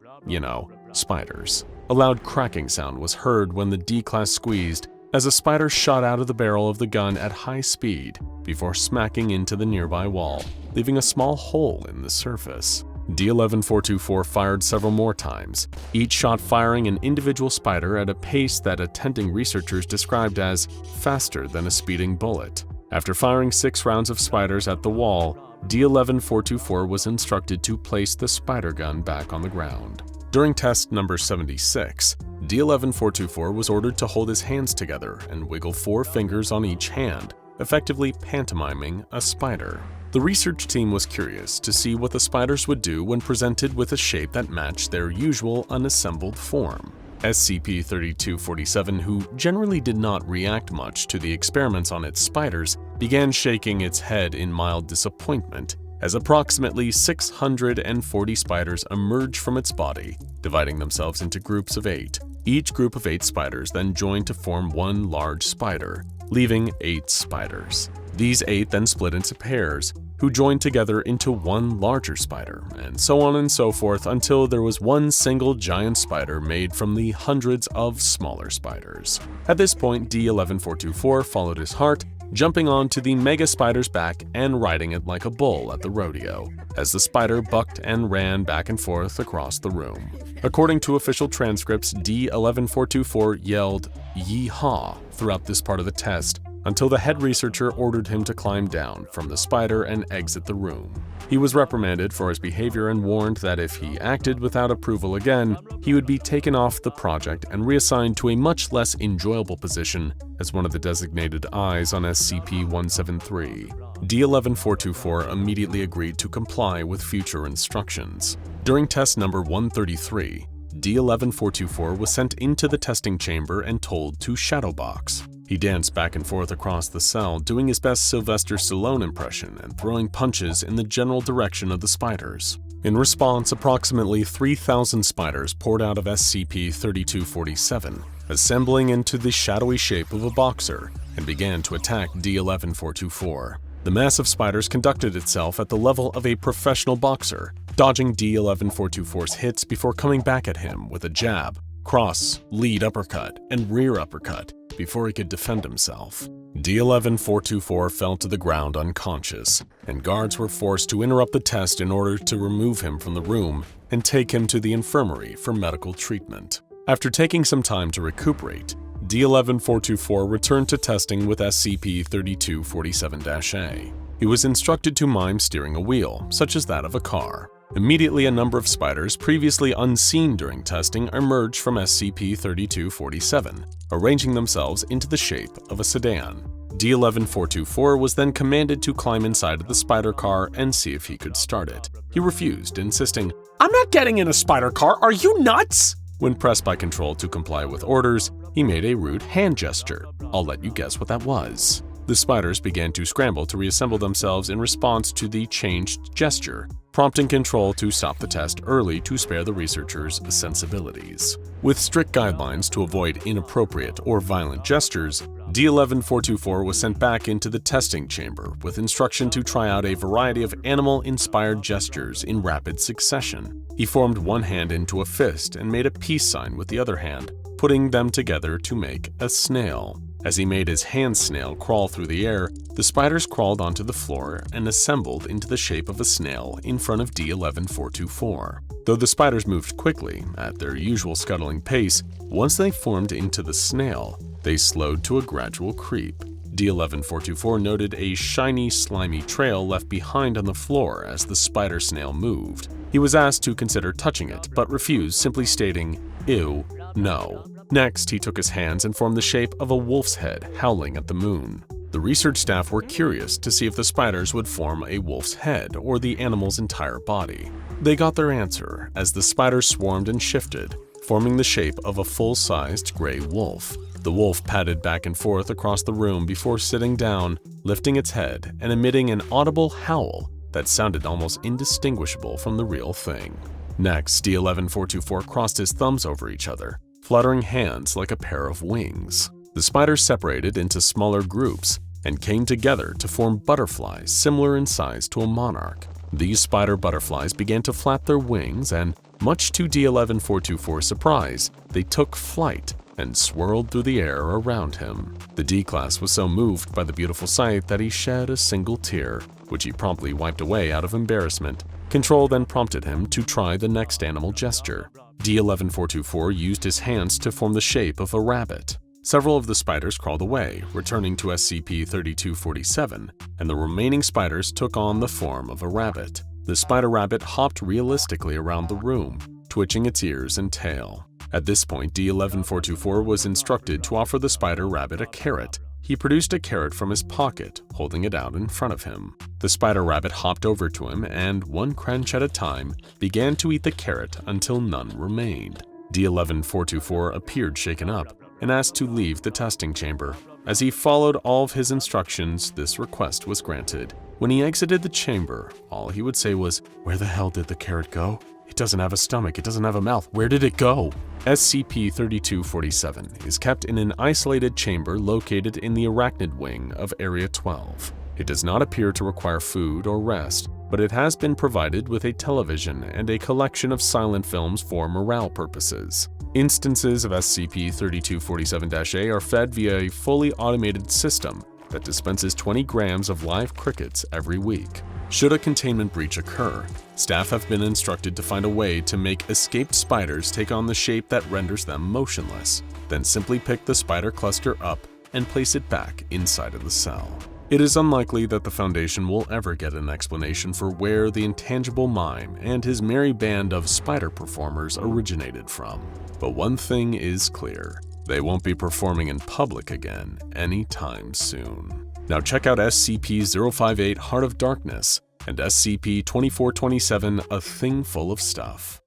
spiders. A loud cracking sound was heard when the D-class squeezed, as a spider shot out of the barrel of the gun at high speed before smacking into the nearby wall, leaving a small hole in the surface. D-11424 fired several more times, each shot firing an individual spider at a pace that attending researchers described as faster than a speeding bullet. After firing 6 rounds of spiders at the wall, D-11424 was instructed to place the spider gun back on the ground. During test number 76, D-11424 was ordered to hold his hands together and wiggle 4 fingers on each hand, effectively pantomiming a spider. The research team was curious to see what the spiders would do when presented with a shape that matched their usual unassembled form. SCP-3247, who generally did not react much to the experiments on its spiders, began shaking its head in mild disappointment as approximately 640 spiders emerged from its body, dividing themselves into groups of 8. Each group of 8 spiders then joined to form one large spider, leaving 8 spiders. These 8 then split into pairs, who joined together into one larger spider, and so on and so forth until there was one single giant spider made from the hundreds of smaller spiders. At this point, D-11424 followed his heart, jumping onto the mega spider's back and riding it like a bull at the rodeo, as the spider bucked and ran back and forth across the room. According to official transcripts, D-11424 yelled "Yee-haw" throughout this part of the test, until the head researcher ordered him to climb down from the spider and exit the room. He was reprimanded for his behavior and warned that if he acted without approval again, he would be taken off the project and reassigned to a much less enjoyable position as one of the designated eyes on SCP-173. D-11424 immediately agreed to comply with future instructions. During test number 133, D-11424 was sent into the testing chamber and told to shadowbox. He danced back and forth across the cell, doing his best Sylvester Stallone impression and throwing punches in the general direction of the spiders. In response, approximately 3,000 spiders poured out of SCP-3247, assembling into the shadowy shape of a boxer, and began to attack D-11424. The mass of spiders conducted itself at the level of a professional boxer, dodging D-11424's hits before coming back at him with a jab, cross, lead uppercut, and rear uppercut before he could defend himself. D-11424 fell to the ground unconscious, and guards were forced to interrupt the test in order to remove him from the room and take him to the infirmary for medical treatment. After taking some time to recuperate, D-11424 returned to testing with SCP-3247-A. He was instructed to mime steering a wheel, such as that of a car. Immediately, a number of spiders previously unseen during testing emerged from SCP-3247, arranging themselves into the shape of a sedan. D-11-424 was then commanded to climb inside of the spider car and see if he could start it. He refused, insisting, I'm not getting in a spider car, are you nuts? When pressed by Control to comply with orders, he made a rude hand gesture. I'll let you guess what that was. The spiders began to scramble to reassemble themselves in response to the changed gesture, prompting Control to stop the test early to spare the researchers' sensibilities. With strict guidelines to avoid inappropriate or violent gestures, D-11-424 was sent back into the testing chamber with instruction to try out a variety of animal-inspired gestures in rapid succession. He formed one hand into a fist and made a peace sign with the other hand, putting them together to make a snail. As he made his hand snail crawl through the air, the spiders crawled onto the floor and assembled into the shape of a snail in front of D-11-424. Though the spiders moved quickly, at their usual scuttling pace, once they formed into the snail, they slowed to a gradual creep. D-11-424 noted a shiny, slimy trail left behind on the floor as the spider snail moved. He was asked to consider touching it, but refused, simply stating, "Ew, no." Next, he took his hands and formed the shape of a wolf's head howling at the moon. The research staff were curious to see if the spiders would form a wolf's head or the animal's entire body. They got their answer as the spiders swarmed and shifted, forming the shape of a full-sized gray wolf. The wolf padded back and forth across the room before sitting down, lifting its head, and emitting an audible howl that sounded almost indistinguishable from the real thing. Next, D-11-424 crossed his thumbs over each other, fluttering hands like a pair of wings. The spiders separated into smaller groups and came together to form butterflies similar in size to a monarch. These spider butterflies began to flap their wings and, much to D-11-424's surprise, they took flight and swirled through the air around him. The D-Class was so moved by the beautiful sight that he shed a single tear, which he promptly wiped away out of embarrassment. Control then prompted him to try the next animal gesture. D-11-424 used his hands to form the shape of a rabbit. Several of the spiders crawled away, returning to SCP-3247, and the remaining spiders took on the form of a rabbit. The spider rabbit hopped realistically around the room, twitching its ears and tail. At this point, D-11-424 was instructed to offer the spider rabbit a carrot. He produced a carrot from his pocket, holding it out in front of him. The spider rabbit hopped over to him and, one crunch at a time, began to eat the carrot until none remained. D-11-424 appeared shaken up and asked to leave the testing chamber. As he followed all of his instructions, this request was granted. When he exited the chamber, all he would say was, "Where the hell did the carrot go? It doesn't have a stomach, it doesn't have a mouth, where did it go?" SCP-3247 is kept in an isolated chamber located in the arachnid wing of Area 12. It does not appear to require food or rest, but it has been provided with a television and a collection of silent films for morale purposes. Instances of SCP-3247-A are fed via a fully automated system that dispenses 20 grams of live crickets every week. Should a containment breach occur, staff have been instructed to find a way to make escaped spiders take on the shape that renders them motionless, then simply pick the spider cluster up and place it back inside of the cell. It is unlikely that the Foundation will ever get an explanation for where the intangible Mime and his merry band of spider performers originated from. But one thing is clear, they won't be performing in public again anytime soon. Now check out SCP-058 Heart of Darkness and SCP-2427 A Thing Full of Stuff.